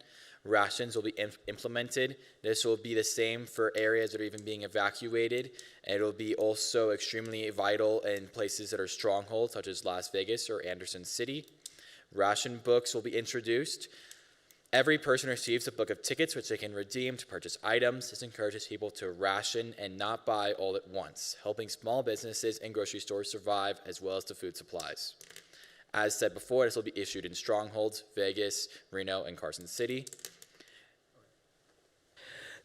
Rations will be implemented. This will be the same for areas that are even being evacuated. And it will be also extremely vital in places that are strongholds, such as Las Vegas or Anderson City. Ration books will be introduced. Every person receives a book of tickets which they can redeem to purchase items. This encourages people to ration and not buy all at once, helping small businesses and grocery stores survive as well as the food supplies. As said before, this will be issued in strongholds, Vegas, Reno, and Carson City.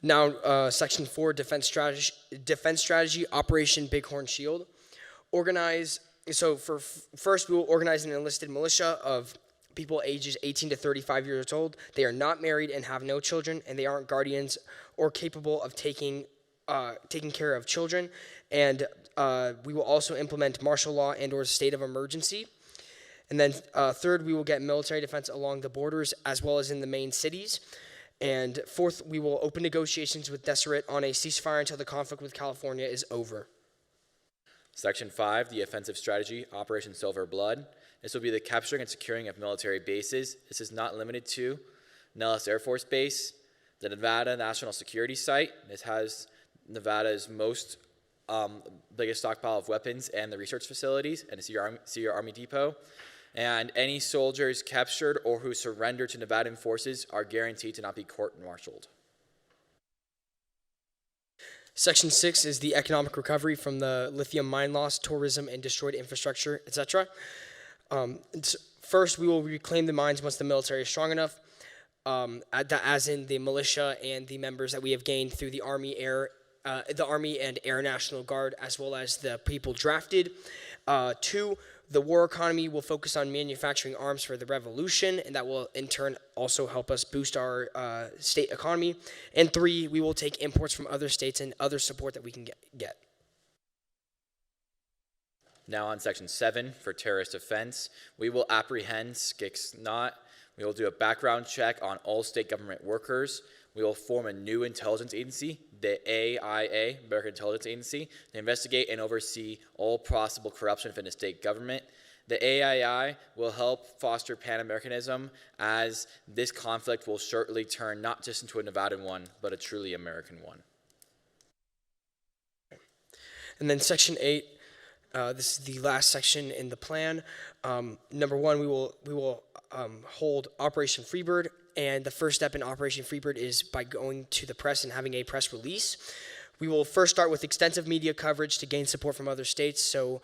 Now, Section 4, Defense Strategy, Operation Bighorn Shield. First, we will organize an enlisted militia of people ages 18 to 35 years old. They are not married and have no children, and they aren't guardians or capable of taking care of children. And we will also implement martial law and or state of emergency. And then third, we will get military defense along the borders as well as in the main cities. And fourth, we will open negotiations with Deseret on a ceasefire until the conflict with California is over. Section 5, the offensive strategy, Operation Silver Blood. This will be the capturing and securing of military bases. This is not limited to Nellis Air Force Base, the Nevada National Security Site. This has Nevada's biggest stockpile of weapons and the research facilities, and the Sierra Army Depot. And any soldiers captured or who surrender to Nevadan forces are guaranteed to not be court-martialed. Section 6 is the economic recovery from the lithium mine loss, tourism, and destroyed infrastructure, etc. First, we will reclaim the mines once the military is strong enough, as in the militia and the members that we have gained through the Army and Air National Guard, as well as the people drafted. 2, the war economy will focus on manufacturing arms for the revolution, and that will in turn also help us boost our state economy. And 3, we will take imports from other states and other support that we can get. Now on section 7 for terrorist offense, we will apprehend Skix Not. We will do a background check on all state government workers. We will form a new intelligence agency, the AIA, American Intelligence Agency, to investigate and oversee all possible corruption within the state government. The AII will help foster Pan-Americanism, as this conflict will shortly turn not just into a Nevadan one, but a truly American one. And then section 8, this is the last section in the plan. Number 1, we will hold Operation Freebird, and the first step in Operation Freebird is by going to the press and having a press release. We will first start with extensive media coverage to gain support from other states, so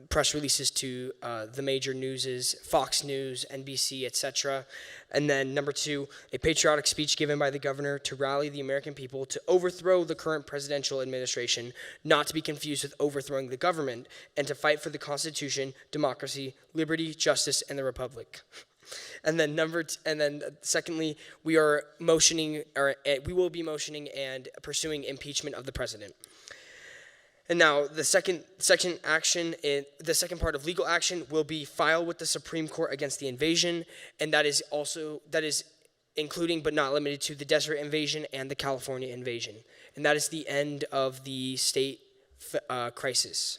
press releases to the major newses, Fox News, NBC, etc. And then number 2, a patriotic speech given by the governor to rally the American people to overthrow the current presidential administration, not to be confused with overthrowing the government, and to fight for the Constitution, democracy, liberty, justice, and the Republic. And then secondly, we will be motioning and pursuing impeachment of the president. And now the second part of legal action will be file with the Supreme Court against the invasion, and that is including but not limited to the Desert Invasion and the California invasion. And that is the end of the state crisis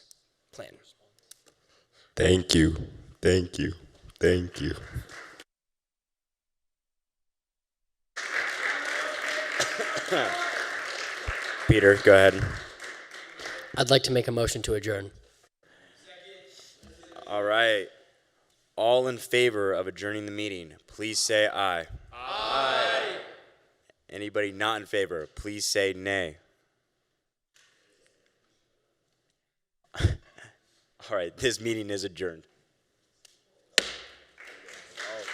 plan. Thank you. Thank you. Thank you. Peter, go ahead. I'd like to make a motion to adjourn. All right. All in favor of adjourning the meeting, please say aye. Aye. Anybody not in favor, please say nay. All right, this meeting is adjourned.